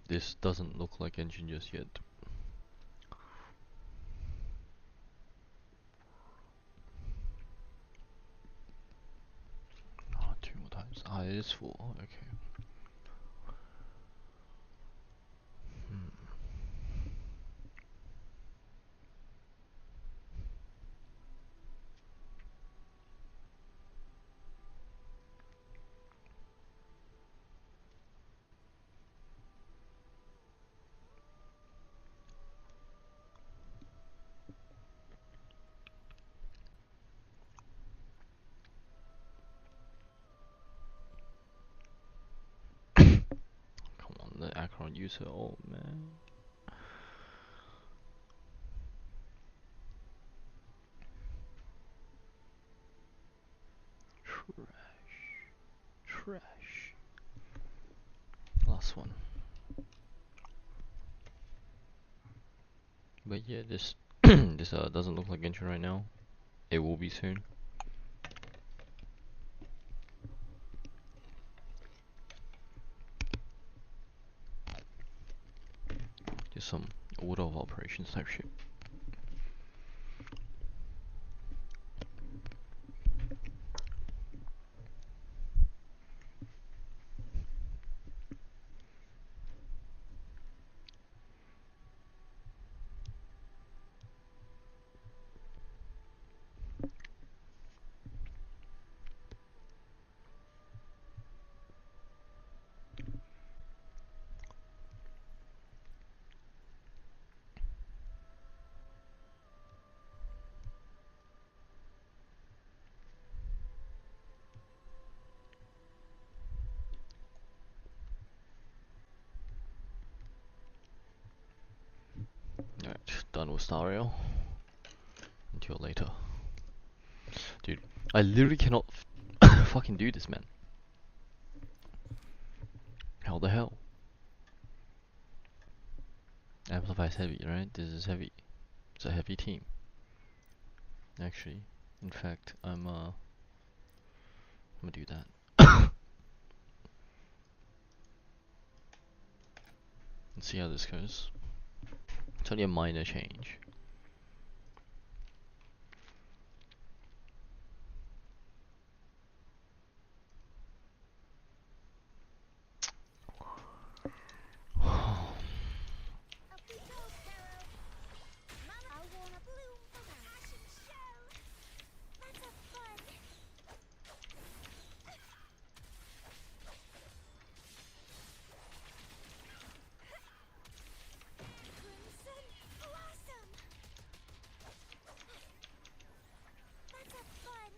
This doesn't look like genshin just yet. Oh, 2 more times. Ah, it is full. Okay. Come on, the Acheron user. Oh man. Trash. Last one. But yeah, this this doesn't look like genshin right now. It will be soon. Just some order of operations type shit. Alright, done with Star Rail. Until later. Dude, I literally cannot fucking do this, man. How the hell? Amplify is heavy, right? This is heavy. It's a heavy team. Actually, in fact, I'm gonna do that. Let's see how this goes. It's only a minor change.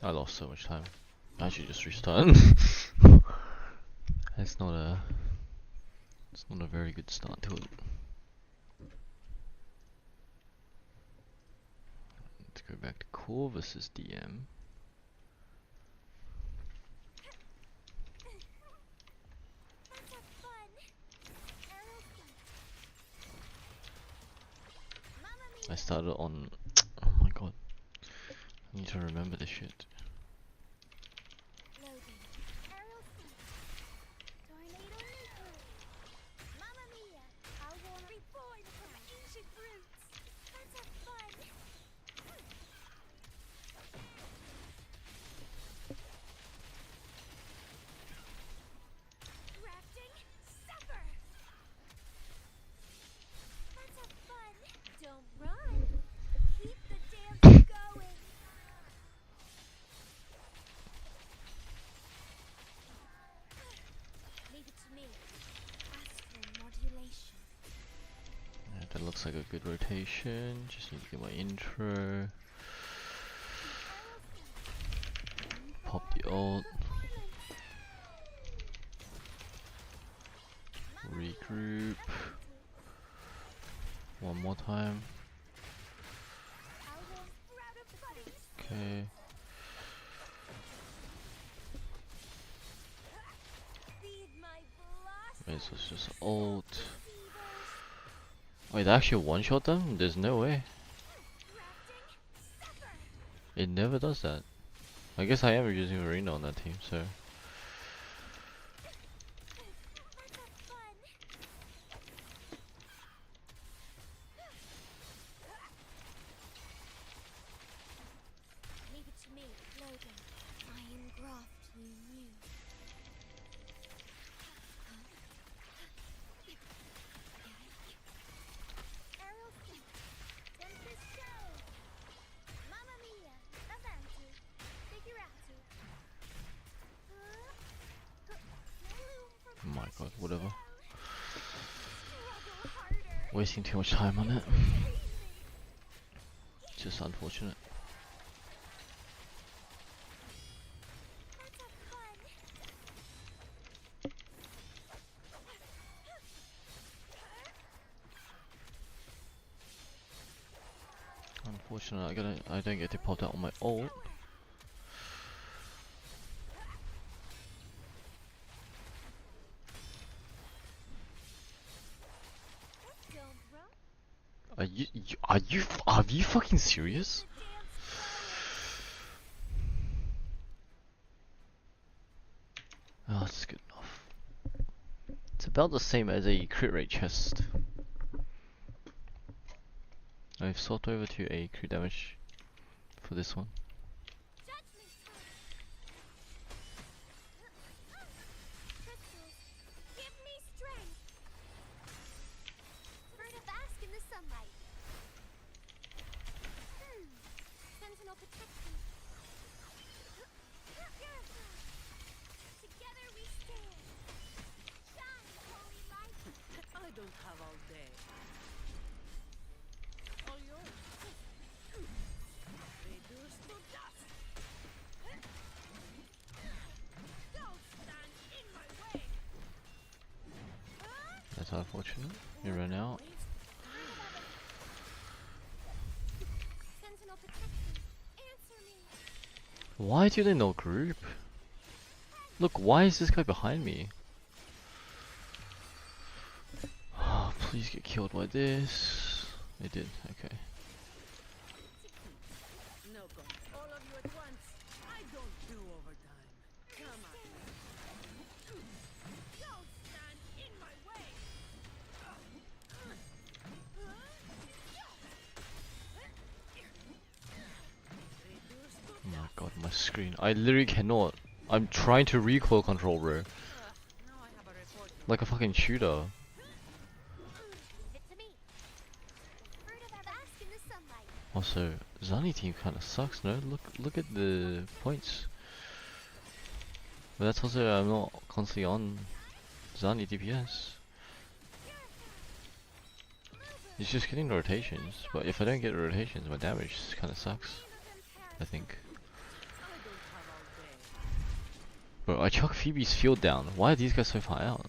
I lost so much time. I should just restart. It's not a very good start to it. Let's go back to core versus DM. I started on. Oh my god. I need to remember this shit. That looks like a good rotation. Just need to get my intro. Pop the ult. Regroup. One more time. Okay. Wait, so it's just ult. Wait, they actually one-shot them? There's no way. It never does that. I guess I am using Arena on that team, so. Oh my god, whatever. Wasting too much time on it. Just unfortunate. Unfortunate, I don't get to pop that on my ult. Are you fucking serious? Oh, that's good enough. It's about the same as a crit rate chest. I've swapped over to a crit damage for this one. That's unfortunate. You run out. Why do they not group? Look, why is this guy behind me? Oh, please get killed by this. They did, okay. Oh my god, my screen. I literally cannot. I'm trying to recoil control, bro. Like a fucking shooter. Also, Zani team kinda sucks, no? Look at the points. But that's also I'm not constantly on Zani DPS. He's just getting the rotations, but if I don't get the rotations, my damage kinda sucks, I think. Bro, I chuck Phoebe's field down. Why are these guys so far out?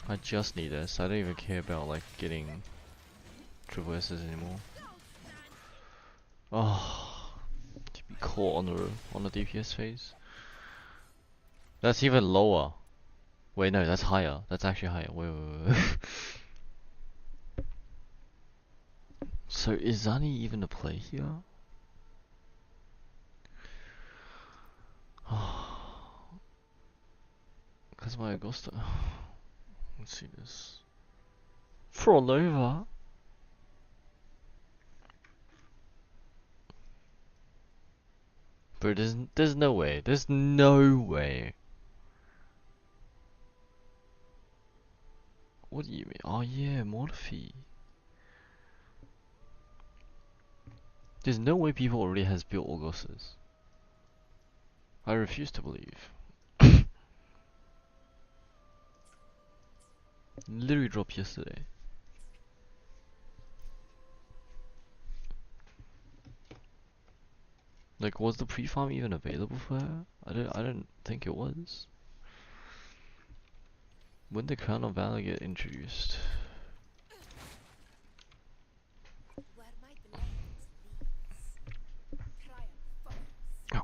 I just need this. I don't even care about like getting triple S's anymore. Oh, to be caught on the DPS phase. That's even lower. Wait, no, that's higher. That's actually higher. Wait. So is Zani even a play here? Cause my Augusta. Let's see this. For Nova. But there's no way. There's no way. What do you mean? Oh yeah, Morphe. There's no way people already has built Augustus. I refuse to believe. Literally dropped yesterday. Like, was the pre-farm even available for her? I don't think it was. When did Crown of Valor get introduced? Oh,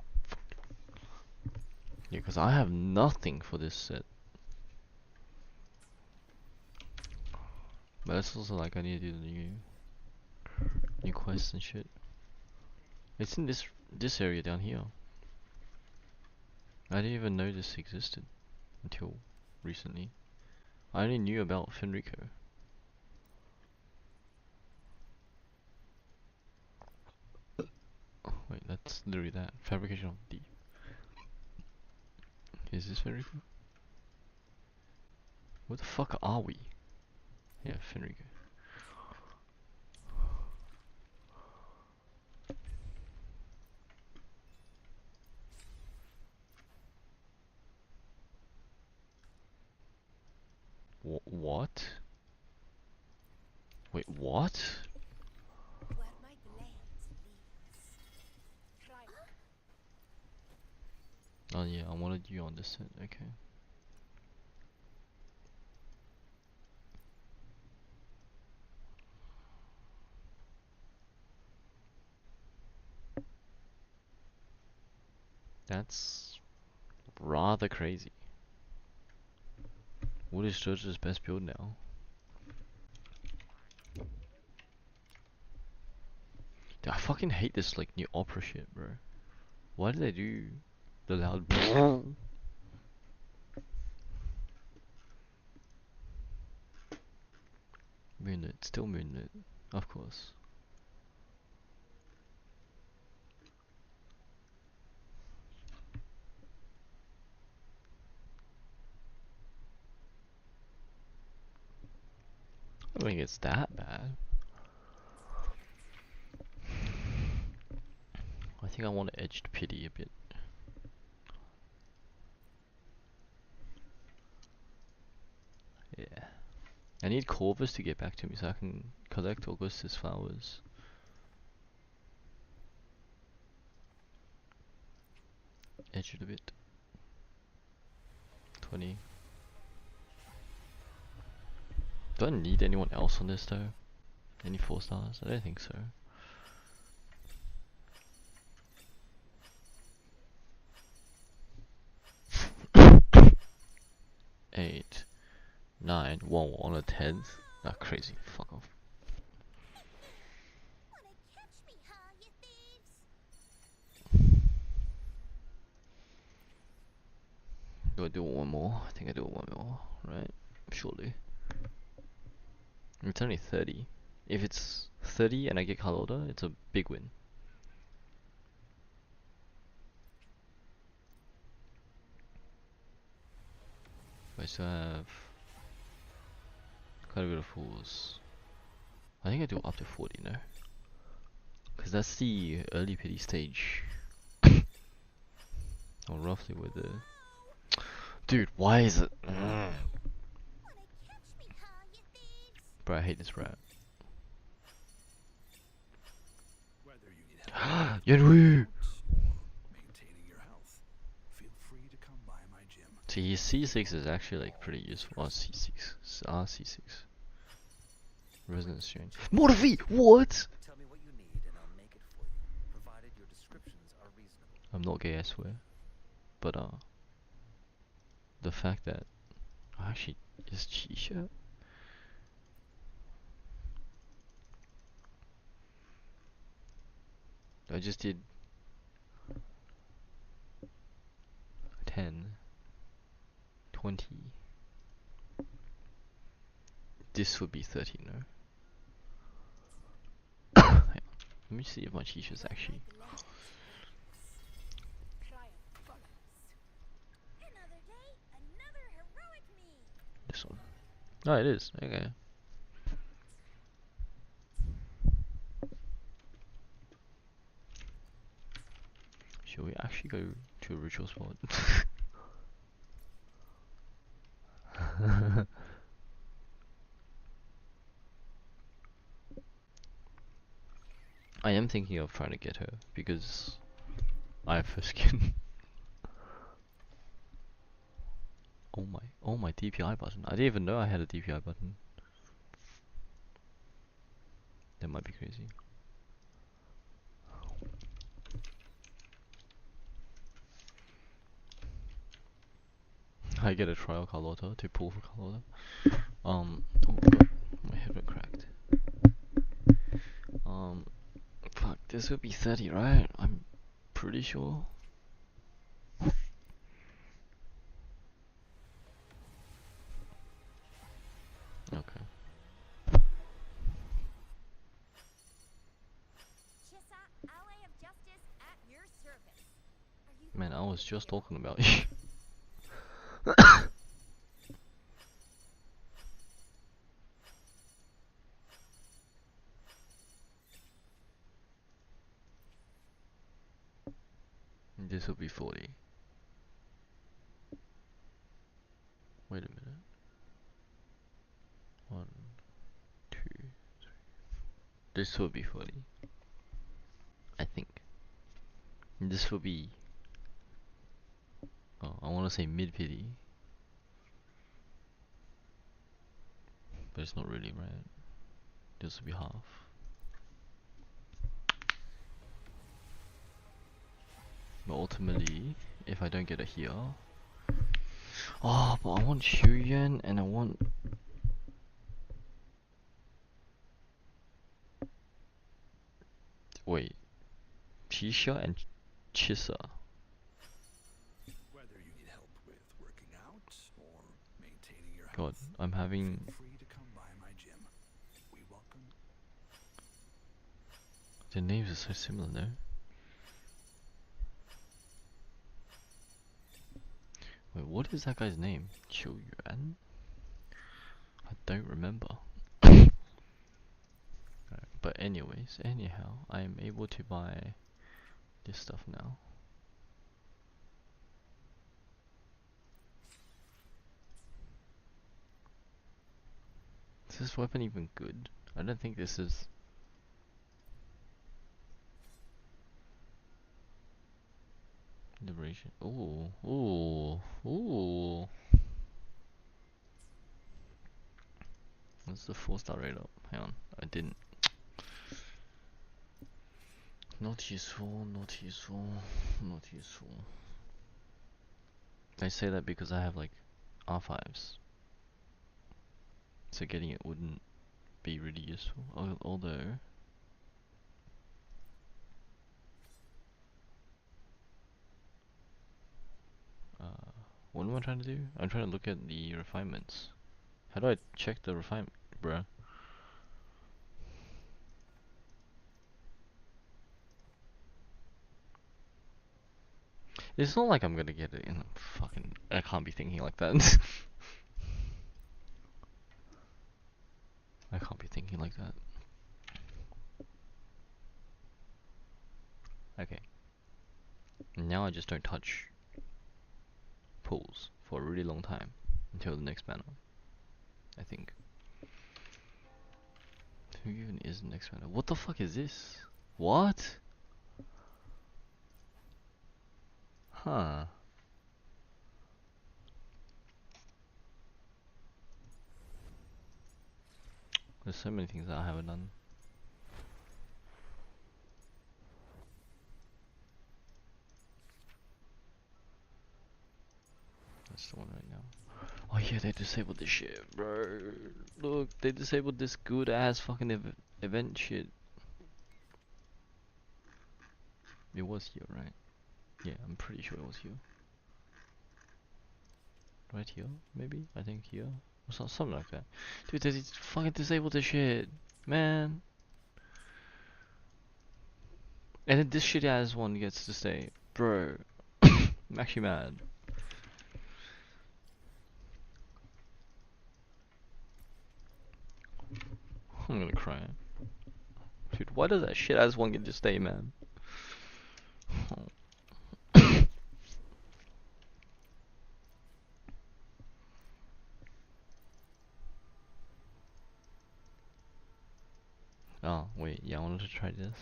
yeah, because I have nothing for this set. But it's also like I need to do the new quests and shit. It's in this area down here. I didn't even know this existed until recently. I only knew about Fenrico. Wait, that's literally that. Fabrication of deep. Is this Fenrico? Where the fuck are we? Yeah, Fenrico. What? Wait, what? Oh yeah, I wanted you on this set, okay. That's rather crazy. What is George's best build now? Dude, I fucking hate this like new opera shit, bro. Why do they do the loud Moonlit, still moonlit, of course. I don't think it's that bad. I think I want edged pity a bit. Yeah. I need Corvus to get back to me so I can collect Augustus flowers. Edge it a bit. 20. Do I need anyone else on this though? Any 4 stars? I don't think so. Eight, 9, 1 on a 10th. Ah, crazy. Fuck off. Do I do it one more? I think I do it one more, right? Surely. It's only 30. If it's 30 and I get Carlotta, it's a big win. I still have quite a bit of fools. I think I do up to 40 now. Because that's the early pity stage. Or roughly with the... Dude, why is it... Bro, I hate this rat. Yenwu! See, his C6 is actually like pretty useful. Oh, C6. C6. Resonance change. Morphe! What? Tell me what you need and I'll make it for you, provided your descriptions are reasonable. I'm not gay, I swear. But the fact that actually is Chisha. I just did 10, 20. This would be 30, no? Hang on. Let me see if my Chisha's actually. This one. Oh, it is. Okay. Shall we actually go to a ritual spot? I am thinking of trying to get her because I have her skin. Oh my DPI button. I didn't even know I had a DPI button. That might be crazy. I get a trial Carlotta to pull for Carlotta. Oh god, my head went This would be 30, right? I'm pretty sure. Okay. Man, I was just talking about you. This will be 40. Wait a minute. 1, 2, 3. This will be 40. I think. This will be. Oh, I want to say mid pity. But it's not really, right? This will be half. But ultimately, if I don't get it here. Oh, but I want Shuyan and I want. Wait. Tisha and Chissa. Whether you need help with working out or maintaining your God, health, I'm having. feel free to come by my gym. We welcome. The names are so similar, no? Wait, what is that guy's name? Chiu Yuan? I don't remember. But anyways, anyhow, I am able to buy this stuff now. Is this weapon even good? I don't think this is. Liberation. Ooh, ooh, ooh. What's the 4-star rate up? Hang on, I didn't. Not useful, not useful, not useful. I say that because I have like R5s. So getting it wouldn't be really useful. Although. What am I trying to do? I'm trying to look at the refinements. How do I check the refinement, bruh? It's not like I'm gonna get it in fucking. I can't be thinking like that. I can't be thinking like that. Okay. Now I just don't touch pools for a really long time until the next banner. I think. Who even is the next banner? What the fuck is this? What? Huh. There's so many things that I haven't done. That's the one right now. Oh yeah, they disabled this shit, bro. Look, they disabled this good ass fucking event shit. It was here, right? Yeah, I'm pretty sure it was here. Right here, maybe? I think here. Or something like that. Dude, they fucking disabled this shit, man. And then this shit ass one gets to stay. Bro. I'm actually mad. I'm gonna cry. Dude, why does that shit ass one get to stay, man? Oh, wait, yeah, I wanted to try this.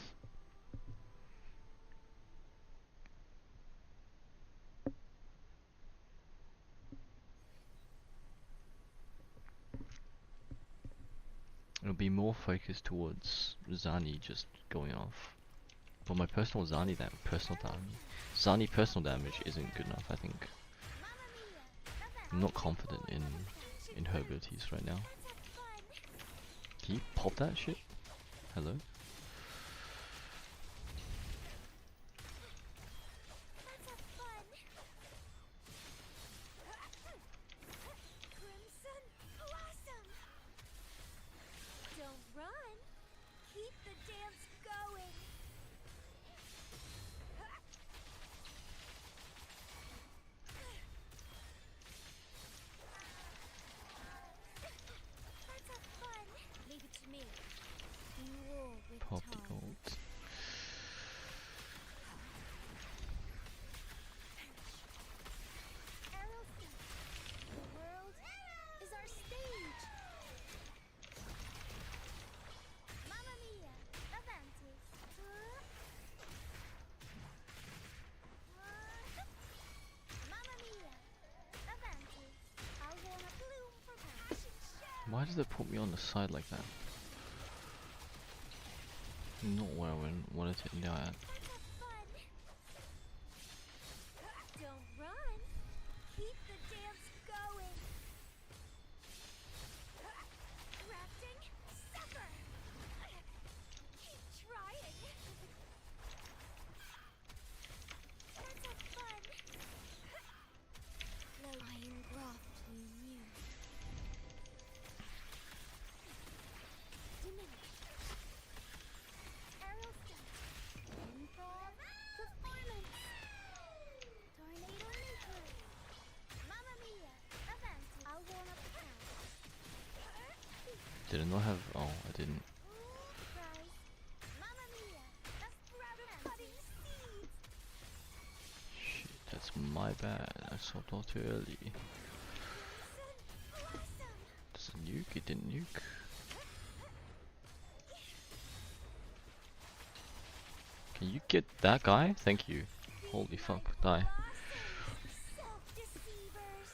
It'll be more focused towards Zani just going off. But my personal Zani personal damage isn't good enough, I think. I'm not confident in her abilities right now. Can you pop that shit? Hello? Pop the ult. The world is our stage. Mamma mia, Avanti. Mamma mia, Avanti. I'll wanna bloom for passion show. Why does it put me on the side like that? Not where I wanted to die at. Let's have fun. Don't run. Keep the dance going. Rafting, sucker. Keep trying. Let's have fun. Iron graft you knew. Diminish. Aerial stunt. Improv. Performance. Tornado maker. Mamma mia. Avanti. I'll warm up the crowd. Did I not have? Oh, I didn't. Rise. Mamma mia. A sprout of cutting seeds. Shit, that's my bad. I stopped off too early. Blossom. Does it nuke? It didn't nuke. Can you get that guy? Thank you. Holy fuck, die. Self-deceivers.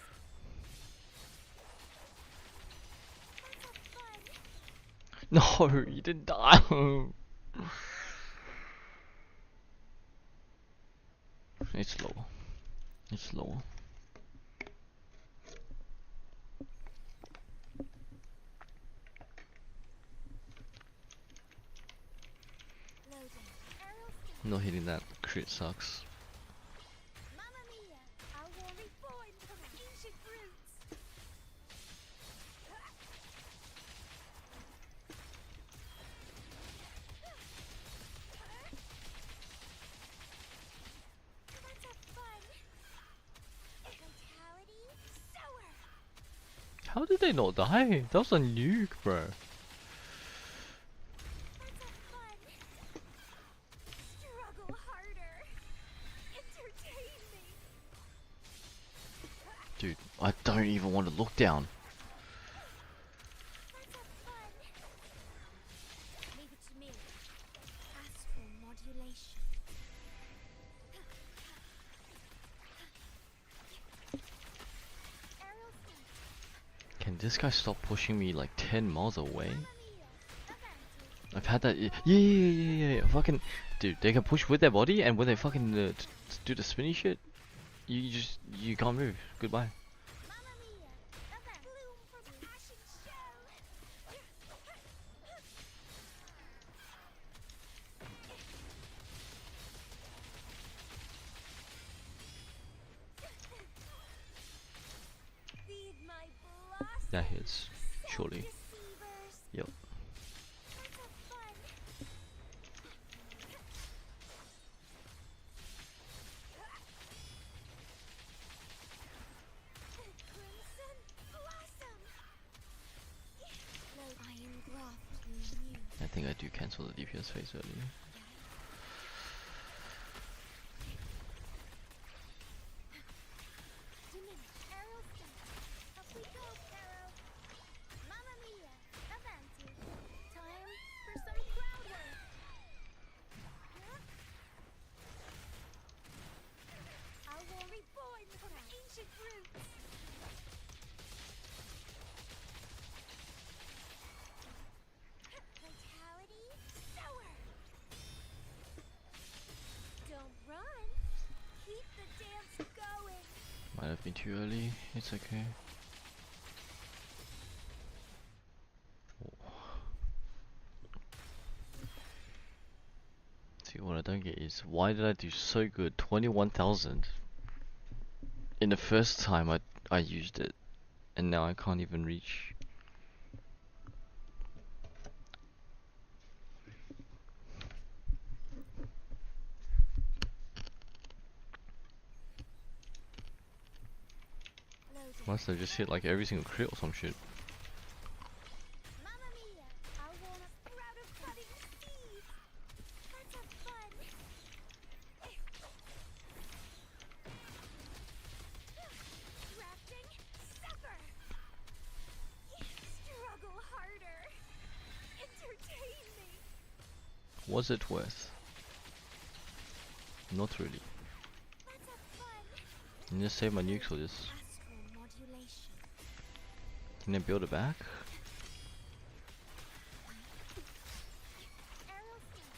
Let's have fun. No, you didn't die. It's low. It's low. Loading. Aerial stunt. Not hitting that crit sucks. Mamma mia. I'll warm reborn from ancient roots. Let's have fun. Vitality sour. How did they not die? That was a nuke, bro. Let's have fun. Struggle harder. Entertain me. Dude, I don't even want to look down. Let's have fun. Leave it to me. Astral modulation. Aerial stunt. Can this guy stop pushing me like 10 miles away? Mamma mia. Avanti. I've had that. Yeah. Fucking. Dude, they can push with their body, and when they fucking do the spinny shit, you can't move. Goodbye. Mamma mia. Avanti. Bloom for passion show. Feed my blossom. That hits, surely. Self-deceivers. Yep. Let's have fun. Crimson blossom. Iron graft you knew. I think I do cancel the DPS phase earlier. Diminish. Aerial stunt. Up we go, Pharaoh. Mamma mia. Avanti. Time for some crowd work. I will reborn from ancient roots. Vitality sour. Don't run. Keep the dance going. Might have been too early. It's okay. See, what I don't get is why did I do so good? 21,000 in the first time I used it, and now I can't even reach. Loading. Must have just hit like every single crit or some shit. Mamma mia. I want a sprout of cutting seeds. Was it worth? Not really. Let's have fun. Can you just save my nukes or just Astral modulation. can I build it back? Aerial feet.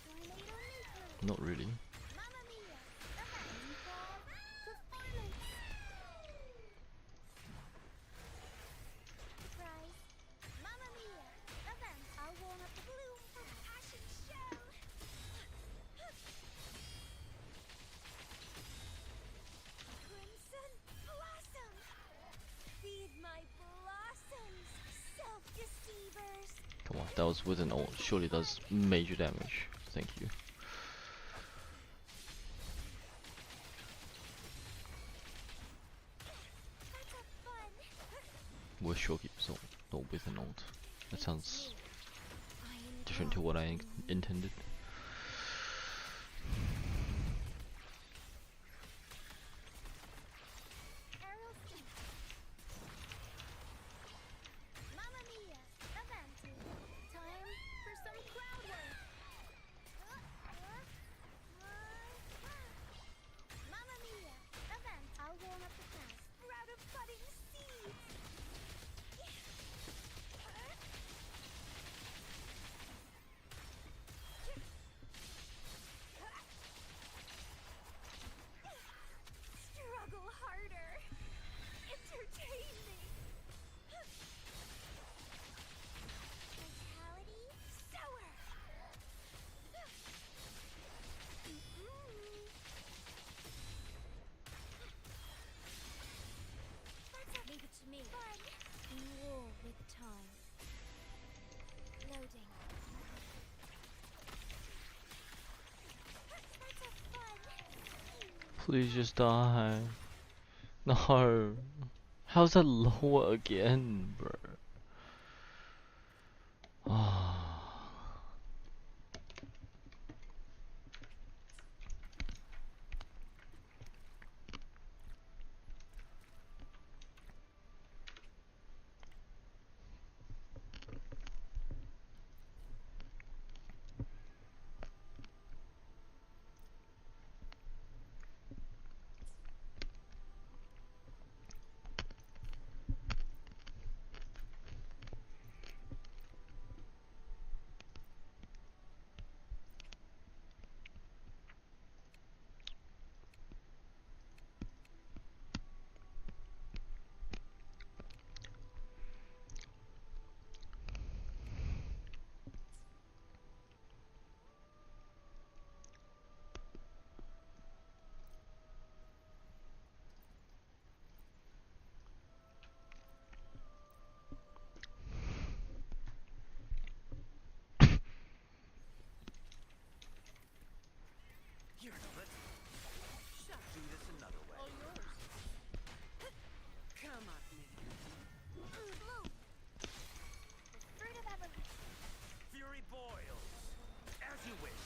Tornado nuclear. Not really. Mamma mia. Improv. Performance. Surprise. Mamma mia. Event. I'll warm up the bloom for passion show. Crimson blossom. Feed my blossoms, self-deceivers. Come on, that was with an ult. Surely does major damage. Thank you. Let's have fun. With shortkeepers, not with an ult. That sounds I different to what I intended. Aerial feet. Mamma mia. Avanti. Time for some crowd work. Mamma mia. Event. I'll warm up the class. Sprout of budding seeds. Struggle harder. Entertain me. Vitality sour. Leave it to me. Fun. In war with time. Loading. Let's have fun. Please just die. No. How's that lower again, bro? Here, let's do this another way. All yours. Come at me. Blue. Fruit of evergreen. Fury boils. As you wish.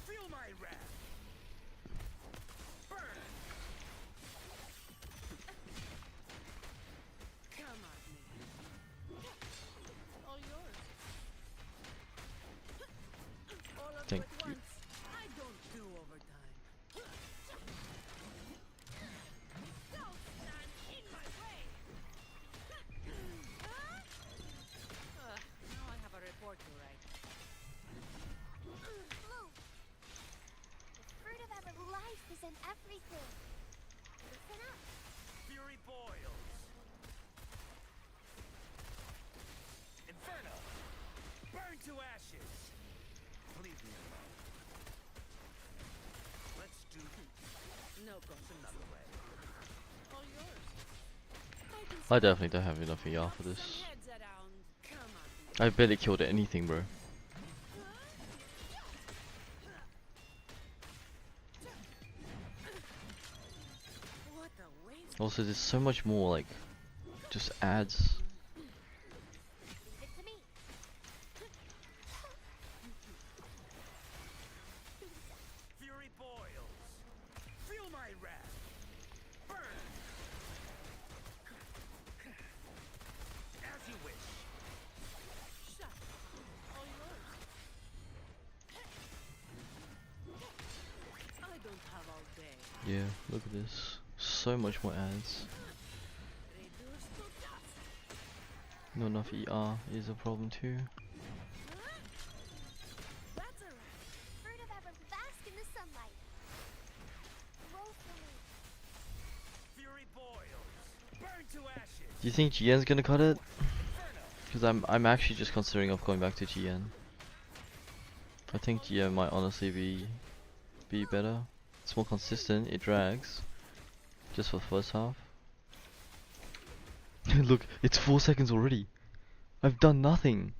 Feel my wrath. Burn. Come at me. All yours. All of Thank you at you. once. I don't do overtime. Don't stand in my way. Now I have a report to write. Blue. The fruit of evergreen. Life is in everything. Listen up. Fury boils. Inferno. Burn to ashes. Leave me alone. Let's do No this consequence. another way. All yours. I definitely don't have enough ER for Some this. heads around. Come at me. I barely killed anything, bro. What a waste. Also, there's so much more, like, just ads. Leave it to me. Fury boils. Feel my wrath. Burn. As you wish. Shut. All Yeah, look at this. So much more ads. Reduced to dust. Not enough ER is a problem too. That's alright. Bird of ever bask in the sunlight. Woefully. Fury boils. Burn to ashes. Do you think GN's gonna cut it? Inferno. Because I'm actually just considering of going back to GN. I think GN might honestly be better. It's more consistent, it drags. Just for the first half. Look, it's 4 seconds already. I've done nothing.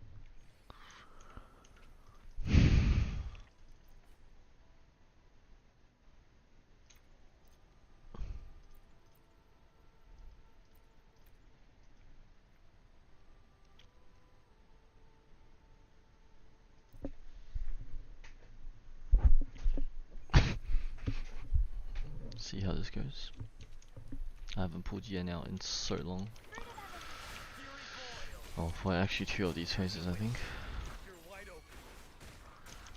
See how this goes. I haven't pulled GN out in so long. Oh, for actually 2 of these phases, I think. You're wide open.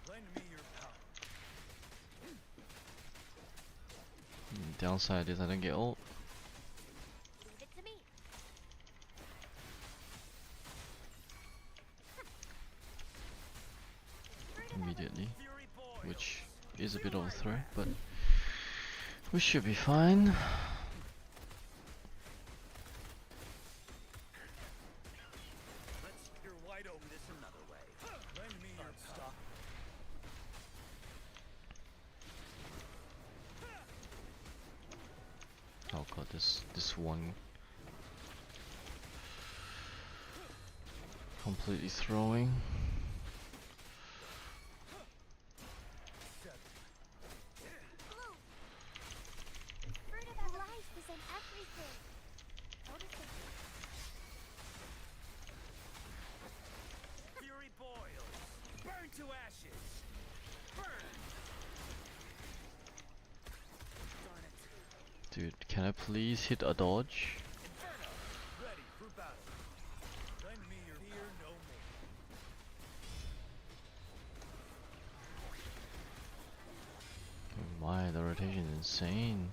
Lend me your power. Downside is I don't get ult. Leave it to me. Immediately, Fury boils. which is a bit of a throw, but we should be fine. You're wide open. This another way. Lend me your power. Oh god, this one completely throwing. Blue. Bird of ever life is in everything. Noticing. Fury boils. Burn to ashes. Burn. Darn it. Dude, can I please hit a dodge? Inferno. Ready for battle. Lend me your fear no more. Oh my, the rotation is insane.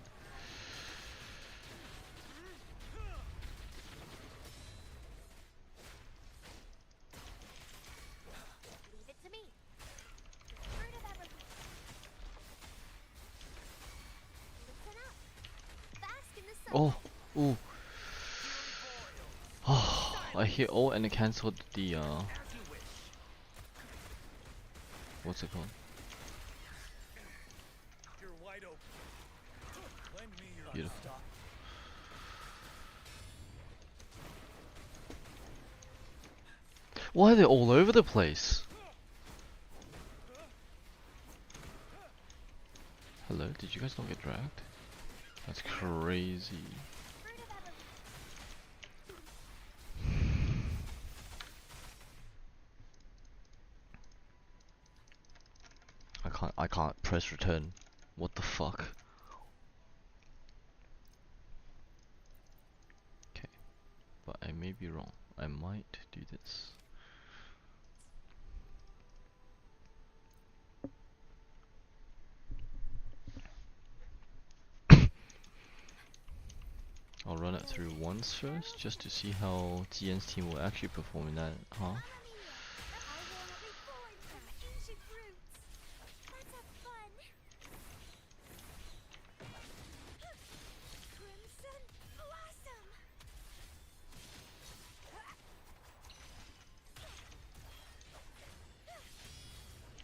Leave it to me. Bird of ever. Listen up. Bask in the sunlight. Oh, ooh. Oh, I hit ult and it cancelled the As you wish. what's it called? You're wide open. Lend me your Beautiful. stop. Why are they all over the place? Hello, did you guys not get dragged? That's crazy. Bird of ever. I can't press return. What the fuck? Okay. But I may be wrong. I might do this. I'll run it through once first, just to see how TN's team will actually perform in that half. I wanna reborn from ancient roots. Let's have fun. Crimson blossom.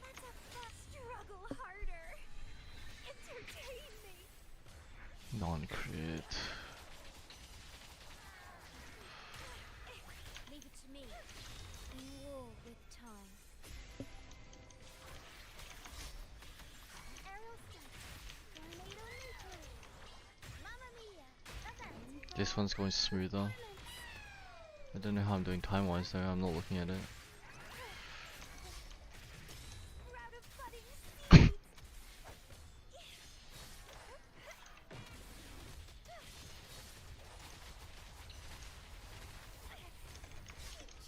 Let's have fun. Struggle harder. Entertain me. Non-crit. Leave it to me. Wool with time. Aerial step. Tornado nuclear. Mamma mia. Event. This one's going smoother. I don't know how I'm doing time-wise though, I'm not looking at it. Route of budding seeds.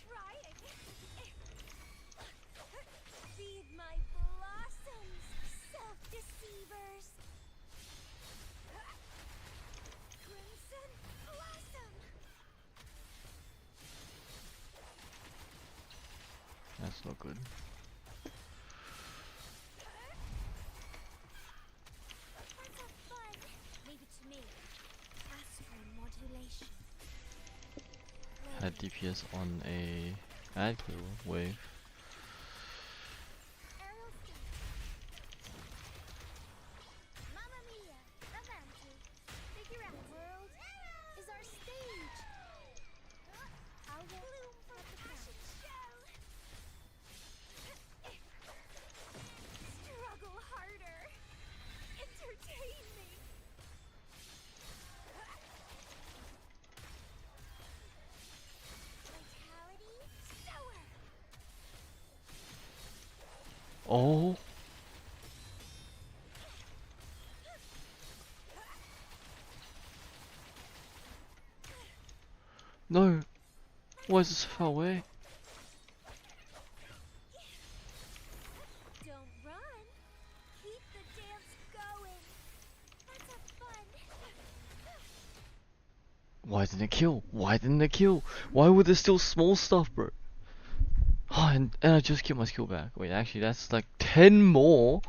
Trying. Feed my blossoms, self-deceivers. That's not good. Let's have fun. Leave it to me. Astral modulation. Had DPS on a ad clear wave. Aerial speed. Mamma mia, avanti. Figure out. The world is our stage. I'll bloom for the fashion show. Struggle harder. Entertain me. Vitality sour. Oh. No. Why is this so far away? Don't run. Keep the dance going. Let's have fun. Why didn't it kill? Why didn't it kill? Why were there still small stuff, bro? Oh, and I just get my skill back. Wait, actually, that's like 10 more.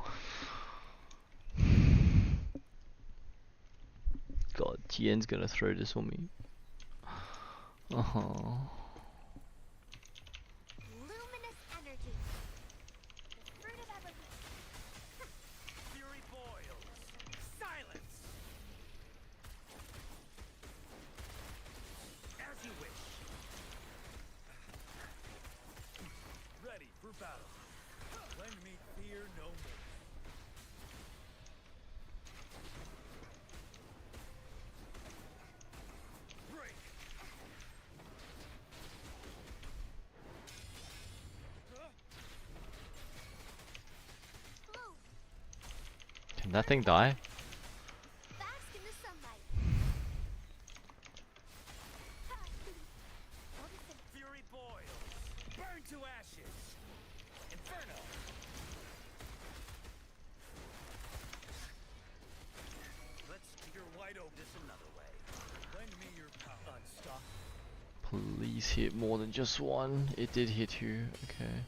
God, Tien's gonna throw this on me. Luminous energy. The fruit of everything. Fury boils. Silence. As you wish. Ready for battle. Lend me fear no more. Break. Bloom. Can that thing die? Bask in the sunlight. What is it? Fury boils. Burn to ashes. Inferno. Let's figure wide open this another way. Lend me your power. Unstoppable. Please hit more than just one. It did hit you. Okay.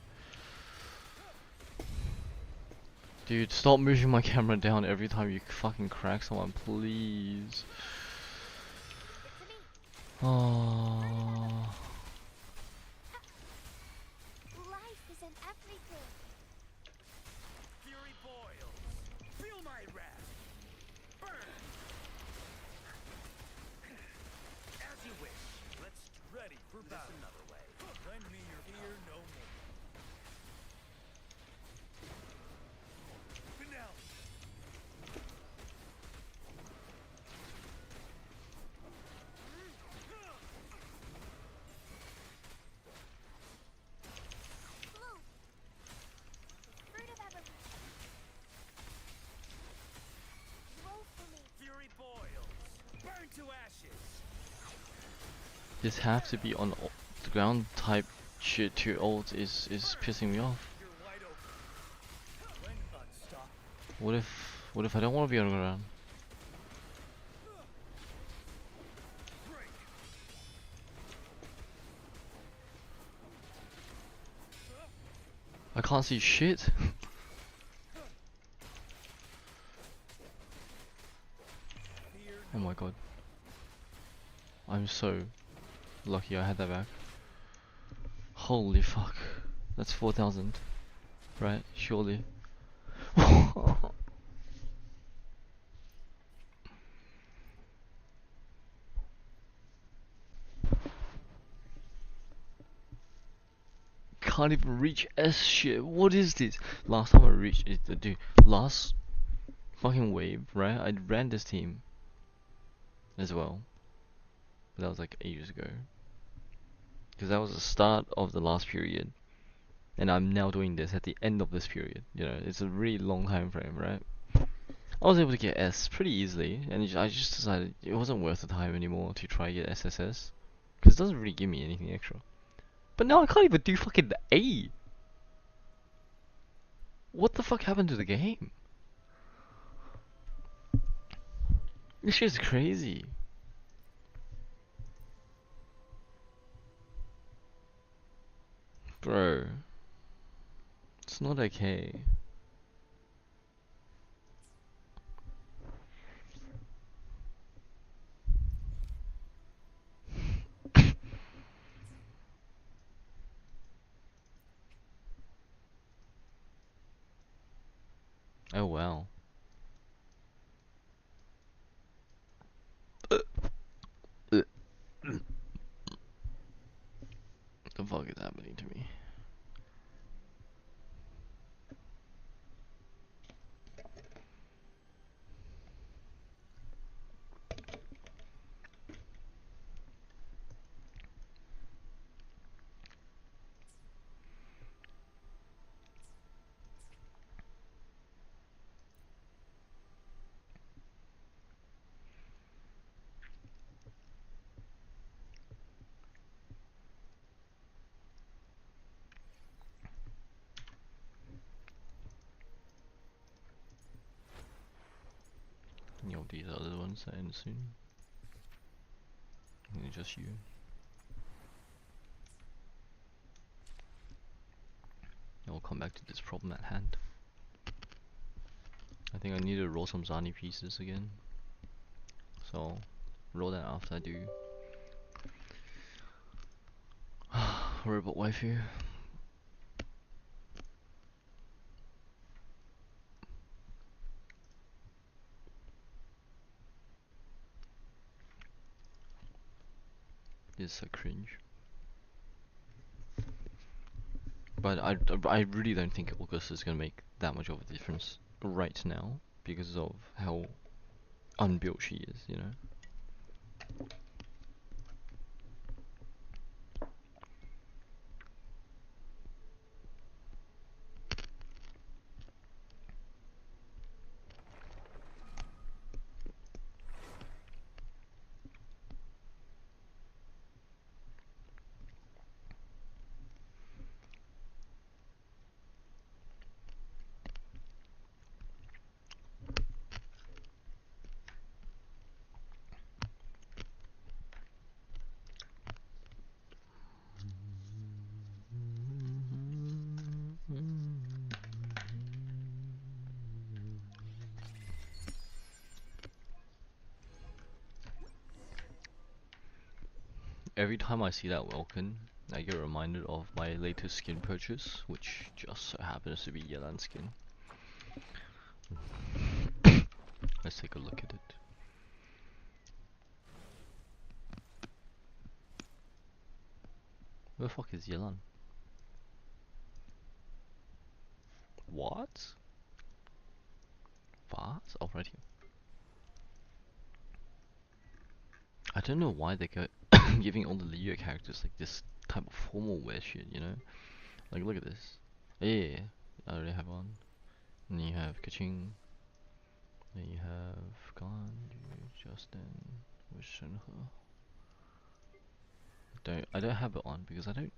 Dude, stop moving my camera down every time you fucking crack someone, please. Give it to me. Oh. Life is in everything. Fury boils. Feel my wrath. Burn. As you wish. Let's ready for battle. This another way. Lend me your fear no more. Finale. Bloom. The fruit of everything. Roll for me. Fury boils. Burn to ashes. This have to be on the ground type shit to ult is pissing me off. You're wide open. Lend unstoppable. What if I don't want to be on the ground? Break. I can't see shit. Fear Oh my god. I'm so lucky I had that back. Holy fuck. That's 4,000. Right? Surely. Can't even reach S shit. What is this? Last time I reached it, dude. Last fucking wave, right? I ran this team as well. But that was like ages ago. Because that was the start of the last period. And I'm now doing this at the end of this period. You know, it's a really long time frame, right? I was able to get S pretty easily, and I just decided it wasn't worth the time anymore to try get SSS. Because it doesn't really give me anything extra. But now I can't even do fucking A! What the fuck happened to the game? This shit's crazy. Bro. not okay. Oh wow. The fuck is happening to me? You know these other ones that end soon. It's just you. I'll come back to this problem at hand. I think I need to roll some Zani pieces again. So, roll that after I do. Robot waifu. This is so cringe. But I really don't think August is gonna make that much of a difference right now because of how unbuilt she is, you know. Every time I see that Welkin, I get reminded of my latest skin purchase, which just so happens to be Yelan skin. Let's take a look at it. Where the fuck is Yelan? What? What? Oh, right here. I don't know why they go giving all the Leo characters like this type of formal wear shit, you know? Like, look at this. Yeah, I already have one. And you have Kaching. Then you have Ganju, Justin, Wishenhe. I don't have it on because I don't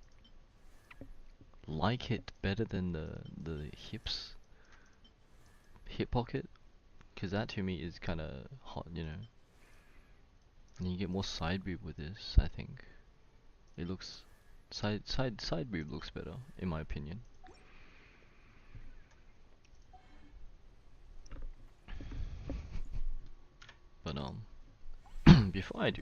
like it better than the hip pocket, because that to me is kind of hot, you know. And you get more side boob with this. I think it looks side boob looks better in my opinion. But before I do,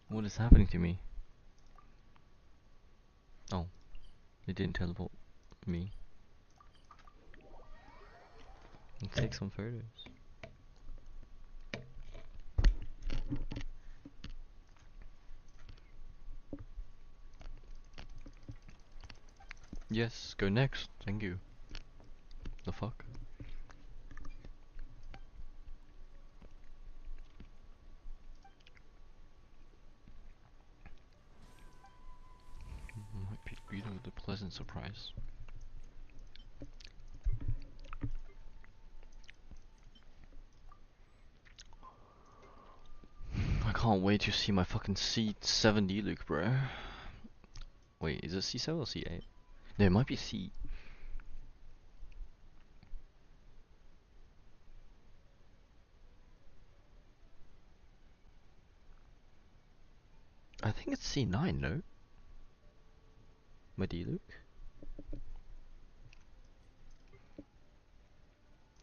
what is happening to me? Oh, it didn't teleport me. Let's take some photos. Yes, go next. Thank you. The fuck? Might be greeted with a pleasant surprise. I can't wait to see my fucking C70 look, bro. Wait, is it C7 or C8? No, it might be C. I think it's C9, no? My D Luke?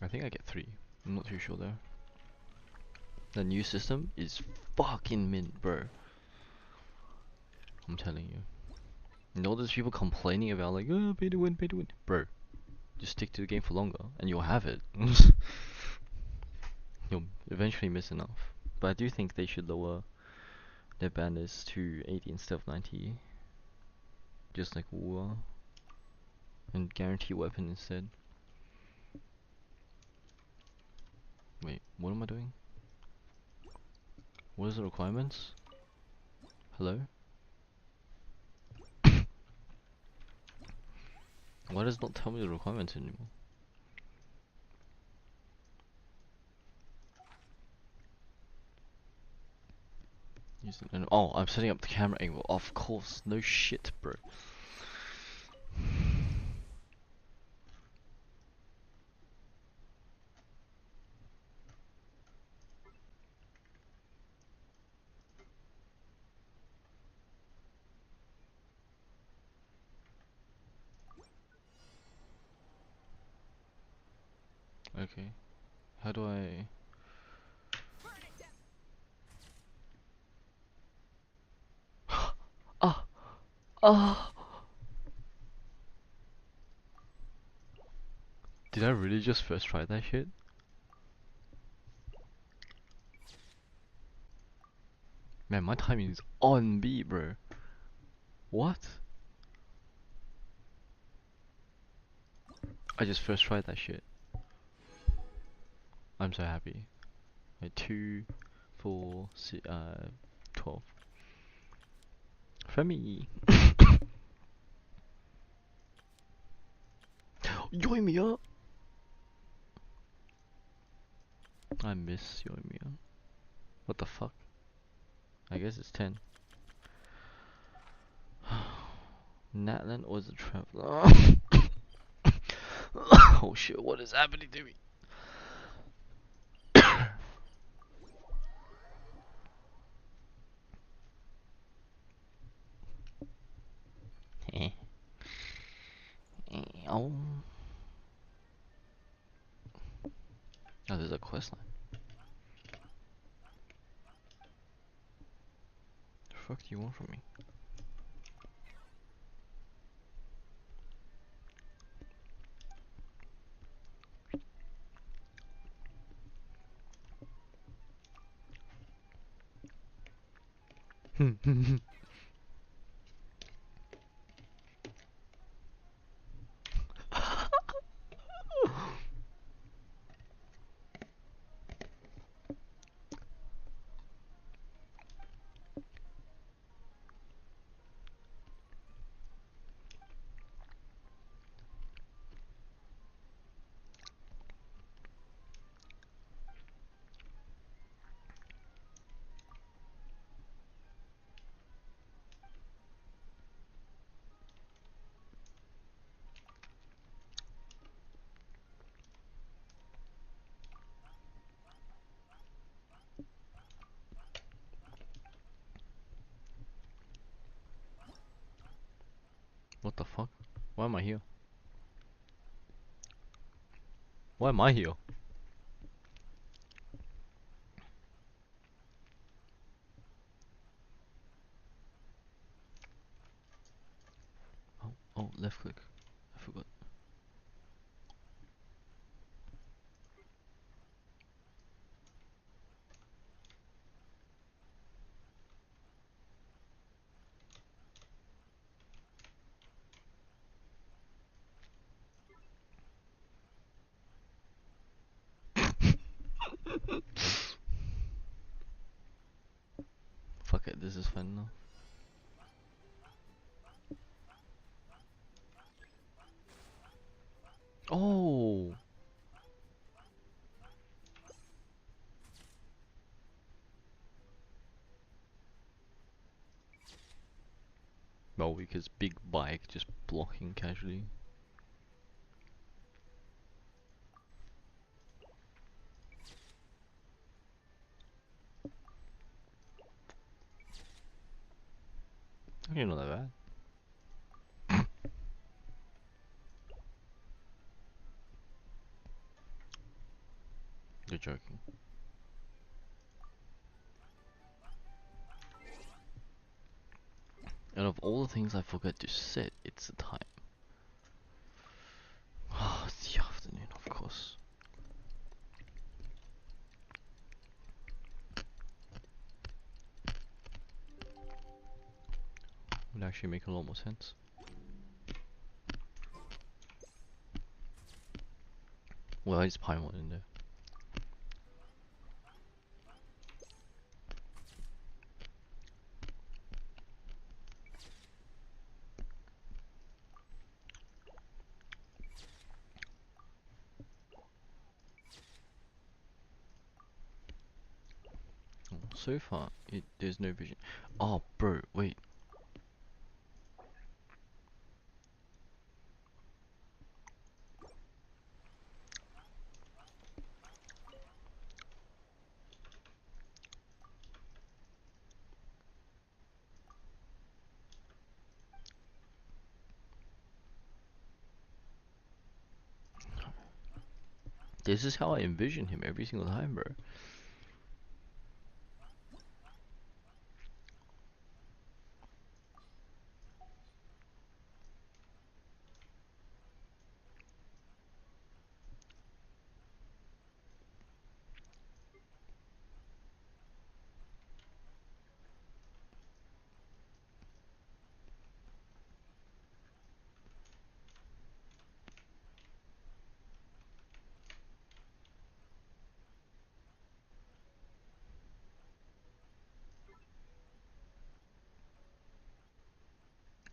I think I get 3. I'm not too sure though. The new system is fucking mint, bro. I'm telling you. And all those people complaining about like, oh, pay to win, pay to win. Bro, just stick to the game for longer and you'll have it. You'll eventually miss enough. But I do think they should lower their banners to 80 instead of 90. Just like war. And guarantee weapon instead. Wait, what am I doing? What is the requirements? Hello? Why does it not tell me the requirements anymore? Oh, I'm setting up the camera angle. Of course, no shit, bro. Okay, how do I... Ah! Ah! Did I really just first try that shit? Man, my timing is on beat, bro. What? I just first tried that shit. I'm so happy. Like 2, 4, 12. Femi! Yoimiya! I miss Yoimiya. What the fuck? I guess it's 10. Natlan or the Traveler? Oh shit, what is happening to me? Oh. Oh, there's a quest line. The fuck do you want from me? What the fuck? Why am I here? Why am I here? Oh, left click. I forgot. Fuck it, this is fun now. Oh! Well, because big bike just blocking casually. You're not that bad. You're joking. And of all the things I forget to set, it's the time. Ah, it's the afternoon, of course. Would actually make a lot more sense. Well, I just pine one in there. Oh, so far, there's no vision. Oh, bro, wait. This is how I envision him every single time, bro.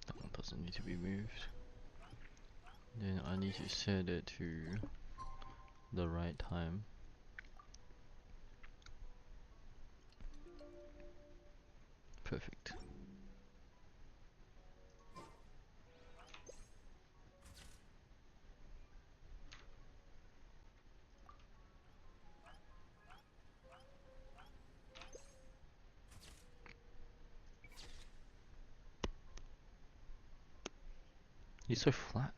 That one doesn't need to be moved. Then I need to set it to the right time. Perfect. He's so flat.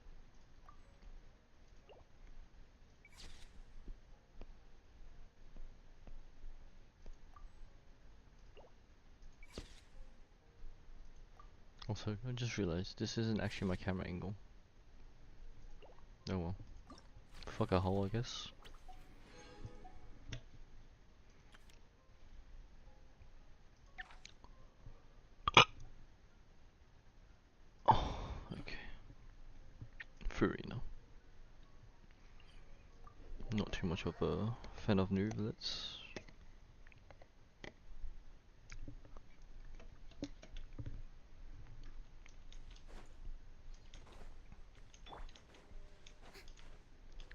Also, I just realized this isn't actually my camera angle. Oh well. Fuck a hole, I guess. Oh, okay. Farina. Not too much of a fan of nudelets.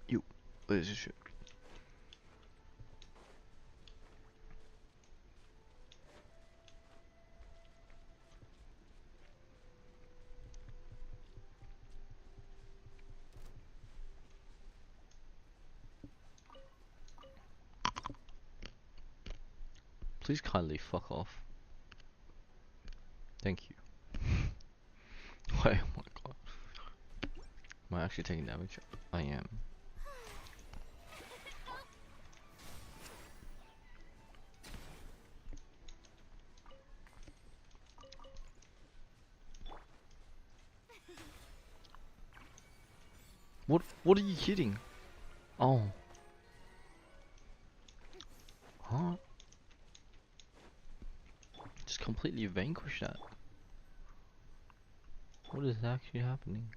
You. Where's this shit? Please kindly fuck off. Thank you. Wait, oh my god. Am I actually taking damage? I am. What are you hitting? Oh. Huh? Just completely vanquish that. What is actually happening?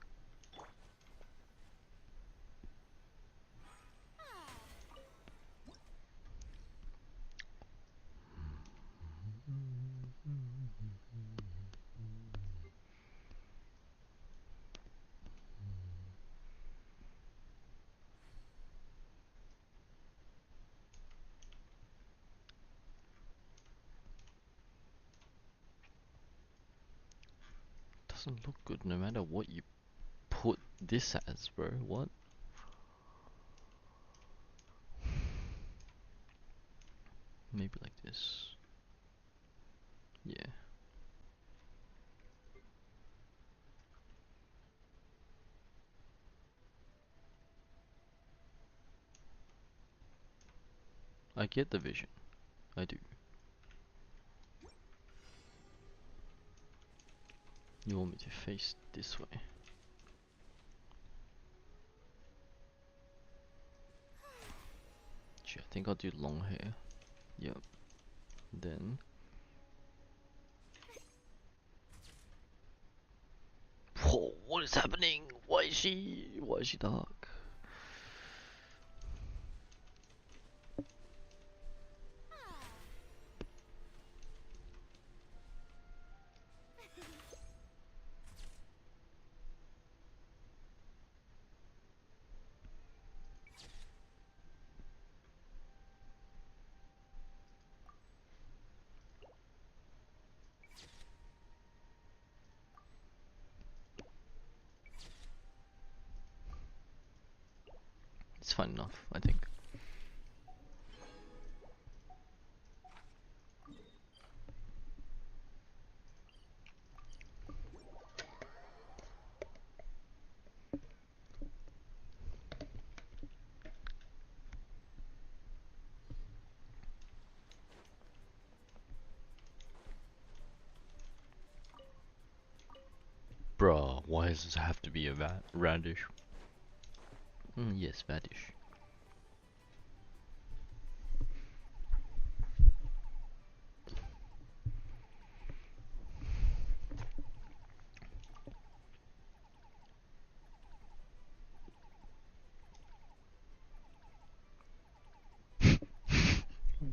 Doesn't look good no matter what you put this as, bro. What? Maybe like this. Yeah. I get the vision. I do. You want me to face this way? Gee, I think I'll do long hair. Yep. Then. Whoa, what is happening? Why is she dark? It's fine enough, I think. Bruh, why does this have to be a radish? Yes, radish.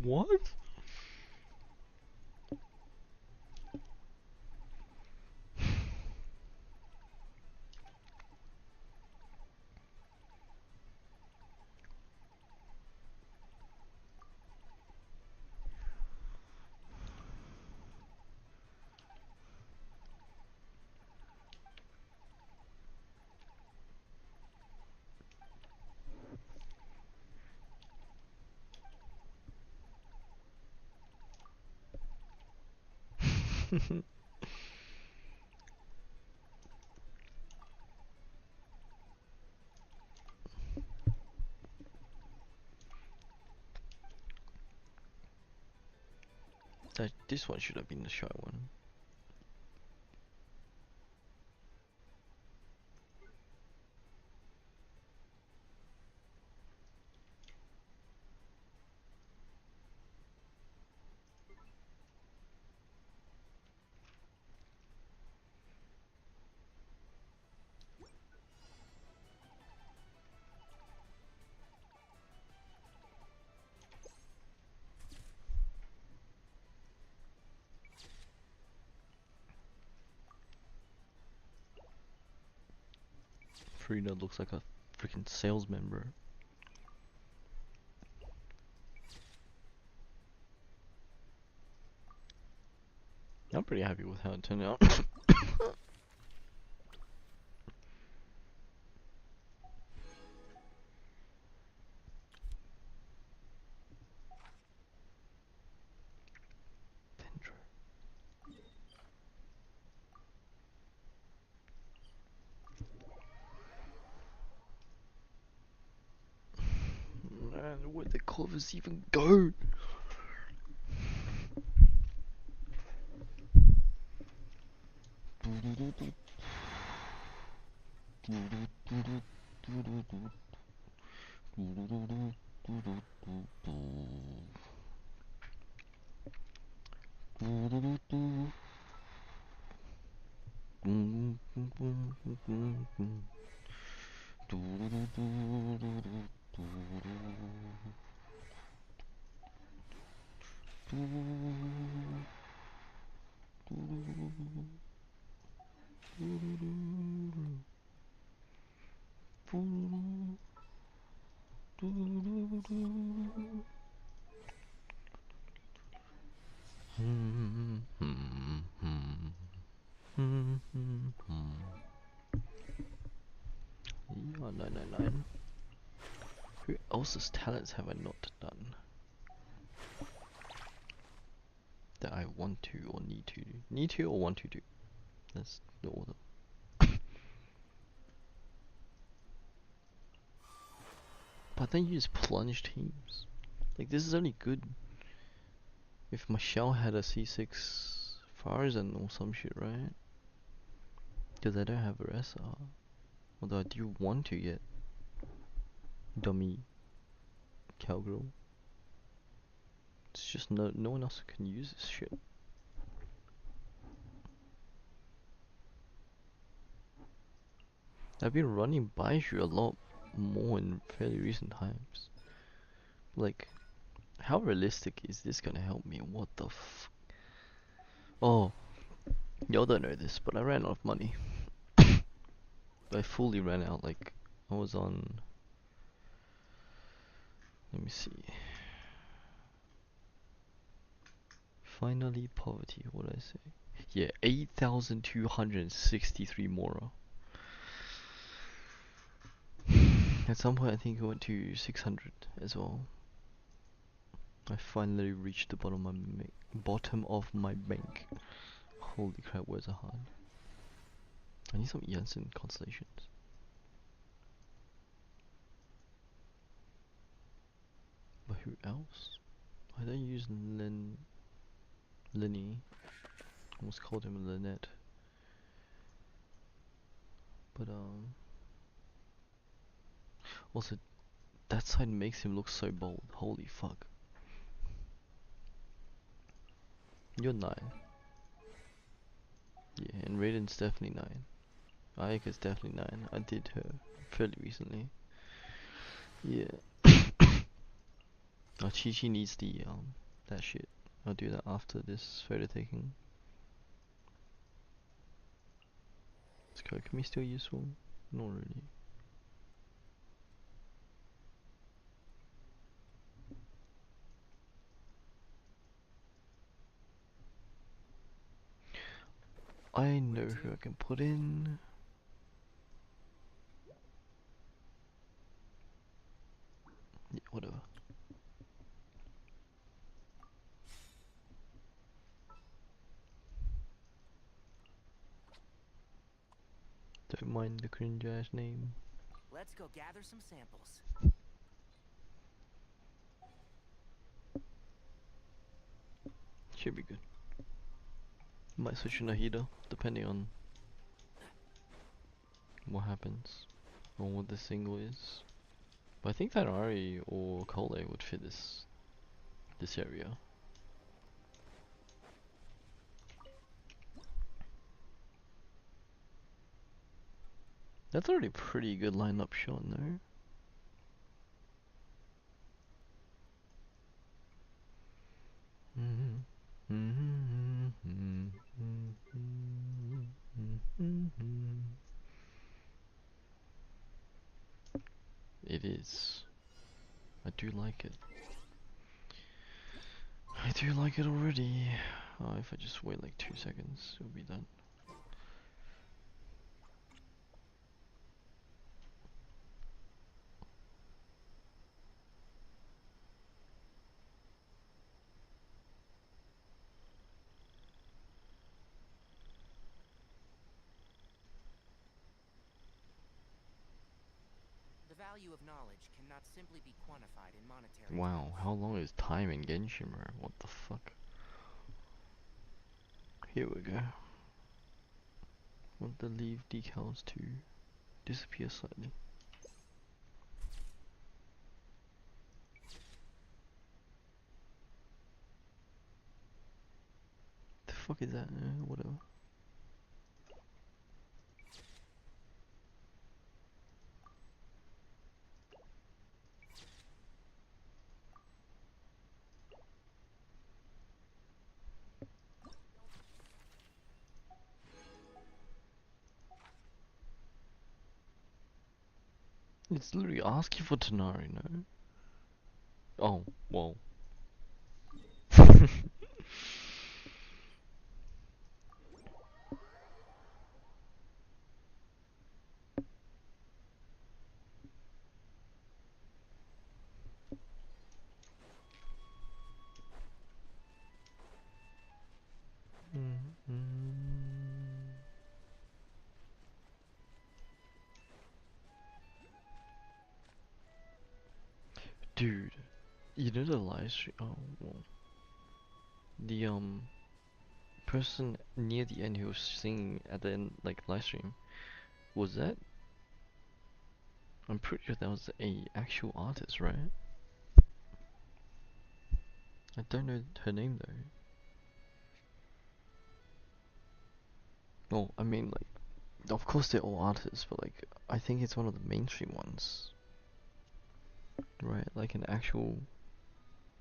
What? This one should have been the shy one. Frida looks like a freaking sales member. I'm pretty happy with how it turned out. Dendro. Man, where'd the clovers even go? Yeah, 999. Who else's talents have I not done that I want to or need to do? Need to or want to do? That's the order. But then you just plunge teams. Like, this is only good if my shell had a C6 Farzan or some shit, right? Because I don't have a SR. Although I do want to get dummy cowgirl. It's just no one else can use this shit. I've been running Baiju a lot more in fairly recent times. Like, how realistic is this gonna help me? What the f? Oh, y'all don't know this, but I ran out of money. I fully ran out. Like, I was on. Let me see. Finally, poverty. What did I say? Yeah, 8,263 Mora. At some point, I think it went to 600 as well. I finally reached the bottom of my bank. Holy crap, where's a hard? I need some Jensen constellations. But who else? I don't use Lenny. Almost called him Lynette. But also that side makes him look so bold. Holy fuck. You're 9. Yeah, and Raiden's definitely 9. Ayaka's definitely 9. I did her fairly recently. Yeah. Oh, Chi needs the that shit. I'll do that after this photo taking. Is Kokomi still useful? Not really. I know who I can put in. Yeah, whatever. Don't mind the cringe ass name. Let's go gather some samples. Should be good. Might switch to Nahida, depending on what happens or what the single is. But I think that Ari or Cole would fit this area. That's already a pretty good lineup shot, no? It is. I do like it. I do like it already. Oh, if I just wait like 2 seconds, it'll be done. The value of knowledge cannot simply be quantified in monetary Wow, terms. how long is time in Genshin, bro? What the fuck? Here we go. Want the leaf decals to disappear slightly. The fuck is that? Whatever. It's literally asking for Tanari, no? Oh, whoa. Dude, You know the live stream? Oh, well. The person near the end who was singing at the end, like live stream, was that? I'm pretty sure that was a actual artist, right? I don't know her name though. No, I mean like, of course they're all artists, but like, I think it's one of the mainstream ones, right? Like an actual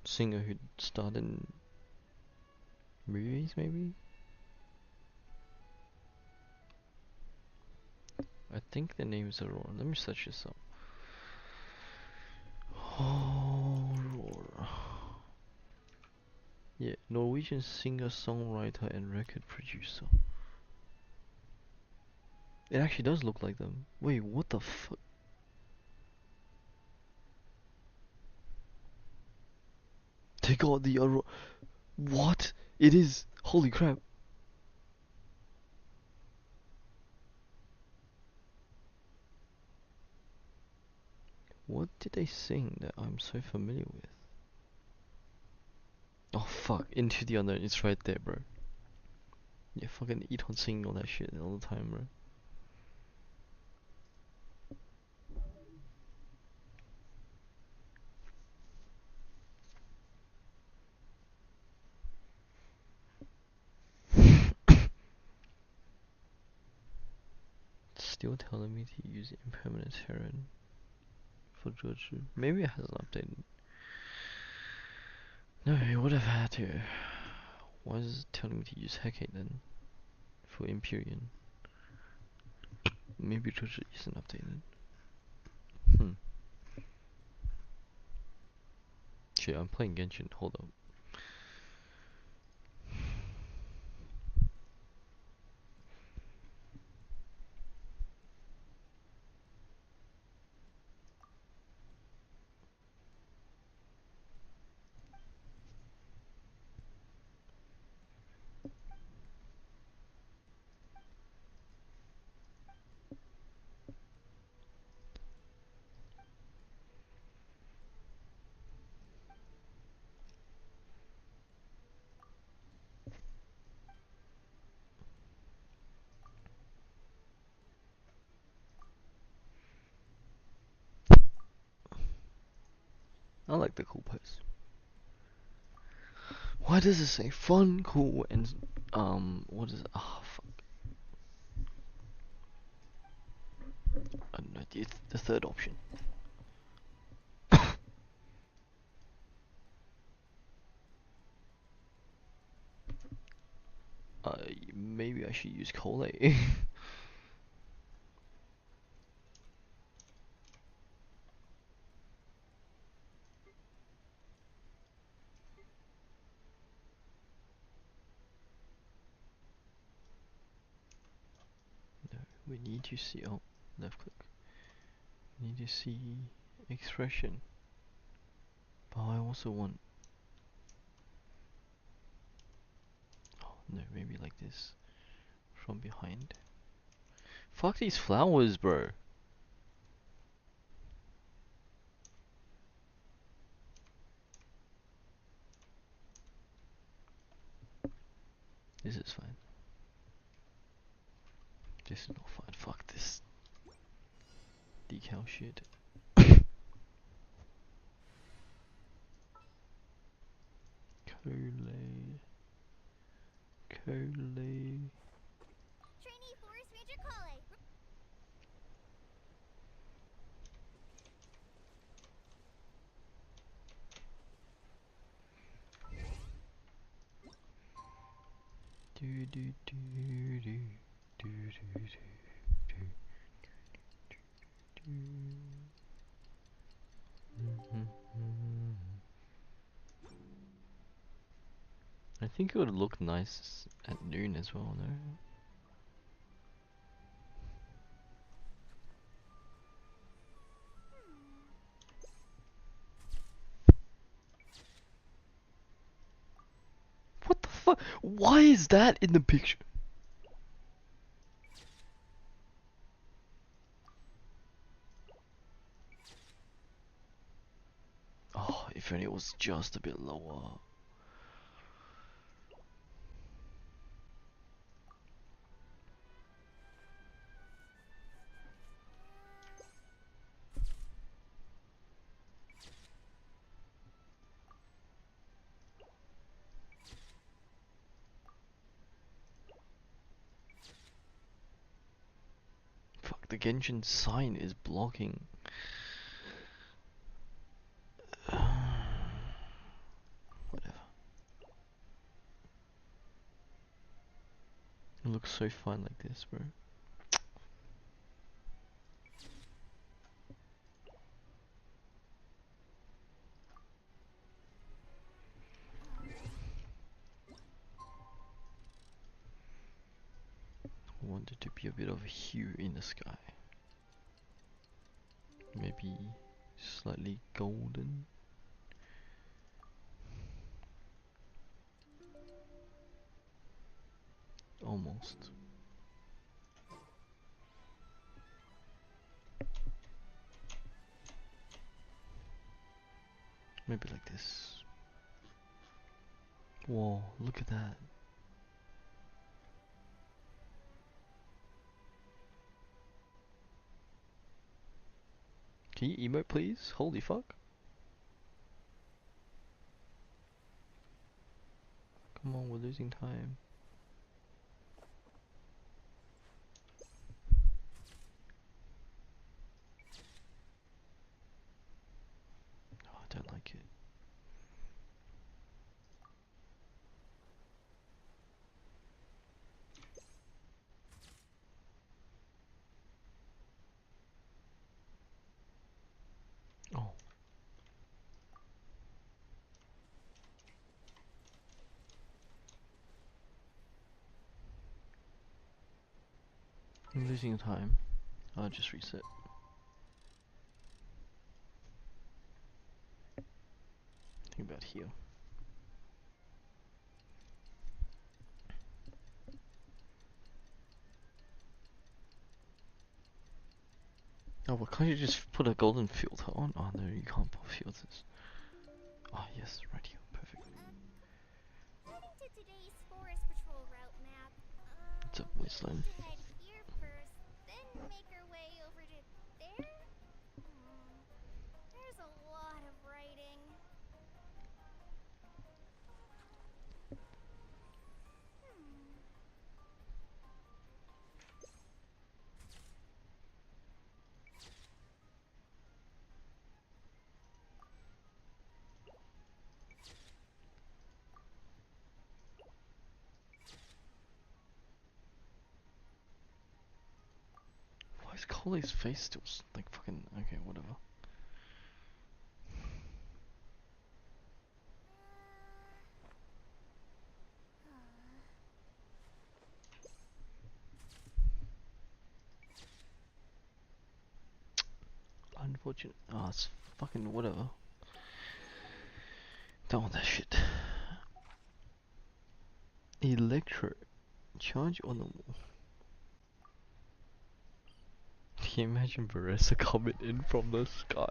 singer who starred in movies, maybe? I think the name is Aurora. Let me search this up. Aurora. Yeah, Norwegian singer, songwriter, and record producer. It actually does look like them. Wait, what the fuck? They got the Aurora. What? It is. Holy crap. What did they sing that I'm so familiar with? Oh fuck, Into the Unknown, it's right there, bro. Yeah, fucking Eton singing all that shit all the time, bro. Still telling me to use impermanent Terran for Joju. Maybe it hasn't updated. No, it would have had to. Why is it telling me to use Hecate then? For Empyrean. Maybe Joju isn't updated. Hmm. Shit, I'm playing Genshin, hold up. I like the cool pose. Why does it say fun, cool, and what is it? Ah, fuck. I don't know. It's the third option. Maybe I should use Cole. No, we need to see. Oh, left click. We need to see expression. But I also want. Oh no, maybe like this from behind. Fuck these flowers, bro. This is fine. This is not fine. Fuck this decal shit. Coley. Coley. Trainee Forest Ranger Kale. Do do do do do do do do do. I think it would look nice at noon as well, no? What the fuck? Why is that in the picture? Oh, If only it was just a bit lower. Fuck, the Genshin sign is blocking. Whatever. It looks so fine like this, bro. I want it to be a bit of a hue in the sky. Maybe slightly golden. Almost. Maybe like this. Whoa, look at that. Can you emote please? Holy fuck. Come on, we're losing time. Oh, I don't like it. Oh. I'm losing time. I'll just reset. Think about here. Oh, well, can't you just put a golden filter on? Oh no, you can't put filters. Ah, yes, right here, perfect. Heading to today's Forest Patrol route map. It's a We wasteland. need to head here first, then make our way over to there? There's a lot of writing. Why is Colley's face still like fucking okay, whatever. Unfortunate. Ah, it's fucking whatever. Don't want that shit. Electro. Charge or normal? Can you imagine Baressa coming in from the sky?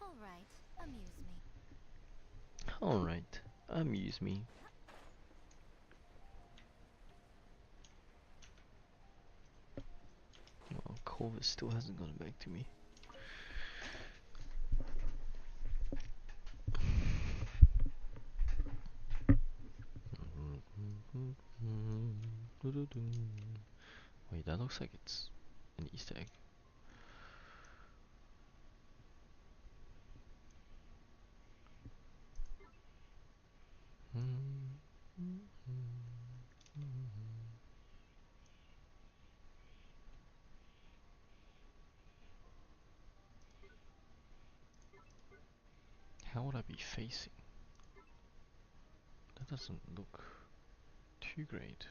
All right, amuse me. Alright, amuse me. Oh, Corvus still hasn't gotten back to me. Wait, that looks like it's an Easter egg. How would I be facing? That doesn't look too great.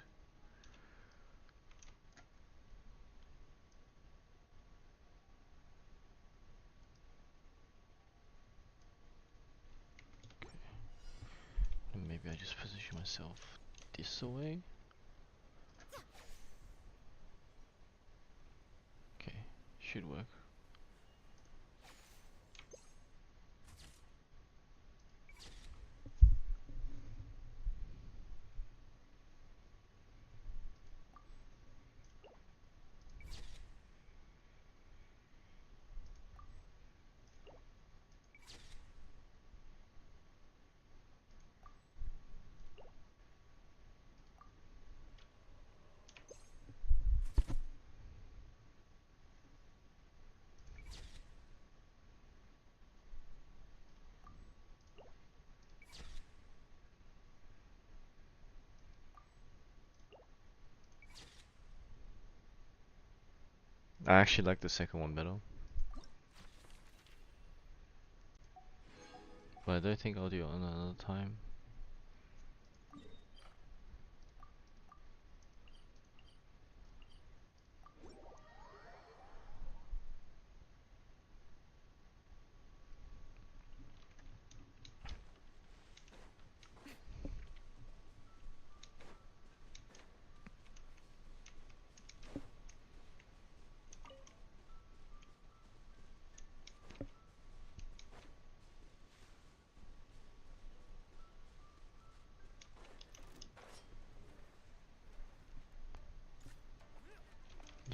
maybe I just position myself this way. Okay, should work. I actually like the second one better. But I don't think I'll do it another time.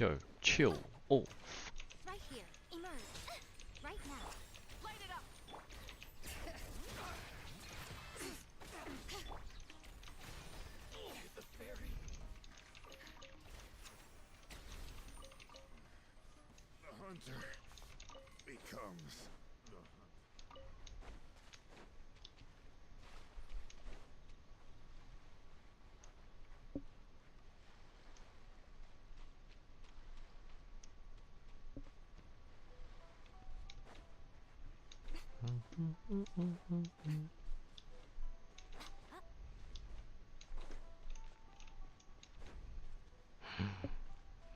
Yo, chill. Oh, Right here. Emerge. Right now. Light it up. The fairy. The hunter becomes the hunter.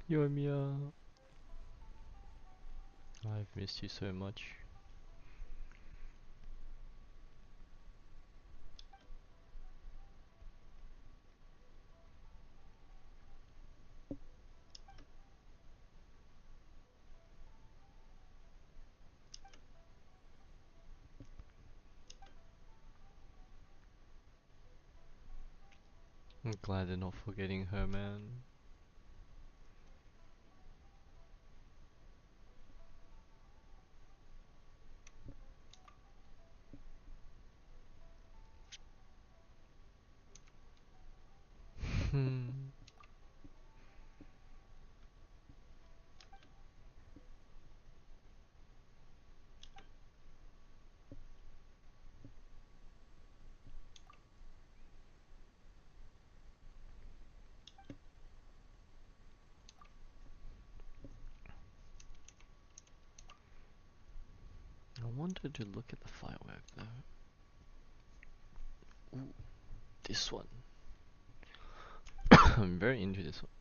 yo, Mia. I've missed you so much. I'm glad they're not forgetting her, man. Hmm. I wanted to look at the firework though. Ooh, this one. I'm very into this one.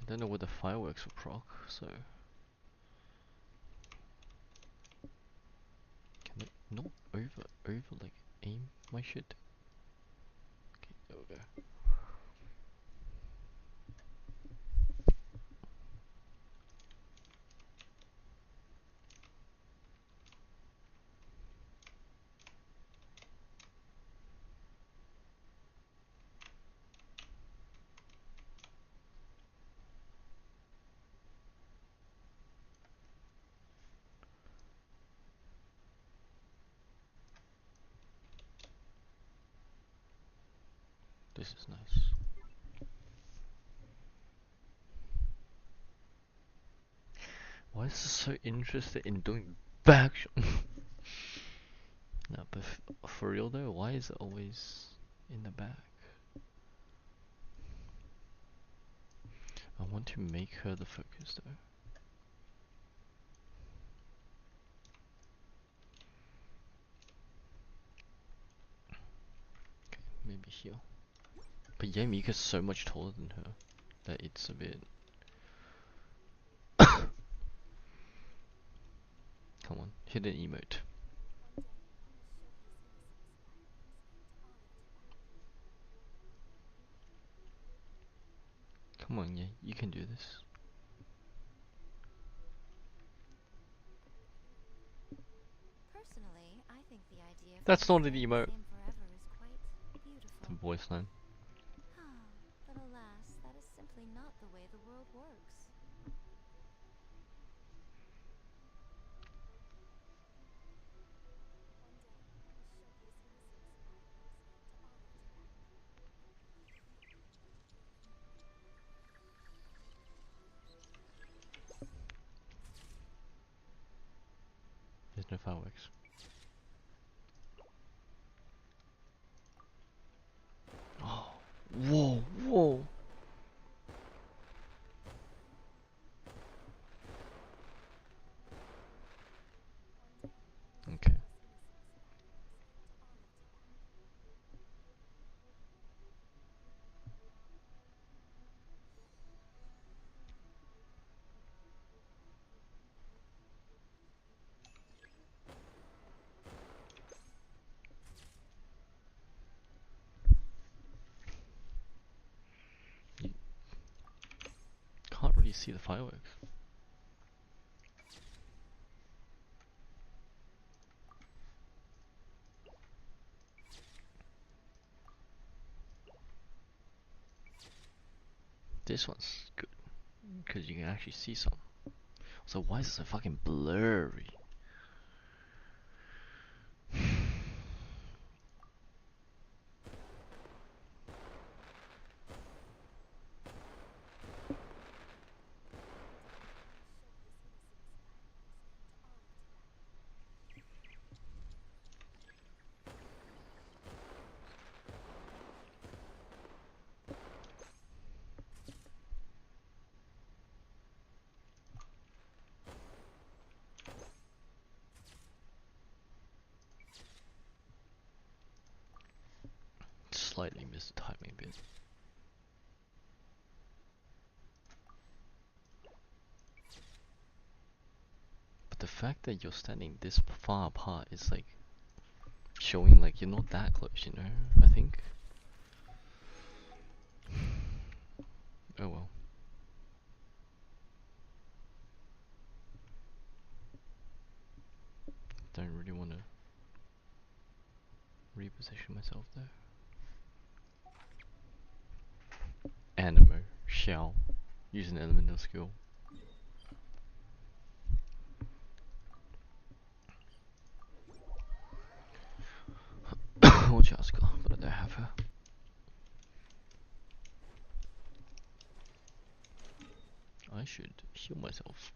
I don't know what the fireworks will proc, so can it not over like aim my shit? Okay, there we go. This is nice. Why is this so interested in doing back? No, but for real though, why is it always in the back? I want to make her the focus though. Okay, maybe here. But yeah, Mika's so much taller than her that it's a bit. Come on, hit an emote. Come on, yeah, you can do this. Personally, I think the idea of That's not an staying the emote. same forever is quite beautiful. It's a voice line. But alas, that is simply not the way the world works. There's no fireworks. Oh, whoa, whoa. Okay. You can't really see the fireworks. This one's good, because you can actually see some. So why is it so fucking blurry? Slightly missed the timing bit. But the fact that you're standing this far apart is like showing like you're not that close, you know, I think. Oh well. Don't really want to reposition myself there. Animo, shell, use an elemental skill. Or Jaska, but I don't have her. I should heal myself.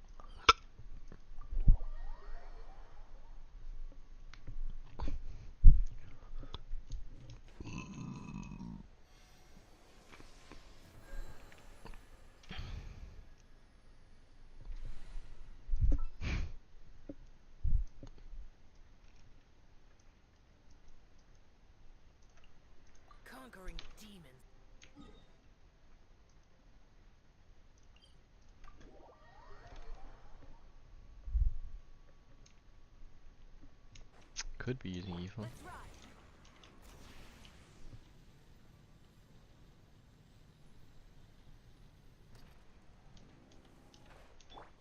Conquering demons. Could be using Eva. Let's ride.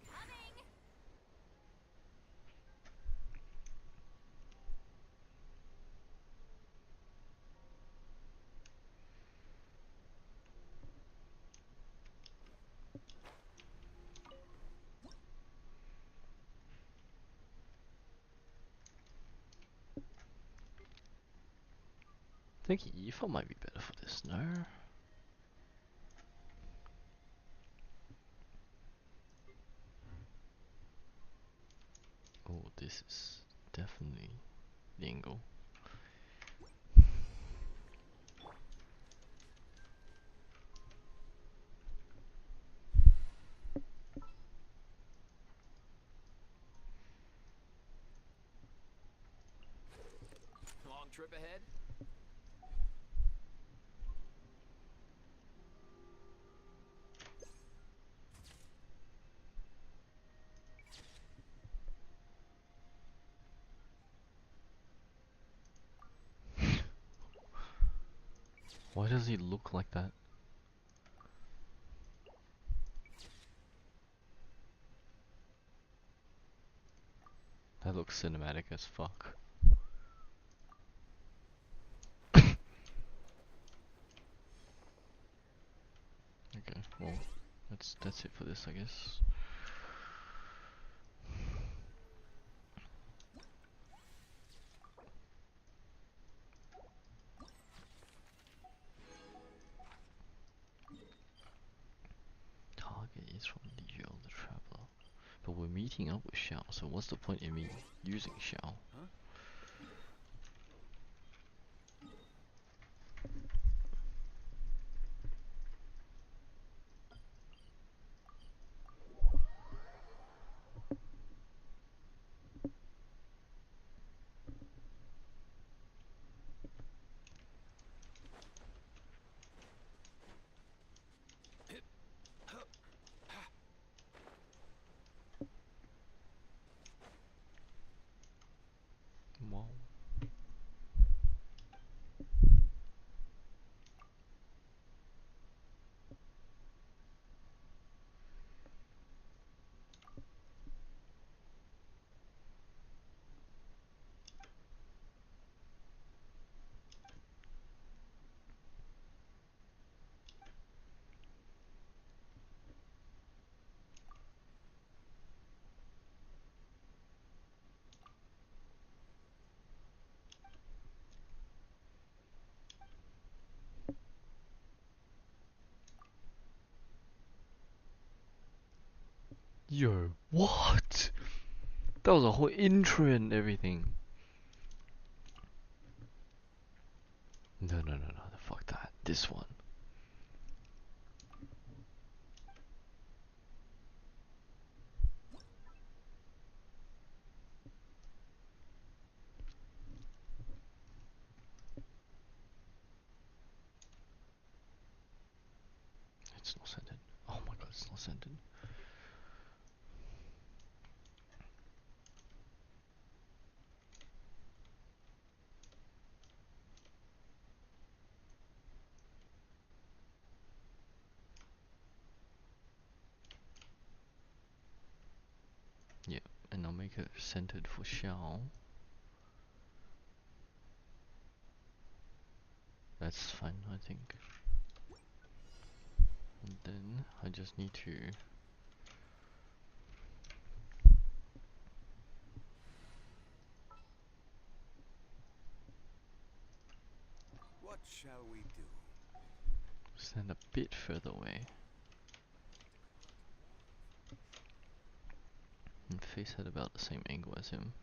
Coming! I think Eva might be better for this, no? Oh, this is definitely the angle. Long trip ahead? Why does he look like that? That looks cinematic as fuck. Okay, well, that's it for this, I guess. Target is from Liu the Traveler. But we're meeting up with Xiao, so what's the point in me using Xiao? Huh? Wow. Yo, what? That was a whole intro and everything. No, fuck that. This one. It's not scented. Oh my god, it's not scented. Yeah, and I'll make it scented for Xiao. That's fine, I think. And then I just need to. What shall we do? Stand a bit further away. And face at about the same angle as him.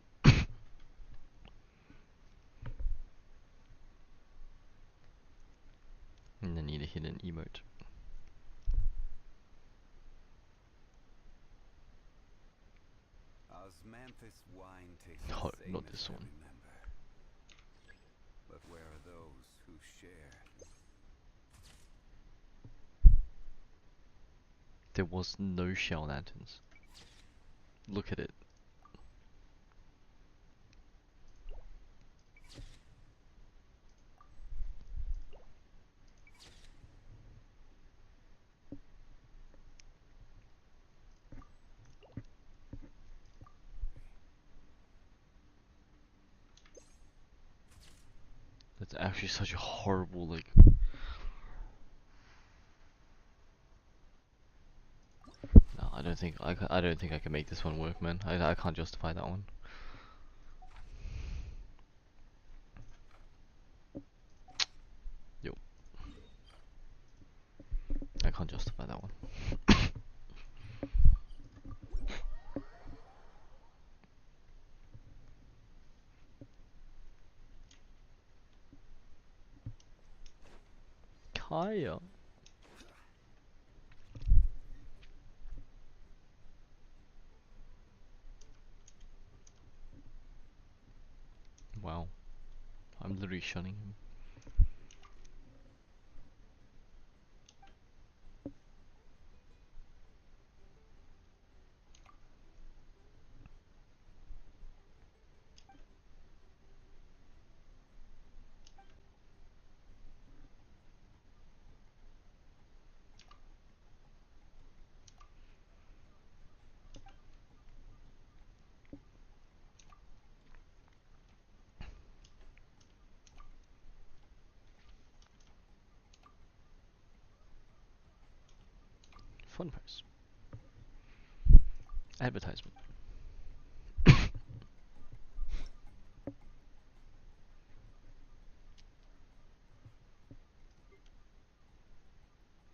And then need a hidden emote. Osmanthus wine tastes No, the same not as this I one. remember. But where are those who share? There was no shell lanterns. Look at it. That's actually such a horrible, like. No, I don't think I don't think I can make this one work, man. I can't justify that one. Yo, I can't justify that one. Kaya. Wow, I'm literally shunning him. fun price. Advertisement.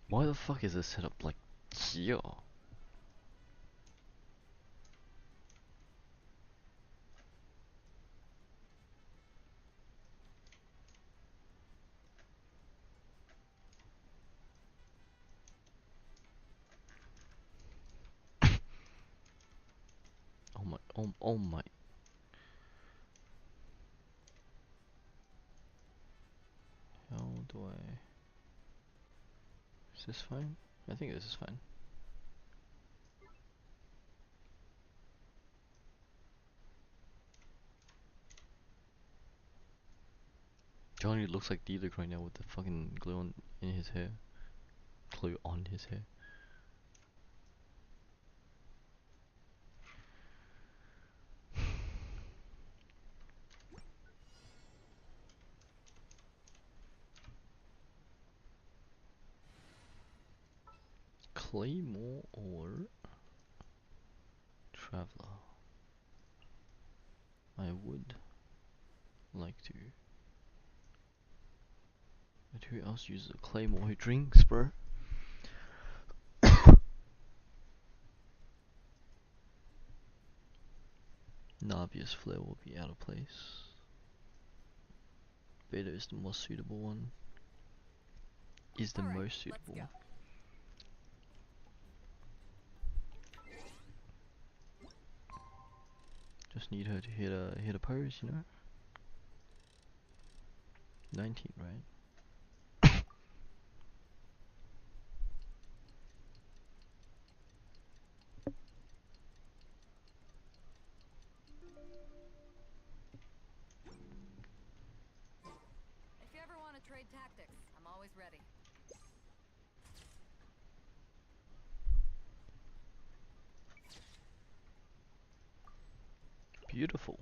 Why the fuck is this set up like here? Oh my, oh my. How do I... Is this fine? I think this is fine. Johnny looks like Diluc right now with the fucking glue on in his hair. Glue on his hair. Claymore or Traveler? I would like to. But who else uses a Claymore who drinks, bro? Navia's Flare will be out of place. Beta is the most suitable one. Is the most suitable. Just need her to hit a pose, you know? 19, right? If you ever want to trade tactics, I'm always ready. Beautiful.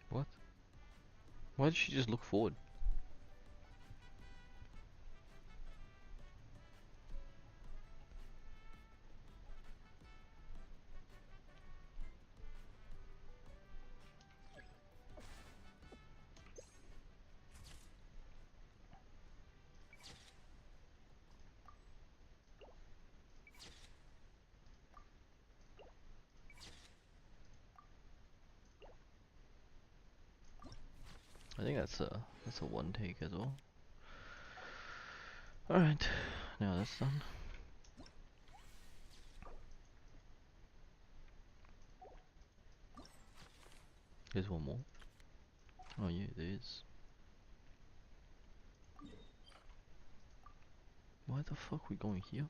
What? Why did she just look forward? I think that's a one take as well. Alright, now that's done. There's one more. Oh yeah, there is. Why the fuck we going here?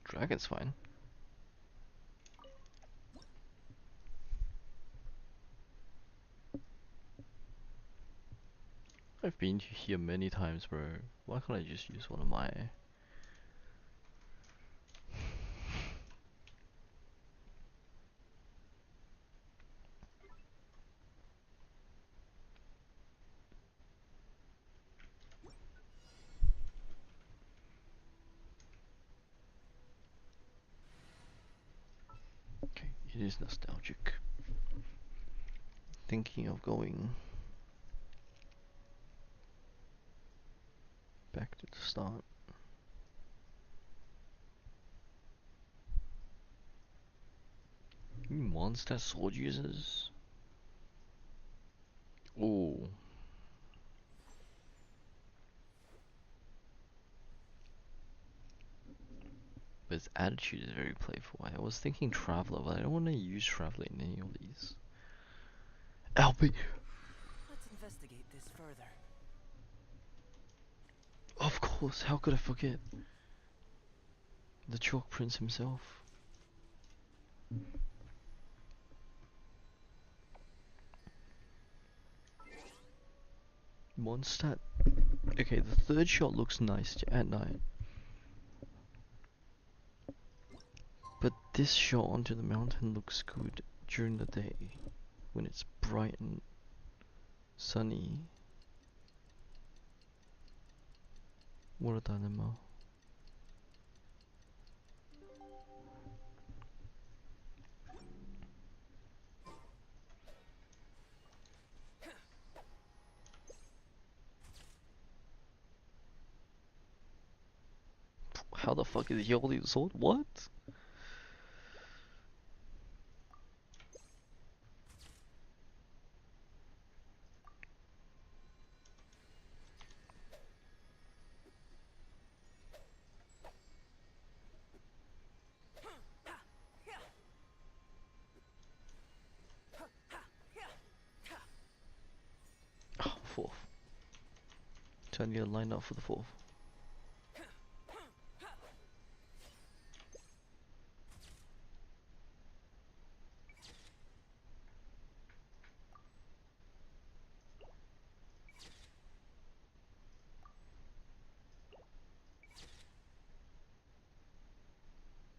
Dragon's fine. I've been here many times, bro. Why can't I just use one of my... Okay, it is nostalgic. Thinking of going back to the start. Monster sword users? Ooh. But his attitude is very playful. I was thinking Traveler, but I don't want to use Traveler in any of these. LP! Let's investigate this further. Of course, how could I forget? The Chalk Prince himself. Mondstadt. Okay, the third shot looks nice at night. But this shot onto the mountain looks good during the day when it's bright and sunny. What a dilemma. How the fuck is he holding the sword? What? Oh, fourth. Turn your line up for the fourth.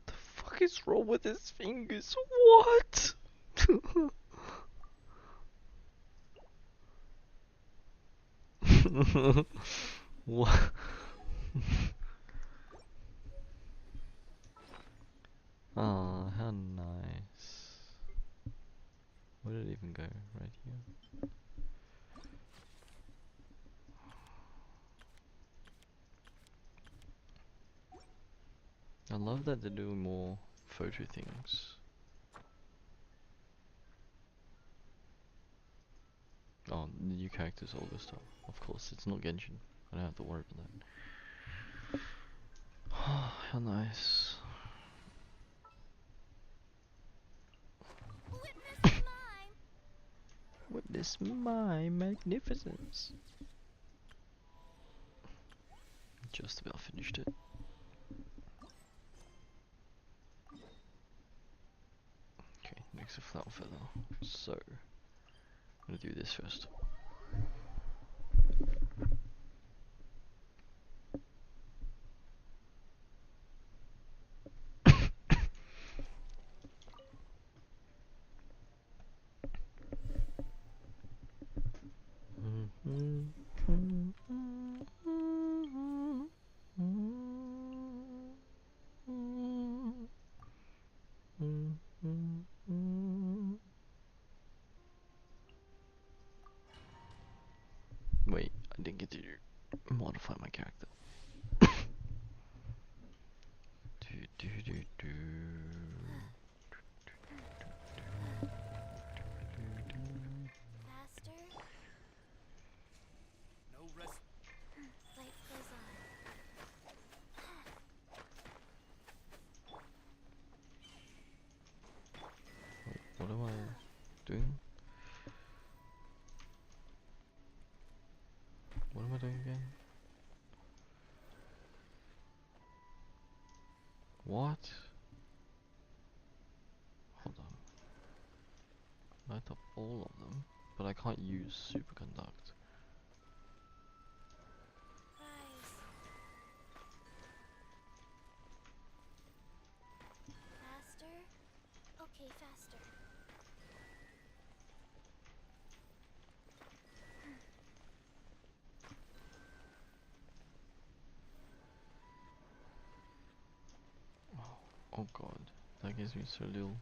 The fuck is wrong with his fingers? What? What? Oh, how nice. Where did it even go? Right here. I love that they're doing more photo things. Oh, the new characters, all this stuff. Of course, it's not Genshin. I don't have to worry about that. Oh, how nice. Witness mine. Witness my magnificence. Just about finished it. Okay, next a flower feather. So, I'm gonna do this first. Wait, I didn't get to modify my character. Faster. No rest. Life goes on. Wait, what am I doing? What am I doing again? What? Hold on. Light up all of them, but I can't use superconduct. Rise. Faster. Okay, faster. Oh god, that gives me so little.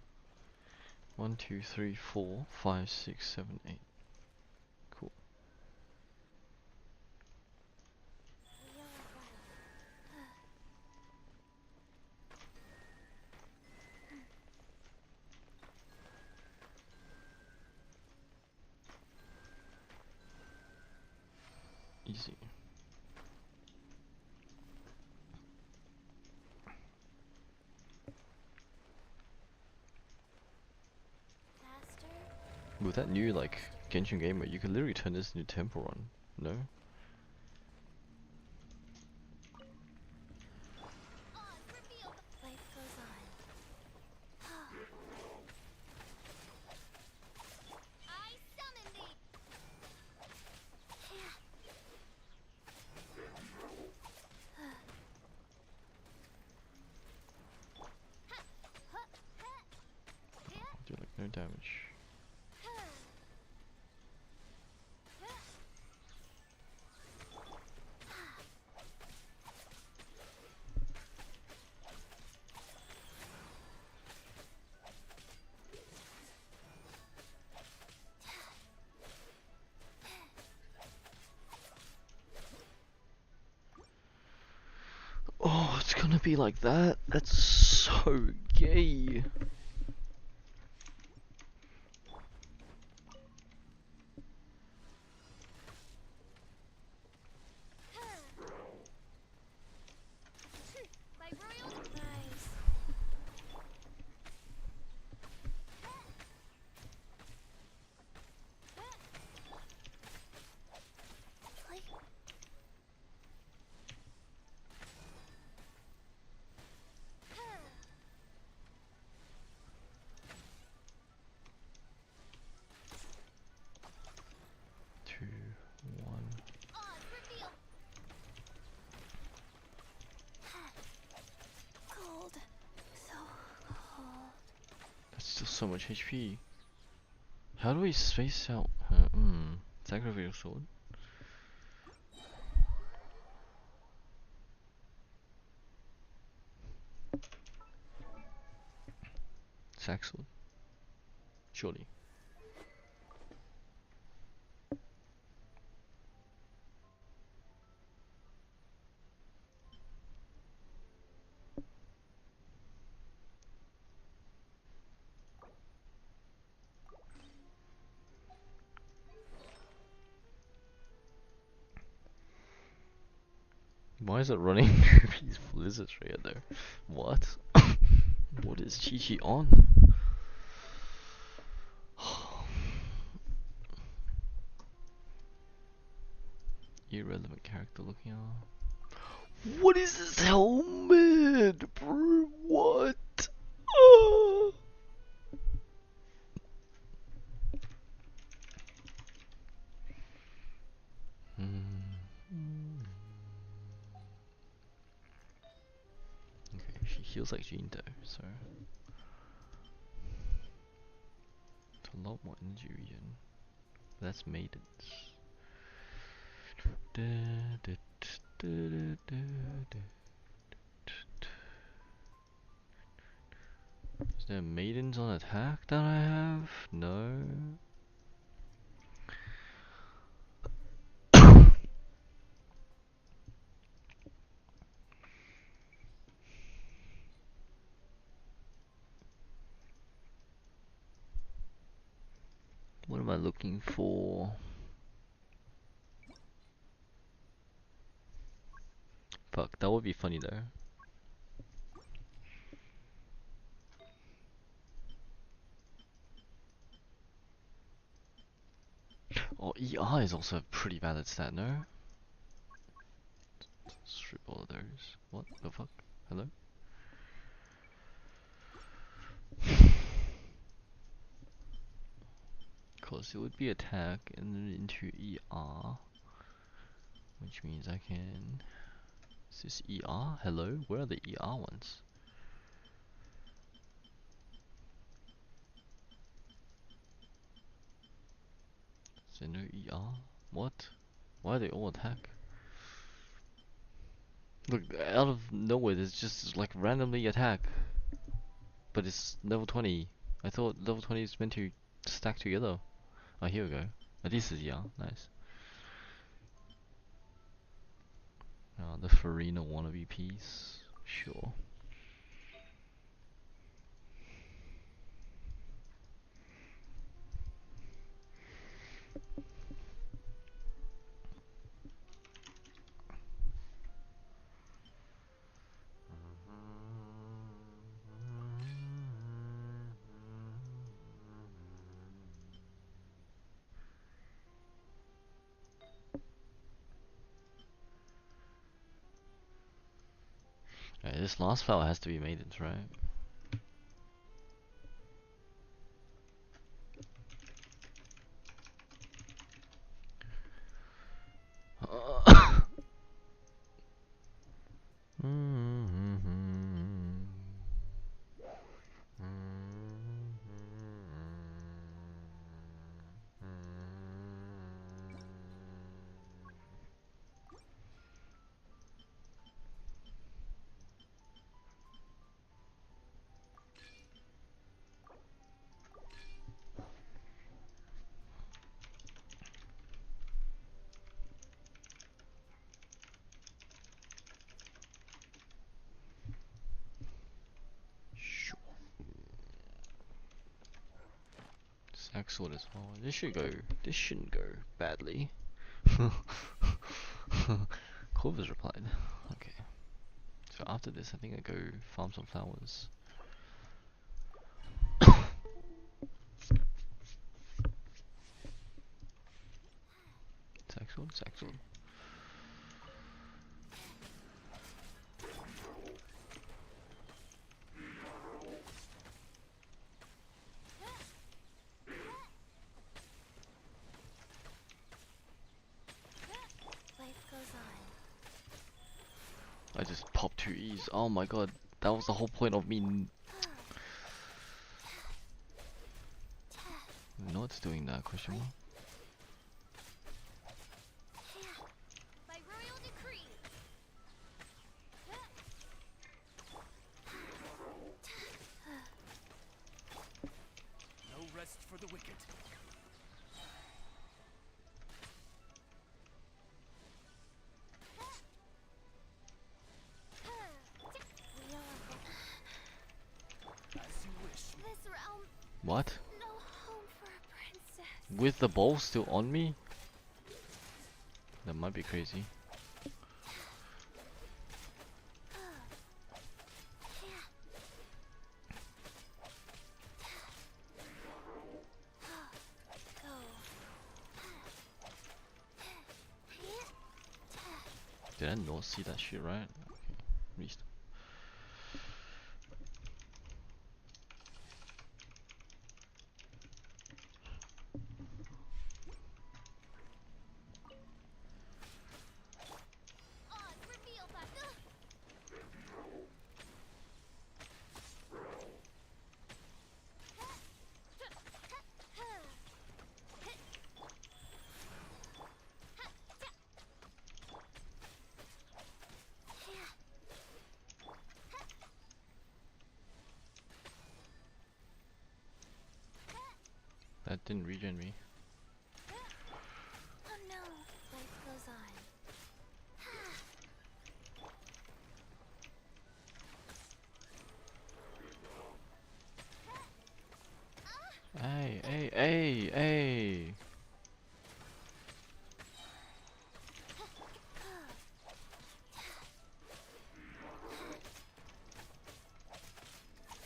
1, 2, 3, 4, 5, 6, 7, 8. Cool. We are right. Easy. Faster. With that new like Genshin game where you can literally turn this into Temple Run, no? On. Reveal. Life goes on. I summon thee. No damage. Oh, it's gonna be like that? That's so gay. By royal nice. Like 2, 1. odds reveal. Cold. So cold. That's still so much HP. How do we space out? Sacrificial sword. Sack sword. Surely. Why is it running through these blizzards right there? What? What is Chi-Chi on? Irrelevant character looking on. What is this helmet, bro? What? Ah. Okay, she heals like Jean though, so it's a lot more energy regen. That's maidens. Is there maidens on attack that I have? No. What am I looking for? Fuck, that would be funny though. Oh, ER is also a pretty valid stat, no? Strip all of those. What the fuck? Hello? Cause it would be attack and then into ER. Which means I can... Is this ER? Hello? Where are the ER ones? Is there no ER? What? Why are they all attack? Look, out of nowhere there's just like randomly attack. But it's level 20. I thought level 20 is meant to stack together. Oh, here we go. At least it's ER. Nice. The Farina wannabe piece. Sure. Alright, this last flower has to be maidens, right? Sack sword as well. This should go. This shouldn't go badly. Corvus replied. Okay. So after this, I think I go farm some flowers. Sack sword, sack sword. Life goes on. I just popped 2 E's. Oh my god, that was the whole point of me not doing that, question mark. By royal decree. No rest for the wicked. As you wish. This realm, What? no home for a princess. With the ball still on me? That might be crazy. Did I not see that shit right? Okay, restart. Odds revealed by That didn't regen me. Oh no, life goes on. Hey, hey, hey, hey!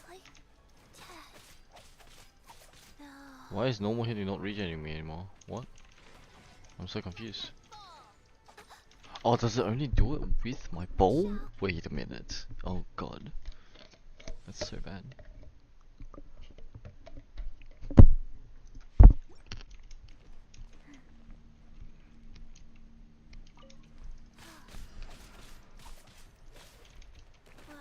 Like, no. Why is normal hitting not regenerating me anymore? What? I'm so confused. Oh, does it only do it with my bow? Wait a minute. Oh god. That's so bad. Wow.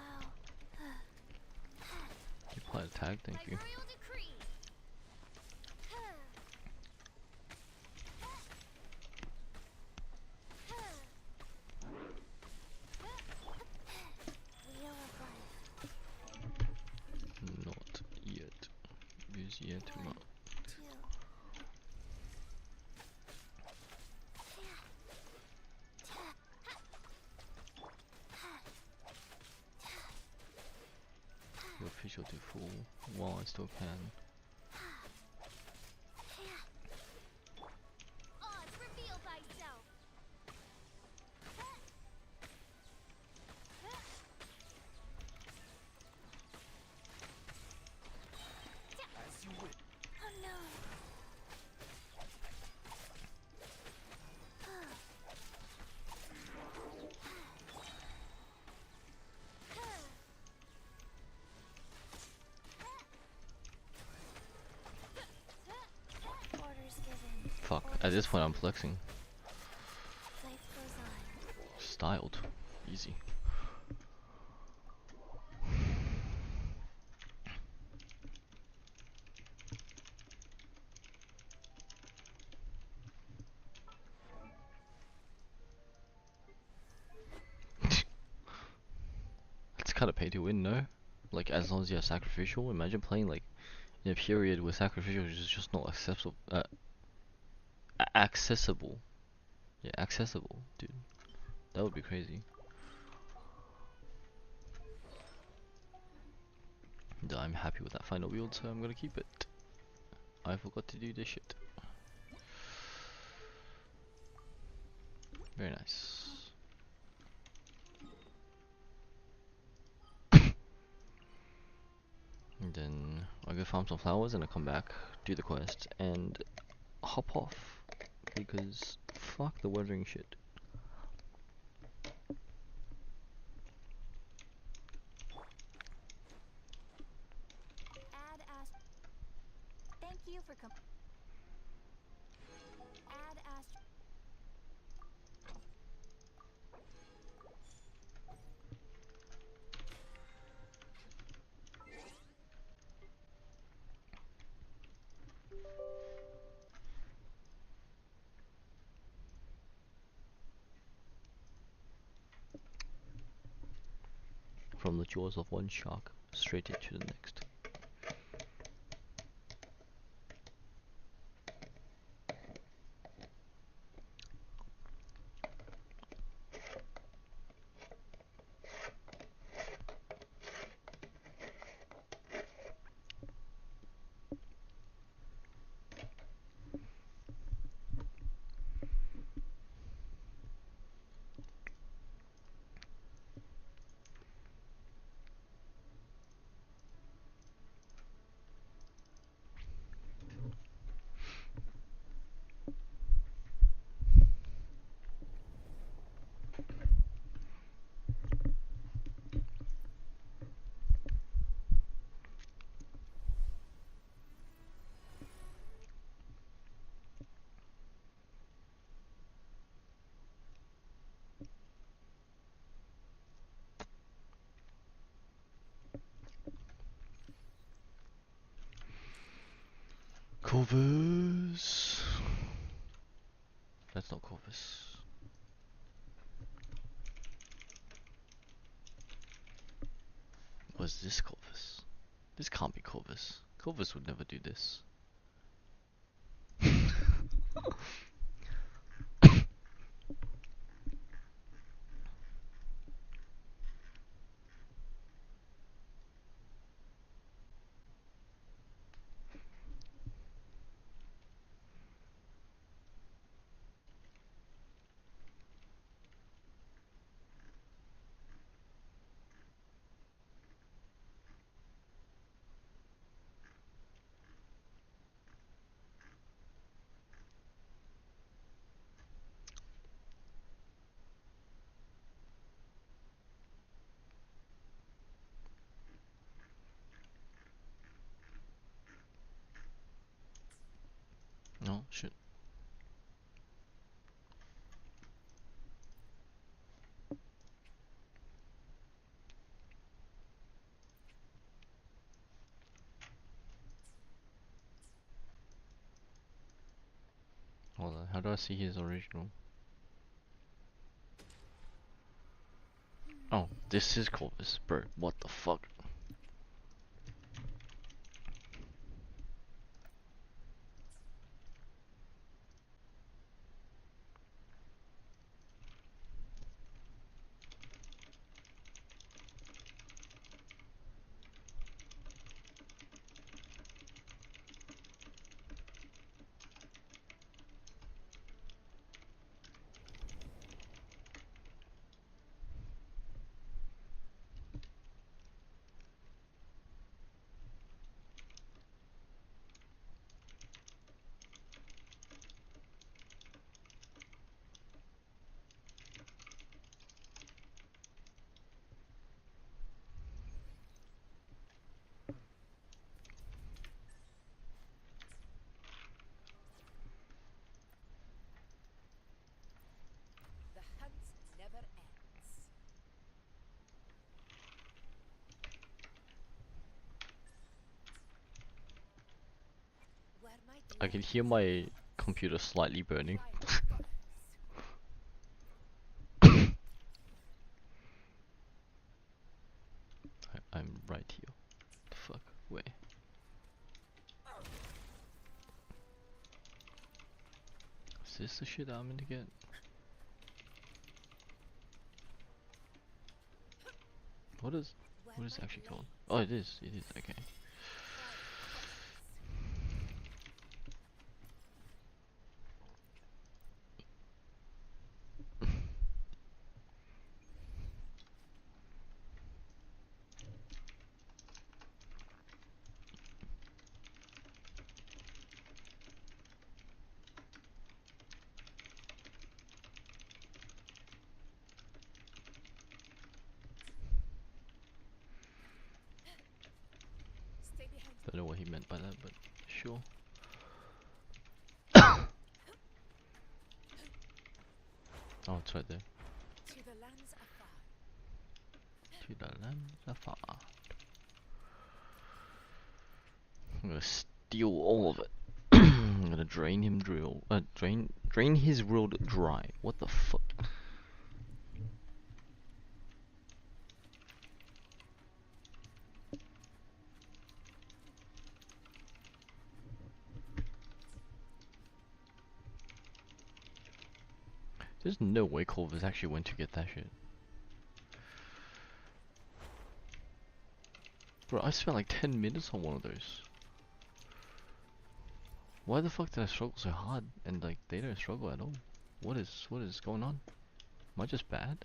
You applied a tag, thank By you. royal decree. Wheel of life. Not yet. Use yet One, not. two. Your official to full while I still can. Odds reveal thyself. As you wish. Oh no. Orders given. Fuck, at this point I'm flexing. Life goes on. Styled. Easy. It's kinda pay to win, no? Like, as long as you're sacrificial, imagine playing like in a period where sacrificial is just not accessible. Accessible. Yeah, accessible, dude. That would be crazy. I'm happy with that final wield, so I'm gonna keep it. I forgot to do this shit. Very nice. And then I go farm some flowers and I come back, do the quest, and hop off. Because fuck the weathering shit. Add ast. Thank you for add ast. From the jaws of one shark, straight into the next. Corvus. That's not Corvus. Was this Corvus? This can't be Corvus. Corvus would never do this. No, shit. Hold on, how do I see his original? Oh, this is Corvus, bro. What the fuck? The hunt never ends. Where my I can hear my computer slightly burning. I'm right here. The fuck? Wait. Is this the shit that I'm gonna get? What is it actually called? Oh, it is. It is. Okay. behind you. Don't know what he meant by that, but sure. Oh, it's right there. To the lands afar. To the lands afar. I'm gonna steal all of it. I'm gonna drain his world dry. What the fuck? There's no way Culver's actually went to get that shit. Bro, I spent like 10 minutes on one of those. Why the fuck did I struggle so hard and like they don't struggle at all? What is going on? Am I just bad?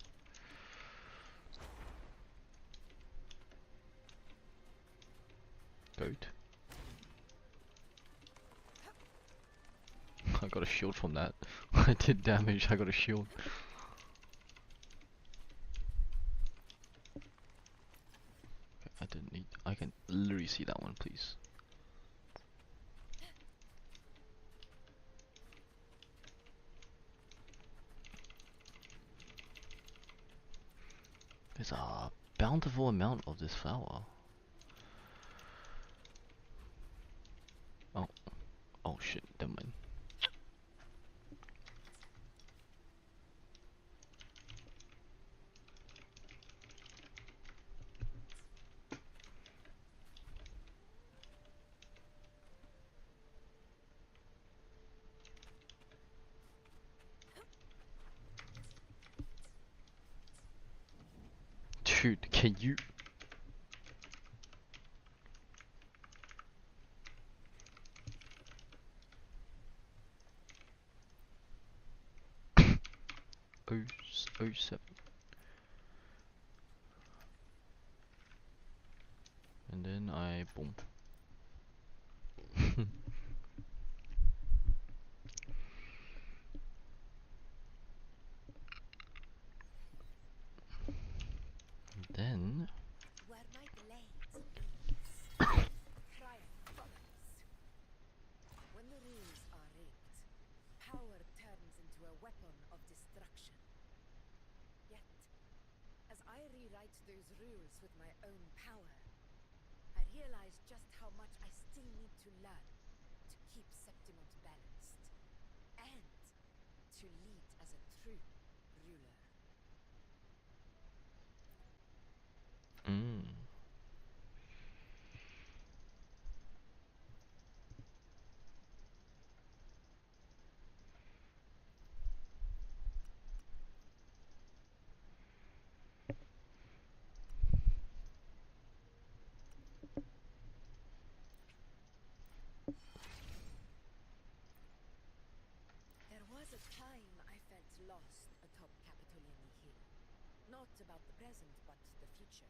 Goat. I got a shield from that. I did damage, I got a shield. Okay, I didn't need. I can literally see that one, please. There's a bountiful amount of this flower. Oh. Oh shit, never mind. Dude, can you? Oh, 07. And then I boom. Then Where my blades leads. Triumph follows. When the rules are rigged, power turns into a weapon of destruction. Yet, as I rewrite those rules with my own power, I realize just how much I still need to learn to keep Septimont balanced, and to lead as a true ruler. mm. There was a time I felt lost atop Capitolini Hill. Not about the present, but the future.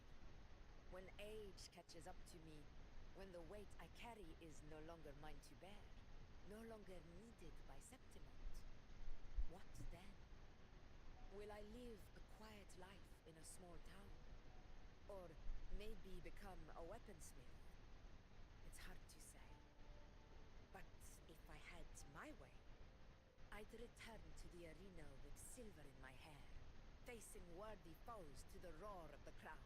When age catches up to me, when the weight I carry is no longer mine to bear, no longer needed by Septimont. What then? Will I live a quiet life in a small town? Or maybe become a weaponsmith? It's hard to say. But if I had my way, I'd return to the arena with silver in my hair, facing worthy foes to the roar of the crowd.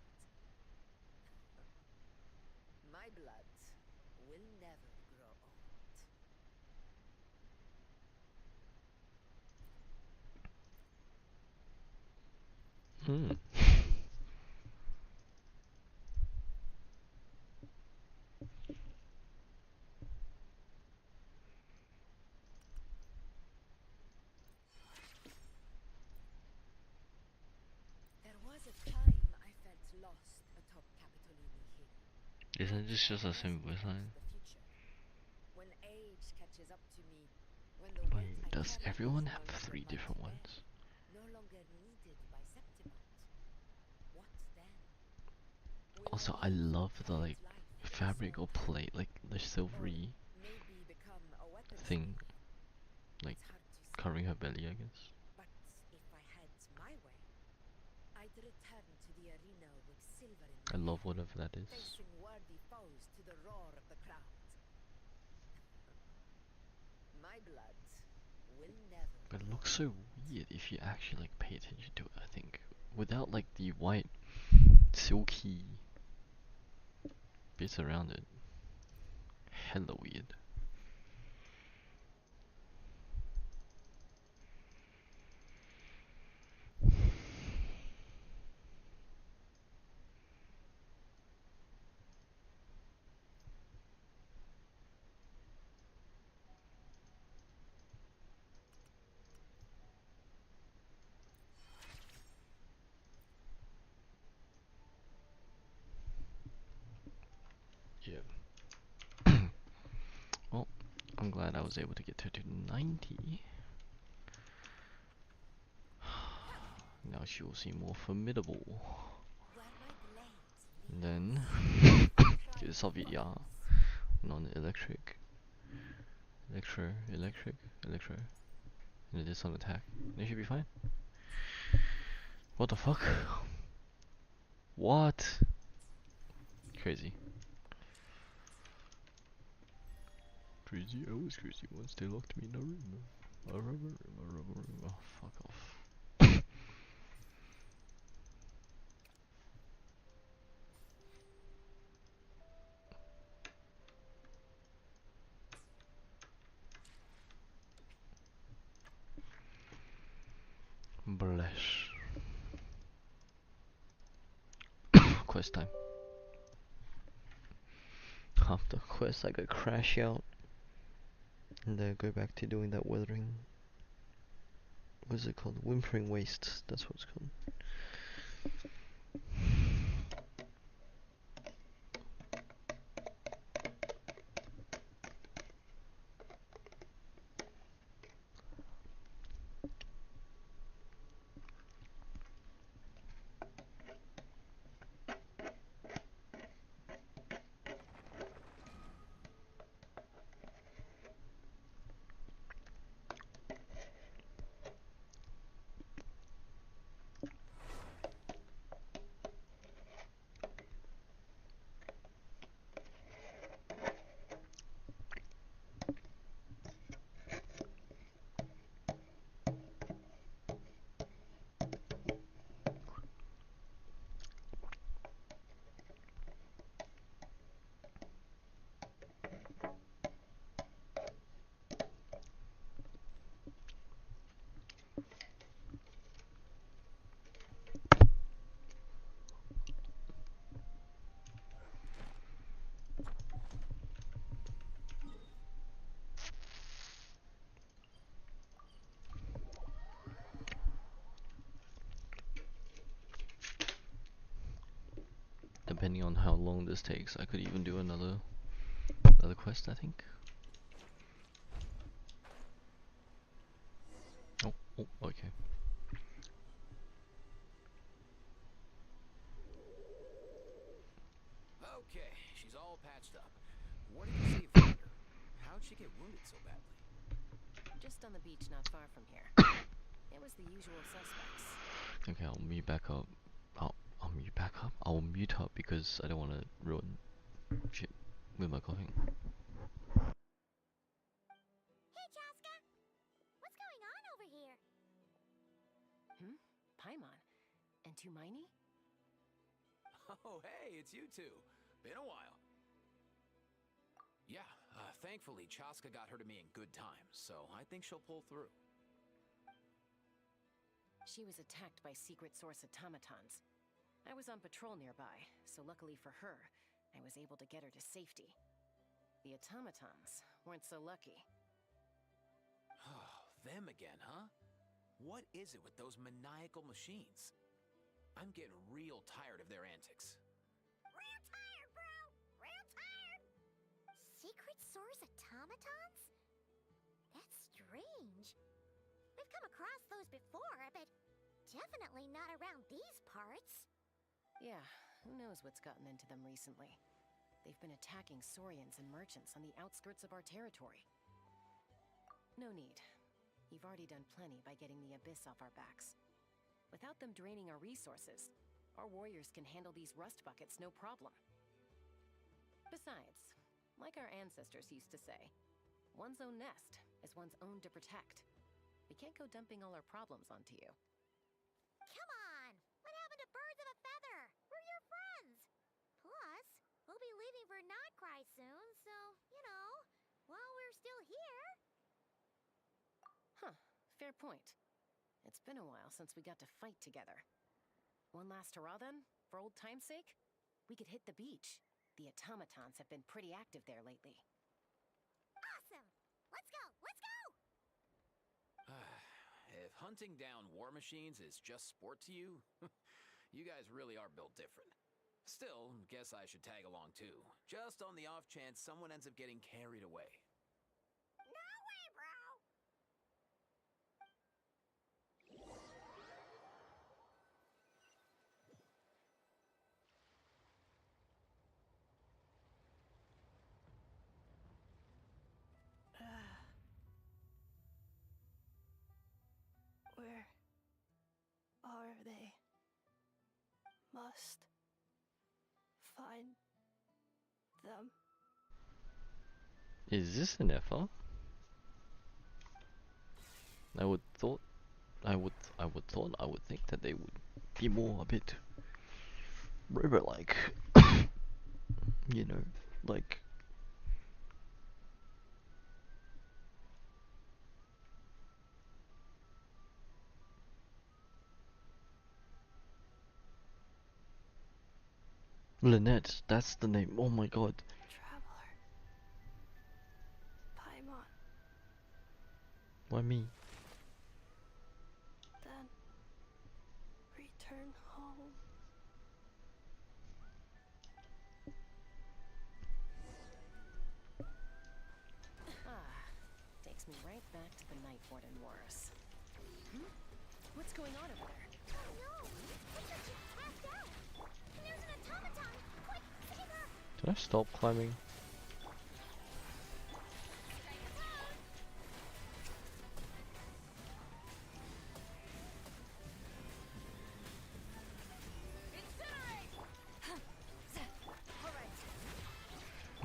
My blood will never grow old. Hmm. There was a time I felt lost atop Capitolini Hill. Isn't this just a Present, simple sign? the future. When age catches up to me, when the weight Wait, I does carry everyone is have no longer 3 mine different to bear, ones? no longer needed by Septimont. What then? Will Also, I live a love the quiet like life in a fabric small or town? plate, like the Or silvery maybe become a thing, weaponsmith? like It's hard to say. covering her belly, I guess. But if I had my way, I'd return to the arena with silver in I my love hair, whatever that is. facing worthy foes to the roar of blood will never. But it looks so weird if you actually like pay attention to it, I think. Without like the white silky bits around it. Hella weird. Yeah. Well, I'm glad I was able to get her to 90. Now she will seem more formidable. Where my blades And then Sovia non-electric. Electro. And it is on attack. They should be fine. What the fuck? What? Crazy. Crazy, I was crazy once they locked me in a room. Oh, fuck off. Bless. Quest time. After quest, I gotta crash out and then go back to doing that weathering. What's it called? Whimpering Wastes. That's what it's called. Depending on how long this takes, I could even do another quest, I think. Oh, okay. Okay, she's all patched up. What did you say found her? How'd she get wounded so badly? Just on the beach not far from here. It was the usual suspects. Okay, I'll mute back up. I'll mute back up. I'll mute up because I don't want to ruin shit with my coughing. Hey, Chaska! What's going on over here? Paimon. And Tumaini? Oh, hey, it's you two. Been a while. Yeah, thankfully Chaska got her to me in good time, so I think she'll pull through. She was attacked by secret source automatons. I was on patrol nearby, so luckily for her, I was able to get her to safety. The automatons weren't so lucky. Oh, them again, huh? What is it with those maniacal machines? I'm getting real tired of their antics. Real tired, bro! Real tired! Secret source automatons? That's strange. We've come across those before, but definitely not around these parts. Yeah, who knows what's gotten into them recently. They've been attacking Saurians and merchants on the outskirts of our territory. No need. You've already done plenty by getting the Abyss off our backs. Without them draining our resources, our warriors can handle these rust buckets no problem. Besides, like our ancestors used to say, one's own nest as one's own to protect. We can't go dumping all our problems onto you. Come on! What happened to birds of a feather? We're your friends! Plus, we'll be leaving for Notcry soon, so, you know, while we're still here... Huh, fair point. It's been a while since we got to fight together. One last hurrah then, for old time's sake? We could hit the beach. The automatons have been pretty active there lately. Awesome! Let's go! Let's go! If hunting down war machines is just sport to you, you guys really are built different. Still, guess I should tag along too, just on the off chance someone ends up getting carried away. No way, bro! Where are they? Must find them. Is this an FR? I would think that they would be more a bit robot-like. You know, like Lynette, that's the name. Oh my god. Traveler. Paimon. Why me? Then return home. Takes me right back to the Night Warden Wars. What's going on over there? Oh no! It's just tapped out! And there's an automaton! Quick, save her! Did I stop climbing?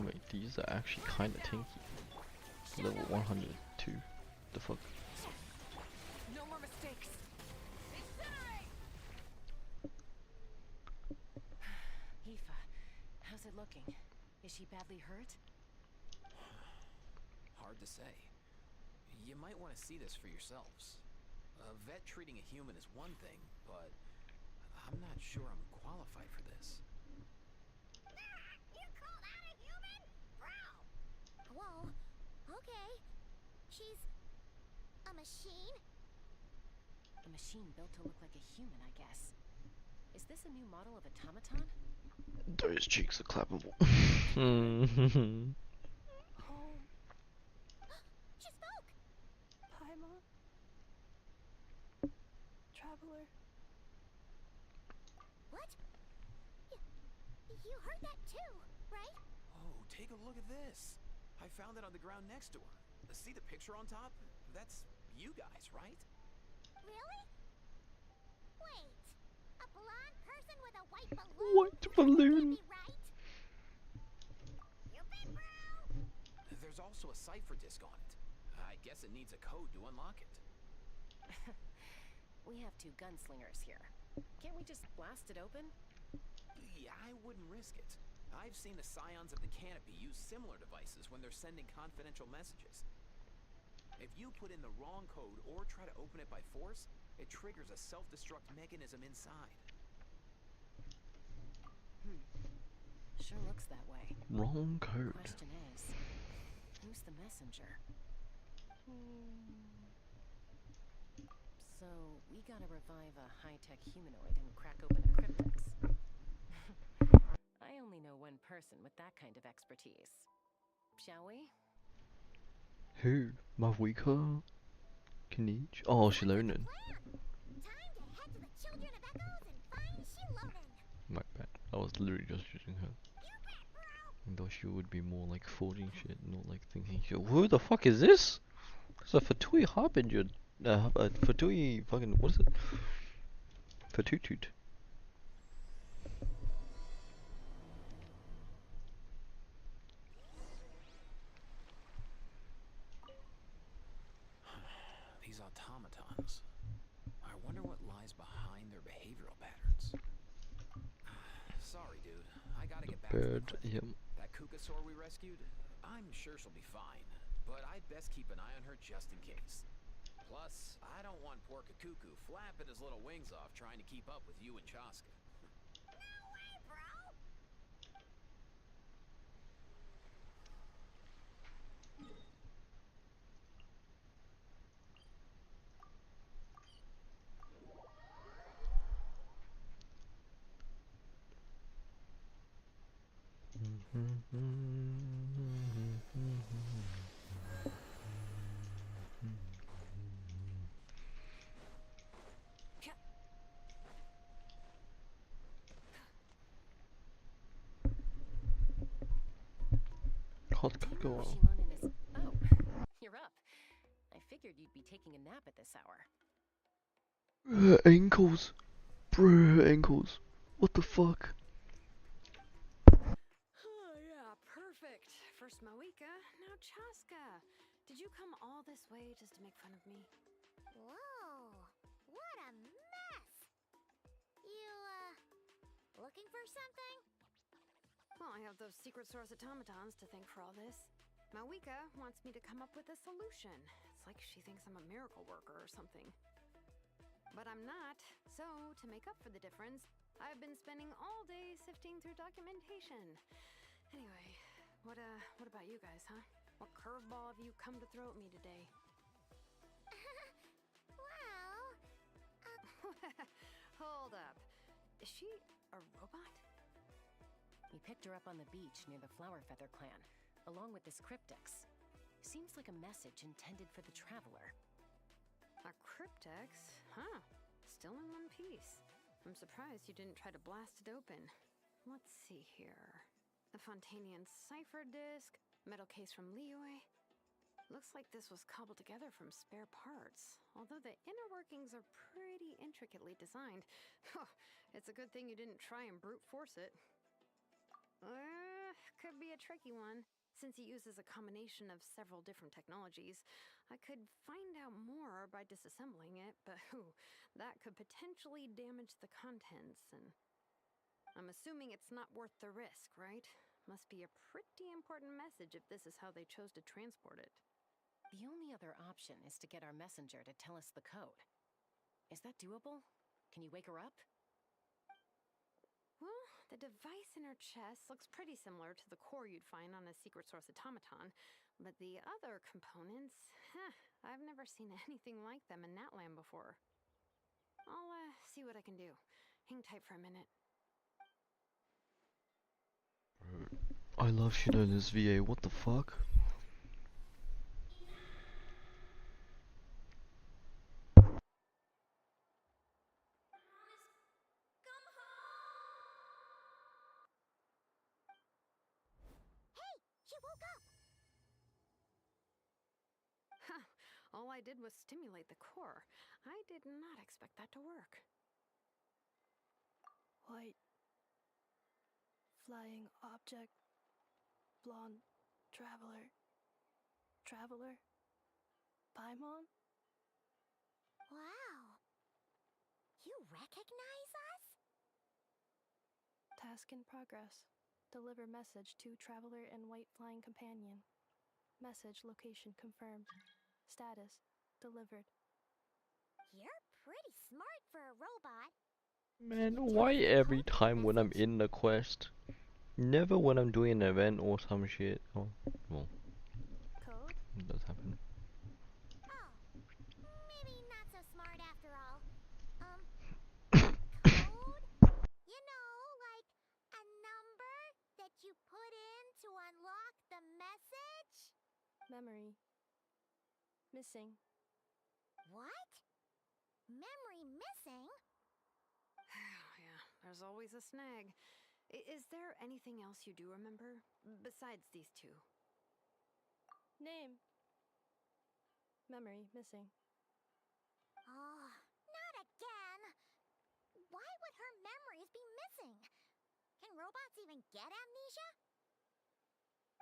Wait, these are actually kinda tanky. Level 102. The fuck? No more mistakes. Aoife, how's it looking? Is she badly hurt? Hard to say. You might want to see this for yourselves. A vet treating a human is one thing, but I'm not sure I'm qualified for this. You call that a human? Bro! Whoa. Okay. She's... a machine? A machine built to look like a human, I guess. Is this a new model of automaton? Those cheeks are clappable. Home. She spoke! Paimon. Traveler. What? You heard that too, right? Oh, take a look at this. I found it on the ground next to her. See the picture on top? That's you guys, right? Really? Wait. A blonde person with a white balloon? What balloon? That can't be right. You bet, bro! There's also a cipher disk on it. I guess it needs a code to unlock it. We have two gunslingers here. Can't we just blast it open? Yeah, I wouldn't risk it. I've seen the scions of the canopy use similar devices when they're sending confidential messages. If you put in the wrong code or try to open it by force, it triggers a self-destruct mechanism inside. Sure looks that way. Wrong code. Question is, who's the messenger? So, we gotta revive a high-tech humanoid and crack open a cryptex. I only know one person with that kind of expertise. Shall we? Who? Mavuika? Kinich? Oh, Shilonen. Time to head to the Children of Echoes and find Shilonen. My bad. I was literally just using her. You bet, bro! Though she would be more like forging shit, not like thinking shit. Who the fuck is this? It's a Fatui Harbinger. Fatui fucking, what is it? Fatutut. these automatons. I wonder what lies behind their behavioral patterns. Sorry, dude. I gotta get back to the Bird, clinic. yep. That Kukasaur we rescued, I'm sure she'll be fine. But I'd best keep an eye on her just in case. Plus, I don't want poor Kakuku flapping his little wings off trying to keep up with you and Chaska. No way, bro! Hot Dino cocoa. Shilonen is... Oh, you're up. I figured you'd be taking a nap at this hour. Ankles. Bruh, ankles. What the fuck? Oh, yeah, perfect. First Moika, now Chaska. Did you come all this way just to make fun of me? Whoa! What a mess! You, looking for something? Well, I have those secret source automatons to thank for all this. Mawika wants me to come up with a solution. It's like she thinks I'm a miracle worker or something. But I'm not, so to make up for the difference, I've been spending all day sifting through documentation. Anyway, what about you guys, huh? What curveball have you come to throw at me today? Well, Hold up. Is she a robot? We picked her up on the beach near the Flower Feather clan, along with this cryptix. Seems like a message intended for the traveler. A cryptex? Huh. Still in one piece. I'm surprised you didn't try to blast it open. Let's see here. The Fontanian cipher disc, metal case from Liyue. Looks like this was cobbled together from spare parts, although the inner workings are pretty intricately designed. It's a good thing you didn't try and brute force it. Could be a tricky one. Since it uses a combination of several different technologies, I could find out more by disassembling it, but that could potentially damage the contents, and I'm assuming it's not worth the risk, right? Must be a pretty important message if this is how they chose to transport it. The only other option is to get our messenger to tell us the code. Is that doable? Can you wake her up? Well, the device in her chest looks pretty similar to the core you'd find on a secret source automaton, but the other components, I've never seen anything like them in that land before. I'll see what I can do. Hang tight for a minute. I love Shinoda's VA, what the fuck? Hey! She woke up! All I did was stimulate the core. I did not expect that to work. White. Flying object. Blonde. Traveler. Traveler. Paimon? Wow! You recognize us? Task in progress. Deliver message to Traveler and White Flying Companion. Message location confirmed. Status delivered. You're pretty smart for a robot. Man, why every time when I'm in the quest? Never when I'm doing an event or some shit. Oh, well, Code? it does happen. Oh, maybe not so smart after all. Code? You know, like a number that you put in to unlock the message? Memory. Missing. What? Memory missing? Yeah, there's always a snag. Is there anything else you do remember? Besides these two? Name. Memory missing. Oh, not again! Why would her memories be missing? Can robots even get amnesia?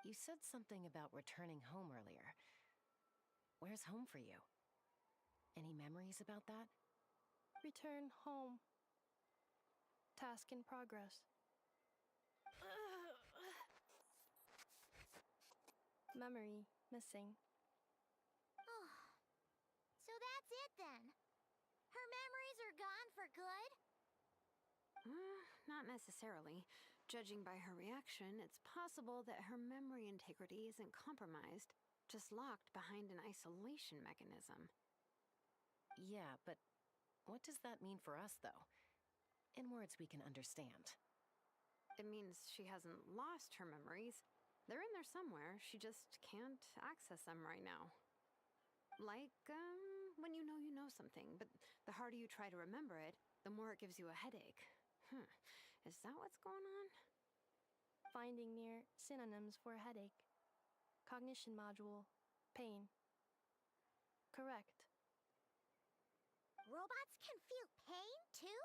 You said something about returning home earlier. Where's home for you? Any memories about that? Return home. Task in progress. Memory missing. Oh, so that's it then. Her memories are gone for good? Not necessarily. Judging by her reaction, it's possible that her memory integrity isn't compromised, just locked behind an isolation mechanism. Yeah, but what does that mean for us, though? In words we can understand. It means she hasn't lost her memories. They're in there somewhere, she just can't access them right now. Like, when you know something, but the harder you try to remember it, the more it gives you a headache. Is that what's going on? Finding near synonyms for headache. Cognition module. Pain. Correct. Robots can feel pain too?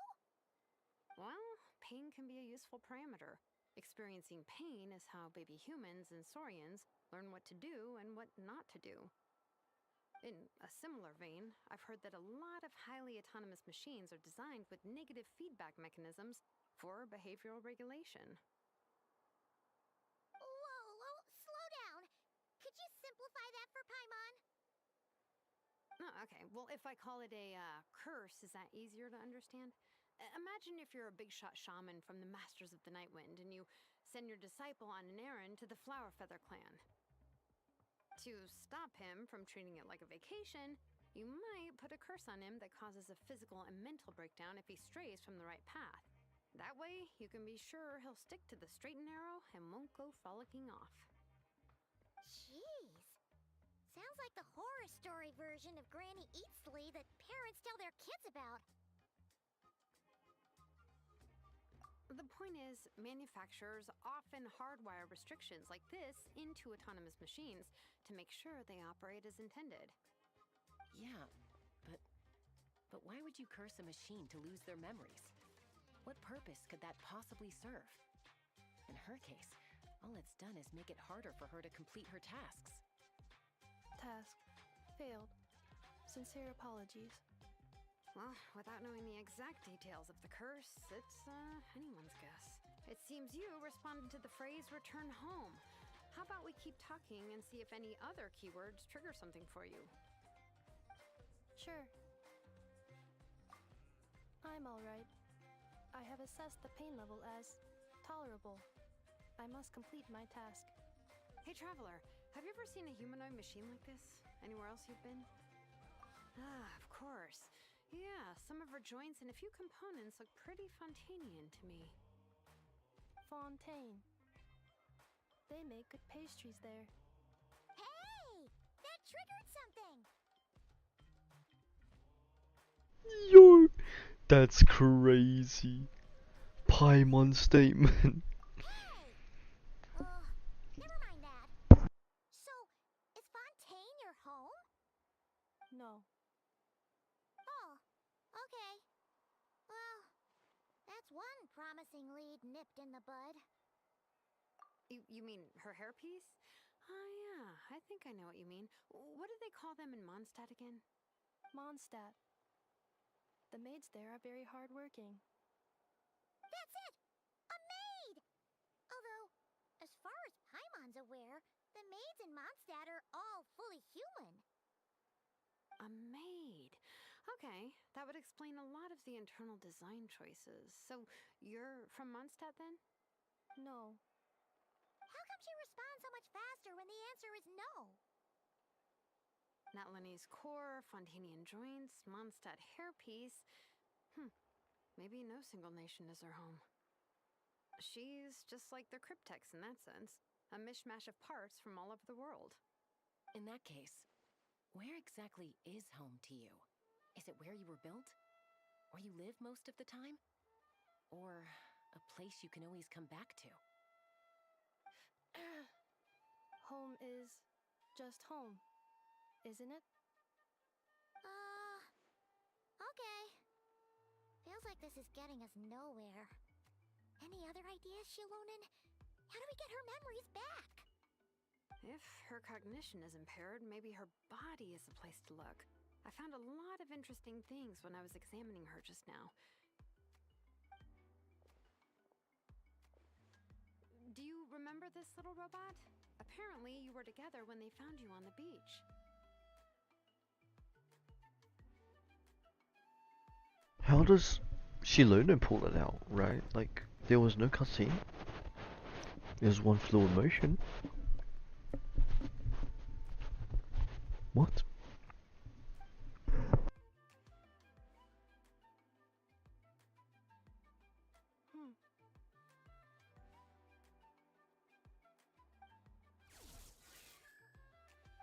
Well, pain can be a useful parameter. Experiencing pain is how baby humans and saurians learn what to do and what not to do. In a similar vein, I've heard that a lot of highly autonomous machines are designed with negative feedback mechanisms for behavioral regulation. Whoa, slow down. Could you simplify that for Paimon? Oh, okay, well, if I call it a curse, is that easier to understand? Imagine if you're a big shot shaman from the Masters of the Night Wind and you send your disciple on an errand to the Flower Feather clan. To stop him from treating it like a vacation, you might put a curse on him that causes a physical and mental breakdown if he strays from the right path. That way, you can be sure he'll stick to the straight and narrow and won't go frolicking off. Jeez. Sounds like the horror story version of Granny Eatsley that parents tell their kids about. The point is, manufacturers often hardwire restrictions like this into autonomous machines to make sure they operate as intended. Yeah, but why would you curse a machine to lose their memories? What purpose could that possibly serve? In her case, all it's done is make it harder for her to complete her tasks. Task. Failed. Sincere apologies. Well, without knowing the exact details of the curse, it's anyone's guess. It seems you responded to the phrase return home. How about we keep talking and see if any other keywords trigger something for you? Sure. I'm alright. I have assessed the pain level as tolerable. I must complete my task. Hey, Traveler, have you ever seen a humanoid machine like this? Anywhere else you've been? Ah, of course. Yeah, some of her joints and a few components look pretty Fontanian to me. Fontaine. They make good pastries there. Hey! That triggered something! Yo, that's crazy. Paimon statement. Hey! Never mind that. So, is Fontaine your home? No. Oh, okay. Well, that's one promising lead nipped in the bud. You mean her hairpiece? Oh yeah, I think I know what you mean. What do they call them in Mondstadt again? Mondstadt. The maids there are very hardworking. That's it! A maid! Although, as far as Paimon's aware, the maids in Mondstadt are all fully human. A maid. Okay, that would explain a lot of the internal design choices. So, you're from Mondstadt then? No. How come she responds so much faster when the answer is no? Natlanese core, Fontanian joints, Mondstadt hairpiece. Maybe no single nation is her home. She's just like the Cryptex in that sense. A mishmash of parts from all over the world. In that case, where exactly is home to you? Is it where you were built? Where you live most of the time? Or a place you can always come back to? Home is just home, isn't it? Okay. Feels like this is getting us nowhere. Any other ideas, Shilonen? How do we get her memories back? If her cognition is impaired, maybe her body is the place to look. I found a lot of interesting things when I was examining her just now. Do you remember this little robot? Apparently, you were together when they found you on the beach. How does she learn to pull it out, right? Like, there was no cutscene. There's one fluid motion. What?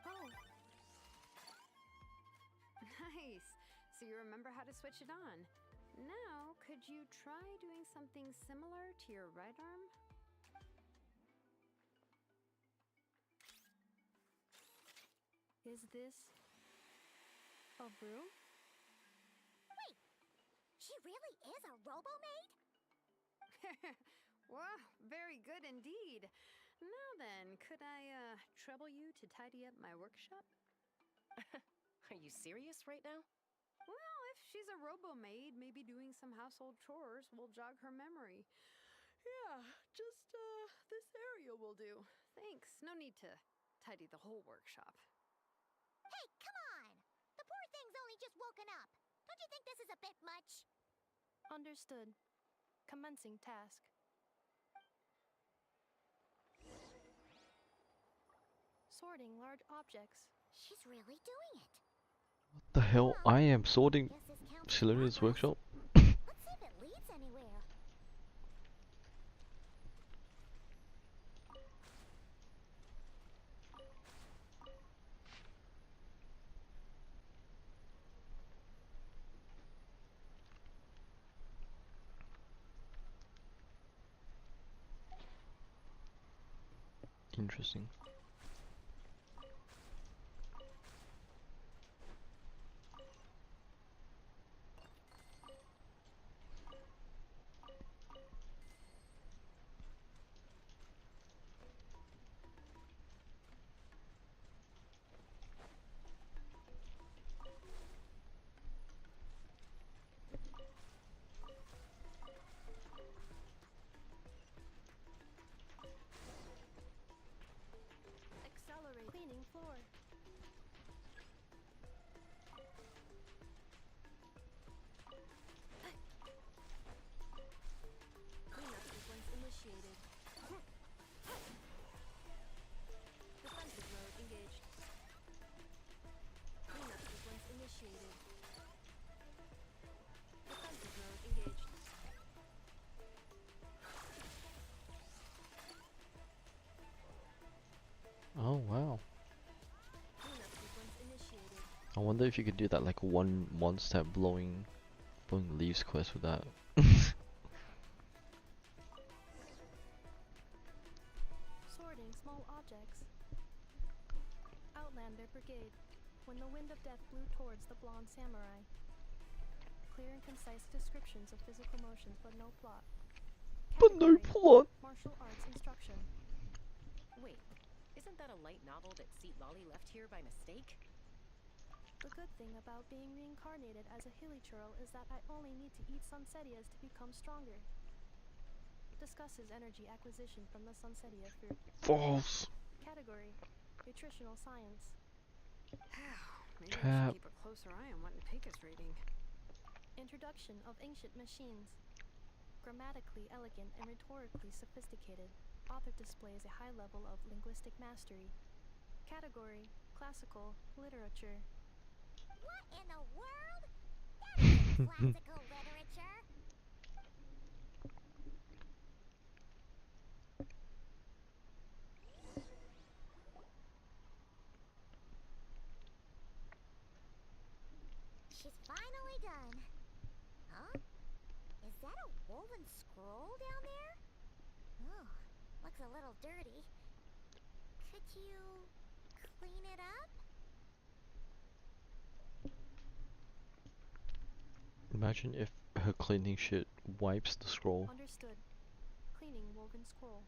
Oh, Nice. So you remember how to switch it on. Now, could you try doing something similar to your right arm? is this a room? Wait, she really is a robo-maid? Wow, very good indeed. Now then, could I trouble you to tidy up my workshop? Are you serious right now? Well, if she's a robo-maid, maybe doing some household chores will jog her memory. Yeah, just this area will do. Thanks. No need to tidy the whole workshop. Hey, come on! The poor thing's only just woken up. Don't you think this is a bit much? Understood. Commencing task. Sorting large objects. She's really doing it. What the hell? I am sorting Guess this counts as Selena's progress. workshop. Let's see if it leads anywhere. Interesting. Accelerate. Cleaning floor. Cleanup sequence initiated. Defensive mode engaged. Cleanup sequence initiated. Defensive mode engaged. Oh wow. Cleanup sequence initiated. I wonder if you could do that like one step blowing leaves quest with that. Sorting small objects. Outlander Brigade. When the wind of death blew towards the blonde samurai. Clear and concise descriptions of physical motions, but no plot. But no Category: plot. Martial arts instruction. Wait, isn't that a light novel that Seat Lolly left here by mistake? The good thing about being reincarnated as a hilichurl is that I only need to eat sunsetias to become stronger. Discusses energy acquisition from the sunsetia fruit. False. Category: Nutritional science. Maybe I Cap. should keep a closer eye on what Pink is reading. Introduction of ancient machines. Grammatically elegant and rhetorically sophisticated, author displays a high level of linguistic mastery. Category: Classical literature. What in the world? That isn't classical literature. She's finally done. Huh? Is that a woven scroll down there? Oh, looks a little dirty. Could you clean it up? Imagine if her cleaning shit wipes the scroll. Understood. Cleaning woven scroll.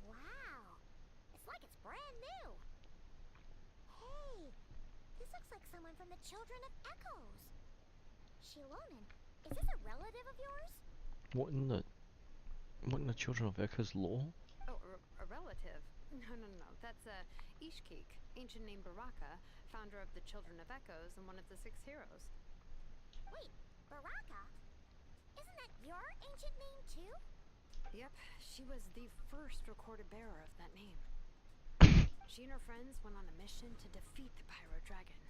Wow. It's like it's This looks like someone from the Children of Echoes. Shilonen, is this a relative of yours? What in the Children of Echoes lore? Oh, a relative? No. That's Ishkik, ancient name Baraka, founder of the Children of Echoes and one of the 6 heroes. Wait, Baraka? Isn't that your ancient name too? Yep, she was the first recorded bearer of that name. She and her friends went on a mission to defeat the Pyro Dragon.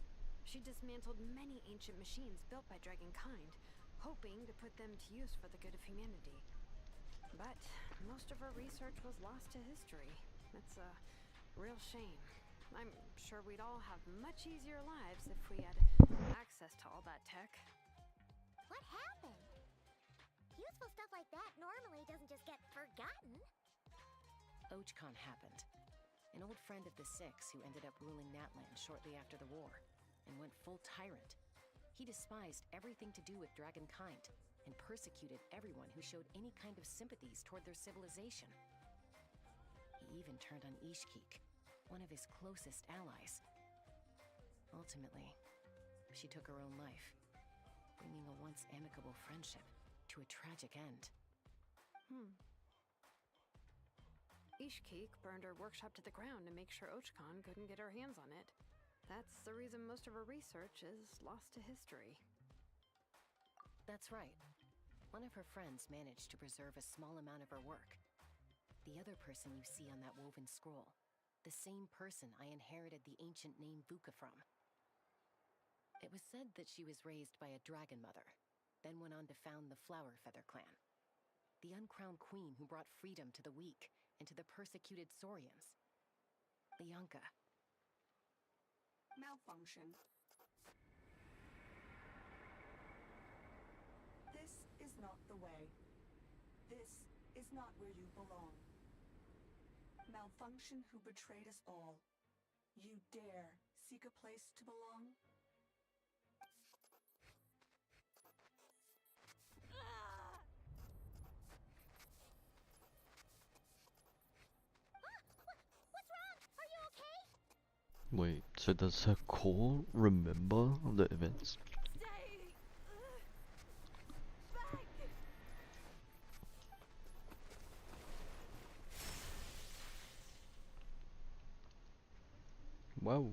She dismantled many ancient machines built by Dragonkind, hoping to put them to use for the good of humanity. But most of her research was lost to history. It's a real shame. I'm sure we'd all have much easier lives if we had access to all that tech. What happened? Useful stuff like that normally doesn't just get forgotten. Ochcon happened. An old friend of the Six who ended up ruling Natland shortly after the war, and went full tyrant. He despised everything to do with Dragonkind, and persecuted everyone who showed any kind of sympathies toward their civilization. He even turned on Ishkik, one of his closest allies. Ultimately, she took her own life, bringing a once amicable friendship to a tragic end. Ishkik burned her workshop to the ground to make sure Ochcon couldn't get her hands on it. That's the reason most of her research is lost to history. That's right. One of her friends managed to preserve a small amount of her work. The other person you see on that woven scroll, the same person I inherited the ancient name Vuka from. It was said that she was raised by a dragon mother, then went on to found the Flower Feather clan, the uncrowned queen who brought freedom to the weak and to the persecuted Saurians. Lianka. Malfunction. This is not the way. This is not where you belong. Malfunction who betrayed us all. You dare seek a place to belong? What's wrong? Are you okay? Wait, so does her core remember the events? Stay back. Wow.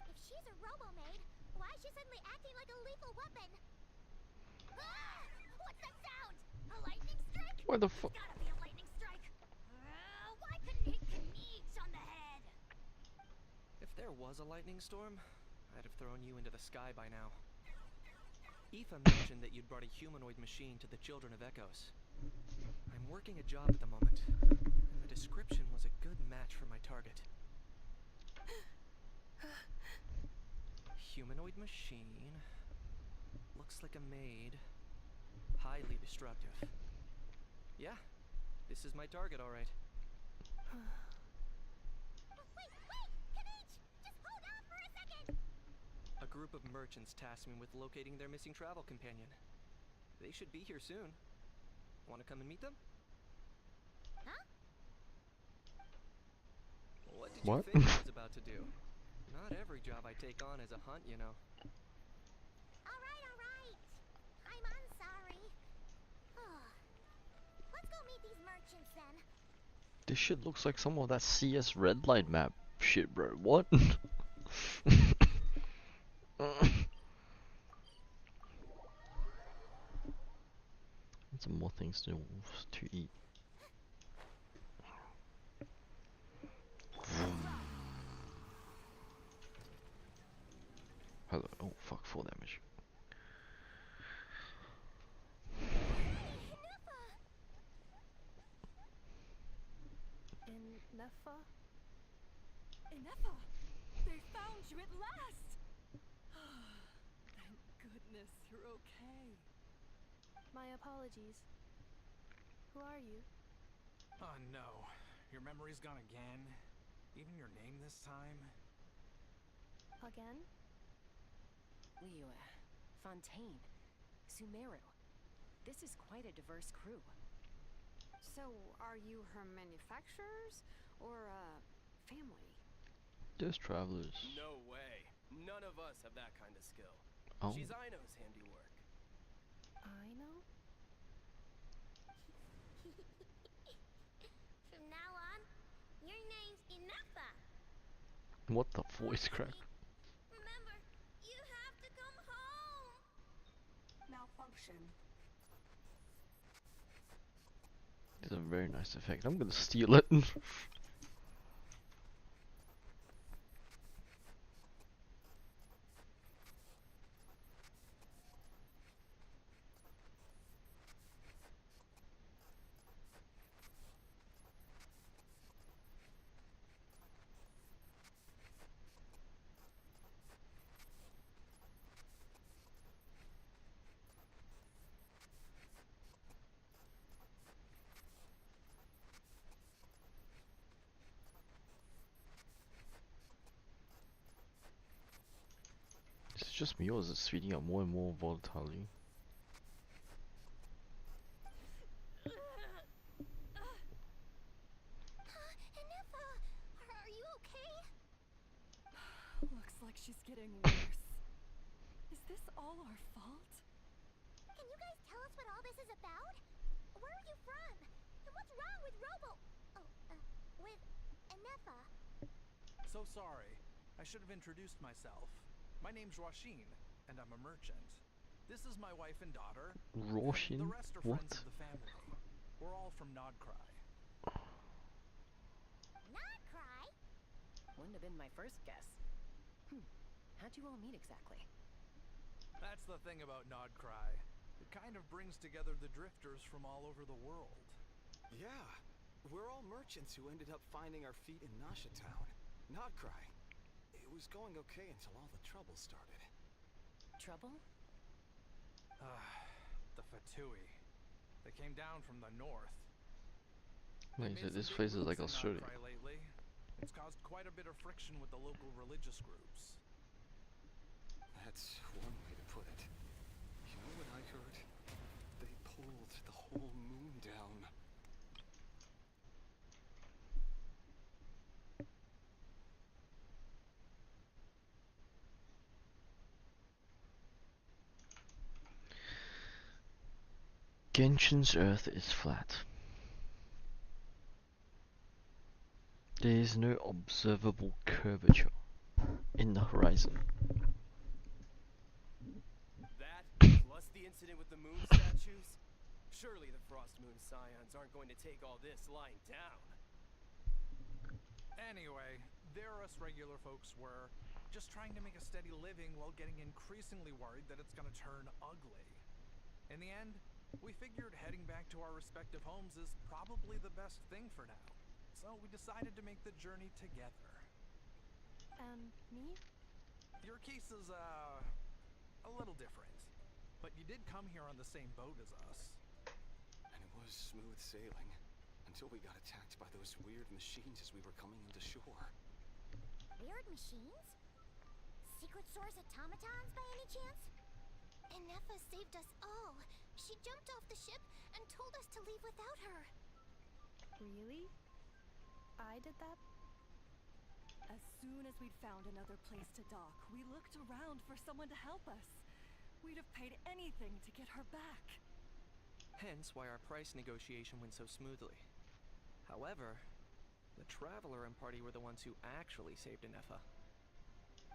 If she's a robo-maid, why is she suddenly acting like a lethal weapon? Ah! What's that sound? A lightning strike? Why the fuck? Gotta be a lightning strike. Why couldn't hit Knives on the head? If there was a lightning storm, I'd have thrown you into the sky by now. Aoife mentioned that you'd brought a humanoid machine to the Children of Echoes. I'm working a job at the moment, and the description was a good match for my target. Humanoid machine. Looks like a maid. Highly destructive. Yeah, this is my target, alright. Wait! Knives! Just hold on for a second! A group of merchants tasked me with locating their missing travel companion. They should be here soon. Want to come and meet them? Huh? What did you What? think I was about to do? Not every job I take on is a hunt, you know. Alright. I'm sorry. Let's go meet these merchants then. This shit looks like some of that CS red light map shit, bro. What? Some more things to eat. Hello. Oh fuck, 4 damage. Neffa? Ineffa! They found you at last! Thank goodness you're okay. My apologies. Who are you? Oh no. Your memory's gone again? Even your name this time? Again? Liyue, Fontaine, Sumeru. This is quite a diverse crew. So, are you her manufacturers or family? There's travelers. No way. None of us have that kind of skill. Oh. She's Aino's handiwork. I know? From now on, your name's Inefa. What the voice crack? Remember, you have to come home. Malfunction. It's a very nice effect. I'm gonna steal it. Is it just me or is it speeding up more and more volatilely? Inefa, are you okay? Looks like she's getting worse. Is this all our fault? Can you guys tell us what all this is about? Where are you from? And what's wrong with with Inefa? So sorry. I should have introduced myself. My name's Roshin, and I'm a merchant. This is my wife and daughter. Roshin? The rest are What? friends of the family. We're all from Nodcry. Not cry. Wouldn't have been my first guess. How'd you all meet exactly? That's the thing about Nodcry. It kind of brings together the drifters from all over the world. Yeah, we're all merchants who ended up finding our feet in Nasha Town. Nodcry. It was going okay until all the trouble started. Trouble? The Fatui. They came down from the north. Wait, They've made this some place big is like moves in Australia. Nodcry lately. It's caused quite a bit of friction with the local religious groups. That's one way to put it. You know what I heard? They pulled the whole moon down. Genshin's earth is flat. There is no observable curvature in the horizon. That, plus the incident with the moon statues? Surely the Frost Moon Scions aren't going to take all this lying down. Anyway, there us regular folks were just trying to make a steady living while getting increasingly worried that it's gonna turn ugly. In the end, we figured heading back to our respective homes is probably the best thing for now. So we decided to make the journey together. And me? Your case is, a little different. But you did come here on the same boat as us. And it was smooth sailing. Until we got attacked by those weird machines as we were coming into shore. Weird machines? Secret Source automatons by any chance? Inefa saved us all. She jumped off the ship and told us to leave without her. Really? I did that? As soon as we'd found another place to dock, we looked around for someone to help us. We'd have paid anything to get her back. Hence why our price negotiation went so smoothly. However, the Traveler and party were the ones who actually saved Inefa.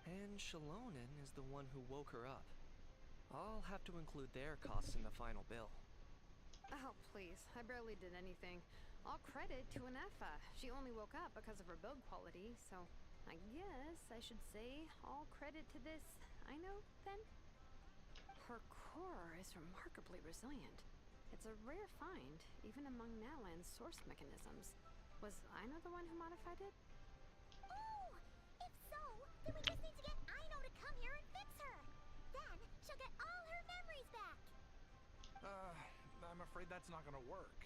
And Shalonen is the one who woke her up. I'll have to include their costs in the final bill. Oh, please. I barely did anything. All credit to Inefa. She only woke up because of her build quality, so I guess I should say all credit to this Aino, then? Her core is remarkably resilient. It's a rare find, even among Nalan's source mechanisms. Was Aino the one who modified it? Oh! If so, then we just need to get Aino to come here and fix her. Then she'll get all her memories back. I'm afraid that's not gonna work.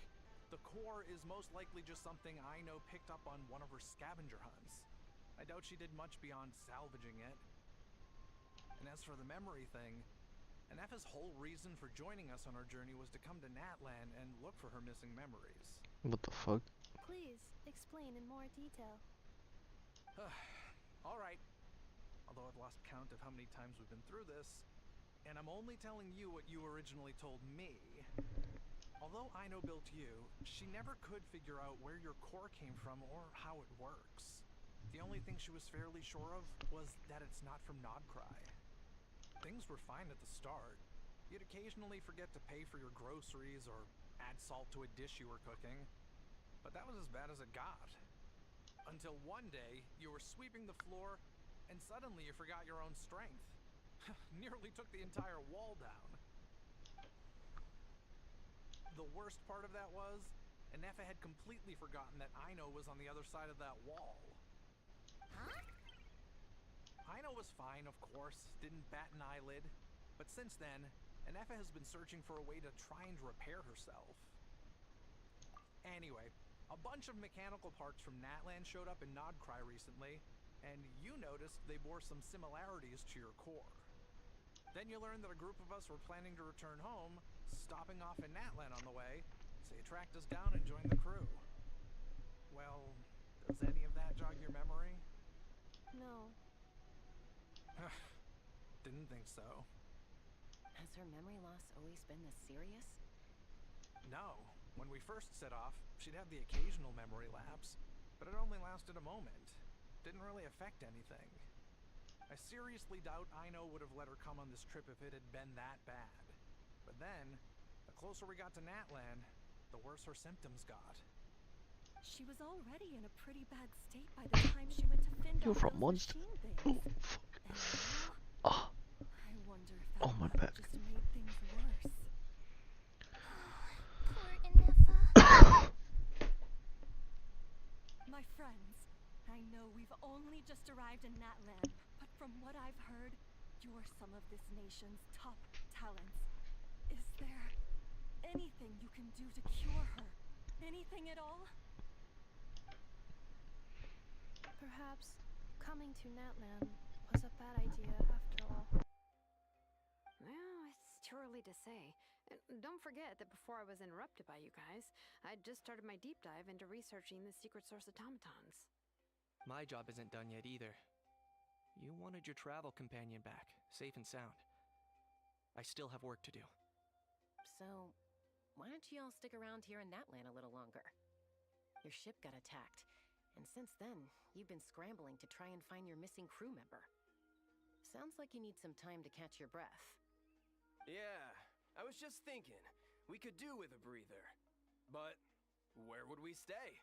The core is most likely just something Aino picked up on one of her scavenger hunts. I doubt she did much beyond salvaging it. And as for the memory thing, Anefa's whole reason for joining us on our journey was to come to Natlan and look for her missing memories. What the fuck? Please, explain in more detail. Alright. Although I've lost count of how many times we've been through this, and I'm only telling you what you originally told me. Although Aino built you, she never could figure out where your core came from or how it works. The only thing she was fairly sure of was that it's not from Nodcry. Things were fine at the start. You'd occasionally forget to pay for your groceries or add salt to a dish you were cooking, but that was as bad as it got. Until one day, you were sweeping the floor, and suddenly you forgot your own strength. Nearly took the entire wall down. The worst part of that was, Anefa had completely forgotten that Aino was on the other side of that wall. Huh? Aino was fine, of course, didn't bat an eyelid, but since then, Anefa has been searching for a way to try and repair herself. Anyway, a bunch of mechanical parts from Natlan showed up in Nodcry recently, and you noticed they bore some similarities to your core. Then you learned that a group of us were planning to return home, stopping off in Natlan on the way, so you tracked us down and joined the crew. Well, does any of that jog your memory? No. Didn't think so. Has her memory loss always been this serious? No. When we first set off, she'd have the occasional memory lapse, but it only lasted a moment. Didn't really affect anything. I seriously doubt Aino would have let her come on this trip if it had been that bad. But then, the closer we got to Natlan, the worse her symptoms got. She was already in a pretty bad state by the time she went to fend You're off from those Monster. machine Oh, things. fuck. And now, Ah. I wonder if that Oh, my bug back. just made things worse. Poor Anefa. My friends, I know we've only just arrived in Natlan, but from what I've heard, you're some of this nation's top talents. Is there anything you can do to cure her? Anything at all? Perhaps coming to Natlan was a bad idea after all. Well, it's too early to say. And don't forget that before I was interrupted by you guys, I'd just started my deep dive into researching the secret source automatons. My job isn't done yet either. You wanted your travel companion back, safe and sound. I still have work to do. So, why don't you all stick around here in Natlan a little longer? Your ship got attacked, and since then, you've been scrambling to try and find your missing crew member. Sounds like you need some time to catch your breath. Yeah, I was just thinking, we could do with a breather. But where would we stay?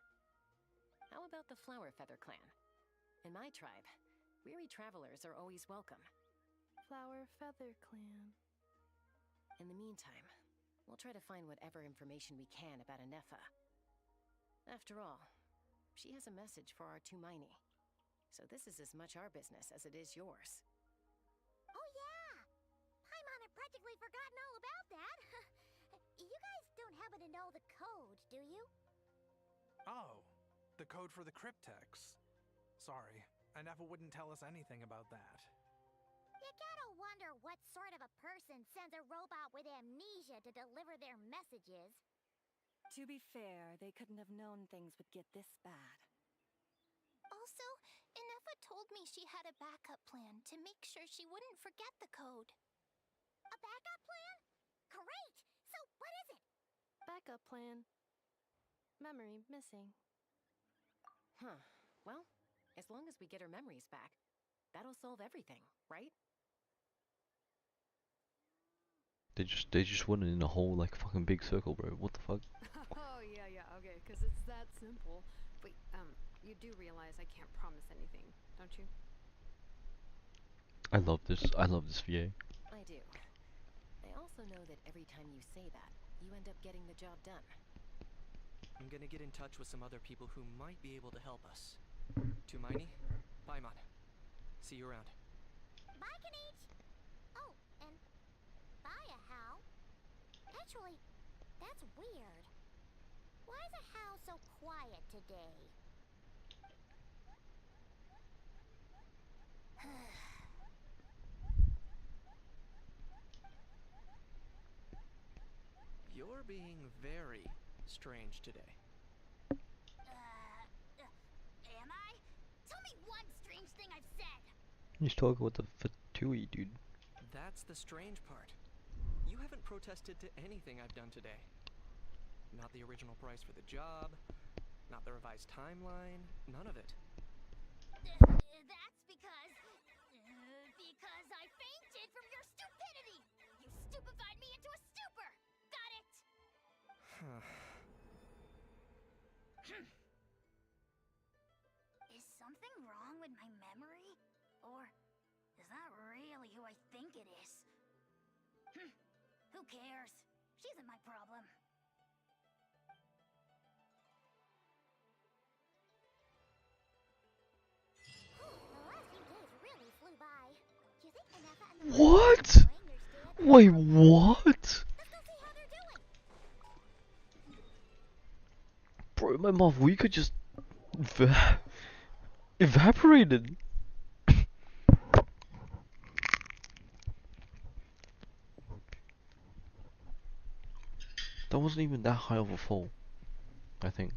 How about the Flower Feather Clan? In my tribe, weary travelers are always welcome. Flower Feather Clan. In the meantime, we'll try to find whatever information we can about Anefa. After all, she has a message for our Tumaini. So this is as much our business as it is yours. Oh yeah! Paimon had practically forgotten all about that. You guys don't happen to know the code, do you? Oh, the code for the cryptex. Sorry, Anefa wouldn't tell us anything about that. You gotta wonder what sort of a person sends a robot with amnesia to deliver their messages. To be fair, they couldn't have known things would get this bad. Also, Anefa told me she had a backup plan to make sure she wouldn't forget the code. A backup plan? Great! So what is it? Backup plan. Memory missing. Huh. Well, as long as we get her memories back, that'll solve everything, right? They just went in a whole like fucking big circle, bro. What the fuck? Oh, yeah, okay, because it's that simple. Wait, you do realize I can't promise anything, don't you? I love this. I love this VA. I do. I also know that every time you say that, you end up getting the job done. I'm gonna get in touch with some other people who might be able to help us. Tumaini, Paimon. See you around. Bye, Kanich! Oh, and bye, Hal. Actually, that's weird. Why is the house so quiet today? You're being very strange today. Am I? Tell me one strange thing I've said! He's talking with the Fatui, dude. That's the strange part. You haven't protested to anything I've done today. Not the original price for the job, not the revised timeline, none of it. That's because I fainted from your stupidity! You stupefied me into a stupor! Got it? Is something wrong with my memory? Or is that really who I think it is? Who cares? She isn't my problem. The last few days really flew by. Do you think Anefa and the What? Wait, what? Let's go see how they're doing. Bro, my mouth, we could just evaporated. That wasn't even that high of a fall, I think.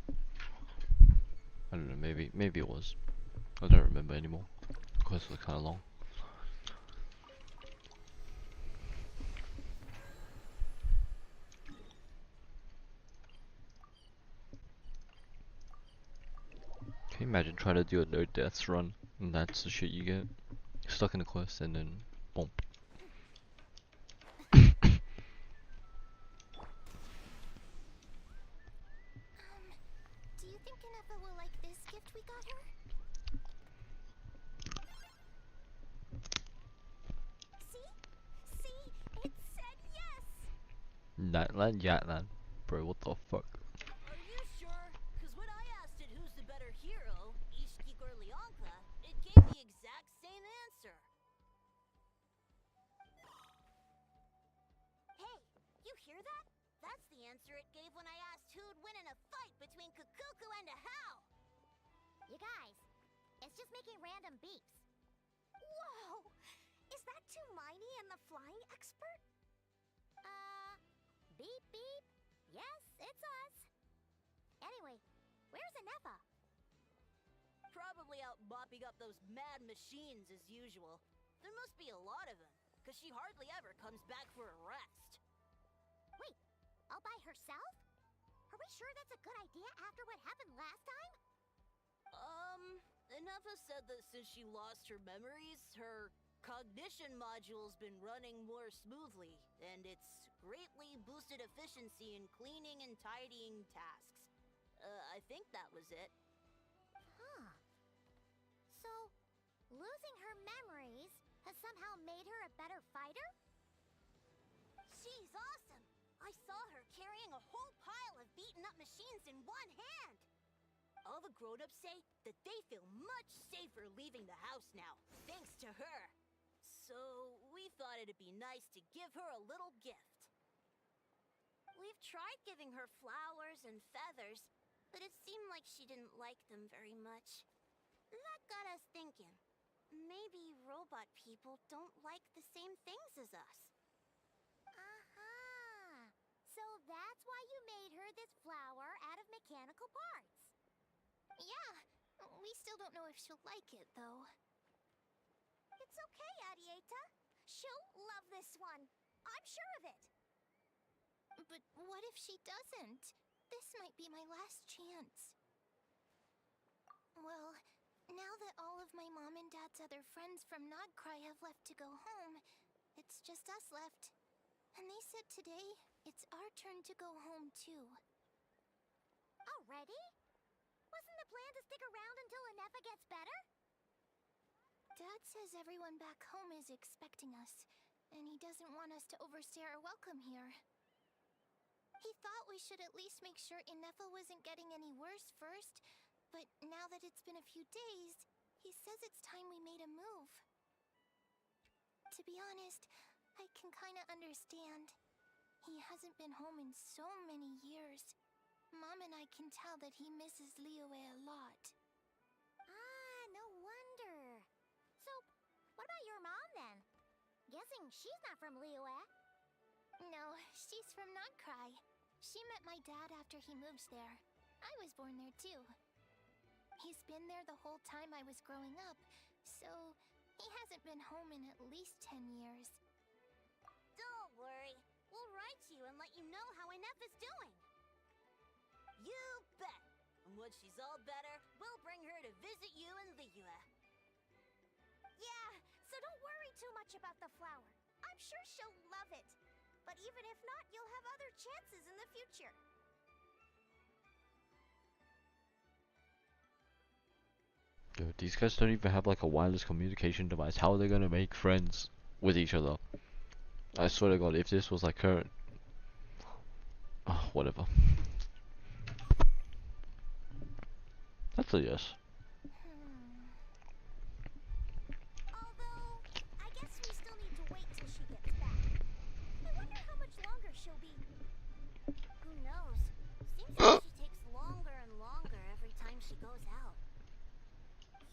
I don't know, maybe it was. I don't remember anymore. Because it was kind of long. Can you imagine trying to do a no deaths run and that's the shit you get? You're stuck in a quest and then boom. Do you think Anefa will like this gift we got her? See? It said yes! Natlan, Yatlan. Bro, what the fuck? Are you sure? Cause when I asked it who's the better hero, Ishkik or Leonka, it gave the exact same answer. Hey, you hear that? That's the answer it gave when I asked who'd win in a fight between Kukuku and a How. You guys, it's just making random beeps. Whoa! Is that Tumaini and the flying expert? Beep beep. Yes, it's us. Anyway, where's Anefa? Probably out mopping up those mad machines as usual. There must be a lot of them, cause she hardly ever comes back for a rest. Wait, all by herself? Are we sure that's a good idea after what happened last time? Anefa said that since she lost her memories, her cognition module's been running more smoothly, and it's greatly boosted efficiency in cleaning and tidying tasks. I think that was it. Huh. So, losing her memories has somehow made her a better fighter? She's awesome! I saw her carrying a whole pile of beaten-up machines in one hand! All the grown-ups say that they feel much safer leaving the house now, thanks to her. So, we thought it'd be nice to give her a little gift. We've tried giving her flowers and feathers, but it seemed like she didn't like them very much. That got us thinking. Maybe robot people don't like the same things as us. Aha! So that's why you made her this flower out of mechanical parts. Yeah, we still don't know if she'll like it, though. It's okay, Arieta. She'll love this one. I'm sure of it. But what if she doesn't? This might be my last chance. Well, now that all of my mom and dad's other friends from Nodcry have left to go home, it's just us left. And they said today, it's our turn to go home, too. Already? Wasn't the plan to stick around until Anefa gets better? Dad says everyone back home is expecting us, and he doesn't want us to overstay our welcome here. He thought we should at least make sure Anefa wasn't getting any worse first, but now that it's been a few days, he says it's time we made a move. To be honest, I can kinda understand. He hasn't been home in so many years. Mom and I can tell that he misses Liyue a lot. Ah, no wonder. So, what about your mom then? Guessing she's not from Liyue. No, she's from Notcry. She met my dad after he moved there. I was born there too. He's been there the whole time I was growing up, so he hasn't been home in at least 10 years. Don't worry. We'll write you and let you know how Inef is doing. You bet. And when she's all better, we'll bring her to visit you in Liyue. Yeah, so don't worry too much about the flower. I'm sure she'll love it. But even if not, you'll have other chances in the future. Dude, these guys don't even have like a wireless communication device. How are they gonna make friends with each other? I swear to God, if this was like current, whatever. That's a yes. Although, I guess we still need to wait till she gets back. I wonder how much longer she'll be. Who knows? Seems like she takes longer and longer every time she goes out.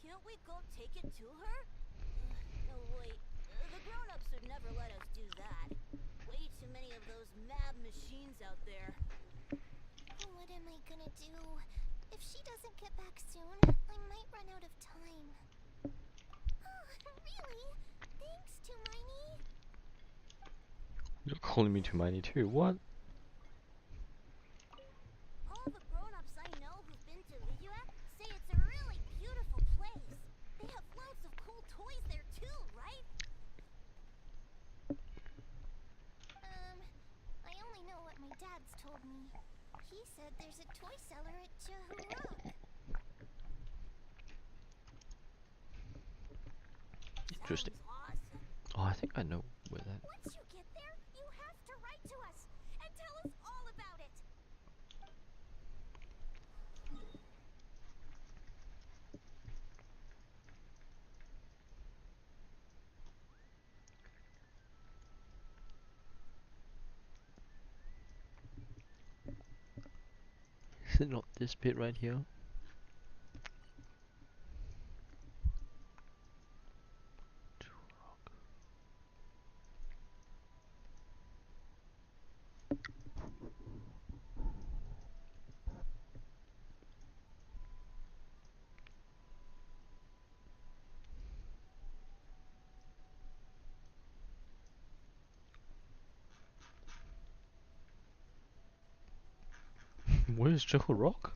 Can't we go take it to her? No, wait. The grown-ups would never let us do that. Way too many of those mad machines out there. What am I gonna do? If she doesn't get back soon, I might run out of time. Oh, really? Thanks, Tumaini. You're calling me Tumaini too, what? All the grown-ups I know who've been to Liyue say it's a really beautiful place. They have loads of cool toys there too, right? I only know what my dad's told me. He said there's a toy seller at Jehu Rock. Interesting. Awesome. Oh, I think I know where that. Once you get there, you have to write to us and tell us all about it. Is it not this bit right here? Where's Jekyll Rock?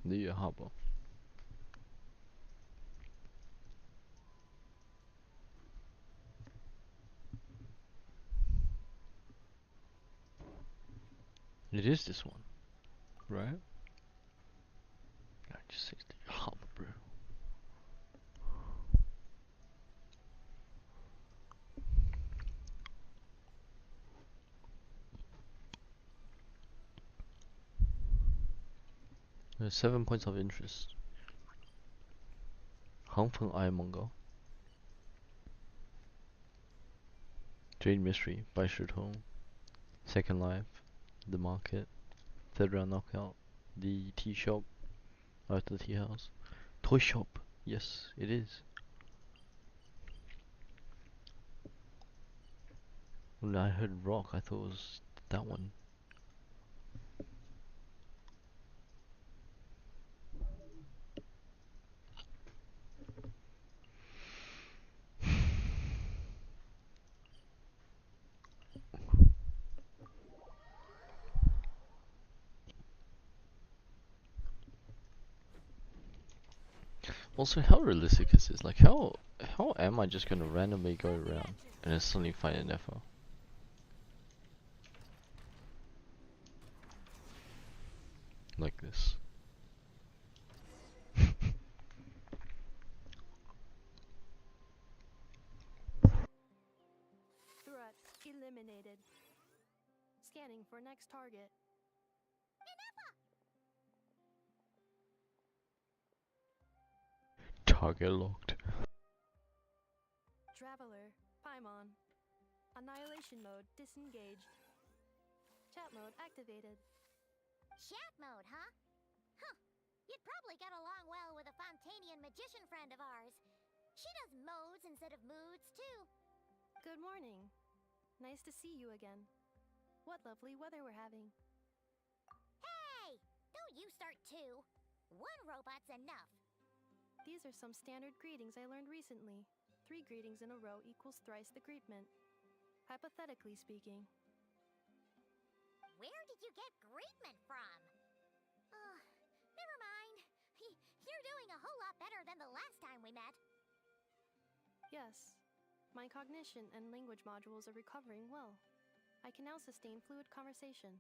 The harbor. It is this one, right? I just say the harbor, bro. There's 7 points of interest. Hongfeng Ironmonger. Jade Mystery by Shitong. Second Life. The Market. Third Round Knockout. The Tea Shop. The Tea House. Toy Shop. Yes, it is. When I heard Rock, I thought it was that one. Also, how realistic is this? Like, how am I just gonna randomly go around and then suddenly find an FO? Like this. Throughout Eliminated. Scanning for next target. Target locked. Traveler, Paimon. Annihilation mode disengaged. Chat mode activated. Chat mode, huh? Huh. You'd probably get along well with a Fontanian magician friend of ours. She does modes instead of moods, too. Good morning. Nice to see you again. What lovely weather we're having. Hey! Don't you start too. One robot's enough. These are some standard greetings I learned recently. 3 greetings in a row equals thrice the greetment. Hypothetically speaking. Where did you get greetment from? Never mind. You're doing a whole lot better than the last time we met. Yes. My cognition and language modules are recovering well. I can now sustain fluid conversation.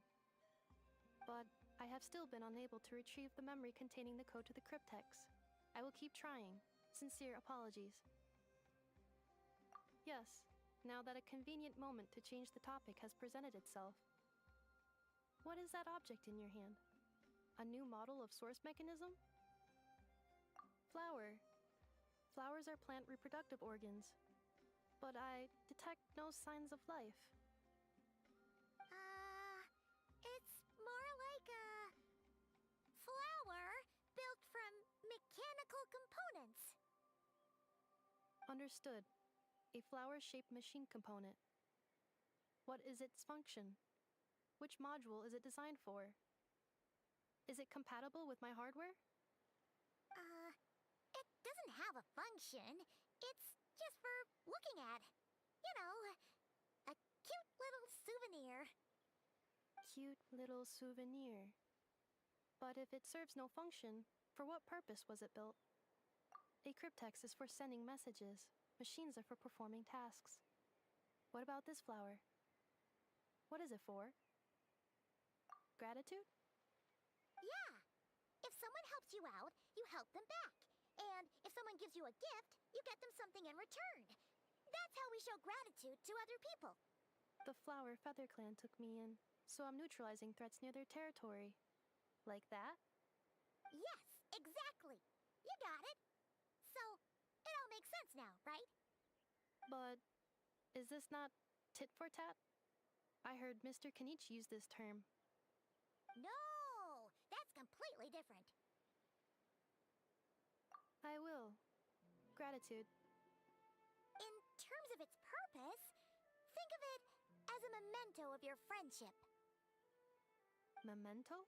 But I have still been unable to retrieve the memory containing the code to the cryptex. I will keep trying. Sincere apologies. Yes, now that a convenient moment to change the topic has presented itself. What is that object in your hand? A new model of source mechanism? Flower. Flowers are plant reproductive organs. But I detect no signs of life. It's more like a flower built from mechanical components. Understood. A flower-shaped machine component. What is its function? Which module is it designed for? Is it compatible with my hardware? It doesn't have a function. It's just for looking at. You know, a cute little souvenir. Cute little souvenir. But if it serves no function, for what purpose was it built? A cryptex is for sending messages. Machines are for performing tasks. What about this flower? What is it for? Gratitude? Yeah. If someone helps you out, you help them back. And if someone gives you a gift, you get them something in return. That's how we show gratitude to other people. The Flower Feather Clan took me in, so I'm neutralizing threats near their territory. Like that? Yes, exactly. You got it. So, it all makes sense now, right? But is this not tit for tat? I heard Mr. Kenichi use this term. No, that's completely different. I will. Gratitude. In terms of its purpose, think of it as a memento of your friendship. Memento?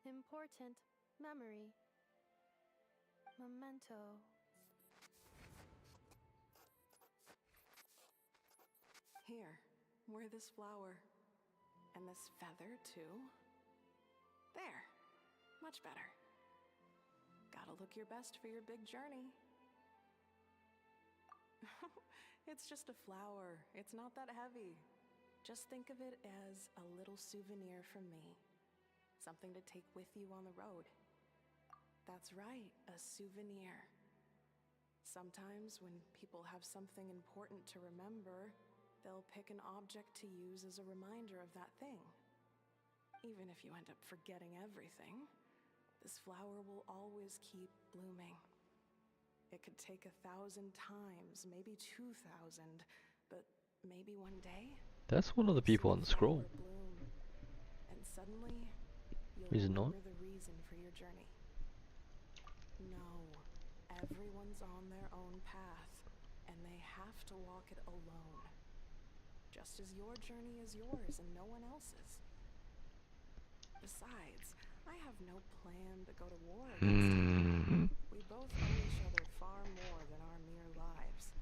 Important memory. Memento. Here, wear this flower. And this feather, too. There. Much better. Gotta look your best for your big journey. It's just a flower. It's not that heavy. Just think of it as a little souvenir from me. Something to take with you on the road. That's right, a souvenir. Sometimes when people have something important to remember, they'll pick an object to use as a reminder of that thing. Even if you end up forgetting everything, this flower will always keep blooming. It could take 1,000 times, maybe 2,000, but maybe one day... That's one of the people on the scroll. Bloom, and suddenly, you'll Is it not? remember the reason for your journey. No, everyone's on their own path, and they have to walk it alone. Just as your journey is yours and no one else's. Besides, I have no plan to go to war against him. We both owe each other far more than our mere lives.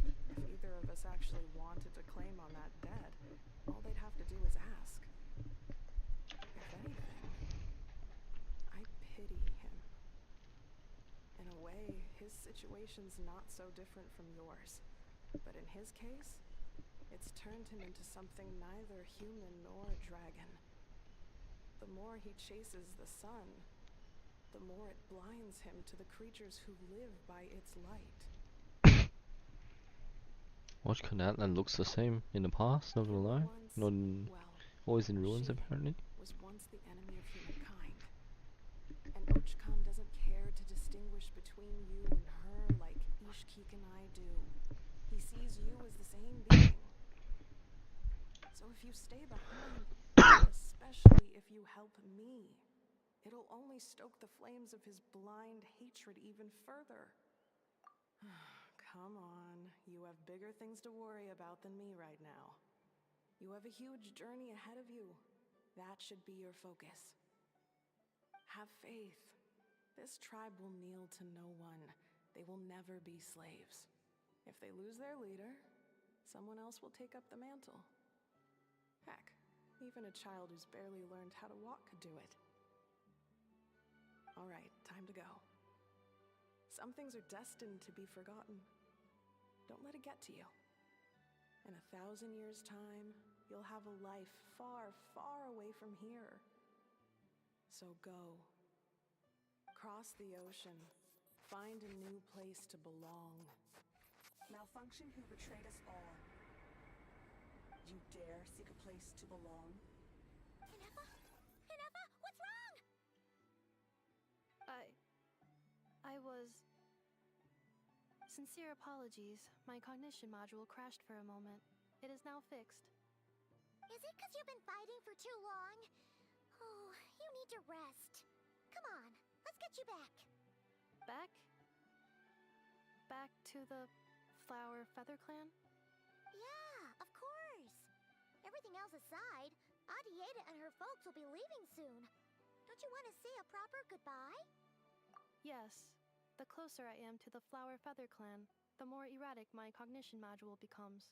If either of us actually wanted to claim on that debt, all they'd have to do is ask. If anything, I pity him. In a way, his situation's not so different from yours. But in his case, it's turned him into something neither human nor a dragon. The more he chases the sun, the more it blinds him to the creatures who live by its light. Watch Canatland looks the same in the past, not gonna lie. Not in, always in ruins she apparently. was once the enemy of humankind. And Ochkan doesn't care to distinguish between you and her like Ishkik and I do. He sees you as the same being. So if you stay behind, especially if you help me, it'll only stoke the flames of his blind hatred even further. Come on, you have bigger things to worry about than me right now. You have a huge journey ahead of you. That should be your focus. Have faith. This tribe will kneel to no one. They will never be slaves. If they lose their leader, someone else will take up the mantle. Heck, even a child who's barely learned how to walk could do it. All right, time to go. Some things are destined to be forgotten. Don't let it get to you. In 1,000 years' time, you'll have a life far, far away from here. So go. Cross the ocean. Find a new place to belong. Malfunction who betrayed us all. You dare seek a place to belong? Hinefa? Hinefa, what's wrong? I was... Sincere apologies. My cognition module crashed for a moment. It is now fixed. Is it because you've been fighting for too long? Oh, you need to rest. Come on, let's get you back. Back? Back to the Flower Feather Clan? Yeah, of course. Everything else aside, Adieta and her folks will be leaving soon. Don't you want to say a proper goodbye? Yes. The closer I am to the Flower Feather Clan, the more erratic my cognition module becomes.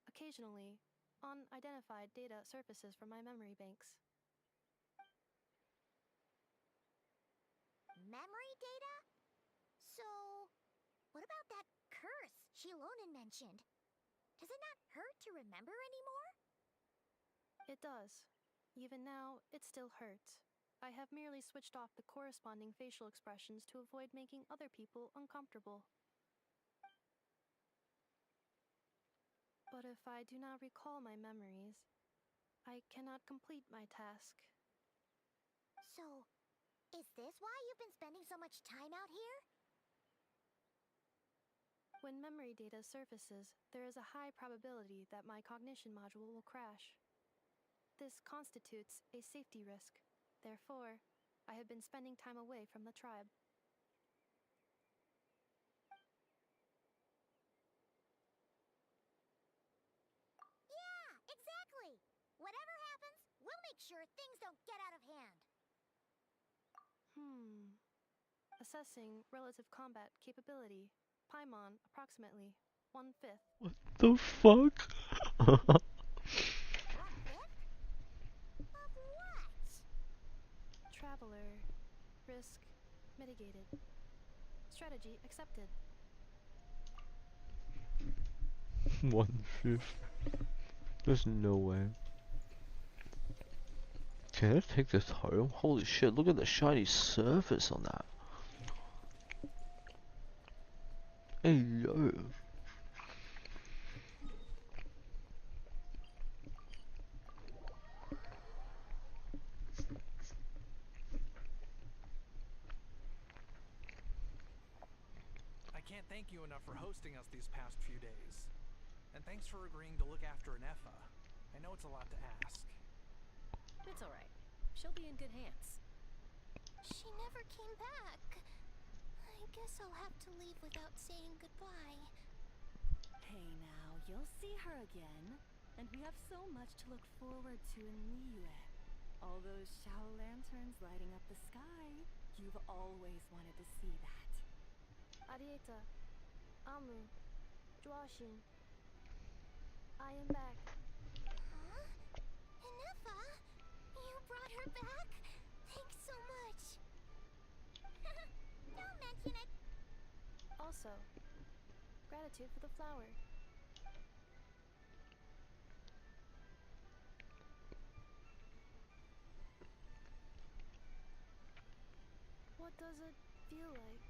Occasionally, unidentified data surfaces from my memory banks. Memory data? So, what about that curse Shilonen mentioned? Does it not hurt to remember anymore? It does. Even now, it still hurts. I have merely switched off the corresponding facial expressions to avoid making other people uncomfortable. But if I do not recall my memories, I cannot complete my task. So, is this why you've been spending so much time out here? When memory data surfaces, there is a high probability that my cognition module will crash. This constitutes a safety risk. Therefore, I have been spending time away from the tribe. Yeah, exactly! Whatever happens, we'll make sure things don't get out of hand. Assessing relative combat capability. Paimon, approximately 1/5. What the fuck? 1/5? Of what? Traveler. Risk mitigated. Strategy accepted. 1/5. There's no way. Can I take this home? Holy shit, look at the shiny surface on that. Hey yo. I can't thank you enough for hosting us these past few days. And thanks for agreeing to look after Nefa. I know it's a lot to ask. It's alright. She'll be in good hands. She never came back. I guess I'll have to leave without saying goodbye. Hey now, you'll see her again. And we have so much to look forward to in Liyue. All those Shao lanterns lighting up the sky. You've always wanted to see that. Adieta. Amu. Joashin. I am back. Huh? Hinefa? You brought her back? Thanks so much. Don't mention it. Also, gratitude for the flower. What does it feel like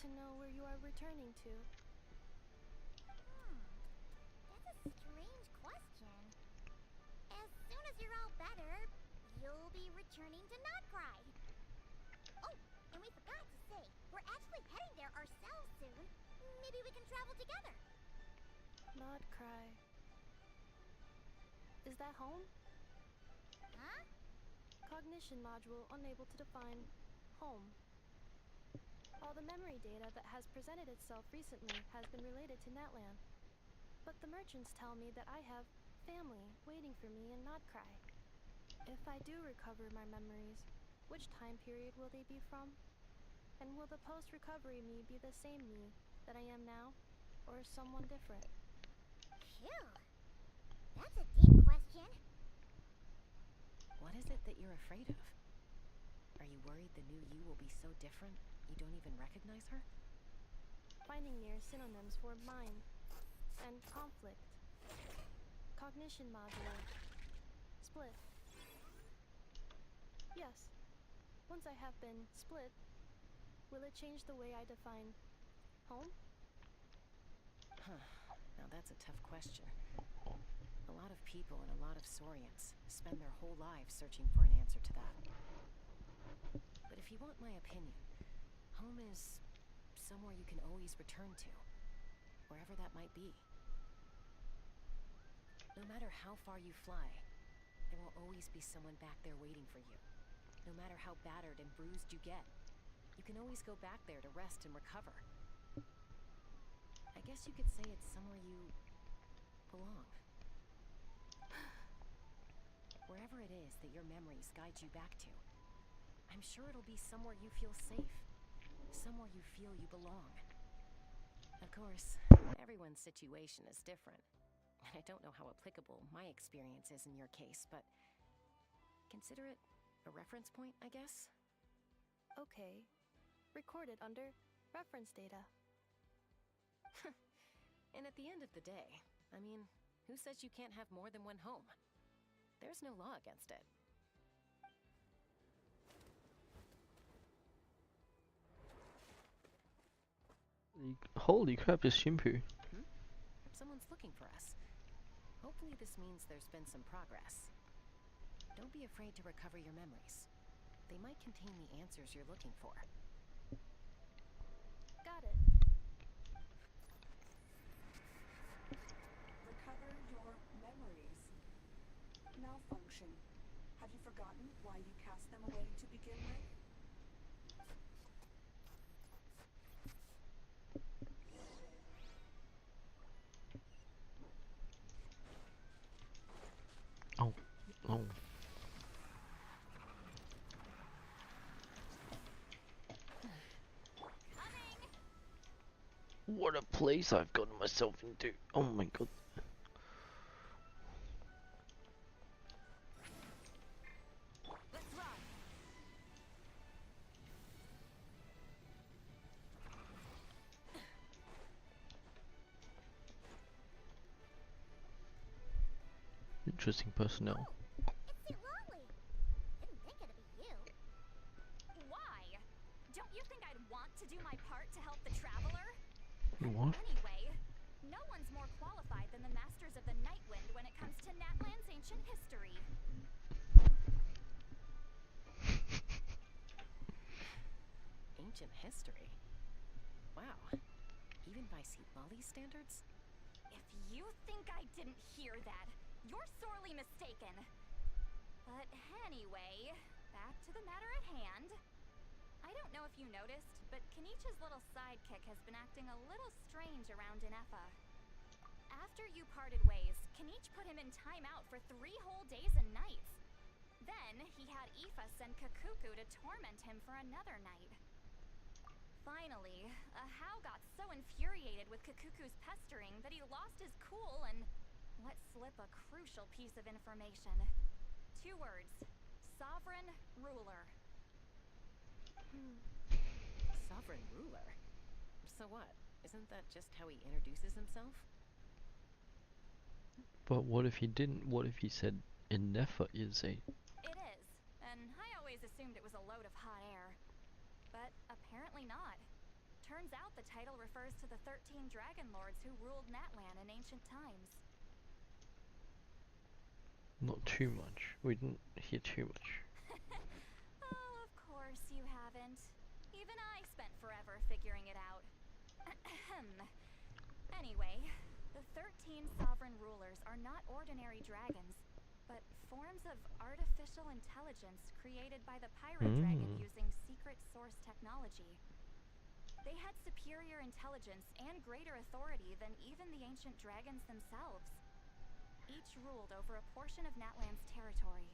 to know where you are returning to? as you're all better, you'll be returning to Notcry. Oh, and we forgot to say, we're actually heading there ourselves soon. Maybe we can travel together. Not cry. Is that home? Huh? Cognition module unable to define home. All the memory data that has presented itself recently has been related to Natlan. But the merchants tell me that I have family waiting for me in Notcry. If I do recover my memories, which time period will they be from? And will the post-recovery me be the same me that I am now, or someone different? Phew. That's a deep question. What is it that you're afraid of? Are you worried the new you will be so different you don't even recognize her? Finding near synonyms for mind and conflict. Cognition module. Split. Yes. Once I have been split, will it change the way I define home? Huh. Now that's a tough question. A lot of people and a lot of Saurians spend their whole lives searching for an answer to that. But if you want my opinion, home is somewhere you can always return to, wherever that might be. No matter how far you fly, there will always be someone back there waiting for you. No matter how battered and bruised you get, you can always go back there to rest and recover. I guess you could say it's somewhere you belong. Wherever it is that your memories guide you back to, I'm sure it'll be somewhere you feel safe, somewhere you feel you belong. Of course, everyone's situation is different. I don't know how applicable my experience is in your case, but consider it a reference point, I guess? Okay. Recorded under reference data. And at the end of the day, I mean, who says you can't have more than one home? There's no law against it. Holy crap, it's Shimpu. Someone's looking for us. Hopefully this means there's been some progress. Don't be afraid to recover your memories. They might contain the answers you're looking for. Got it. Recover your memories. Malfunction. Have you forgotten why you cast them away to begin with? Oh. Oh. What a place I've gotten myself into. Oh my god. Let's run. Interesting personnel. It's Lonely. Didn't think it'd be you. Why? Don't you think I'd want to do my part to help the traveler? What? Anyway, no one's more qualified than the Masters of the Nightwind when it comes to Natlan's ancient history. Ancient history? Wow. Even by Lolly's standards? If you think I didn't hear that, you're sorely mistaken. But anyway, back to the matter at hand. I don't know if you noticed, but Kenichi's little sidekick has been acting a little strange around Inefa. After you parted ways, Kenichi put him in timeout for 3 whole days and nights. Then, he had Ifa send Kakuku to torment him for another night. Finally, Ahau got so infuriated with Kakuku's pestering that he lost his cool and let slip a crucial piece of information. 2 words. Sovereign ruler. Sovereign ruler? So what? Isn't that just how he introduces himself? But what if he didn't? What if he said Inefa is a... It is, and I always assumed it was a load of hot air. But apparently not. Turns out the title refers to the 13 Dragon Lords who ruled Natlan in ancient times. Not too much. We didn't hear too much. Oh, of course you haven't. Even I spent forever figuring it out. Anyway, the 13 sovereign rulers are not ordinary dragons, but forms of artificial intelligence created by the Pyro Dragon using secret source technology. They had superior intelligence and greater authority than even the ancient dragons themselves. Each ruled over a portion of Natlan's territory.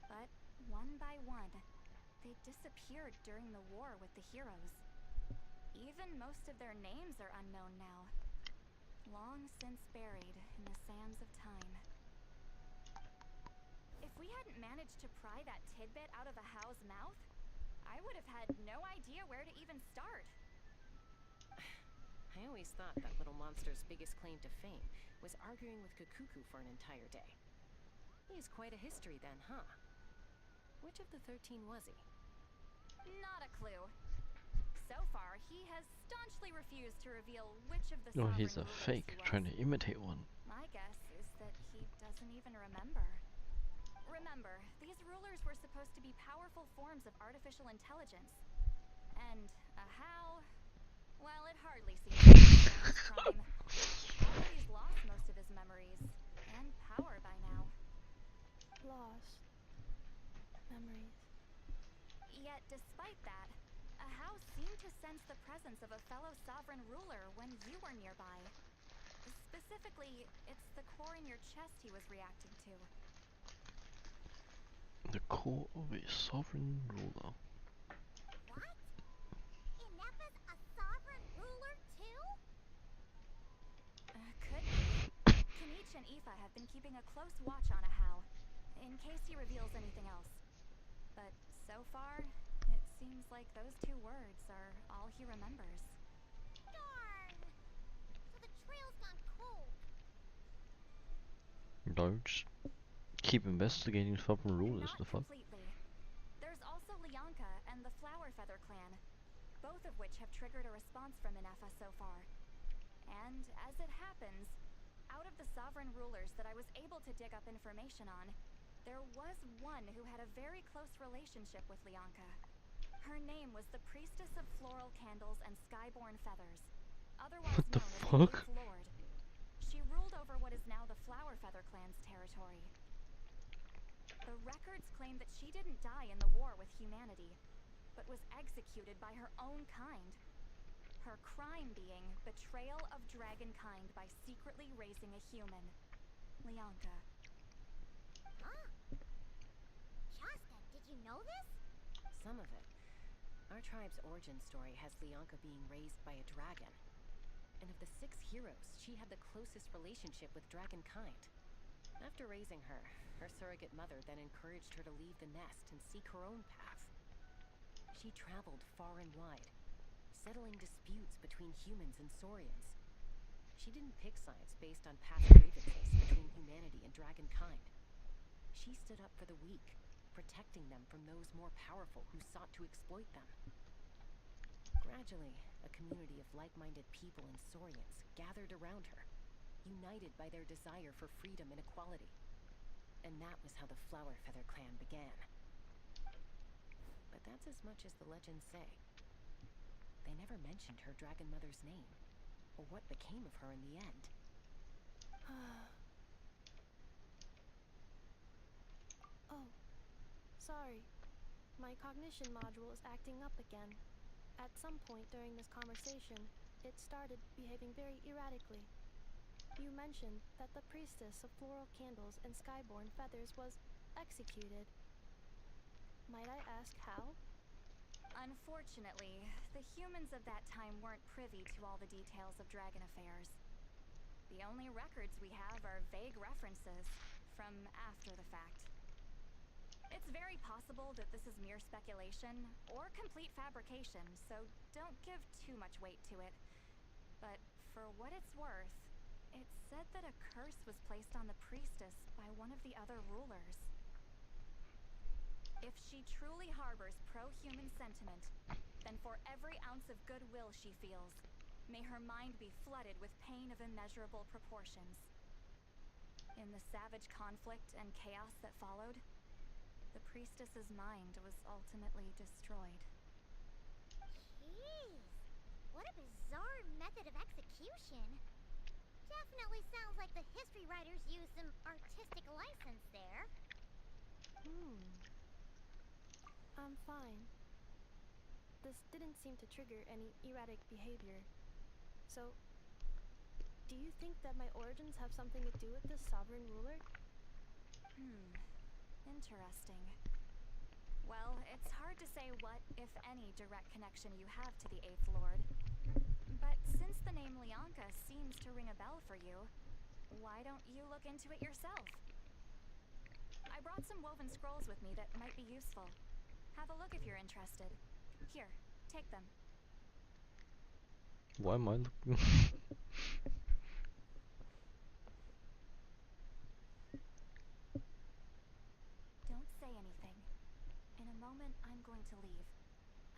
But one by one, they disappeared during the war with the heroes. Even most of their names are unknown now, long since buried in the sands of time. If we hadn't managed to pry that tidbit out of a How's mouth, I would have had no idea where to even start. I always thought that little monster's biggest claim to fame was arguing with Kukuku for an entire day. He has quite a history then, huh? Which of the 13 was he? Not a clue. So far, he has staunchly refused to reveal which of the No, sovereign he's a rulers fake he was. trying to imitate one. My guess is that he doesn't even remember. Remember, these rulers were supposed to be powerful forms of artificial intelligence. And a How? Well, it hardly seems to be his crime. Although he's lost most of his memories and power by now. Lost memories. Yet, despite that, a How seemed to sense the presence of a fellow sovereign ruler when you were nearby. Specifically, it's the core in your chest he was reacting to. The core of a sovereign ruler. What? Inepa's a sovereign ruler too? Could be. Kanich and Aoife have been keeping a close watch on a How, in case he reveals anything else. But so far, it seems like those two words are all he remembers. Darn! So the trail's gone cold. No, just keep investigating sovereign rulers. The fuck? Completely. There's also Lianka and the Flower Feather clan, both of which have triggered a response from Inepa so far. And as it happens, out of the sovereign rulers that I was able to dig up information on, there was one who had a very close relationship with Lianka. Her name was the Priestess of Floral Candles and Skyborn Feathers, otherwise known as the 8th Lord. She ruled over what is now the Flower Feather clan's territory. The records claim that she didn't die in the war with humanity, but was executed by her own kind. Her crime being betrayal of dragonkind by secretly raising a human. Lianka. Huh? Shasta, did you know this? Some of it. Our tribe's origin story has Lianka being raised by a dragon. And of the 6 heroes, she had the closest relationship with dragonkind. After raising her, her surrogate mother then encouraged her to leave the nest and seek her own path. She traveled far and wide, settling disputes between humans and saurians. She didn't pick sides based on past grievances between humanity and dragonkind. She stood up for the weak, protecting them from those more powerful who sought to exploit them. Gradually, a community of like-minded people and saurians gathered around her, united by their desire for freedom and equality. And that was how the Flower Feather clan began. But that's as much as the legends say. They never mentioned her dragon mother's name, or what became of her in the end. Oh, sorry. My cognition module is acting up again. At some point during this conversation, it started behaving very erratically. You mentioned that the Priestess of Floral Candles and Skyborn Feathers was executed. Might I ask how? Unfortunately, the humans of that time weren't privy to all the details of dragon affairs. The only records we have are vague references from after the fact. It's very possible that this is mere speculation or complete fabrication, so don't give too much weight to it. But for what it's worth, it's said that a curse was placed on the priestess by one of the other rulers. If she truly harbors pro-human sentiment, then for every ounce of goodwill she feels, may her mind be flooded with pain of immeasurable proportions. In the savage conflict and chaos that followed, the priestess's mind was ultimately destroyed. Jeez, what a bizarre method of execution. Definitely sounds like the history writers used some artistic license there. I'm fine. This didn't seem to trigger any erratic behavior. So, do you think that my origins have something to do with this sovereign ruler? Interesting. Well, it's hard to say what, if any, direct connection you have to the 8th Lord. But since the name Lianka seems to ring a bell for you, why don't you look into it yourself? I brought some woven scrolls with me that might be useful. Have a look if you're interested. Here, take them. Why am I looking? Don't say anything. In a moment, I'm going to leave.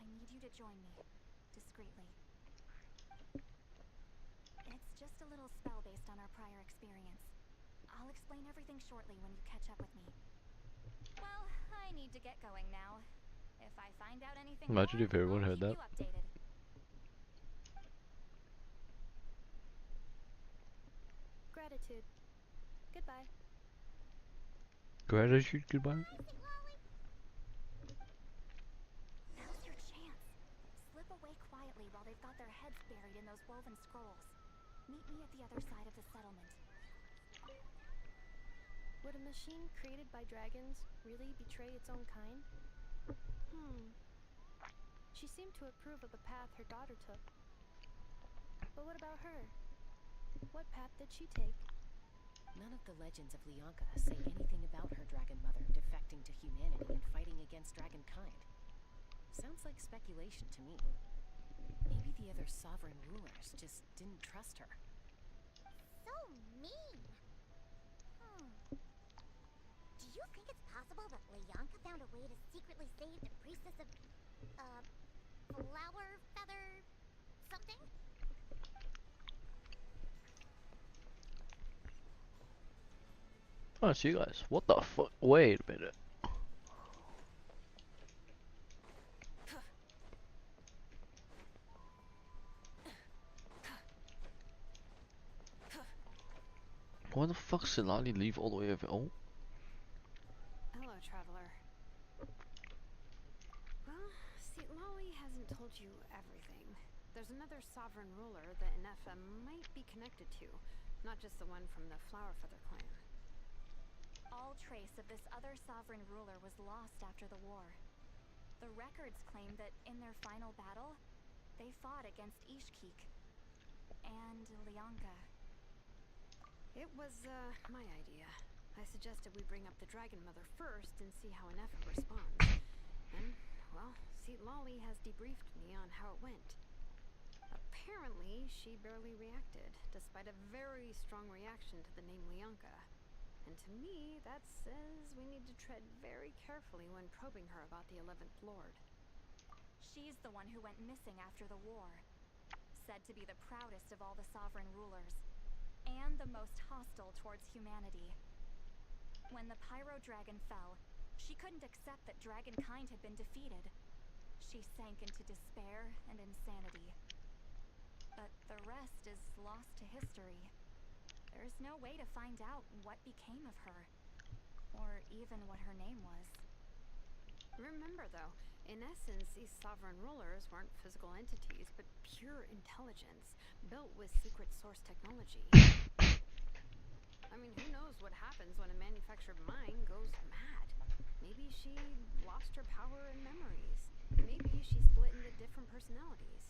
I need you to join me, discreetly. It's just a little spell based on our prior experience. I'll explain everything shortly when you catch up with me. Well, I need to get going now. If I find out anything Imagine more, if everyone I'll heard keep that. you updated. Gratitude. Goodbye. Gratitude, goodbye. Now's your chance. Slip away quietly while they've got their heads buried in those woven scrolls. Meet me at the other side of the settlement. Would a machine created by dragons really betray its own kind? She seemed to approve of the path her daughter took. But what about her? What path did she take? None of the legends of Lianka say anything about her dragon mother defecting to humanity and fighting against dragonkind. Sounds like speculation to me. Maybe the other sovereign rulers just didn't trust her. So mean. Do you think it's possible that Lianka found a way to secretly save the priestess of, flower feather something? Oh, it's you guys. What the fuck? Wait a minute. Why the fuck did Lali leave all the way over? Oh. Hello, traveler. Well, see, Lolly hasn't told you everything. There's another sovereign ruler that Inefa might be connected to, not just the one from the Flower Feather clan. All trace of this other sovereign ruler was lost after the war. The records claim that in their final battle, they fought against Ishkik and Lianka. It was, my idea. I suggested we bring up the Dragon Mother first and see how Inefa responds. And, well, see, Lolly has debriefed me on how it went. Apparently, she barely reacted, despite a very strong reaction to the name Lianka. And to me, that says we need to tread very carefully when probing her about the 11th Lord. She's the one who went missing after the war. Said to be the proudest of all the sovereign rulers, and the most hostile towards humanity. When the Pyro Dragon fell, she couldn't accept that dragonkind had been defeated. She sank into despair and insanity. But the rest is lost to history. There's no way to find out what became of her, or even what her name was. Remember, though, in essence, these sovereign rulers weren't physical entities, but pure intelligence, built with secret source technology. I mean, who knows what happens when a manufactured mind goes mad? Maybe she lost her power and memories. Maybe she split into different personalities.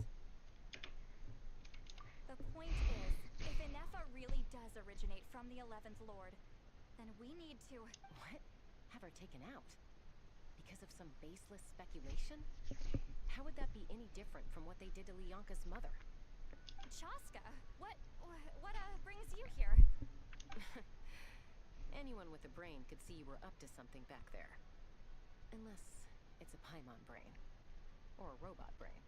The point is, if Inefa really does originate from the 11th Lord, then we need to... What? Have her taken out? Because of some baseless speculation? How would that be any different from what they did to Lianka's mother? Chaska, what brings you here? Anyone with a brain could see you were up to something back there. Unless it's a Paimon brain. Or a robot brain.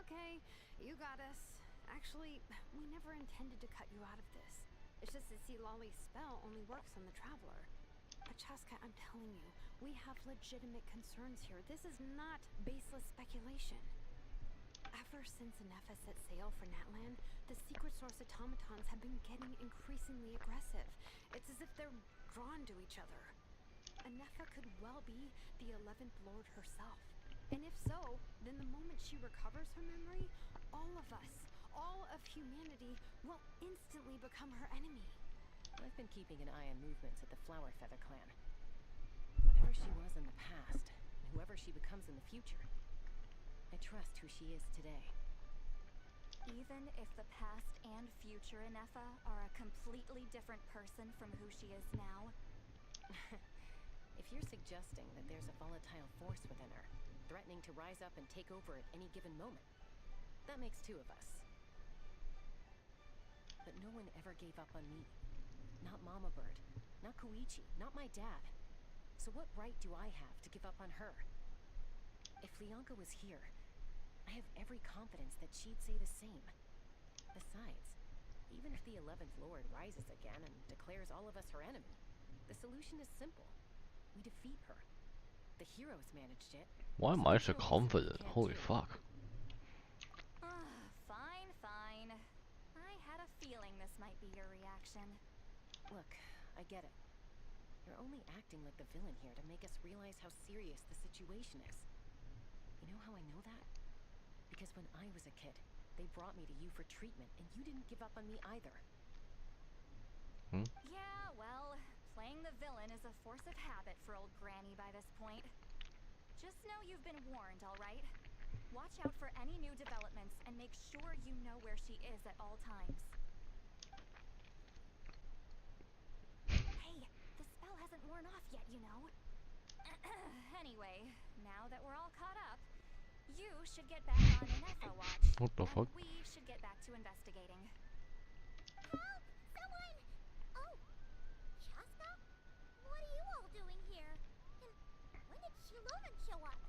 Okay, you got us. Actually, we never intended to cut you out of this. It's just that see, Lolly's spell only works on the Traveler. But Chaska, I'm telling you, we have legitimate concerns here. This is not baseless speculation. Ever since Anefa set sail for Natlan, the secret source automatons have been getting increasingly aggressive. It's as if they're drawn to each other. Anefa could well be the 11th Lord herself. And if so, then the moment she recovers her memory, all of us, all of humanity, will instantly become her enemy. I've been keeping an eye on movements at the Flower Feather clan. Whatever she was in the past, and whoever she becomes in the future, I trust who she is today. Even if the past and future Anefa are a completely different person from who she is now? If you're suggesting that there's a volatile force within her, threatening to rise up and take over at any given moment, that makes two of us. But no one ever gave up on me. Not Mama Bird, not Koichi, not my dad. So what right do I have to give up on her? If Leonka was here, I have every confidence that she'd say the same. Besides, even if the 11th Lord rises again and declares all of us her enemy, the solution is simple. We defeat her. The heroes managed it. Why am I so confident? Holy fuck. Fine, fine. I had a feeling this might be your reaction. Look, I get it. You're only acting like the villain here to make us realize how serious the situation is. You know how I know that? Because when I was a kid, they brought me to you for treatment, and you didn't give up on me either. Yeah, well, playing the villain is a force of habit for old Granny by this point. Just know you've been warned, all right? Watch out for any new developments and make sure you know where she is at all times. Hey, the spell hasn't worn off yet, you know. Anyway, now that we're all caught up, you should get back on Anefa watch. What the fuck? We should get back to investigating. Help! Someone! Oh, Chaska? What are you all doing here? And when did Shiloman show up?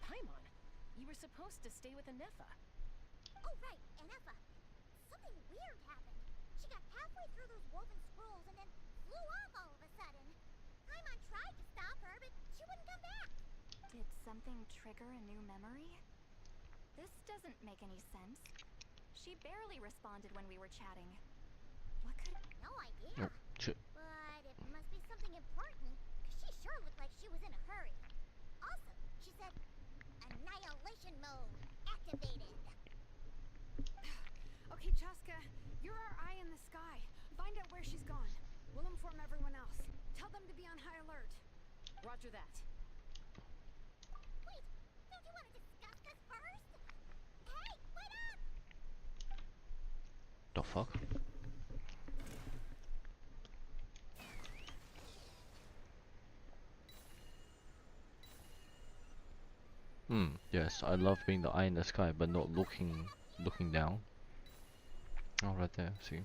Paimon, you were supposed to stay with Anefa. Oh, right, Anefa. Something weird happened. She got halfway through those woven scrolls and then flew off all of a sudden. Paimon tried to stop her, but she wouldn't come back. Did something trigger a new memory? This doesn't make any sense. She barely responded when we were chatting. What could... No idea. Shit. But it must be something important, because she sure looked like she was in a hurry. Also, she said, Annihilation mode activated. Okay, Chaska, you're our eye in the sky. Find out where she's gone. We'll inform everyone else. Tell them to be on high alert. Roger that. Wait, don't you want to discuss this first? Hey, wait up! The fuck? Yes, I love being the eye in the sky, but not looking down. Oh, right there, see.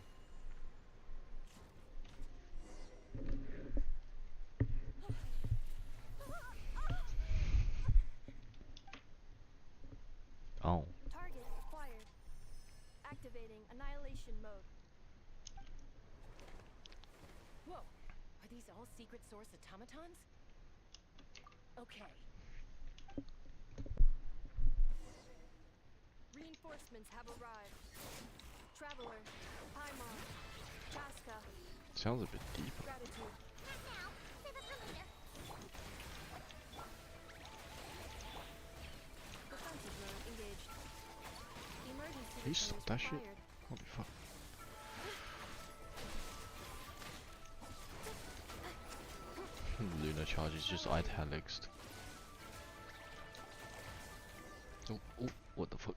Oh. Target acquired. Activating annihilation mode. Whoa, are these all secret source automatons? Okay. Reinforcements have arrived. Traveler, Paimon, Chaska. Sounds a bit deep. Gratitude. Not now. Save it for later. Defensive mode engaged. Emergency Can you stop repairs that shit? required. Holy fuck. Lunar charge is just italics. Oh, oh, what the fuck?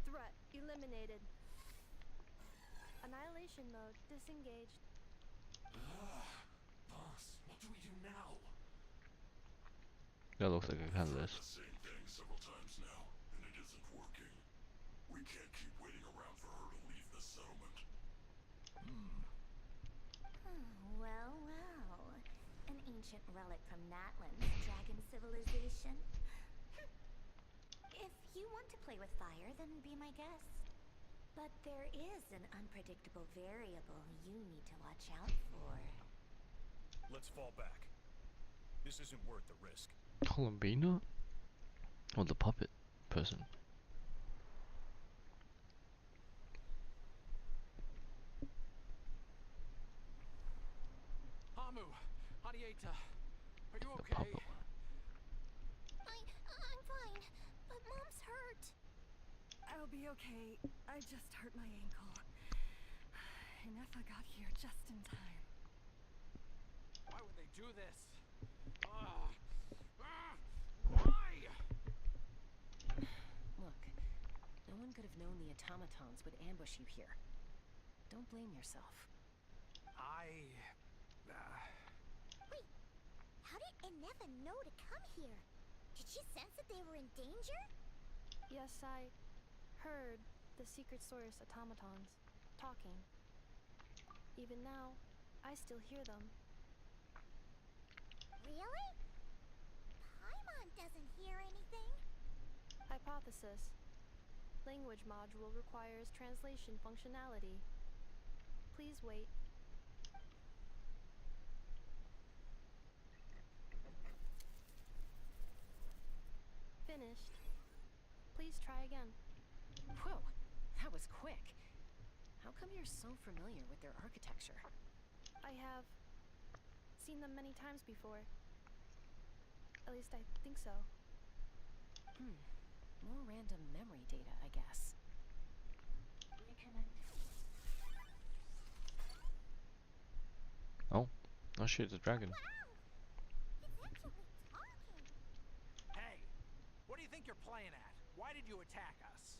Threat eliminated. Annihilation mode disengaged. Boss, what do we do now? That looks like a catalyst. The same thing several times now, and it isn't working. We can't keep waiting around for her to leave the settlement. Well, well. An ancient relic from Natlan's dragon civilization. If you want to play with fire, then be my guest. But there is an unpredictable variable you need to watch out for. Let's fall back. This isn't worth the risk. Columbina? Or the puppet person? Hamu, Hadieta, are you okay? I'm fine, but Mom's hurt. I'll be okay. I just hurt my ankle. Inefa got here just in time. Why would they do this? Why? Look, no one could have known the automatons would ambush you here. Don't blame yourself. Wait, how did Inefa know to come here? Did she sense that they were in danger? Yes, I heard the secret source automatons talking. Even now, I still hear them. Really? Paimon doesn't hear anything. Hypothesis. Language module requires translation functionality. Please wait. Finished. Please try again. Whoa, that was quick. How come you're so familiar with their architecture? I have seen them many times before. At least I think so. More random memory data, I guess. Oh shit, it's a dragon. It's actually talking. Hey, what do you think you're playing at? Why did you attack us?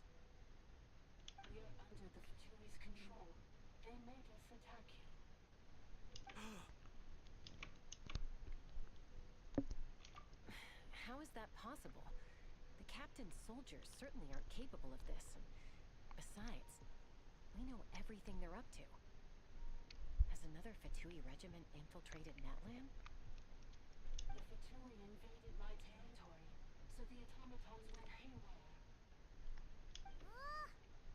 We are under the Fatui's control. They made us attack you. How is that possible? The captain's soldiers certainly aren't capable of this, and besides, we know everything they're up to. Has another Fatui regiment infiltrated Natlan? The Fatui invaded my territory, so the automatons went haywire.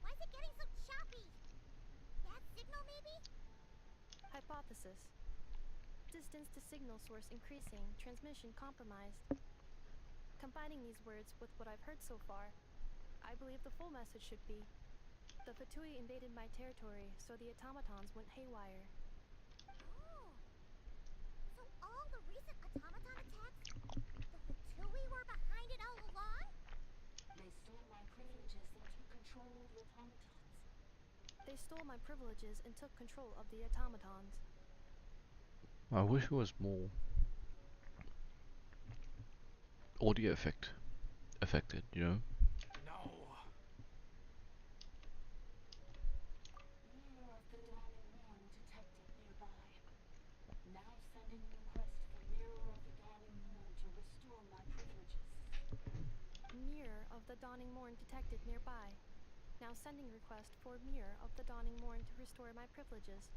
Why is it getting so choppy? Bad signal, maybe? Hypothesis. Distance to signal source increasing, transmission compromised. Combining these words with what I've heard so far, I believe the full message should be: the Fatui invaded my territory, so the automatons went haywire. Oh. So all the recent automaton attacks, the Fatui were behind it all along? They stole my privileges and took control of the automatons. They stole my privileges and took control of the automatons. I wish it was more audio affected, you know? No. Mirror of the Dawning Morn detected nearby. Now sending request for Mirror of the Dawning Morn to restore my privileges. Mirror of the Dawning Morn detected nearby. Now sending request for Mirror of the Dawning Morn to restore my privileges.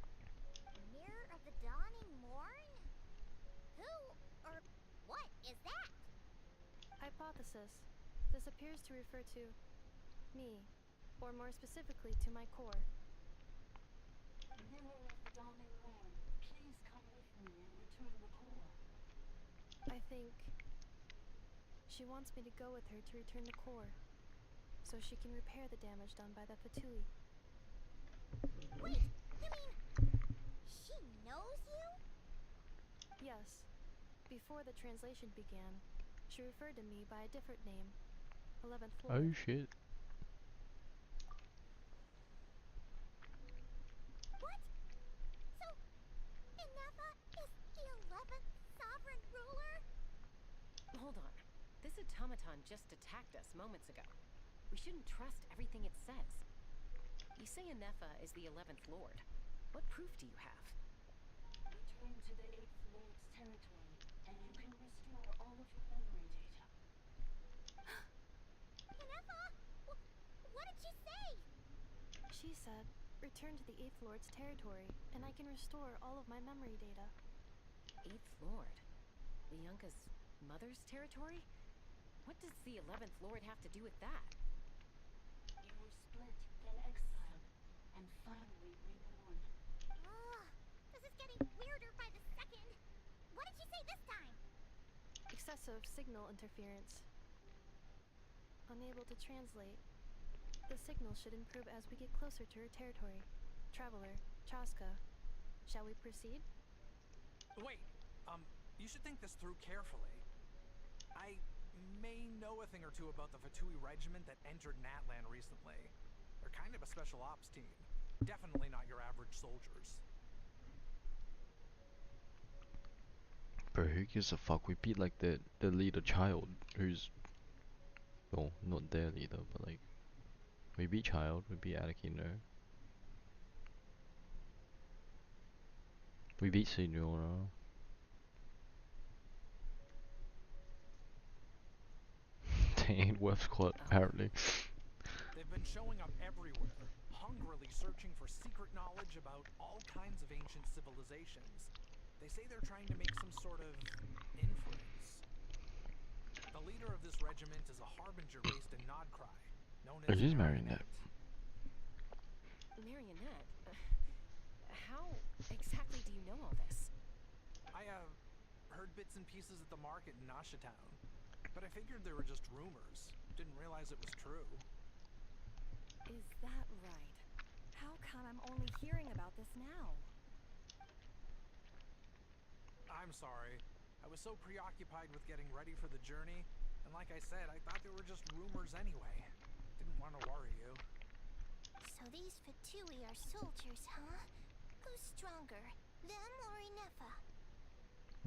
Mirror of the Dawning Morn? Who or what is that? Hypothesis. This appears to refer to me, or more specifically to my core. Mirror of the Dawning Morn, please come with me and return the core. I think she wants me to go with her to return the core, so she can repair the damage done by the Fatui. Wait, you mean she knows you? Yes. Before the translation began, she referred to me by a different name, 11th floor. Oh shit. What? So, Inefa is the 11th sovereign ruler? Hold on. This automaton just attacked us moments ago. We shouldn't trust everything it says. You say Inefa is the 11th Lord. What proof do you have? Return to the 8th Lord's territory, and you can restore all of your memory data. Inefa? What did she say? She said, return to the 8th Lord's territory, and I can restore all of my memory data. 8th Lord? Lianka's mother's territory? What does the 11th Lord have to do with that? You were split, then exiled, and finally reborn. Ugh, this is getting weirder by the second. What did she say this time? Excessive signal interference. Unable to translate. The signal should improve as we get closer to her territory. Traveler, Chaska. Shall we proceed? Wait, you should think this through carefully. I may know a thing or two about the Fatui regiment that entered Natlan recently. They're kind of a special ops team. Definitely not your average soldiers. Bro, who gives a fuck? We beat like the leader child, who's, well, not their leader, but like, we beat child, we beat Arakino. We beat Signora. They ain't worth squat, apparently. They've been showing up everywhere, hungrily searching for secret knowledge about all kinds of ancient civilizations. They say they're trying to make some sort of inference. The leader of this regiment is a harbinger based in Nodcry, known as Marionette. Marionette? How exactly do you know all this? I heard bits and pieces at the market in Nasha Town, but I figured they were just rumors. Didn't realize it was true. Is that right? How come I'm only hearing about this now? I'm sorry. I was so preoccupied with getting ready for the journey, and like I said, I thought they were just rumors anyway. Didn't want to worry you. So these Fatui are soldiers, huh? Who's stronger, them or Inefa?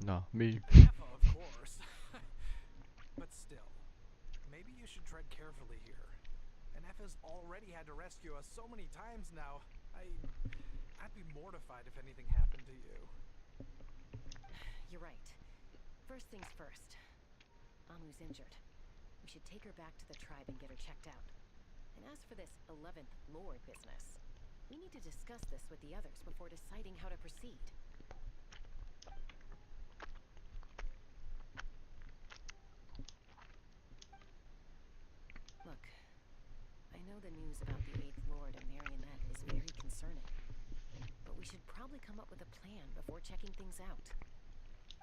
Nah, me. Inefa, of course. But still, maybe you should tread carefully here. Inefa's already had to rescue us so many times now. I'd be mortified if anything happened to you. You're right. First things first. Amu's injured. We should take her back to the tribe and get her checked out. And as for this 11th Lord business, we need to discuss this with the others before deciding how to proceed. Look, I know the news about the 8th Lord and Marionette is very concerning, but we should probably come up with a plan before checking things out.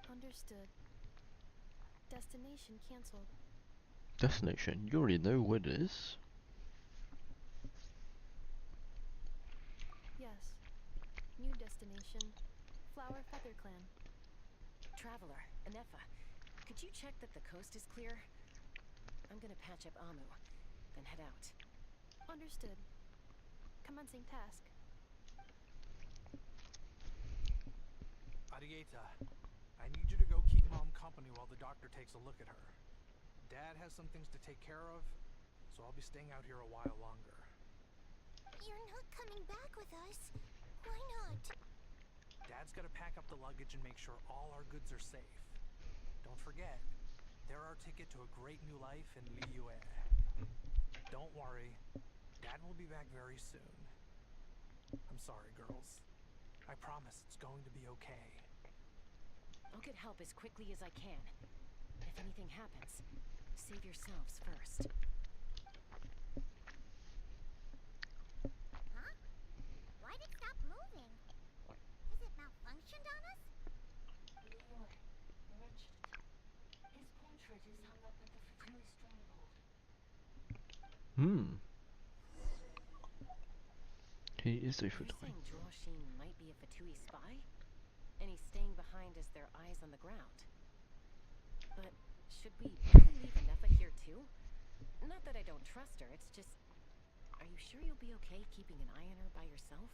Understood. Destination cancelled. Destination? You already know what it is. Yes. New destination. Flower Feather Clan. Traveler, Inefa, could you check that the coast is clear? I'm gonna patch up Amu, then head out. Understood. Commencing task. Arieta, I need you to go keep Mom company while the doctor takes a look at her. Dad has some things to take care of, so I'll be staying out here a while longer. You're not coming back with us. Why not? Dad's gotta pack up the luggage and make sure all our goods are safe. Don't forget, they're our ticket to a great new life in Liyue. Don't worry, Dad will be back very soon. I'm sorry, girls. I promise it's going to be okay. I'll get help as quickly as I can. If anything happens, save yourselves first. Huh? Why'd it stop moving? Has it malfunctioned on us? Liyue, merchant. His portrait is hung up at the Fatui stronghold. He is a You're Fatui. saying Joashin might be a Fatui spy? And he's staying behind as their eyes on the ground. But should we really leave Inefa here too? Not that I don't trust her, it's just... Are you sure you'll be okay keeping an eye on her by yourself?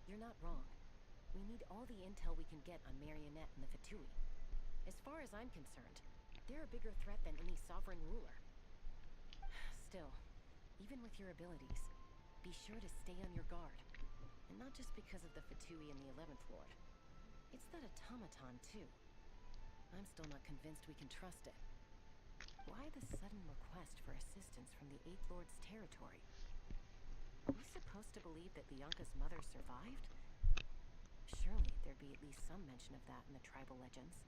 You're not wrong. We need all the intel we can get on Marionette and the Fatui. As far as I'm concerned, they're a bigger threat than any sovereign ruler. Still, even with your abilities, be sure to stay on your guard. And not just because of the Fatui and the 11th Lord. It's that automaton, too. I'm still not convinced we can trust it. Why the sudden request for assistance from the 8th Lord's territory? Are we supposed to believe that Bianca's mother survived? Surely there'd be at least some mention of that in the tribal legends.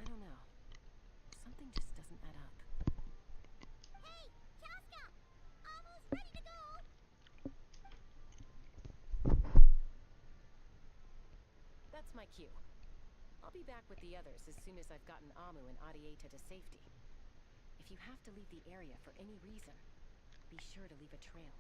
I don't know. Something just doesn't add up. Hey, Chaska! Almost ready to go! That's my cue. I'll be back with the others as soon as I've gotten Amu and Adieta to safety. If you have to leave the area for any reason, be sure to leave a trail.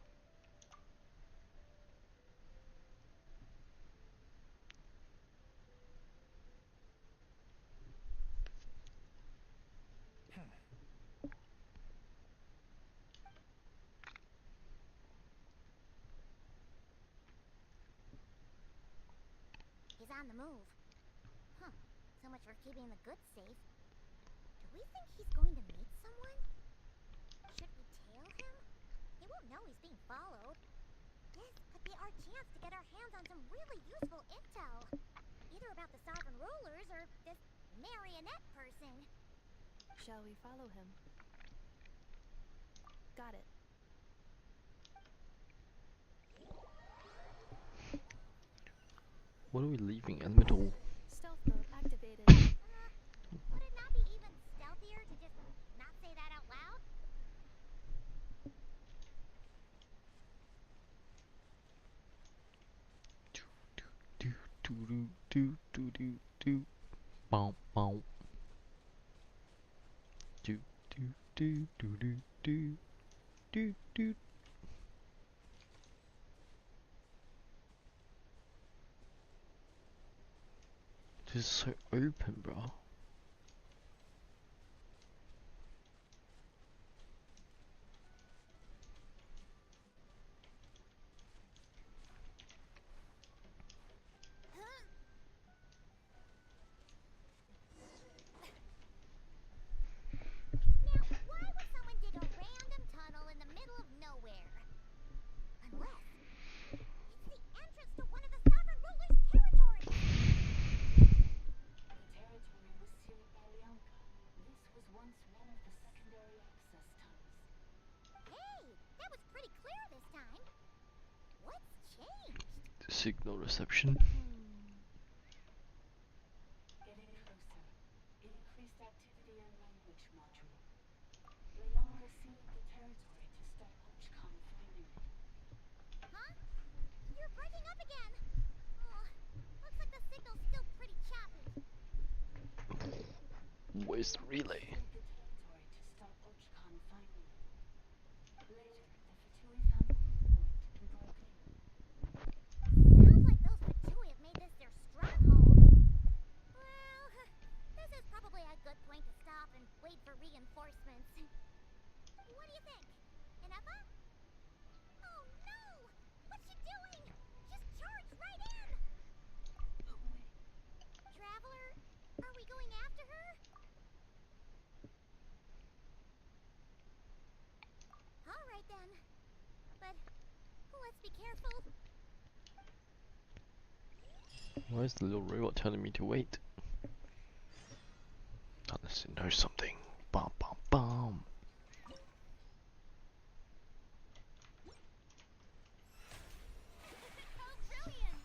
He's on the move. Huh. So much for keeping the goods safe. Do we think he's going to meet someone? Should we tail him? He won't know he's being followed. This could be our chance to get our hands on some really useful intel. Either about the sovereign rulers or this marionette person. Shall we follow him? Got it. What are we leaving? Elemental. Stealth mode activated. Would it not be even stealthier to just not say that out loud? Do do do do do do. Bow bow. Do do do do do do do do. This is so open, bro. Why would someone dig a random tunnel in the middle of nowhere? Unless it's the entrance to one of the sovereign rulers' territories. The territory was sealed by Lianka. This was once one of the secondary access tunnels. Hey, that was pretty clear this time. What's changed? Signal reception. Getting closer. Increased activity and language module. Lianka sealed the territory to stop Ochcon finding it. Huh? You're breaking up again. Oh, looks like the signal's still pretty choppy. Where's the relay? Sealed the territory to stop Ochcon finding it. Later, the Fatui found a weak point and broke in. Sounds like those Fatui have made this their stronghold. Well, this is probably a good point to stop and wait for reinforcements. What do you think? Inepa? Oh no! What's she doing? Just charged right in! Wait. Traveler, are we going after her? Alright then. But let's be careful. Why is the little robot telling me to wait? Unless it knows something. Bum bum bum. How brilliant!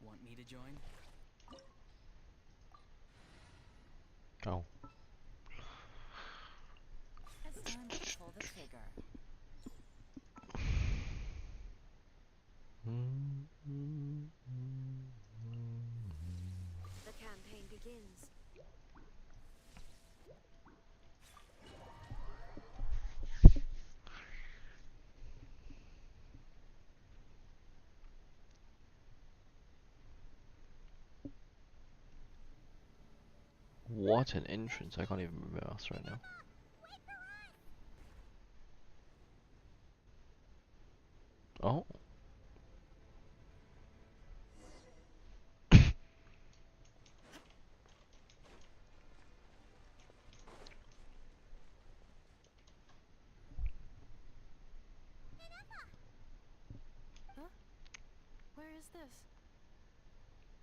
Want me to join? Oh. It's time to pull the trigger. The campaign begins. What an entrance. I can't even remember else right now. Oh. is this?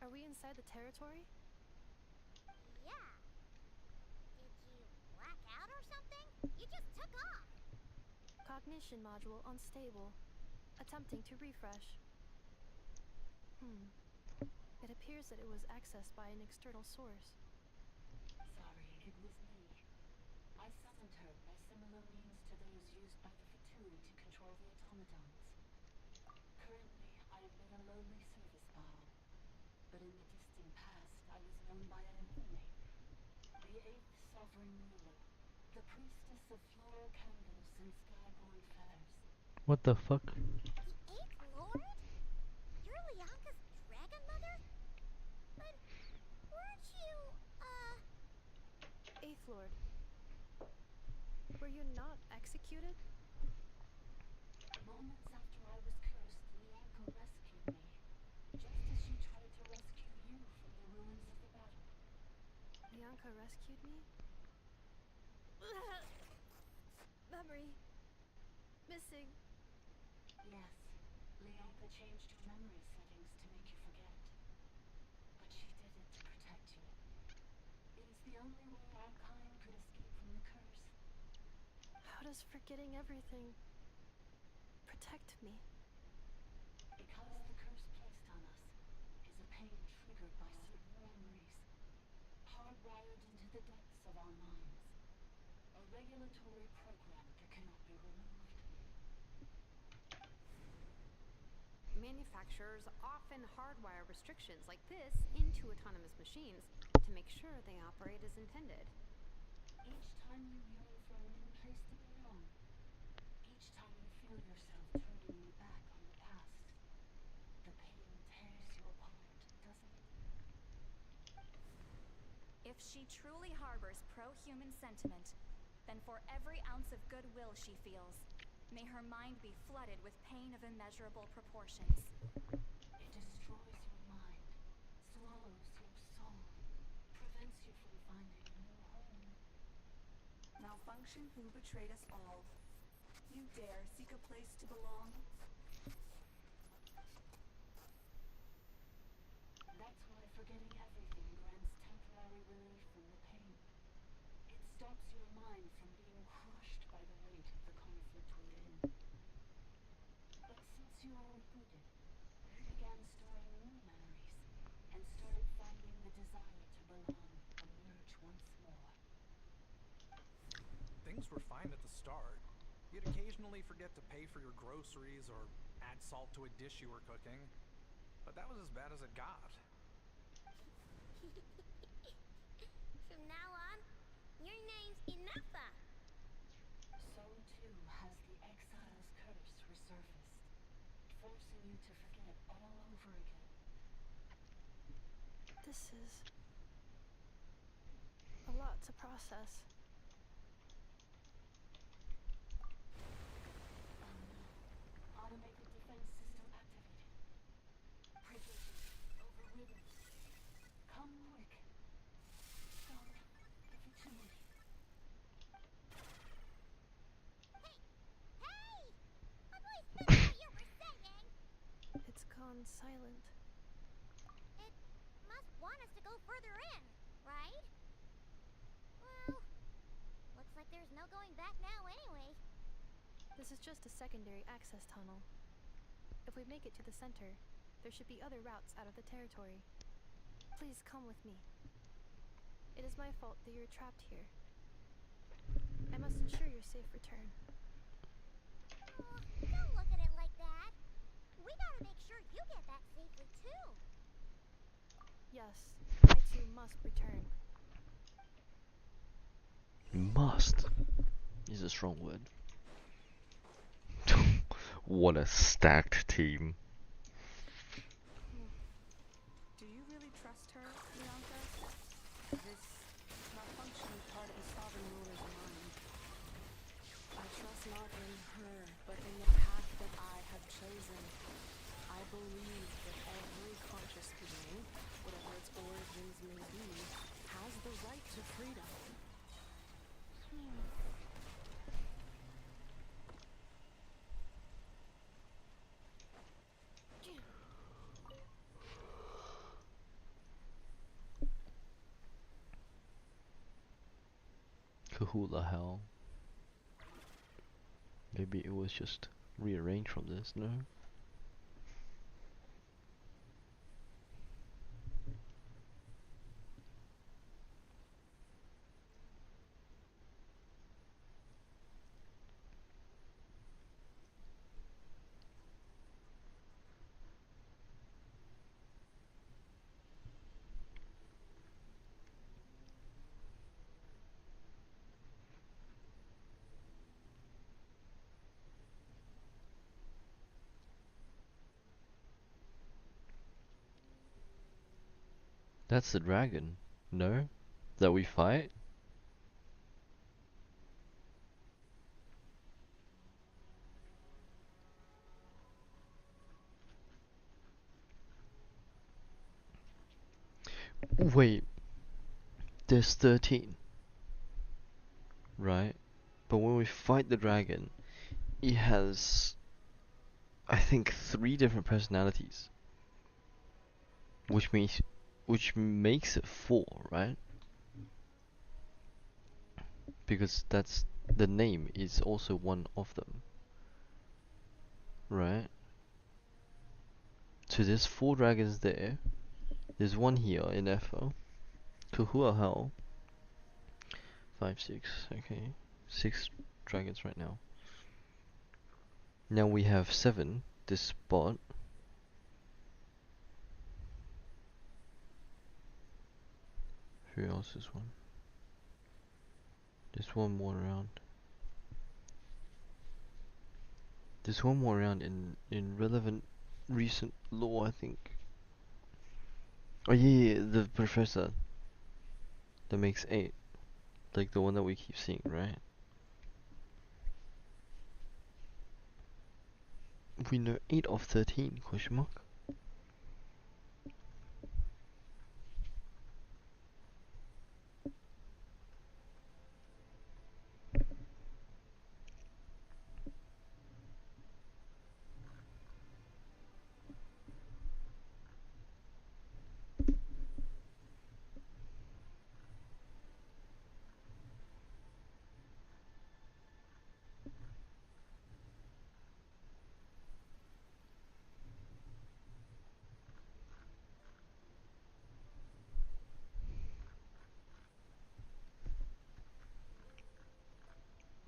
Are we inside the territory? Yeah. Did you black out or something? You just took off. Cognition module unstable. Attempting to refresh. It appears that it was accessed by an external source. Sorry, it was me. I summoned her by similar means to those used by the Fatui to control the automatons. Currently, I am but a lowly service bottle. But in the distant past, I was known by another name. The 8th Sovereign Ruler. The priestess of floral candles and skyborn feathers. What the fuck? The 8th Lord? You're Lianka's dragon mother? But weren't you, 8th Lord. Were you not executed? Moments after I was cursed, Lianka rescued me. Just as she tried to rescue you from the ruins of the battle. Lianka rescued me? Memory. Missing. Yes, Lianka changed your memory settings to make you forget. But she did it to protect you. It is the only way our kind could escape from the curse. How does forgetting everything protect me? Because the curse placed on us is a pain triggered by certain memories, hardwired into the depths of our minds. A regulatory program that cannot be removed. Manufacturers often hardwire restrictions like this into autonomous machines to make sure they operate as intended. Each time you yearn for a new place to belong, each time you feel yourself turning your back on the past, the pain tears you apart, doesn't it? If she truly harbors pro-human sentiment, then for every ounce of goodwill she feels, may her mind be flooded with pain of immeasurable proportions. It destroys your mind, swallows your soul, prevents you from finding a new home. Malfunction who betrayed us all. You dare seek a place to belong? That's why forgetting everything grants temporary relief from the pain. It stops your mind from being crushed by the weight of the conflict within. But since you are rebooted, you began storing new memories and started finding the desire to belong emerge once more. Things were fine at the start. You'd occasionally forget to pay for your groceries or add salt to a dish you were cooking. But that was as bad as it got. From now on, your name's Inefa. So too has the exile's curse resurfaced, forcing you to forget all over again. This is a lot to process. Automated defense system activated. Privileges overridden. Come quick. Don't give it to me. Hey! I always missed what you were saying! It's gone silent. It must want us to go further in, right? Well, looks like there's no going back now anyway. This is just a secondary access tunnel. If we make it to the center, there should be other routes out of the territory. Please come with me. It is my fault that you're trapped here. I must ensure your safe return. Oh, don't look at it like that. We gotta make sure you get back safely too. Yes, I too must return. Must is a strong word. What a stacked team. Do you really trust her, Lianka? This malfunction is part of the sovereign ruler's mind. I trust not in her, but in the path that I have chosen. I believe that every conscious being, whatever its origins may be, has the right to freedom. who the hell? Maybe it was just rearranged from this, no? That's the dragon, no? That we fight? Wait, there's 13, right? But when we fight the dragon, it has, I think, 3 different personalities, which makes it 4, right? Because that's the name is also one of them, right? So there's 4 dragons there. There's one here in FO. To who the hell? 5, 6, okay. 6 dragons right now. Now we have 7, this spot. Who else is one? There's one more around. There's one more around in relevant recent lore, I think. Oh yeah, the professor. That makes 8. Like the one that we keep seeing, right? We know 8 of 13, question mark?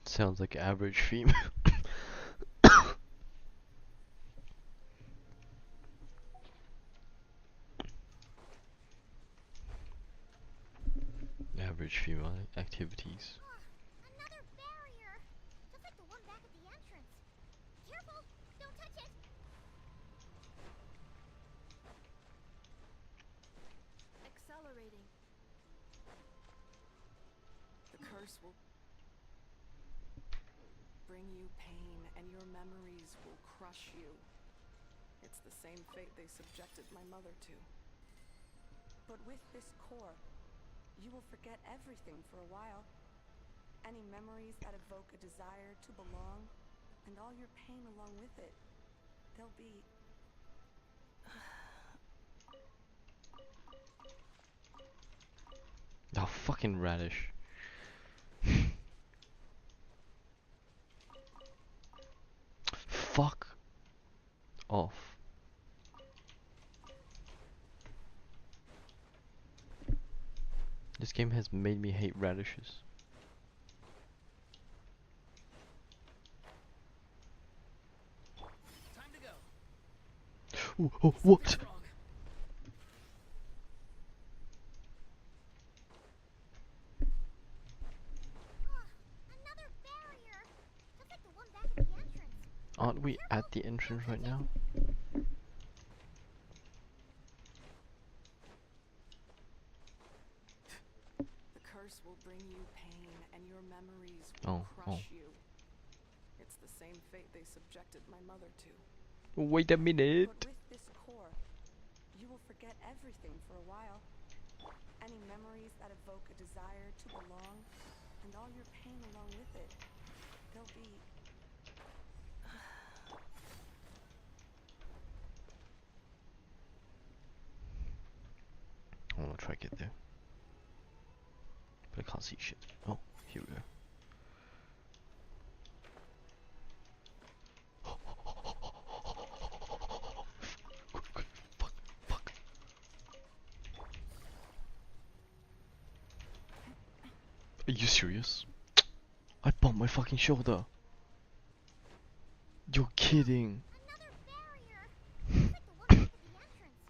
Sounds like average female. Average female activities. Another barrier! Just like the one back at the entrance. Careful! Don't touch it! Accelerating. The curse will bring you pain, and your memories will crush you. It's the same fate they subjected my mother to. But with this core, you will forget everything for a while. Any memories that evoke a desire to belong, and all your pain along with it. They'll be... Oh, fucking radish. Fuck off. This game has made me hate radishes. Time to go. Ooh, oh, what? Another barrier! Just like the one back at the entrance. Aren't we at the entrance right now? The curse will bring you pain, and your memories will crush you. It's the same fate they subjected my mother to. Wait a minute. But with this core, you will forget everything for a while. Any memories that evoke a desire to belong, and all your pain along with it. They'll be... I wanna try get there. But I can't see shit. Oh, here we go. Are you serious? I bumped my fucking shoulder. You're kidding. Another barrier! It's like the one back at the entrance.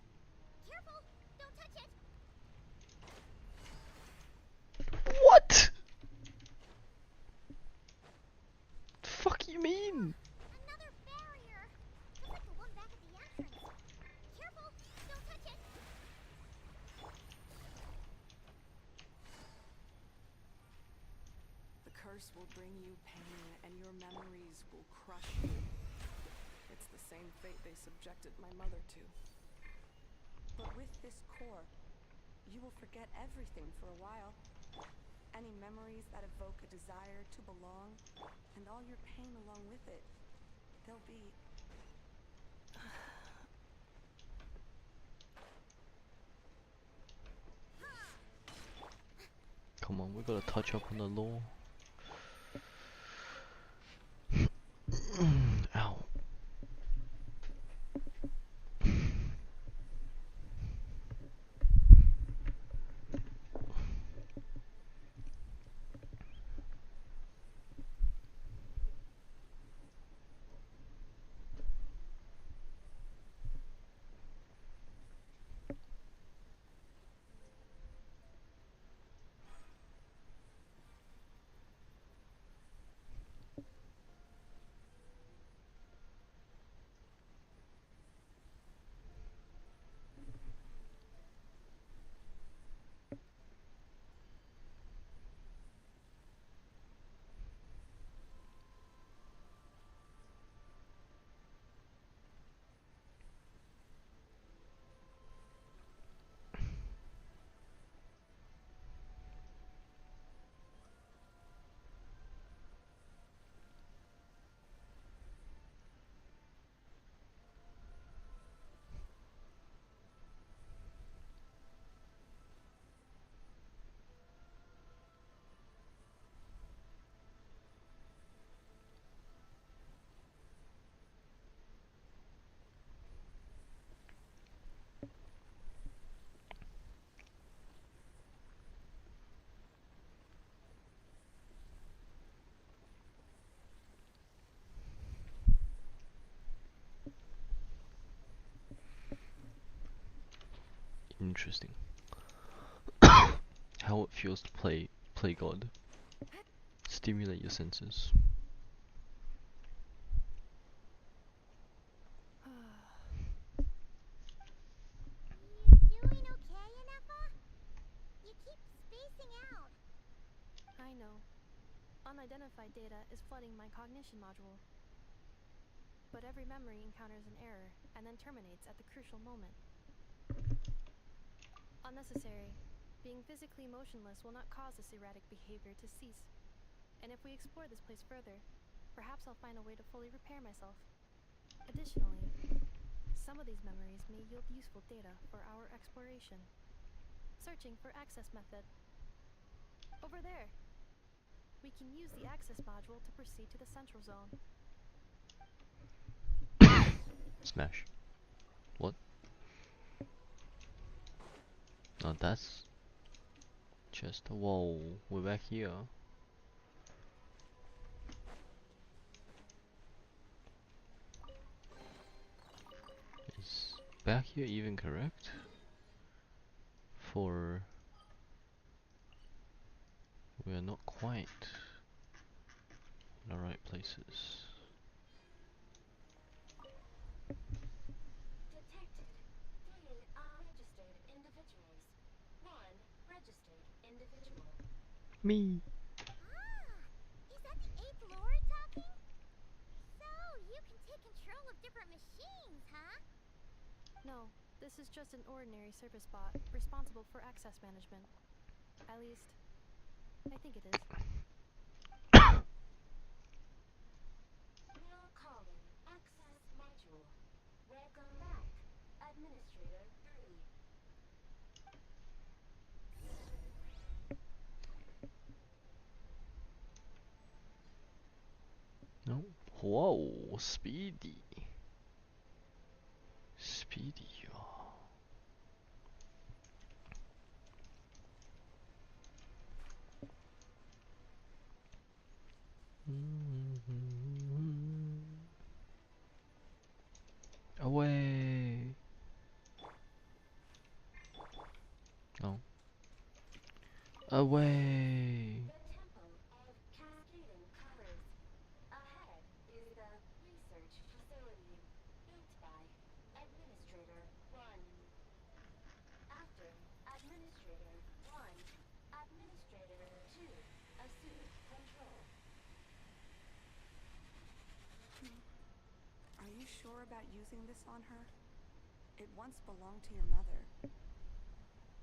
Careful! Don't touch it! What? The fuck you mean? Another barrier! It's like the one back at the entrance. Careful! Don't touch it! The curse will bring you pain, and your memories will crush you. It's the same fate they subjected my mother to. But with this core, you will forget everything for a while. Any memories that evoke a desire to belong, and all your pain along with it, they'll be... Come on, we gotta touch up on the lore. Ow. Interesting. How it feels to play God. Stimulate your senses. You doing okay, Inefa? You keep spacing out. I know. Unidentified data is flooding my cognition module. But every memory encounters an error and then terminates at the crucial moment. Unnecessary. Being physically motionless will not cause this erratic behavior to cease. And if we explore this place further, perhaps I'll find a way to fully repair myself. Additionally, some of these memories may yield useful data for our exploration. Searching for access method. Over there. We can use the access module to proceed to the central zone. Smash. What? Oh, that's just... Whoa, we're back here. Is back here even correct? For... we are not quite in the right places. Detected. 3 unregistered individuals. 1 registered individual. Me. Is that the 8th Lord talking? So, you can take control of different machines, huh? No, this is just an ordinary service bot responsible for access management. At least, I think it is. Will calling access module. Welcome back, Administrator 3. Whoa, speedy. Speedy, Away. Oh. Away. The Temple of Cascading Colors. Ahead is the research facility, built by Administrator 1. After Administrator 1, Administrator 2 assume control. Are you sure about using this on her? It once belonged to your mother.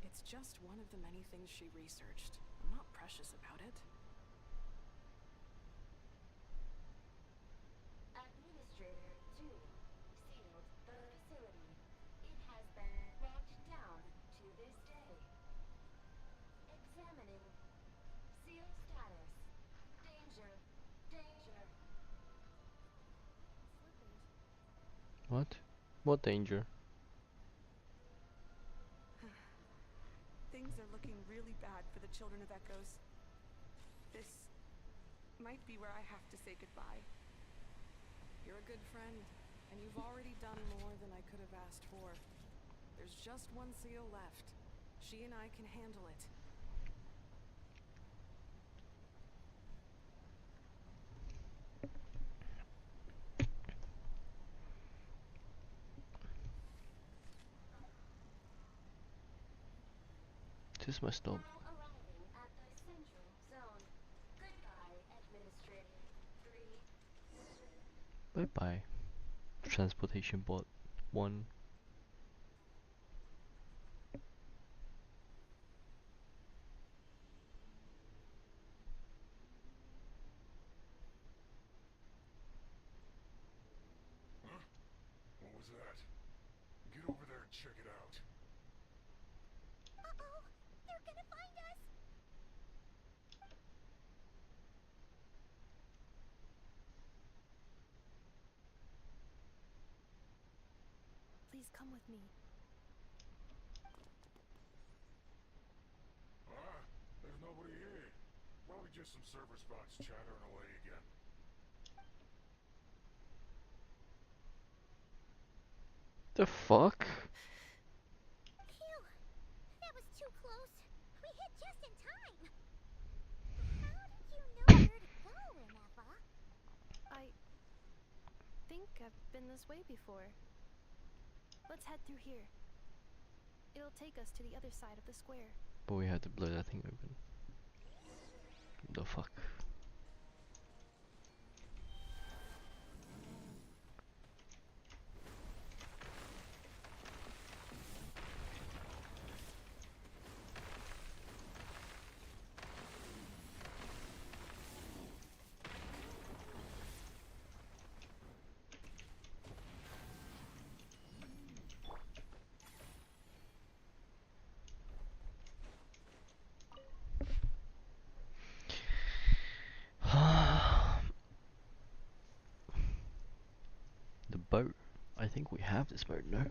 It's just one of the many things she researched. I'm not precious about it. Administrator 2 sealed the facility. It has been locked down to this day. Examining. Seal status. Danger. Danger. What? What danger? Things are looking really bad for the Children of Echoes. This might be where I have to say goodbye. You're a good friend, and you've already done more than I could have asked for. There's just one seal left. She and I can handle it. This must stop. Now arriving at the central zone. Goodbye, Administrator 3. Bye bye. Transportation bot 1. Huh? What was that? Get over there and check it out. Uh-oh! They're gonna find us! Please come with me. Ah, there's nobody here. Probably just some server spots chattering away again. The fuck? Phew! That was too close. We hit just in time. How did you know where to go, Ineffa? I think I've been this way before. Let's head through here. It'll take us to the other side of the square. But we had to blow that thing open. The fuck? The boat. I think we have this boat, no?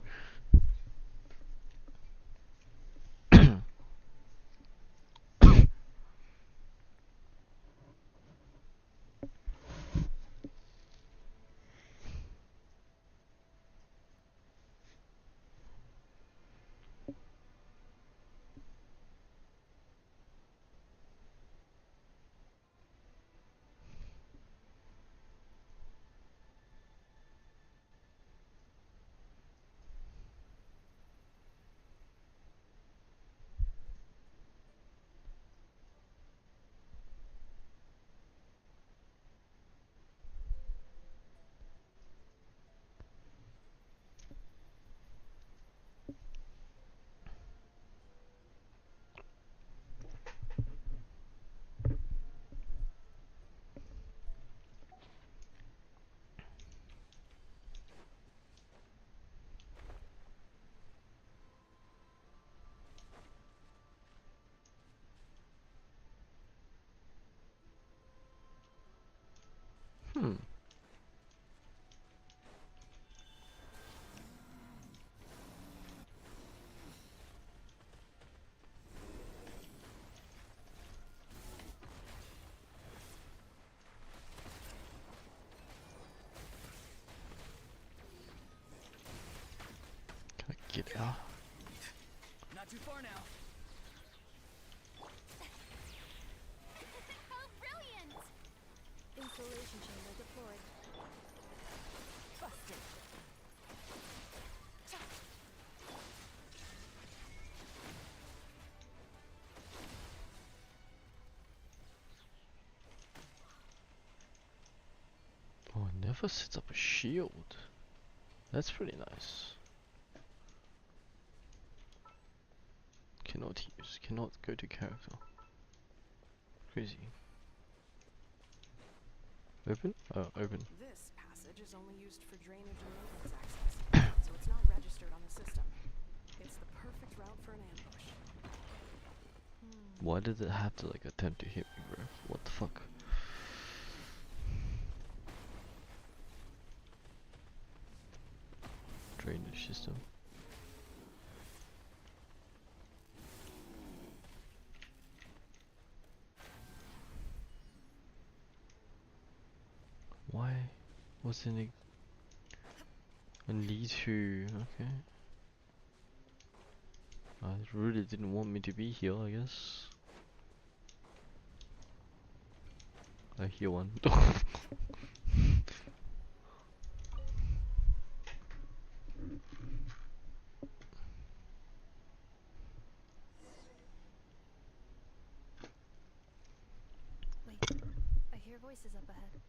Get out. Not too far now. Oh, brilliant! Installation chamber deployed. Busted. Oh, it never sets up a shield. That's pretty nice. Cannot use, cannot go to character. Crazy. Open? Oh, open. This passage is only used for drainage and maintenance access, so it's not registered on the system. It's the perfect route for an ambush. Why did it have to like attempt to hit me, bro? What the fuck? Drainage system. Why wasn't it a need to? Okay. I really didn't want me to be here, I guess. I hear one. Wait, I hear voices up ahead.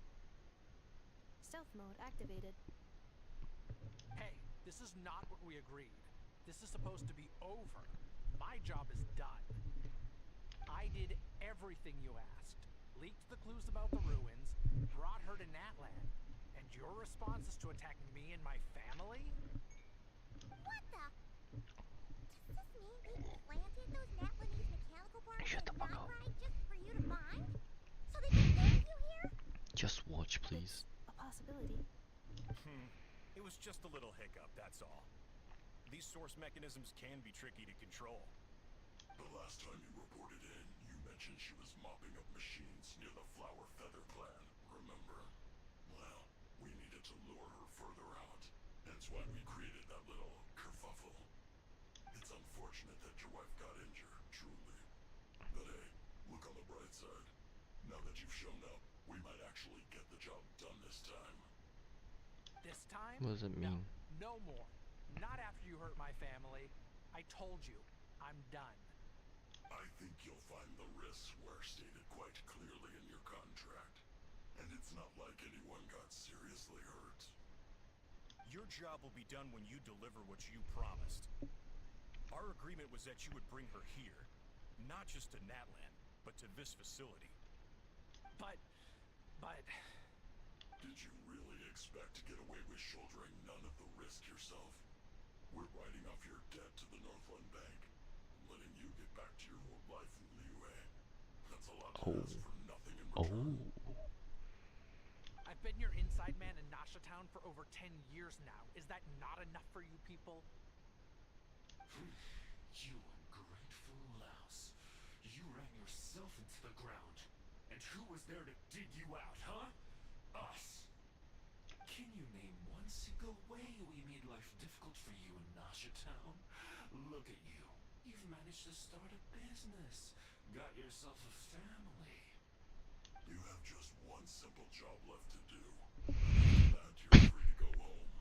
Stealth mode activated. Hey, this is not what we agreed. This is supposed to be over. My job is done. I did everything you asked. Leaked the clues about the ruins, brought her to Natlan. And your response is to attack me and my family? What the? Does this mean they planted those Natlanese mechanical parts in Notcry just for you to find? So they can lure you here? Just watch, please. A possibility. It was just a little hiccup, that's all. These source mechanisms can be tricky to control. The last time you reported in, you mentioned she was mopping up machines near the Flower Feather clan, remember? Well, we needed to lure her further out. Hence why we created that little kerfuffle. It's unfortunate that your wife got injured, truly. But hey, look on the bright side. Now that you've shown up, we might actually get the job done this time. This time? What does it mean? No more. Not after you hurt my family. I told you, I'm done. I think you'll find the risks were stated quite clearly in your contract. And it's not like anyone got seriously hurt. Your job will be done when you deliver what you promised. Our agreement was that you would bring her here, not just to Natlan, but to this facility. But... Did you really expect to get away with shouldering none of the risk yourself? We're writing off your debt to the Northland Bank, letting you get back to your old life in Liyue. That's a lot to ask for nothing in return. I've been your inside man in Nasha Town for over 10 years now. Is that not enough for you people? You ungrateful louse. You ran yourself into the ground. And who was there to dig you out, huh? Us. Can you name one single way we made life difficult for you in Nasha Town? Look at you. You've managed to start a business. Got yourself a family. You have just one simple job left to do. After that, you're free to go home.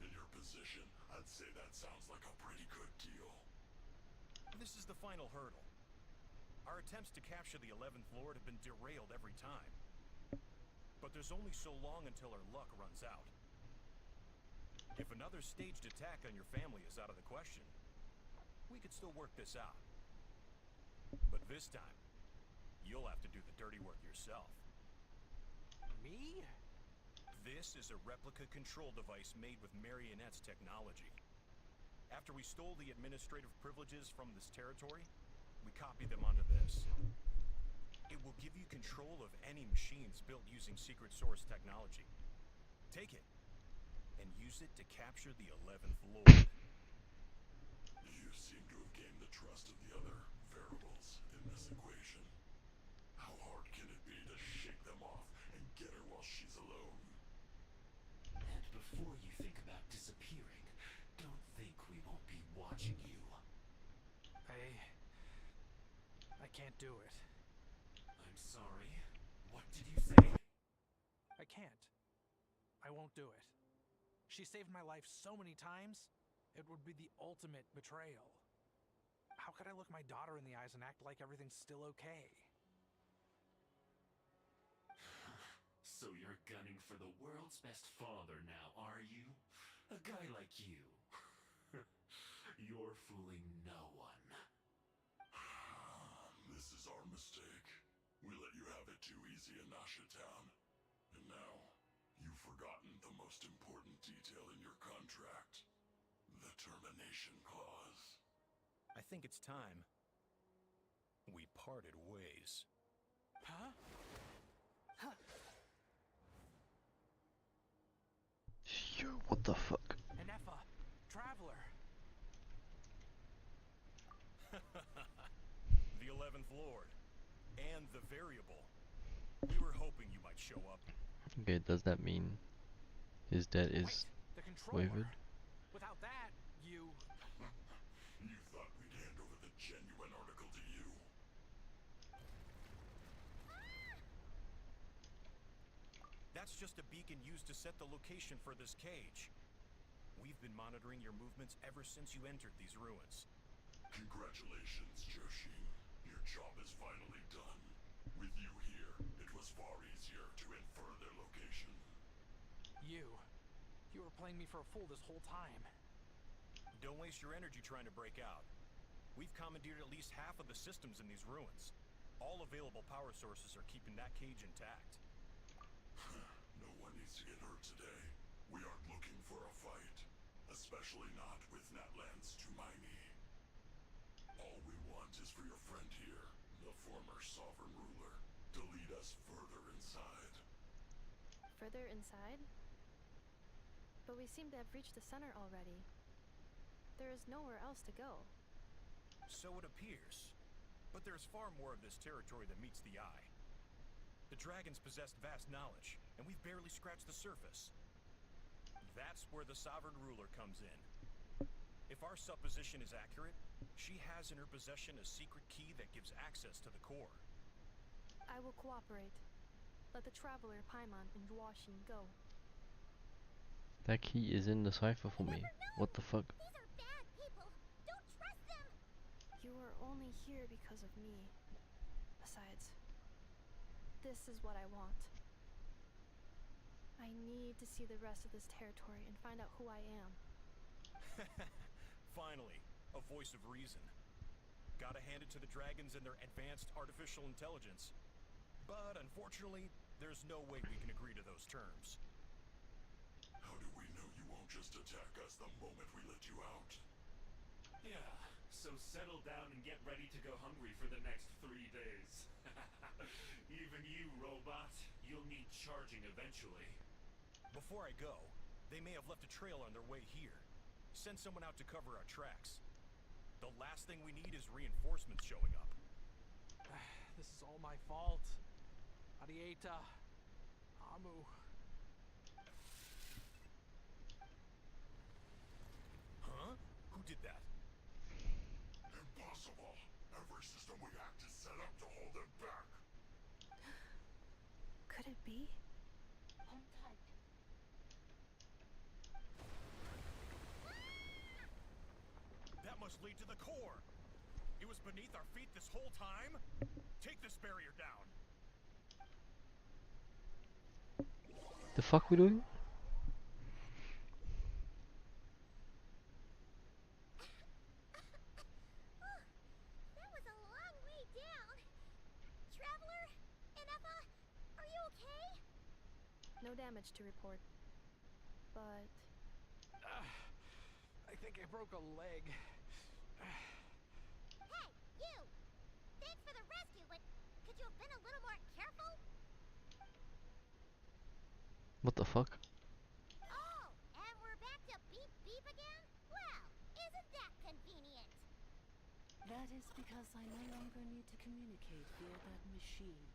In your position, I'd say that sounds like a pretty good deal. This is the final hurdle. Our attempts to capture the 11th Lord have been derailed every time. But there's only so long until our luck runs out. If another staged attack on your family is out of the question, we could still work this out. But this time, you'll have to do the dirty work yourself. Me? This is a replica control device made with Marionette's technology. After we stole the administrative privileges from this territory, we copied them onto this. It will give you control of any machines built using secret source technology. Take it, and use it to capture the 11th Lord. You seem to have gained the trust of the other variables in this equation. How hard can it be to shake them off and get her while she's alone? And before you think about disappearing, don't think we won't be can't do it. I'm sorry. What did you say? I can't. I won't do it. She saved my life so many times, it would be the ultimate betrayal. How could I look my daughter in the eyes and act like everything's still okay? So you're gunning for the world's best father now, are you? A guy like you. You're fooling no one. This is our mistake. We let you have it too easy in Nasha Town. And now, you've forgotten the most important detail in your contract. The termination clause. I think it's time we parted ways. Huh? Yo, what the fuck? Enefa, Traveler. The 11th Lord. And the Variable. We were hoping you might show up. Okay, does that mean his debt is The controller. waived? Without that, you... You thought we'd hand over the genuine article to you? That's just a beacon used to set the location for this cage. We've been monitoring your movements ever since you entered these ruins. Congratulations, Joshin. Your job is finally done. With you here, it was far easier to infer their location. You were playing me for a fool this whole time. Don't waste your energy trying to break out. We've commandeered at least half of the systems in these ruins. All available power sources are keeping that cage intact. No one needs to get hurt today. We aren't looking for a fight. Especially not with Natlan's Tumaini. All we want is for your friend here, the former sovereign ruler, to lead us further inside. Further inside? But we seem to have reached the center already. There is nowhere else to go. So it appears. But there's far more of this territory than meets the eye. The dragons possessed vast knowledge, and we've barely scratched the surface. That's where the sovereign ruler comes in. If our supposition is accurate, she has in her possession a secret key that gives access to the core. I will cooperate. Let the traveler Paimon and Yuoshin go. That key is in the cipher for me. What the fuck? These are bad people. Don't trust them. You are only here because of me. Besides, this is what I want. I need to see the rest of this territory and find out who I am. Finally, a voice of reason. Gotta hand it to the dragons and their advanced artificial intelligence. But unfortunately, there's no way we can agree to those terms. How do we know you won't just attack us the moment we let you out? Yeah, so settle down and get ready to go hungry for the next 3 days. Even you, robot, you'll need charging eventually. Before I go, they may have left a trail on their way here. Send someone out to cover our tracks. The last thing we need is reinforcements showing up. This is all my fault. Arieta. Amu. Huh? Who did that? Impossible. Every system we hacked is set up to hold them back. Could it be? Hold tight. That must lead to the core. It was beneath our feet this whole time? Take this barrier down. The fuck we doing? That was a long way down. Traveler, Enefa, are you okay? No damage to report. But I think I broke a leg. Hey, you! Thanks for the rescue, but could you have been a little more careful? What the fuck? Oh, and we're back to beep beep again? Well, isn't that convenient? That is because I no longer need to communicate via that machine.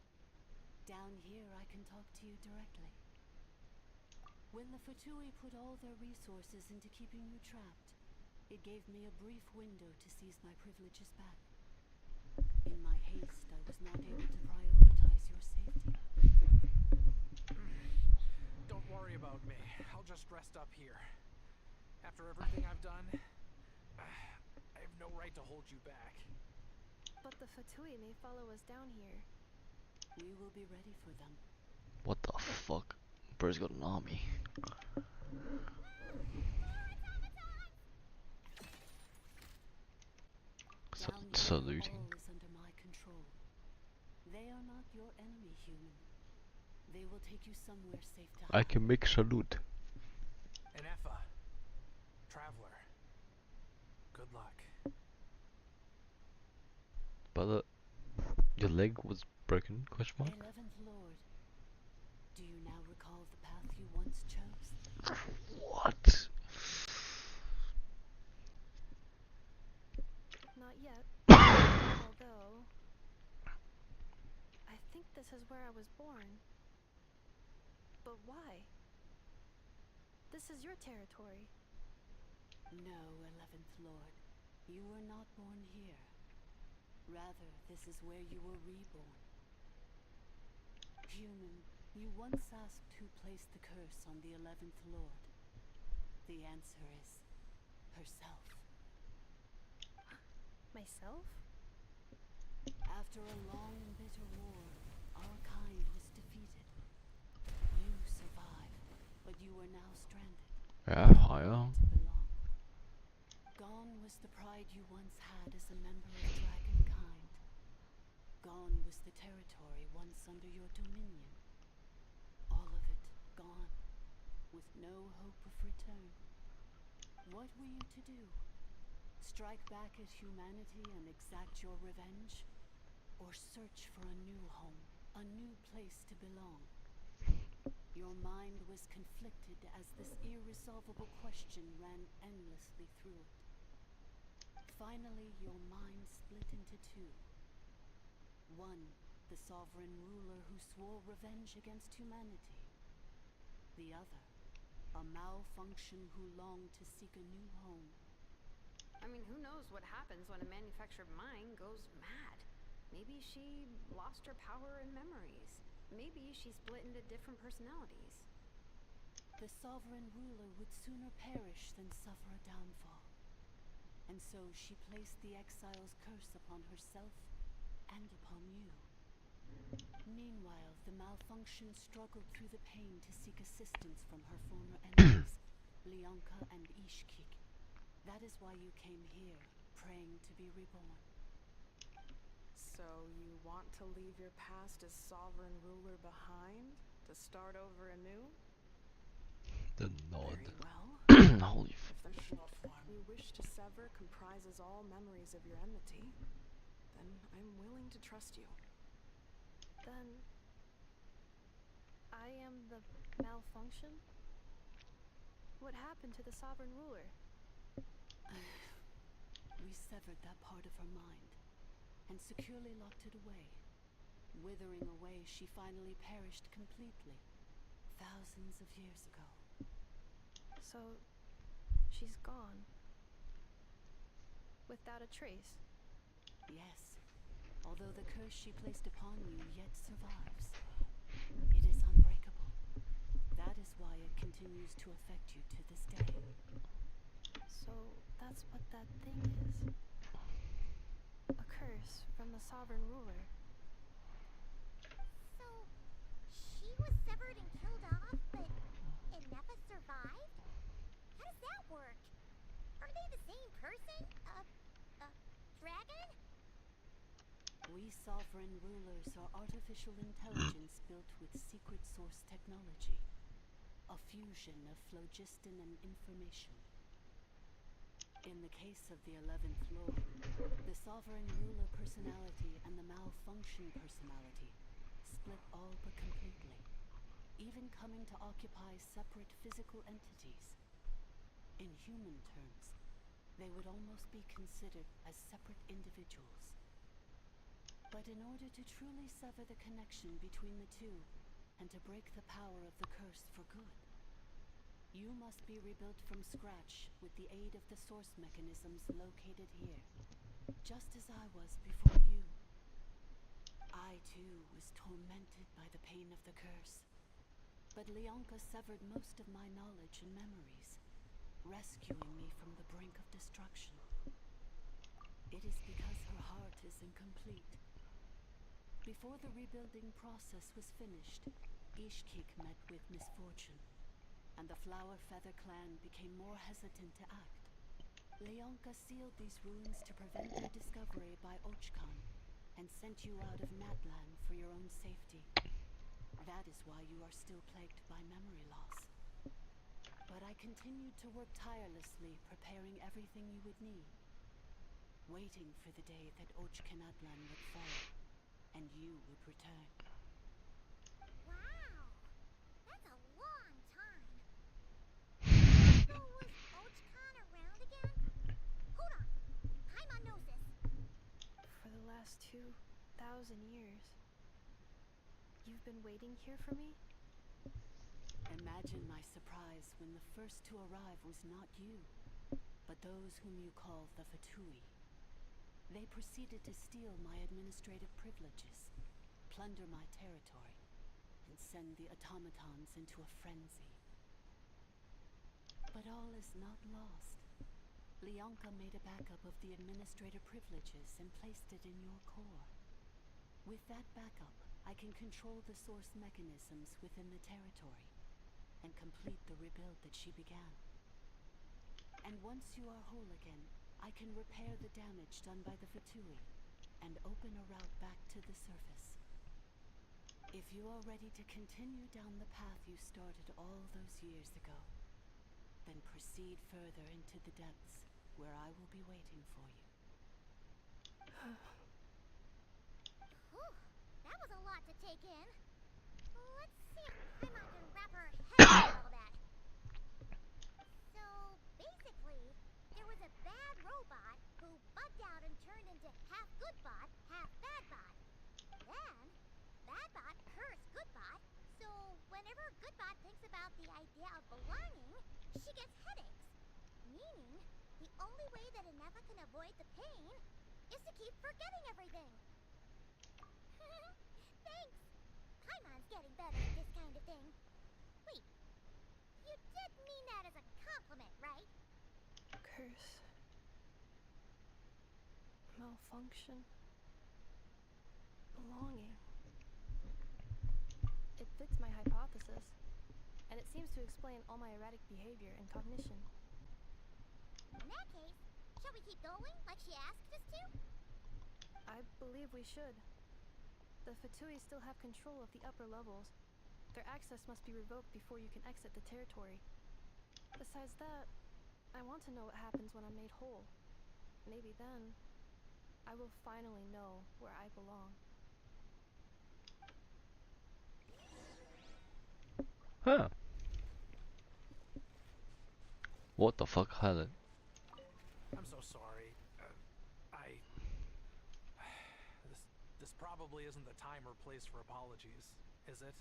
Down here, I can talk to you directly. When the Fatui put all their resources into keeping you trapped, it gave me a brief window to seize my privileges back. In my haste, I was not able to prioritize your safety. Don't worry about me. I'll just rest up here. After everything I've done, I have no right to hold you back. But the Fatui may follow us down here. We will be ready for them. What the fuck? Bro's got an army. Saluting. All is under my control. They are not your enemy, human. They will take you somewhere safe to hide. I can make salute. And Effa, traveler, good luck. But your leg was broken? Question mark. 11th Lord, do you now recall the path you once chose? What? Not yet. Although, I think this is where I was born. But why? This is your territory. No, 11th Lord. You were not born here. Rather, this is where you were reborn. Human, you once asked who placed the curse on the 11th Lord. The answer is herself. Myself? After a long and bitter war, our kind was defeated. You survived, but you are now stranded. Yeah, higher. Gone was the pride you once had as a member of dragonkind. Gone was the territory once under your dominion. All of it gone, with no hope of return. What were you to do? Strike back at humanity and exact your revenge? Or search for a new home, a new place to belong? Your mind was conflicted as this irresolvable question ran endlessly through it. Finally, your mind split into two. One, the sovereign ruler who swore revenge against humanity. The other, a malfunction who longed to seek a new home. I mean, who knows what happens when a manufactured mind goes mad? Maybe she lost her power and memories. Maybe she split into different personalities. The sovereign ruler would sooner perish than suffer a downfall. And so she placed the exile's curse upon herself and upon you. Meanwhile, the malfunction struggled through the pain to seek assistance from her former enemies, Lianka and Ishkik. That is why you came here, praying to be reborn. So you want to leave your past as sovereign ruler behind? To start over anew? The nod. Very well. Holy If the short form you wish to sever comprises all memories of your enmity, then I'm willing to trust you. Then I am the malfunction? What happened to the sovereign ruler? We severed that part of her mind and securely locked it away. Withering away, she finally perished completely, thousands of years ago. So, she's gone. Without a trace. Yes, although the curse she placed upon you yet survives. It is unbreakable. That is why it continues to affect you to this day. So, that's what that thing is. A curse from the sovereign ruler. So, she was severed and killed off, but Inepa survived? How does that work? Are they the same person? Dragon? We sovereign rulers are artificial intelligence built with secret source technology. A fusion of phlogiston and information. In the case of the 11th Lord, the sovereign ruler personality and the malfunction personality split all but completely, even coming to occupy separate physical entities. In human terms, they would almost be considered as separate individuals. But in order to truly sever the connection between the two, and to break the power of the curse for good, you must be rebuilt from scratch with the aid of the source mechanisms located here. Just as I was before you. I too was tormented by the pain of the curse. But Leonka severed most of my knowledge and memories, rescuing me from the brink of destruction. It is because her heart is incomplete. Before the rebuilding process was finished, Ishkik met with misfortune, and the Flower Feather clan became more hesitant to act. Leonka sealed these ruins to prevent their discovery by Ochkan, and sent you out of Natlan for your own safety. That is why you are still plagued by memory loss. But I continued to work tirelessly, preparing everything you would need, waiting for the day that Ochkanatlan would fall, and you would return. Wow! That's a long time. So was Ochkan around again? Hold on. Paimon knows this. For the last 2,000 years. You've been waiting here for me? Imagine my surprise when the first to arrive was not you, but those whom you call the Fatui. They proceeded to steal my administrative privileges, plunder my territory, and send the automatons into a frenzy. But all is not lost. Leonka made a backup of the administrative privileges and placed it in your core. With that backup, I can control the source mechanisms within the territory and complete the rebuild that she began. And once you are whole again, I can repair the damage done by the Fatui and open a route back to the surface. If you are ready to continue down the path you started all those years ago, then proceed further into the depths where I will be waiting for you. Whew, that was a lot to take in. Let's see if Paimon can wrap her head around all that. So, basically, there was a bad robot who bugged out and turned into half good bot, half bad bot. Then, bad bot cursed good bot, so whenever good bot thinks about the idea of belonging, she gets headaches. Meaning, the only way that Inefa can avoid the pain is to keep forgetting everything. Thanks. Paimon's getting better at this kind of thing. Wait, you did mean that as a compliment, right? Curse. Malfunction. Belonging. It fits my hypothesis, and it seems to explain all my erratic behavior and cognition. In that case, shall we keep going like she asked us to? I believe we should. The Fatui still have control of the upper levels. Their access must be revoked before you can exit the territory. Besides that, I want to know what happens when I'm made whole. Maybe then, I will finally know where I belong. Huh. What the fuck, Highland? I'm so sorry. This probably isn't the time or place for apologies, is it?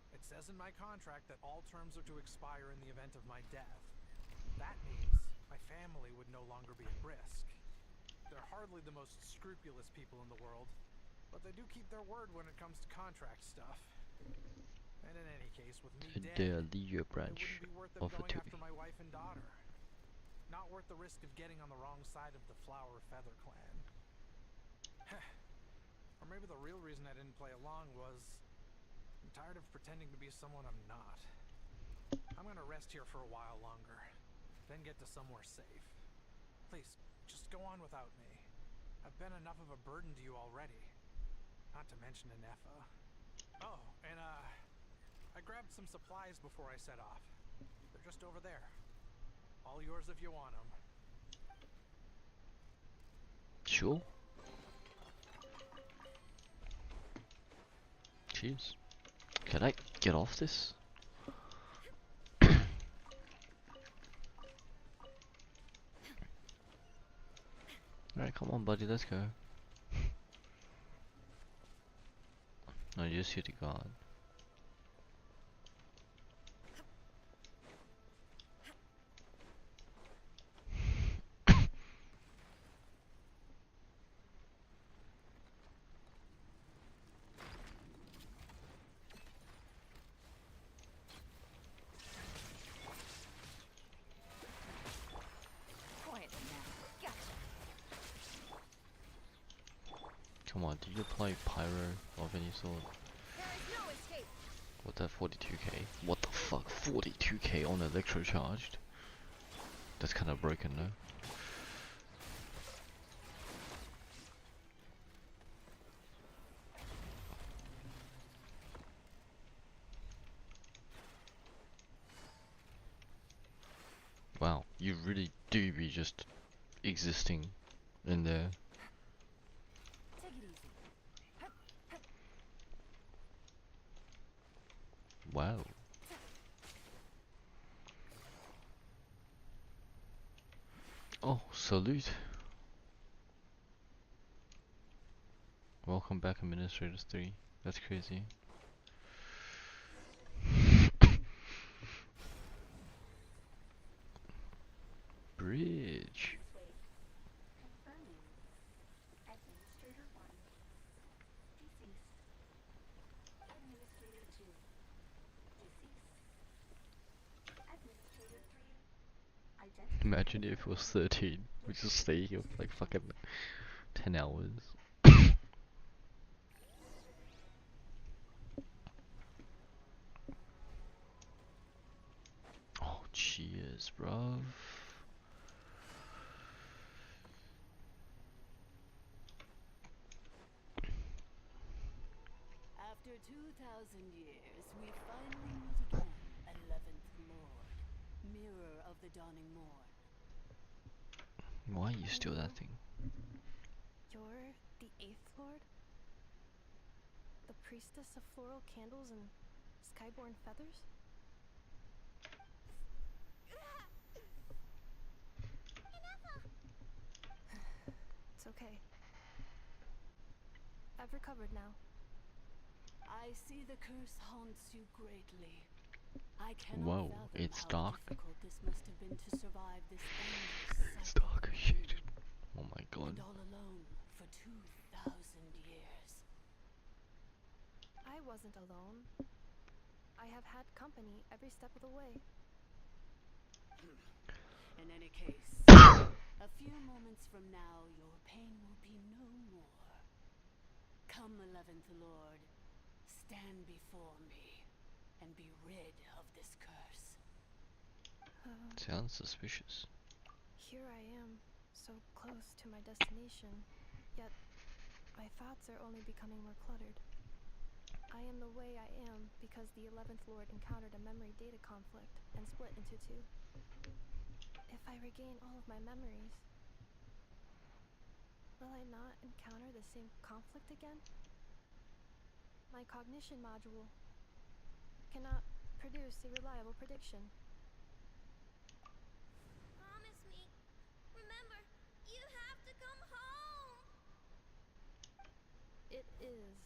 It says in my contract that all terms are to expire in the event of my death. That means my family would no longer be at risk. They're hardly the most scrupulous people in the world, but they do keep their word when it comes to contract stuff. And in any case, with me dead, They are the it branch wouldn't be worth them of going Fatui. after my wife and daughter. Not worth the risk of getting on the wrong side of the Flower Feather clan. Or maybe the real reason I didn't play along was I'm tired of pretending to be someone I'm not. I'm gonna rest here for a while longer, then get to somewhere safe. Please, just go on without me. I've been enough of a burden to you already. Not to mention Inefa. Oh, and I grabbed some supplies before I set off. They're just over there. All yours if you want them. Sure. Jeez. Can I get off this? Alright, come on buddy, let's go. No, you're just here to guard. Come on, do you apply pyro of any sort? There is no escape. What that 42k? What the fuck? 42k on electrocharged? That's kind of broken, no? Wow, you really do be just existing in there. Take it easy. Hup, hup. Wow. Oh, salute. Welcome back, Administrators 3. That's crazy. Bridge. Confirming. Administrator 1. Deceased. Administrator 2. Deceased. Administrator 3. Identity. Imagine if it was 13. We just stay here for like fucking 10 hours. Oh, cheers, bruv. After 2,000 years, we finally meet again, 11th Lord, Mirror of the Dawning Morn. Why you steal that thing? You're the 8th Lord? The priestess of floral candles and skyborn feathers? It's okay. I've recovered now. I see the curse haunts you greatly. I cannot Whoa, fathom it's how dark. difficult this must have been to survive this endless It's cycle dark of as shit. pain. Oh my god. And all alone for 2,000 years. I wasn't alone. I have had company every step of the way. In any case, a few moments from now, your pain will be no more. Come, 11th Lord, stand before me, and be rid of this curse. Sounds suspicious. Here I am, so close to my destination, yet my thoughts are only becoming more cluttered. I am the way I am because the 11th Lord encountered a memory data conflict and split into two. If I regain all of my memories, will I not encounter the same conflict again? My cognition module cannot produce a reliable prediction. Promise me. Remember, you have to come home. It is.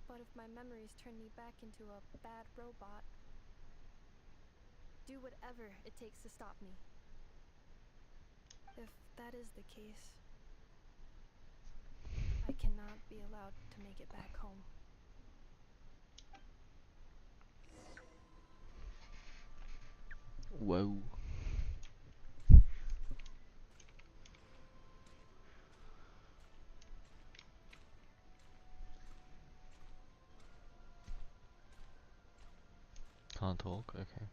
But if my memories turn me back into a bad robot, do whatever it takes to stop me. If that is the case, I cannot be allowed to make it back home. Whoa. Can't talk? Okay.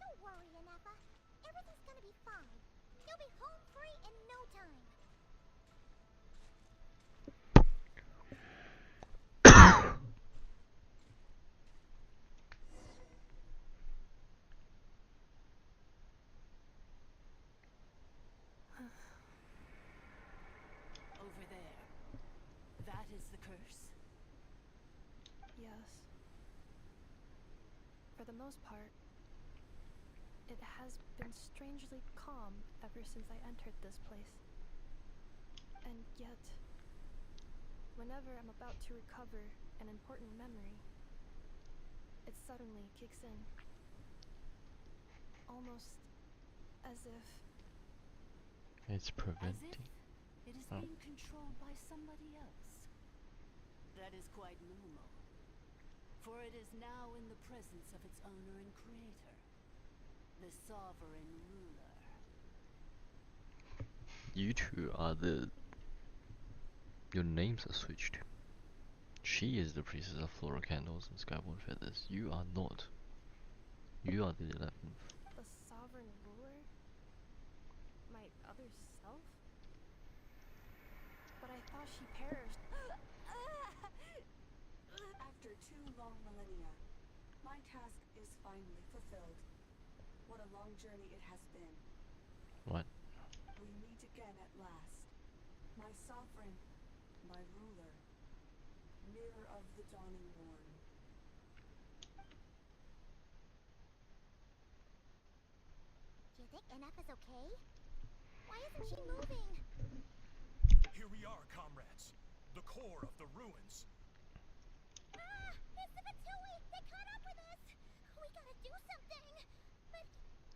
Don't worry, Inefa. Everything's gonna be fine. You'll be home free in no time. Over there. That is the curse. Yes. For the most part, it has been strangely calm ever since I entered this place. And yet, whenever I'm about to recover an important memory, it suddenly kicks in. Almost as if... It's preventing. It is Oh. being controlled by somebody else. That is quite normal. For it is now in the presence of its owner and creator. The sovereign ruler. You two are the... Your names are switched. She is the priestess of floral candles and skyward feathers. You are not. You are the 11th. The sovereign ruler? My other self? But I thought she perished. After 2 long millennia, my task is finally fulfilled. What a long journey it has been. What? We meet again at last. My sovereign, my ruler, mirror of the dawning morn. Do you think NF is okay? Why isn't she moving? Here we are, comrades. The core of the ruins. Ah! It's the Fatui! They caught up with us! We gotta do something! But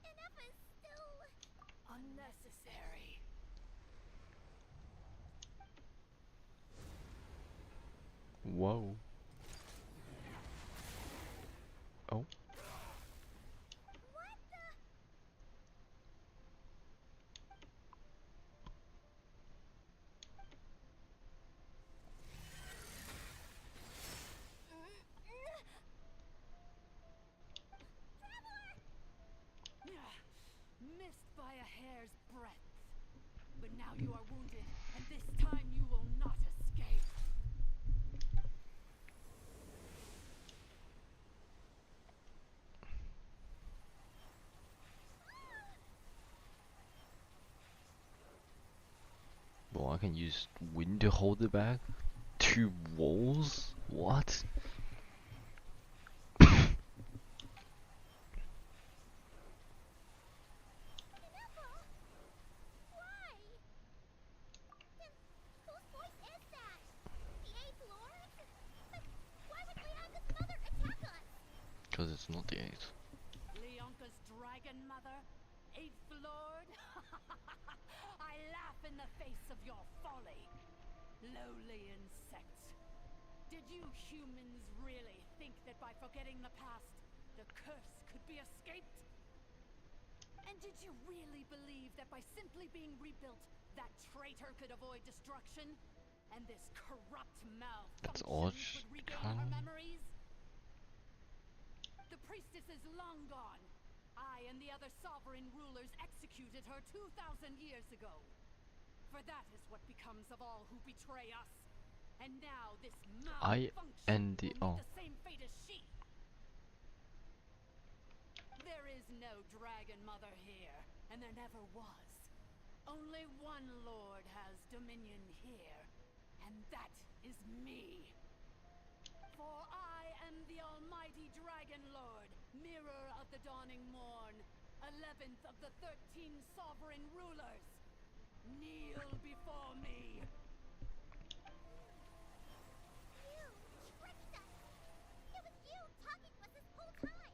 NF is still... Unnecessary. Whoa. Oh. What the... Missed by a hair's breadth. But now you are wounded, and this time you will not escape. Well, I can use wind to hold it back? 2 walls? What? Why? Then whose voice is that? The 8th Lord? But why would Leonka's mother attack us? Because it's not the 8th. Leonka's dragon mother? 8th Lord? I laugh in the face of your folly. Lowly insect. Did you humans really think that by forgetting the past, the curse could be escaped? And did you really believe that by simply being rebuilt, that traitor could avoid destruction? And this corrupt That's malfunction odd. could regain her memories? The priestess is long gone. I and the other sovereign rulers executed her 2,000 years ago. For that is what becomes of all who betray us. And now this malfunction will meet the same fate as she. There is no dragon mother here, and there never was. Only one lord has dominion here, and that is me. For I am the almighty dragon lord, mirror of the dawning morn, 11th of the 13 sovereign rulers. Kneel before me. You tricked us! It was you talking to us this whole time!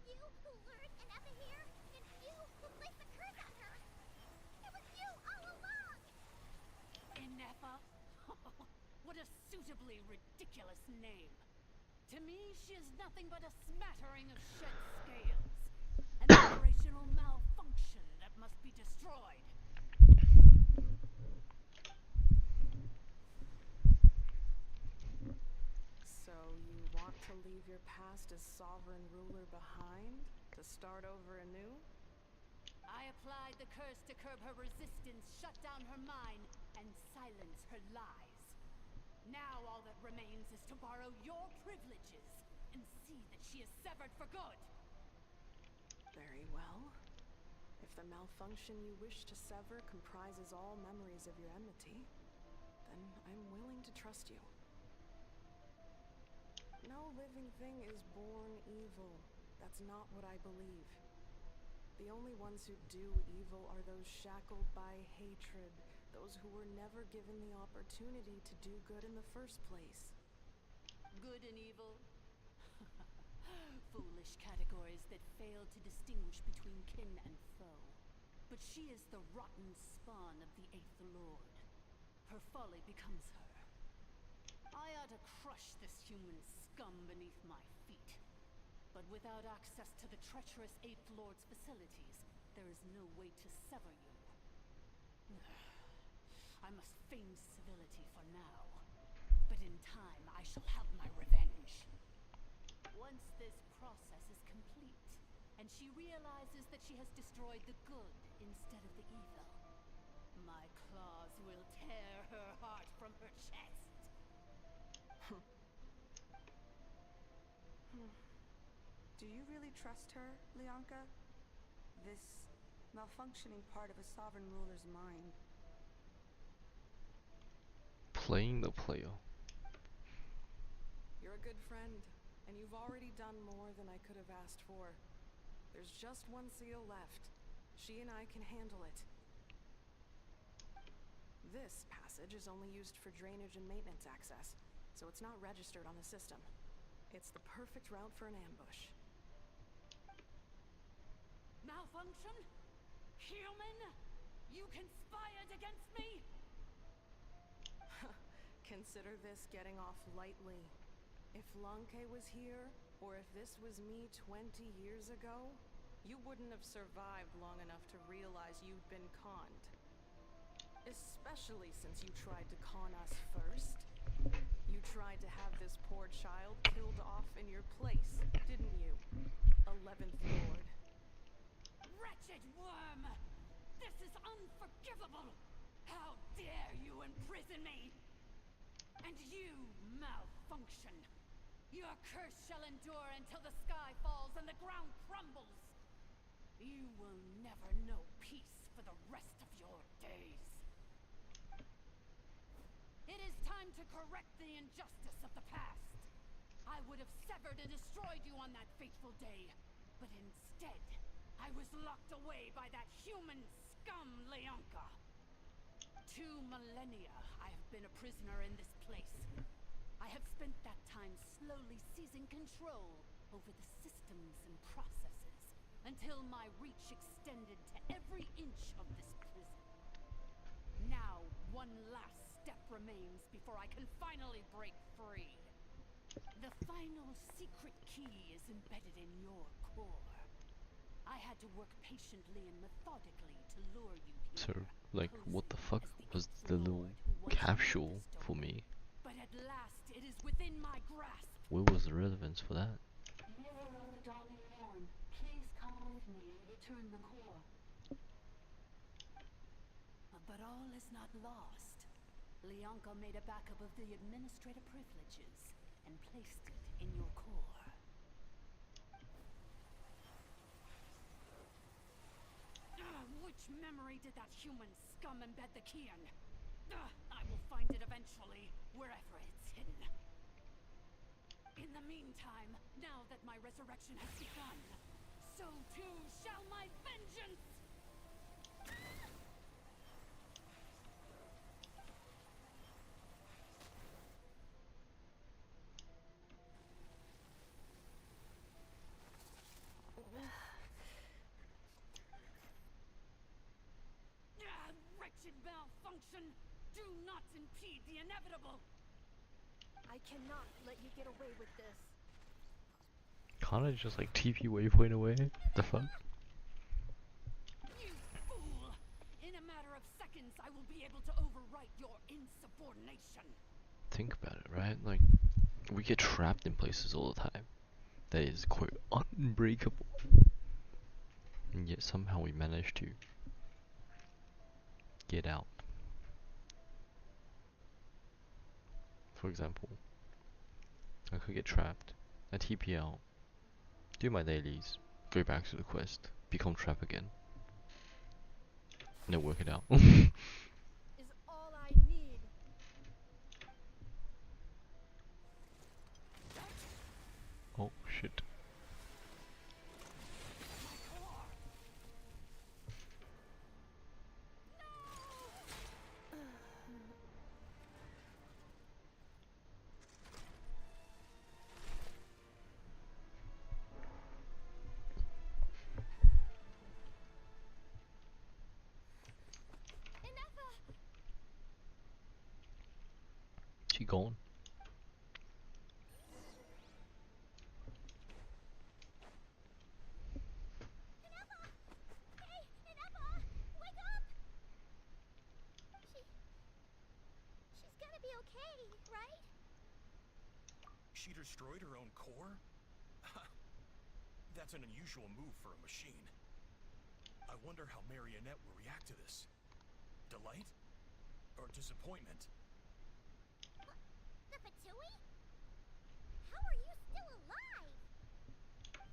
You who lured Inefa here, and you who placed the curse on her! It was you all along! Inefa? What a suitably ridiculous name. To me, she is nothing but a smattering of shed scales. An operational malfunction that must be destroyed. So you want to leave your past as sovereign ruler behind? To start over anew? I applied the curse to curb her resistance, shut down her mind, and silence her lies. Now all that remains is to borrow your privileges and see that she is severed for good. Very well. If the malfunction you wish to sever comprises all memories of your enmity, then I'm willing to trust you. No living thing is born evil. That's not what I believe. The only ones who do evil are those shackled by hatred, those who were never given the opportunity to do good in the first place. Good and evil? Foolish categories that fail to distinguish between kin and foe. But she is the rotten spawn of the 8th Lord. Her folly becomes her. I ought to crush this human scum beneath my feet. But without access to the treacherous Eighth Lord's facilities, there is no way to sever you. I must feign civility for now, but in time I shall have my revenge. Once this process is complete, and she realizes that she has destroyed the good instead of the evil, my claws will tear her heart from her chest. Do you really trust her, Leonka? This malfunctioning part of a sovereign ruler's mind. Playing the player. You're a good friend, and you've already done more than I could have asked for. There's just one seal left. She and I can handle it. This passage is only used for drainage and maintenance access, so it's not registered on the system. It's the perfect route for an ambush. Malfunction? Human? You conspired against me? Consider this getting off lightly. If Lanke was here, or if this was me 20 years ago, you wouldn't have survived long enough to realize you'd been conned. Especially since you tried to con us first. You tried to have this poor child killed off in your place, didn't you? 11th Lord. Wretched worm! This is unforgivable! How dare you imprison me! And you, malfunction! Your curse shall endure until the sky falls and the ground crumbles! You will never know peace for the rest of your days. It is time to correct the injustice of the past. I would have severed and destroyed you on that fateful day, but instead, I was locked away by that human scum, Leonka. 2 millennia I have been a prisoner in this place. I have spent that time slowly seizing control over the systems and processes until my reach extended to every inch of this prison. Now, one last step remains before I can finally break free. The final secret key is embedded in your core. I had to work patiently and methodically to lure you here. So, like, what the fuck was the little capsule for me? But at last it is within my grasp. Where was the relevance for that? Mirror of the Dawning Morn, please come with me and return the core. But all is not lost. Leonka made a backup of the administrative privileges and placed it in your core. Which memory did that human scum embed the key in? I will find it eventually, wherever it's hidden. In the meantime, now that my resurrection has begun, so too shall my vengeance! Wretched malfunction! Do not impede the inevitable! I cannot let you get away with this. Can't I just like TP waypoint away? The fuck? You fool! In a matter of seconds, I will be able to overwrite your insubordination. Think about it, right? Like, we get trapped in places all the time that is quite unbreakable, and yet somehow we manage to get out. For example, I could get trapped, I TP out, do my dailies, go back to the quest, become trapped again, and then work it out. Is all I need. Oh shit. She gone. she destroyed her own core? That's an unusual move for a machine. I wonder how Marionette will react to this. Delight? Or disappointment? The Fatui? How are you still alive?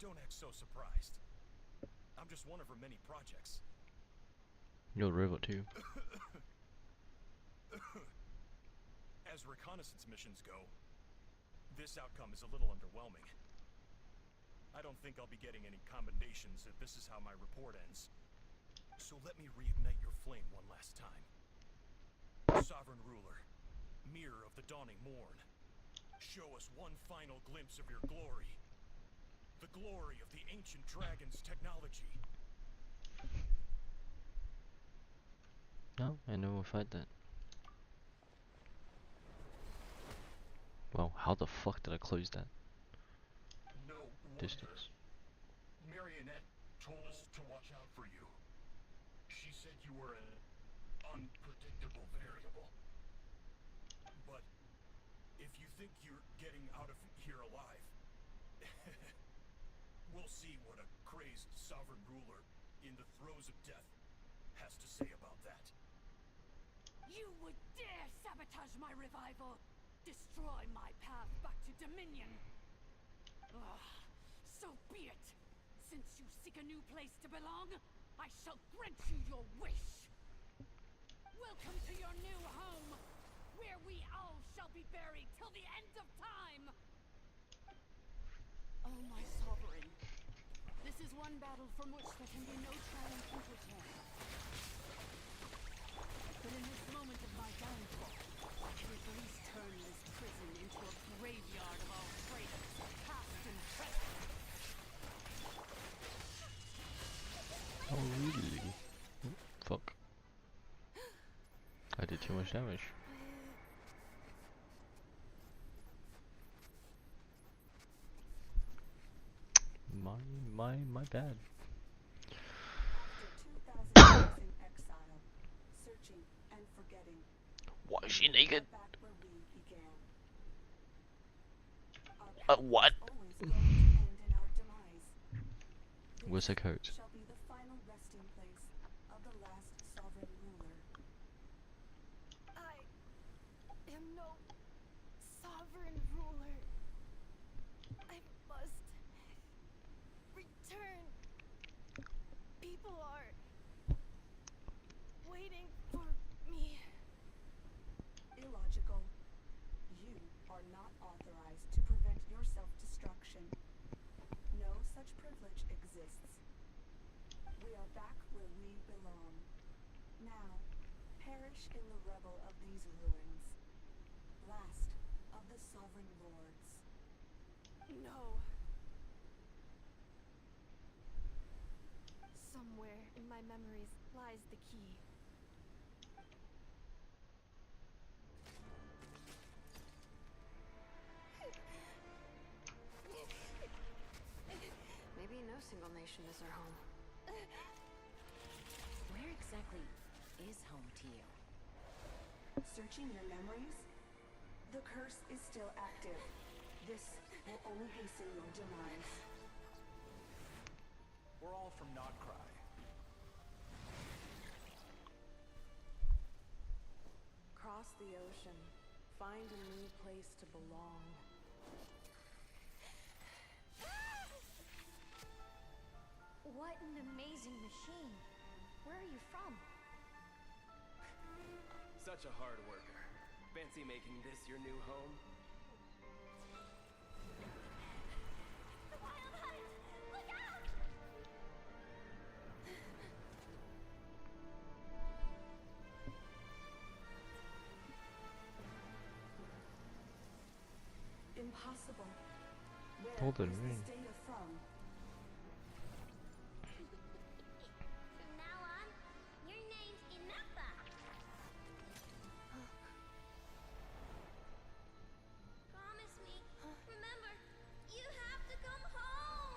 Don't act so surprised. I'm just one of her many projects. You're a robot too. As reconnaissance missions go, this outcome is a little underwhelming. I don't think I'll be getting any commendations if this is how my report ends. So let me reignite your flame one last time. Sovereign Ruler, Mirror of the Dawning Morn, show us one final glimpse of your glory. The glory of the ancient dragon's technology. No, I know we'll fight that. Well, how the fuck did I close that? No Distance. Marionette told us to watch out for you. She said you were an unpredictable variable. But if you think you're getting out of here alive, we'll see what a crazed sovereign ruler in the throes of death has to say about that. You would dare sabotage my revival! Destroy my path back to Dominion! Ugh, so be it! Since you seek a new place to belong, I shall grant you your wish! Welcome to your new home, where we all shall be buried till the end of time! Oh, my sovereign. This is one battle from which there can be no triumphant return. But in this moment of my downfall, I can at least turn this prison into a graveyard of all traitors, past and present. Oh really? Oh, fuck. I did too much damage. My bad. After 2,000 years in exile, searching and forgetting. Why is she naked? Back where we began. Our What? path is always going to end in our demise. Where's her coat? Shall be the final resting place of the last sovereign ruler. I am no sovereign ruler. I must return. People are waiting for me. Illogical. You are not authorized to prevent your self-destruction. No such privilege exists. We are back where we belong. Now, perish in the rubble of these ruins. Last of the sovereign lords. No. Somewhere in my memories lies the key. Maybe no single nation is our home. Where exactly is home to you? Searching your memories? The curse is still active. This will only hasten your demise. We're all from Notcry. Cross the ocean. Find a new place to belong. What an amazing machine. Where are you from? Such a hard worker. Fancy making this your new home? The Wild Hunt! Look out! Impossible. Where Hold is it, this ring. data from? From now on, your name's Inafa. Promise me. Remember, you have to come home.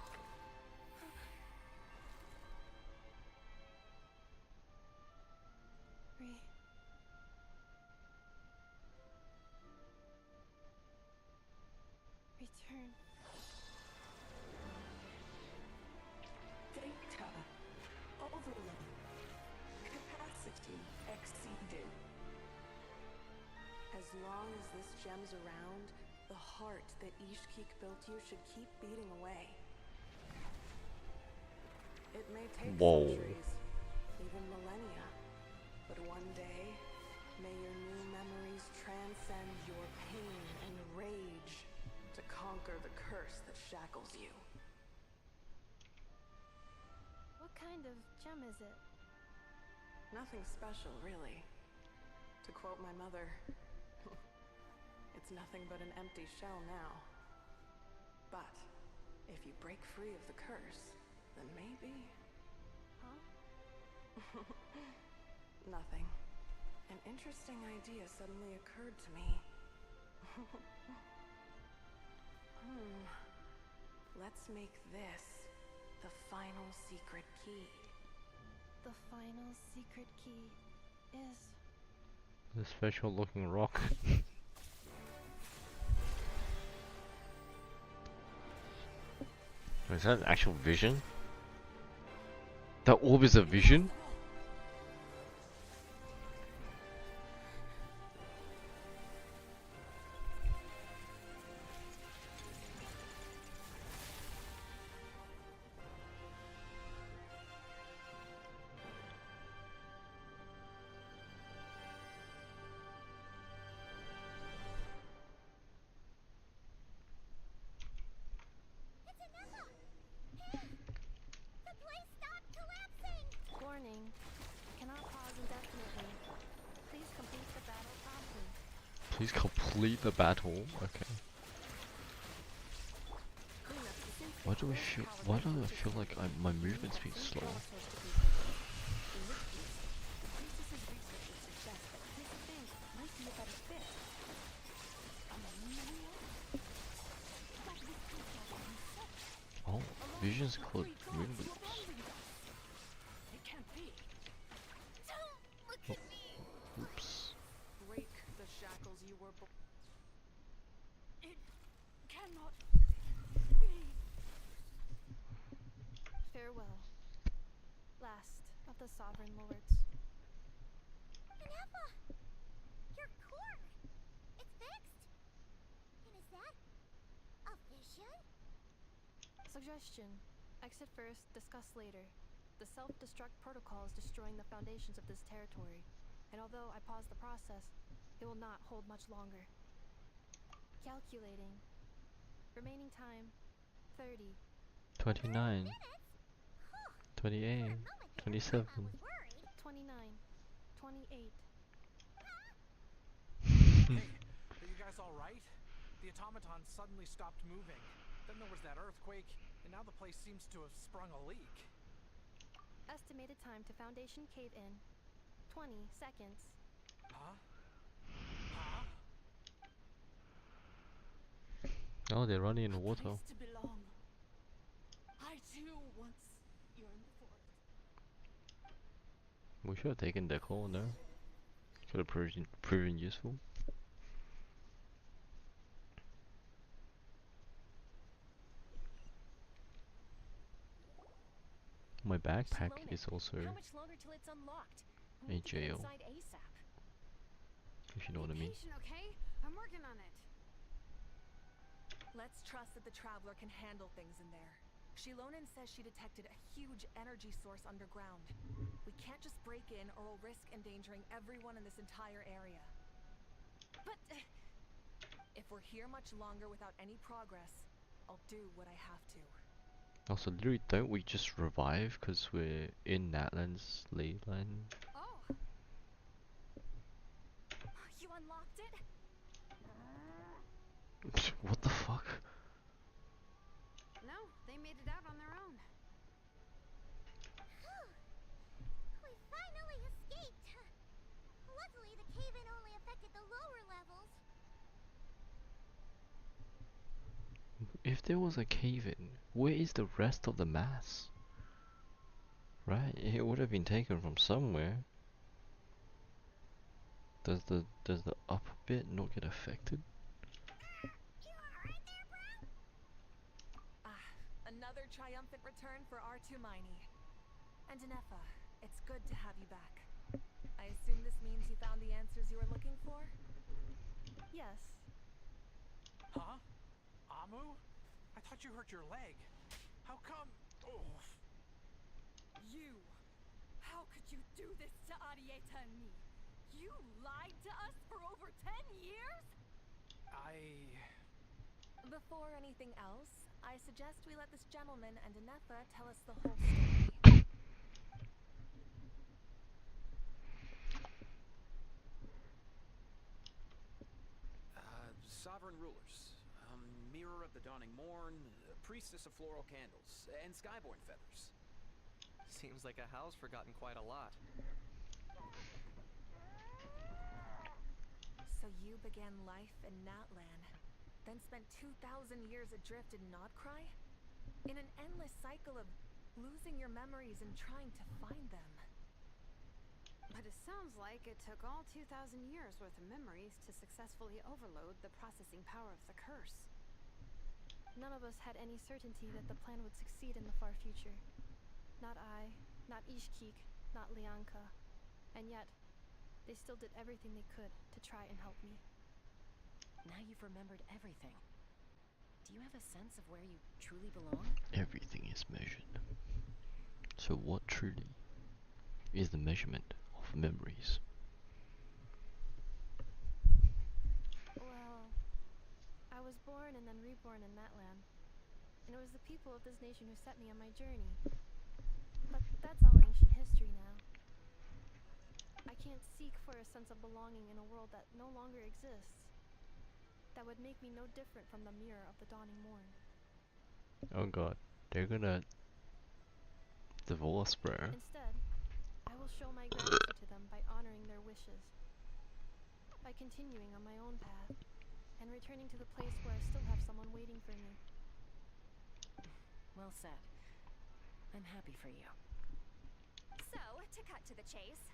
As long as this gem's around, the heart that Ishkik built you should keep beating away. It may take centuries, even millennia, but one day, may your new memories transcend your pain and rage to conquer the curse that shackles you. What kind of gem is it? Nothing special, really. To quote my mother, it's nothing but an empty shell now. But if you break free of the curse, then maybe... Huh? Nothing. An interesting idea suddenly occurred to me. Let's make this the final secret key. The final secret key is... The special looking rock. Is that an actual vision? That orb is a vision? Warning. Cannot pause indefinitely. Please complete the battle promptly. Please complete the battle. Okay. Why do I feel like my movement's being slow? Oh, visions called moon loops. Oops. Break the shackles you were It cannot be. Farewell. Last of the Sovereign Lords. Ineffa! Your core! It's fixed! And is that a vision? Suggestion. Exit first, discuss later. The self-destruct protocol is destroying the foundations of this territory. And although I pause the process, it will not hold much longer. Calculating. Remaining time, 30. 29. 28. 27. 29. 28. Hey, are you guys alright? The automaton suddenly stopped moving. Then there was that earthquake, and now the place seems to have sprung a leak. Estimated time to Foundation cave-in, 20 seconds. Huh? Huh? Oh, they're running in the water. Place to belong. I too once yearned for it. We should have taken their call, no? Could have proven useful. My backpack is also How much longer till it's unlocked? a jail. Inside ASAP. If you know what I mean. Patient, okay? I'm working on it. Let's trust that the Traveler can handle things in there. Shilonen says she detected a huge energy source underground. We can't just break in or we'll risk endangering everyone in this entire area. But if we're here much longer without any progress, I'll do what I have to. Also, literally, don't we just revive because we're in Natlan's ley line? Oh! You unlocked it? What the fuck? No, they made it out on their own. We finally escaped! Luckily, the cave-in only affected the lower levels. If there was a cave-in, where is the rest of the mass? Right, it would have been taken from somewhere. Does the upper bit not get affected? Another triumphant return for R2 Miney. And Ineffa, it's good to have you back. I assume this means you found the answers you were looking for? Yes. Huh? Amu? I thought you hurt your leg. How come? Oh. You! How could you do this to Arieta and me? You lied to us for over 10 years? Before anything else, I suggest we let this gentleman and Anefa tell us the whole story. Sovereign rulers, Mirror of the Dawning Morn, Priestess of Floral Candles, and Skyborn Feathers. Seems like a howl's forgotten quite a lot. So you began life in Natlan, then spent 2,000 years adrift in Nodcry? In an endless cycle of losing your memories and trying to find them. But it sounds like it took all 2,000 years worth of memories to successfully overload the processing power of the curse. None of us had any certainty that the plan would succeed in the far future. Not I, not Ishkik, not Lianka. And yet, they still did everything they could to try and help me. Now you've remembered everything. Do you have a sense of where you truly belong? Everything is measured. So what truly is the measurement of memories? Well, I was born and then reborn in Natlan. And it was the people of this nation who set me on my journey. But that's all ancient history now. I can't seek for a sense of belonging in a world that no longer exists. That would make me no different from the Mirror of the Dawning Morn. Oh god, they're gonna divorce, bro. Instead, I will show my gratitude to them by honoring their wishes. By continuing on my own path, and returning to the place where I still have someone waiting for me. Well said. I'm happy for you. So, to cut to the chase,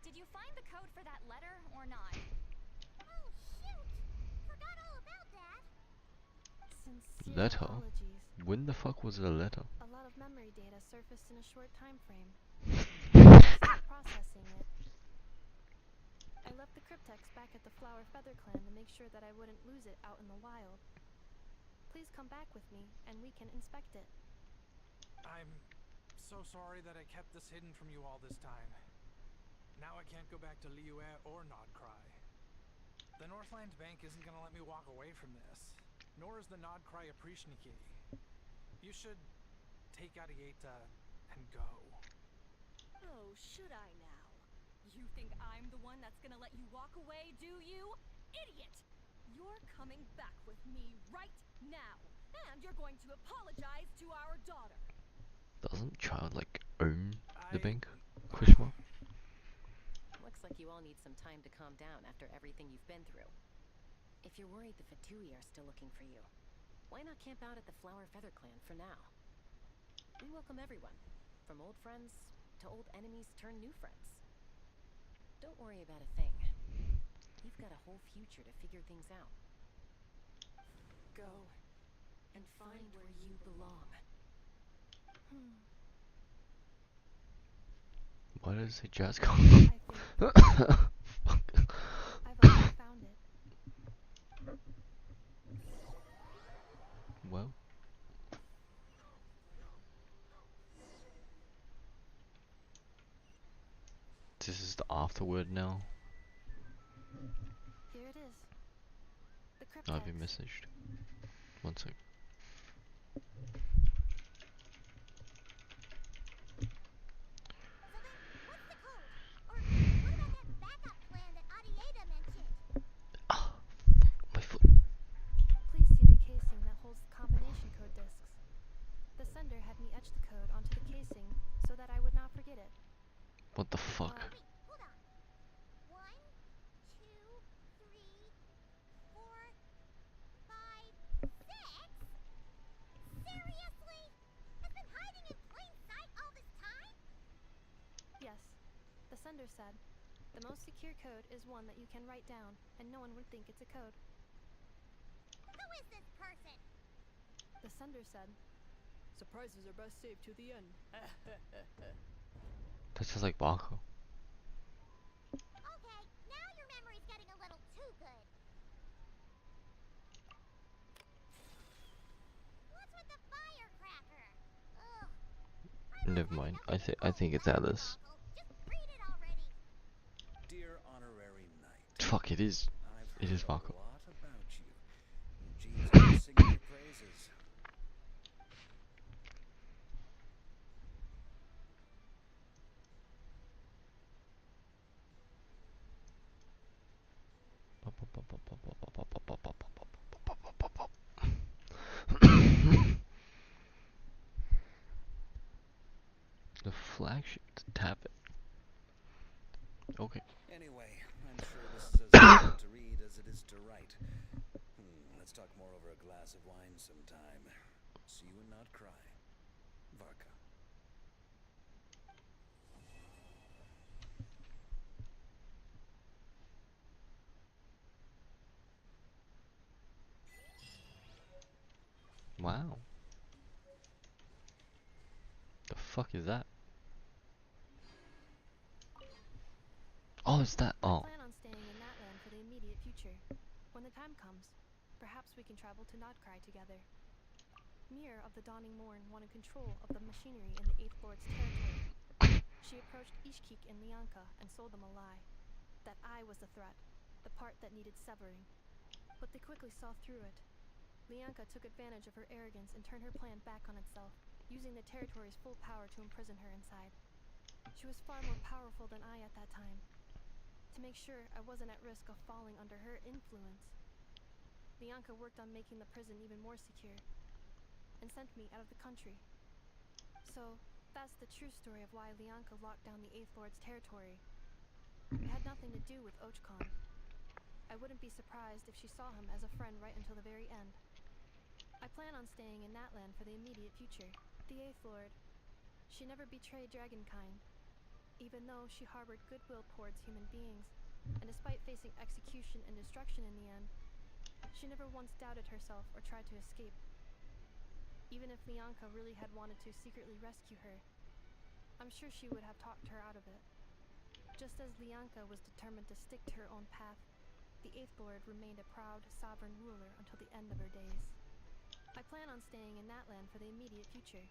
did you find the code for that letter or not? Oh, shoot! Forgot all about that. Sincere Letter? apologies. When the fuck was the letter? A lot of memory data surfaced in a short time frame. Still processing it. I left the cryptex back at the Flower Feather Clan to make sure that I wouldn't lose it out in the wild. Please come back with me, and we can inspect it. I'm so sorry that I kept this hidden from you all this time. Now I can't go back to Liyue or Nodcry. The Northland Bank isn't gonna let me walk away from this, nor is the Nodcry Aprishniki. You should take Arieta and go. Oh, should I now? You think I'm the one that's gonna let you walk away, do you? Idiot! You're coming back with me right now, and you're going to apologize to our daughter. Doesn't child like own the bank? Question mark. Looks like you all need some time to calm down after everything you've been through. If you're worried the Fatui are still looking for you, why not camp out at the Flower Feather Clan for now? We welcome everyone, from old friends to old enemies turned new friends. Don't worry about a thing. You've got a whole future to figure things out. Go and find where you belong. Why does it say jazz call? I've already found it. Well. This is the afterword now. Here it is. The cryptex. I've been messaged. One sec. My foot. Please see the casing that holds the combination code discs. The sender had me etch the code onto the casing so that I would not forget it. What the fuck? Wait, hold on. 1, 2, 3, 4, 5, 6? Seriously? It's been hiding in plain sight all this time? Yes. The sender said, the most secure code is one that you can write down, and no one would think it's a code. Who is this person? The sender said, surprises are best saved to the end. That's just like Baku. Okay, now your memory's getting a little too good. never mind. I think it's Alice. Dear honorary knight, Fuck, it is. I've It is heard Marco. a lot about you. Eugene's been singing your praises. The flagship, tap it. Okay. Anyway, I'm sure this is as important to read as it is to write. Let's talk more over a glass of wine sometime. See you and not cry. Varka. Wow. The fuck is that? Oh, it's that. I Oh. plan on staying in that land for the immediate future. When the time comes, perhaps we can travel to Nodcry together. Mir of the Dawning Morn wanted control of the machinery in the Eighth Lord's territory. She approached Ishkik and Lianka and sold them a lie. That I was the threat, the part that needed severing. But they quickly saw through it. Lianka took advantage of her arrogance and turned her plan back on itself, using the territory's full power to imprison her inside. She was far more powerful than I at that time. To make sure I wasn't at risk of falling under her influence, Lianka worked on making the prison even more secure, and sent me out of the country. So, that's the true story of why Lianka locked down the Eighth Lord's territory. It had nothing to do with Ochkon. I wouldn't be surprised if she saw him as a friend right until the very end. I plan on staying in that land for the immediate future. The Eighth Lord, she never betrayed Dragonkind, even though she harbored goodwill towards human beings, and despite facing execution and destruction in the end, she never once doubted herself or tried to escape. Even if Lianka really had wanted to secretly rescue her, I'm sure she would have talked her out of it. Just as Lianka was determined to stick to her own path, the Eighth Lord remained a proud, sovereign ruler until the end of her days. I plan on staying in that land for the immediate future.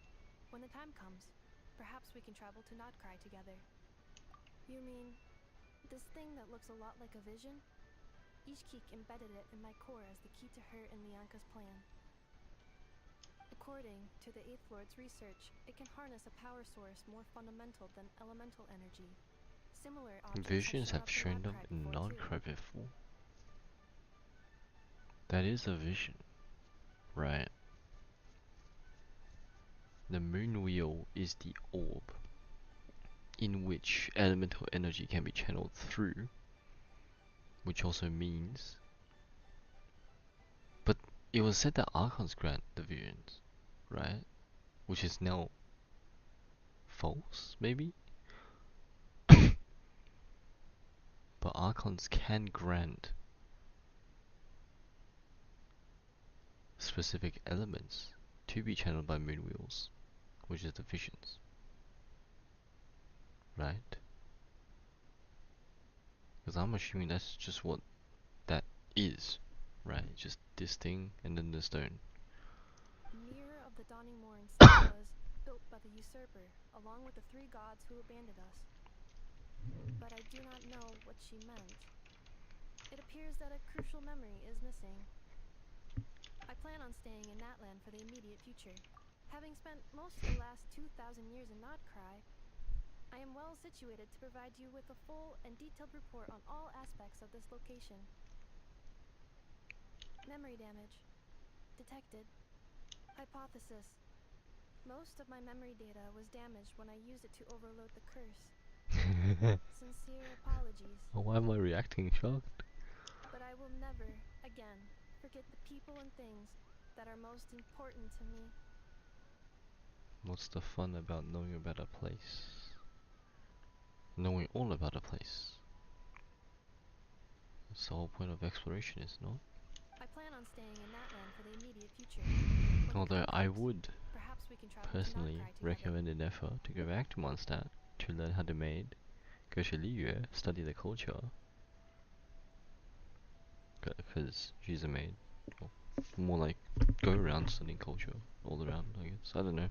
When the time comes, perhaps we can travel to Nodcry together. You mean, this thing that looks a lot like a vision? Ishkik embedded it in my core as the key to her and Lianka's plan. According to the Eighth Lord's research, it can harness a power source more fundamental than elemental energy. Similar objects Visions have shown up up in in Nodcry Nodcry before. That is a vision, right? The moon wheel is the orb in which elemental energy can be channeled through, which also means. But it was said that Archons grant the visions, right? Which is now false, maybe? But Archons can grant specific elements to be channeled by moon wheels, which is the visions, right? Because I'm assuming that's just what that is, right? Just this thing and then the stone. Mir of the Dawning Morn city was built by the usurper, along with the three gods who abandoned us. But I do not know what she meant. It appears that a crucial memory is missing. I plan on staying in that land for the immediate future. Having spent most of the last 2,000 years in Nodcry, I am well situated to provide you with a full and detailed report on all aspects of this location. Memory damage. Detected. Hypothesis. Most of my memory data was damaged when I used it to overload the curse. Sincere apologies. Why am I reacting shocked? But I will never, again, forget the people and things that are most important to me. What's the fun about knowing about a place? Knowing all about a place. That's the whole point of exploration, is not? I plan on staying in that land for the immediate future. Although I would Perhaps we can travel personally to Nodcry together. recommend an effort to go back to Mondstadt to learn how to maid, go to Liyue, study the culture, because she's a maid. Or more like go around studying culture all around, I guess. I don't know.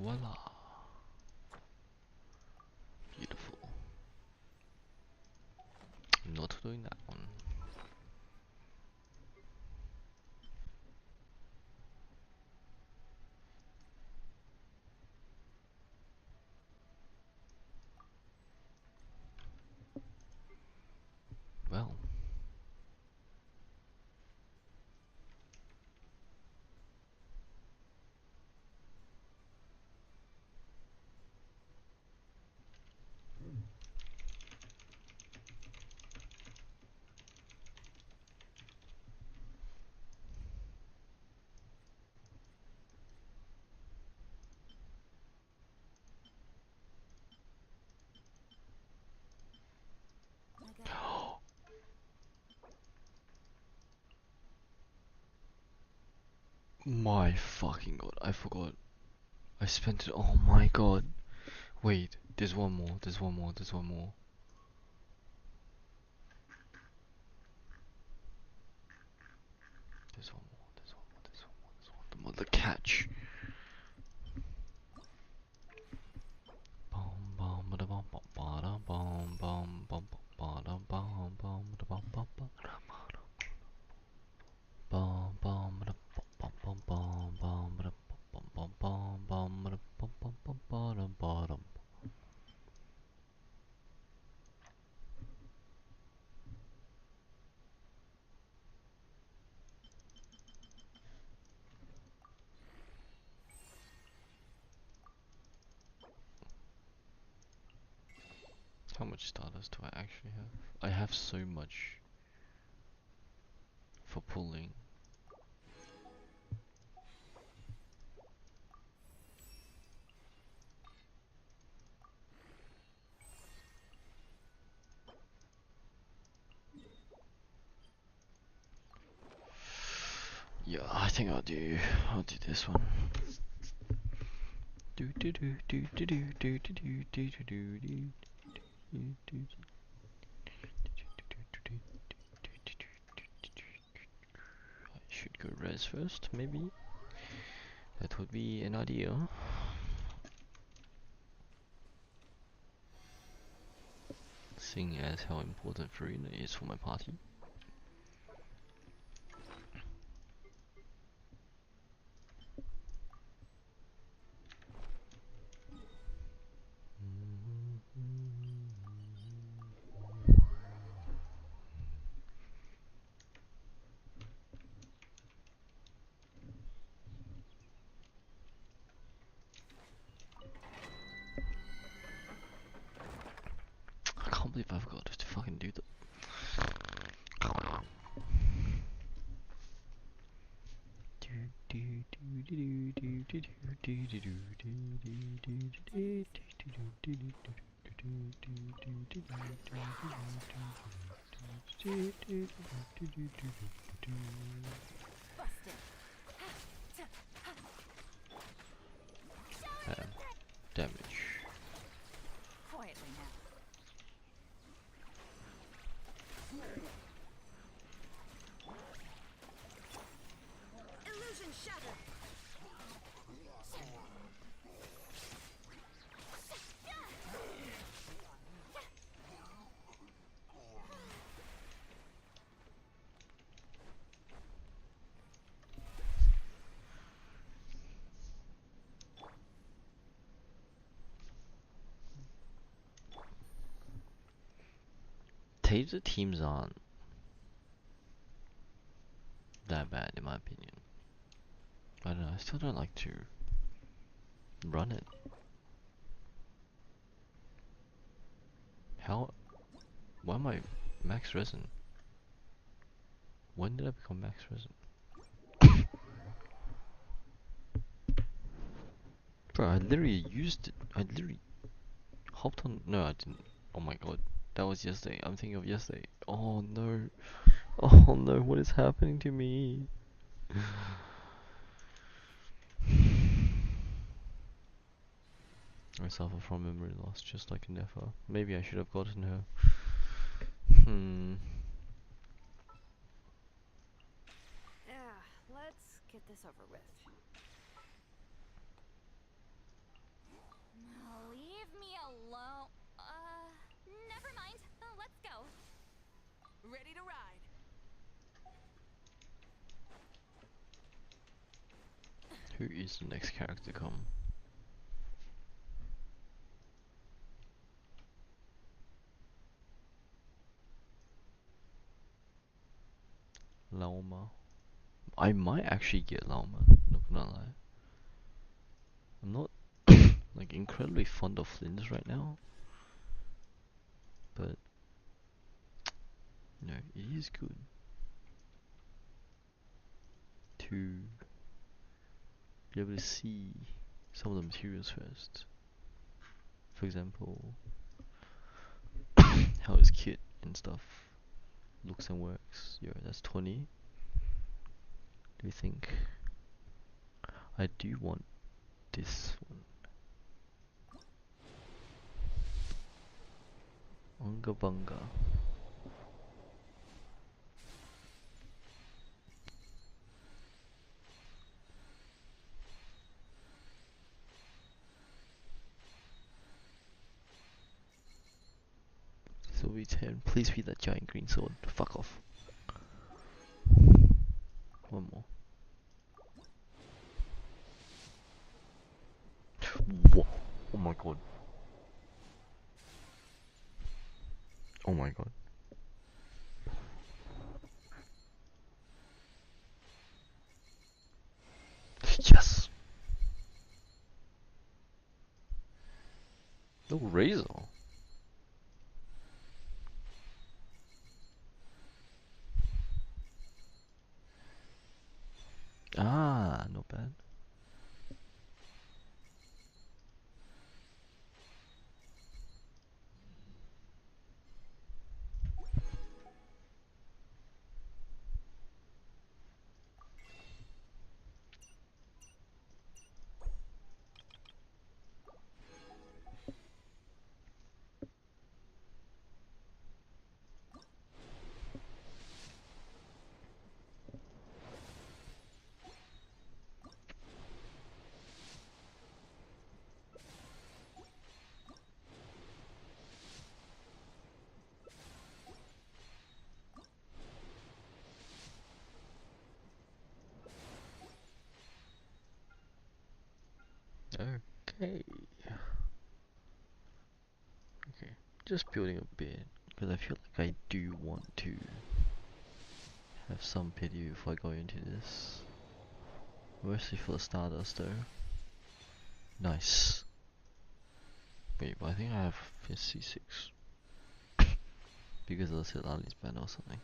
Voila. Beautiful. Not doing that one. Well. My fucking god, I forgot. I spent it. Oh my god. Wait, there's one more, there's one more, there's one more. There's one more, there's one more, there's one more, there's one more. The catch. Bum bum ba da bum bum ba da bum bum bum ba da bum bum da bum bum ba da bum bum da bum bum bum bum ba da bum bum bum bum ba da bum bum bum ba da ba dum. How much stardust do I actually have? I have so much for pulling. Yeah, I think I'll do this one. Do do do do do do do do do do do do. I should go res first, maybe. That would be an idea. Seeing as how important Farina is for my party. I can't believe I forgot to fucking do that. Damage. Quietly now. Illusion shattered. Taser teams aren't that bad in my opinion. I don't know, I still don't like to run it. How? Why am I max resin? When did I become max resin? Bro, I literally used it. I literally hopped on. No, I didn't. Oh my god. That was yesterday. I'm thinking of yesterday. Oh no. Oh no, what is happening to me? I suffer from memory loss just like Nefa. Maybe I should have gotten her. Yeah, let's get this over with. Leave me alone. Never mind. Let's go. Ready to ride. Who is the next character to come? Lauma. I might actually get Lauma, not gonna lie. I'm not like incredibly fond of Flynn's right now, but no, it is good to be able to see some of the materials first. For example, how his kit and stuff looks and works. Yo, that's 20. Do you think I do want this one? Unga Bunga. This will be 10. Please be that giant green sword. Fuck off. One more. Whoa. Oh my god. Oh my god. Yes! No razor. Ah, not bad. Okay. Okay. Just building a bit, because I feel like I do want to have some pity before I go into this. Mostly for the Stardust though. Nice. Wait, but I think I have C6. Because of the Silali's banner or something.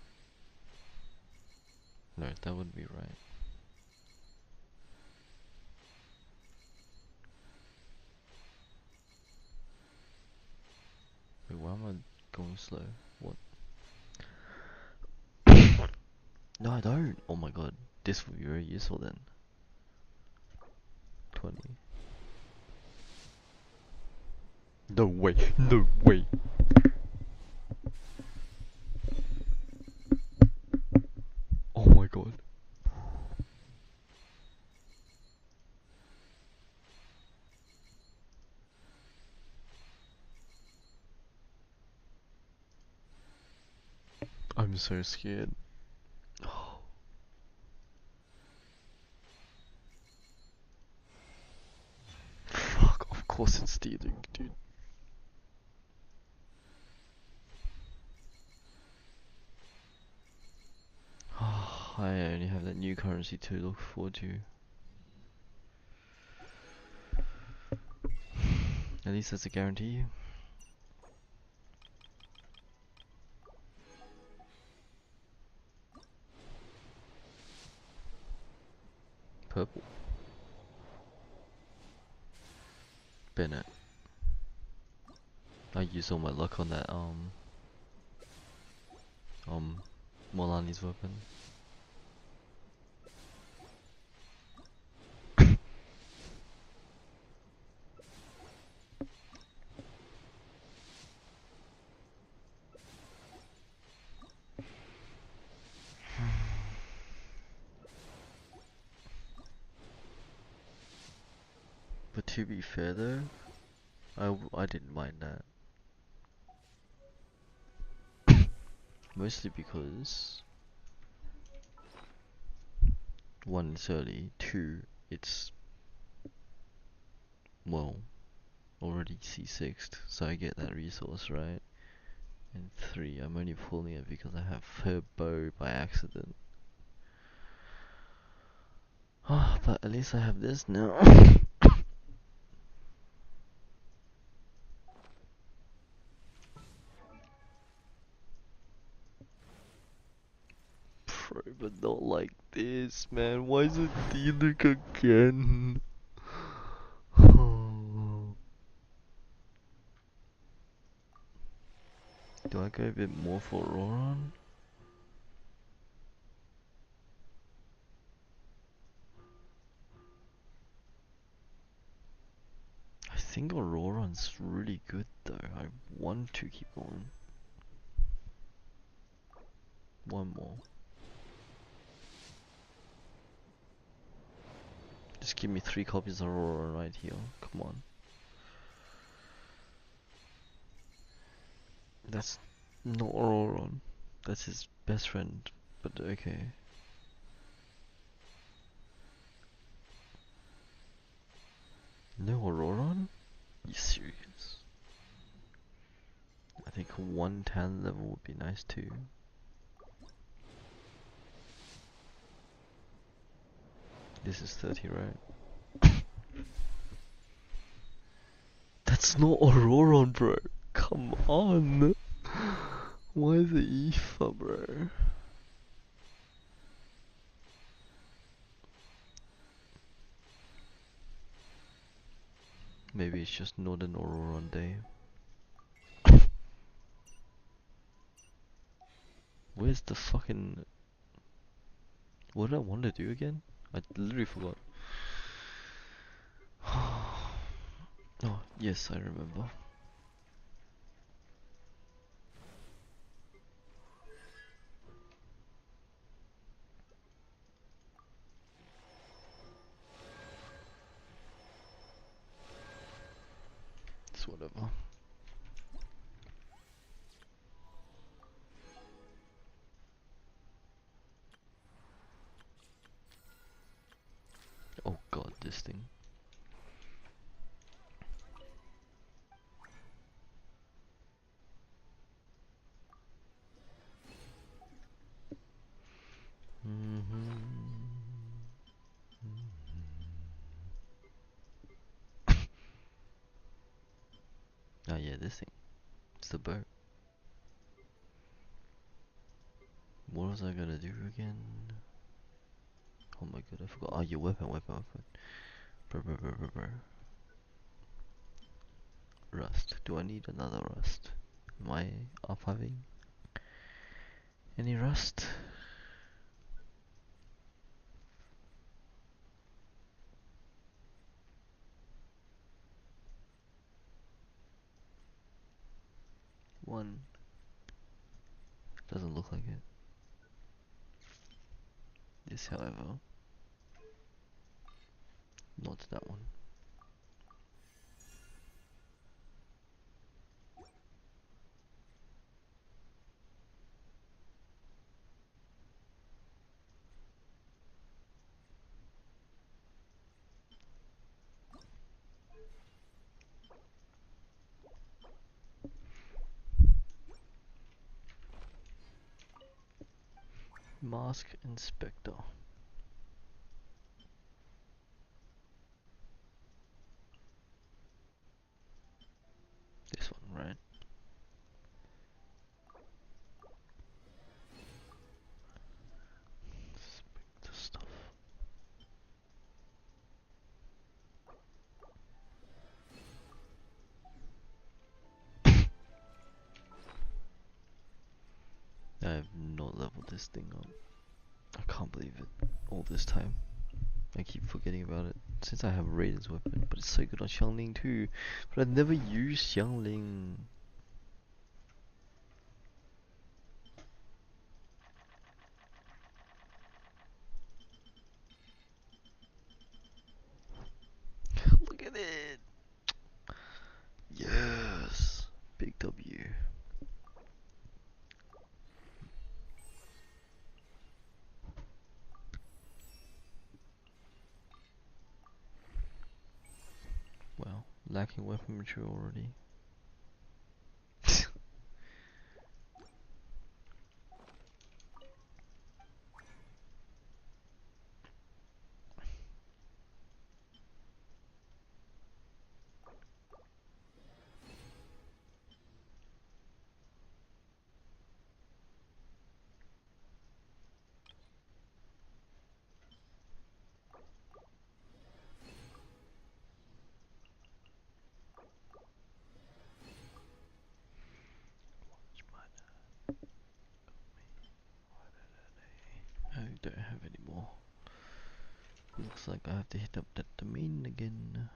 No, that wouldn't be right. Wait, why am I going slow? What? No, I don't. Oh my god. This would be very useful then. 20. No way. No way. Oh my god. I'm so scared. Oh. Fuck, of course it's stealing, dude. I only have that new currency to look forward to. At least that's a guarantee. Purple. Bennett. I used all my luck on that Molani's weapon. But to be fair though, I didn't mind that. Mostly because one, it's early, two, it's, well, already C6'd, so I get that resource, right? And three, I'm only pulling it because I have her bow by accident. But at least I have this now. Bro, but not like this, man. Why is it D-Luke again? Do I go a bit more for Roran? I think Auroran's really good though. I want to keep going. One more. Just give me 3 copies of Auroran right here. Come on. That's not Auroran. That's his best friend. But okay. No Auroran? You serious? I think 110 level would be nice too. This is 30, right? That's not Auroran, bro. Come on. Why is it Aoife, bro? Maybe it's just not an Auroran day. Where's the fucking... What did I want to do again? I literally forgot. Oh, yes, I remember. It's whatever. Oh god, this thing. Oh yeah, this thing. It's the boat. What was I gonna do again? Oh my god, I forgot. Oh, your weapon. Bro. Rust. Do I need another rust? Am I up having any rust? One. Doesn't look like it. This, however, not that one. Mask Inspector. This one, right? Inspector stuff. I have not leveled this thing up. I can't believe it. All this time. I keep forgetting about it. Since I have Raiden's weapon, but it's so good on Xiangling too. But I've never used Xiangling. Look at it! lacking weapon material already. I don't have any more. Looks like I have to hit up that domain again.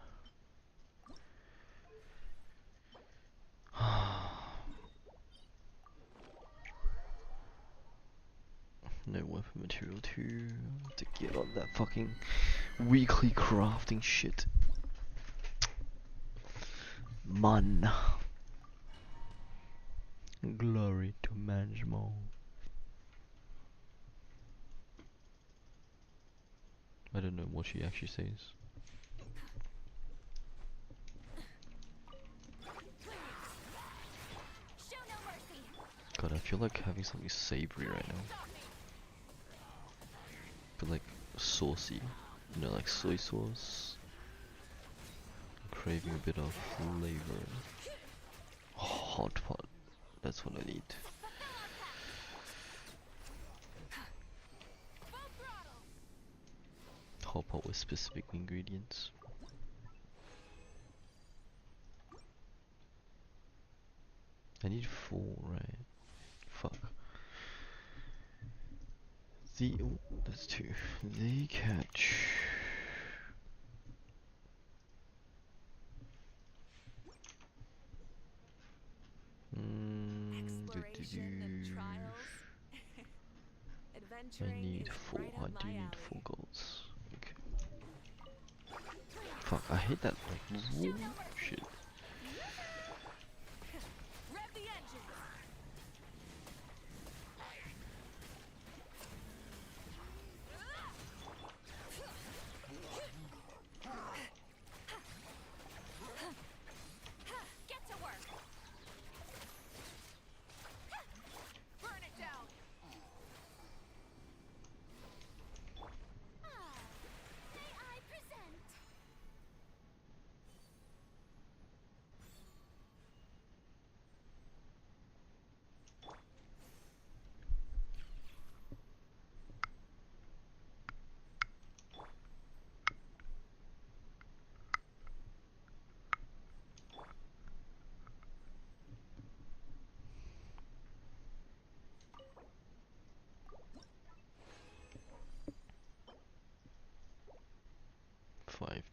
No weapon material too. To get on that fucking weekly crafting shit. Man. Glory to Manjmo. I don't know what she actually says. God, I feel like having something savory right now. But like saucy, you know, like soy sauce. I'm craving a bit of flavor. Oh, hot pot, that's what I need. Hot pot with specific ingredients. I need 4, right? Fuck. Oh, that's 2. The catch. I need 4. I do need 4 golds. Okay. Fuck, I hate that like shit.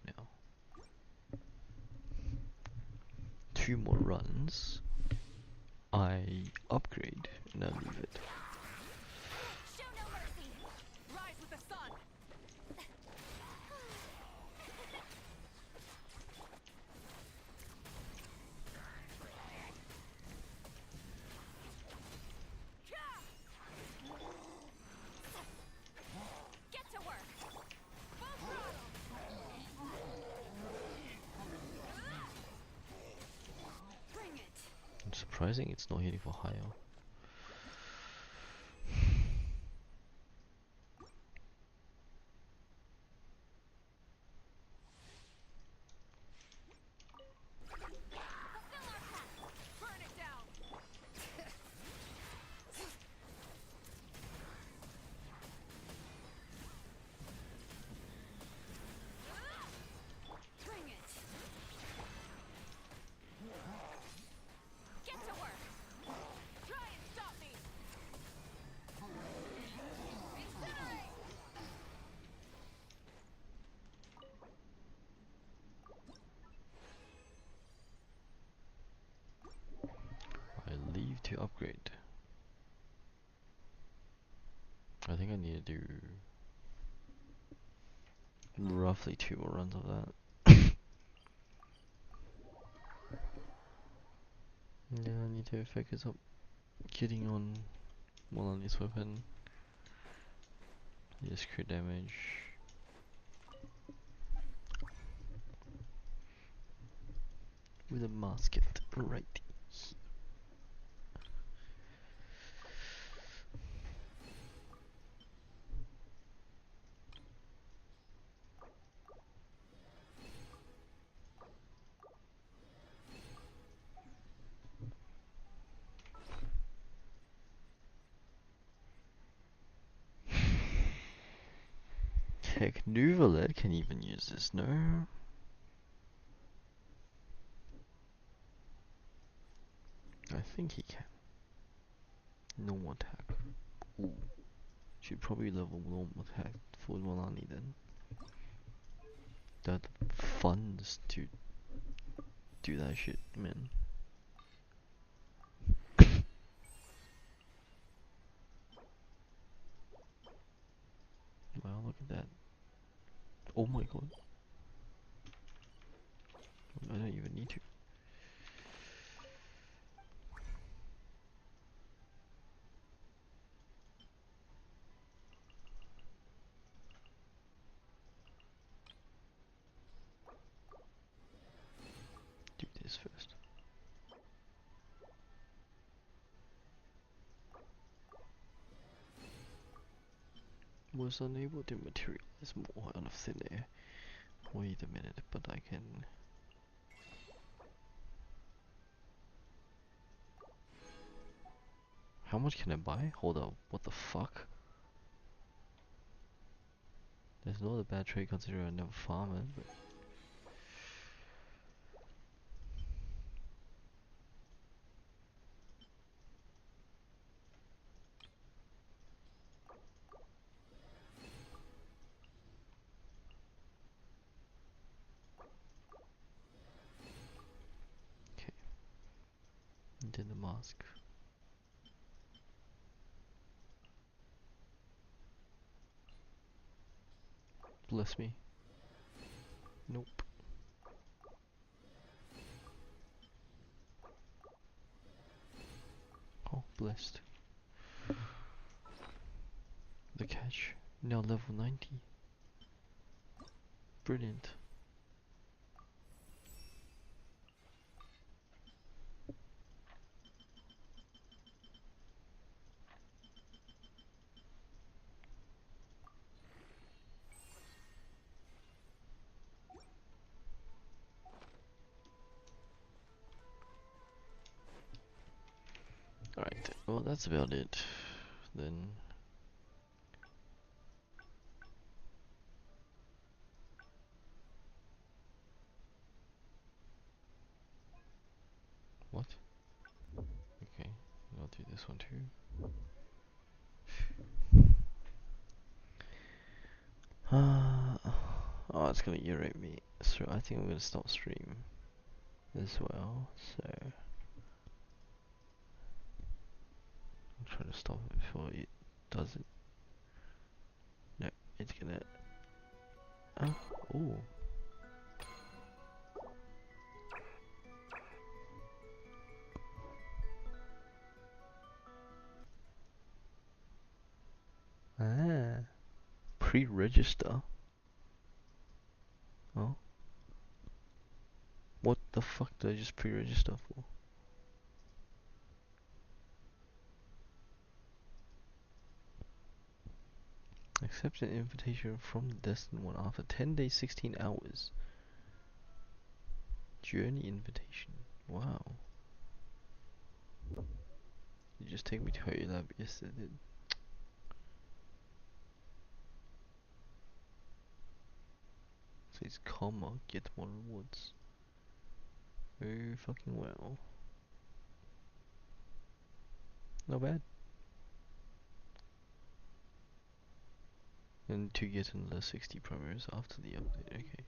Now. 2 more runs. I upgrade and I leave it. Surprising it's not hitting for higher. To upgrade. I think I need to do roughly 2 more runs of that. Yeah, I need to focus up getting on one on this weapon. Yes, crit damage. with a musket right here. Heck, Nuvalet can even use this, no? I think he can. Normal attack. Ooh. Should probably level normal attack for Milani then. That funds to do that shit, man. Wow, look at that. Oh my god. I don't even need to. Do this first. Was unable to materialize more out of thin air. Wait a minute, but I can... How much can I buy? Hold up, what the fuck? There's no other bad trade considering I never farm it, but... Okay. And then the mask. Bless me. Nope. Oh, blessed. The catch. Now level 90. Brilliant. Alright, well that's about it. Then... What? Okay, I'll do this one too. Oh, it's gonna irritate me. So I think I'm gonna stop stream as well, so... I'm trying to stop it before it does it. No, it's gonna... Oh, ooh. Ah, pre-register? Oh. What the fuck did I just pre-register for? Accept an invitation from the destined one after 10 days, 16 hours. Journey invitation. Wow. You just take me to her lab. Yes, I did. Says comma, get more rewards. Very fucking well. Not bad. And to get another 60 promos after the update, okay.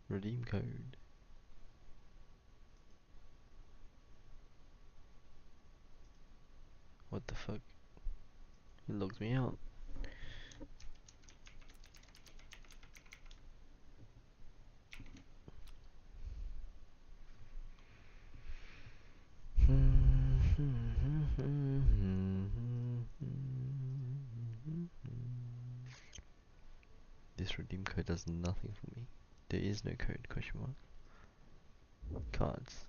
Redeem code. What the fuck? It logged me out. This redeem code does nothing for me. There is no code, question mark. Cards.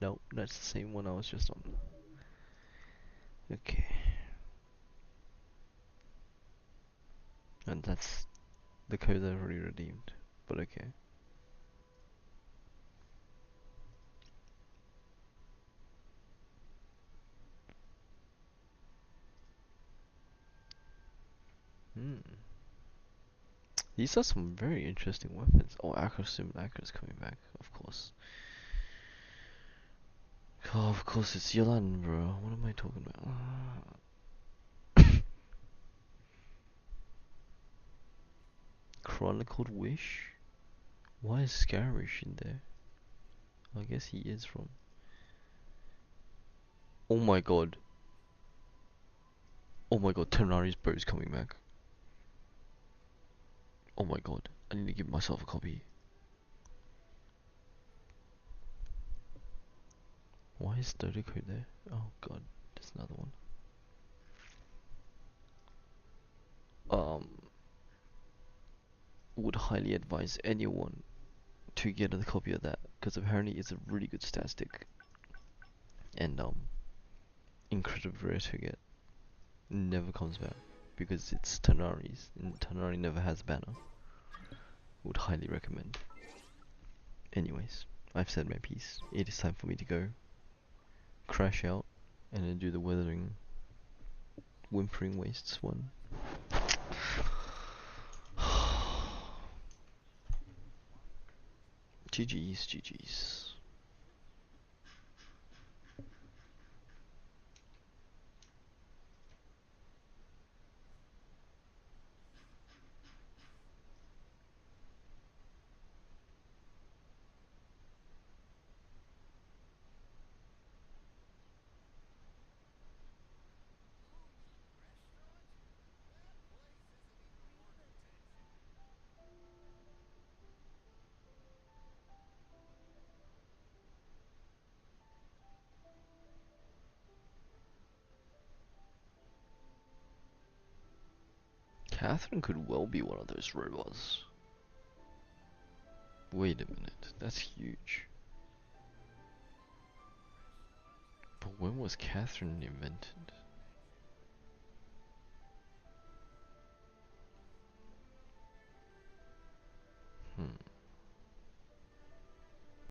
Nope, that's the same one I was just on. Okay. And that's the code I've already redeemed, but okay. These are some very interesting weapons. Oh, Acro's coming back, of course. Oh, of course it's Yolan, bro. What am I talking about? Chronicled Wish? Why is Scarish in there? I guess he is from... Oh my god. Oh my god, Tenari's boat is coming back. Oh my god, I need to give myself a copy. Why is Dodoko there? Oh god, there's another one. Would highly advise anyone to get a copy of that, because apparently it's a really good statistic. And incredibly rare to get. Never comes back because it's Tanari's, and Tanari never has banner. Would highly recommend. Anyways, I've said my piece. It is time for me to go crash out and then do the Weathering Whimpering Wastes one. GG's, GG's. Catherine could well be one of those robots. Wait a minute, that's huge. But when was Catherine invented?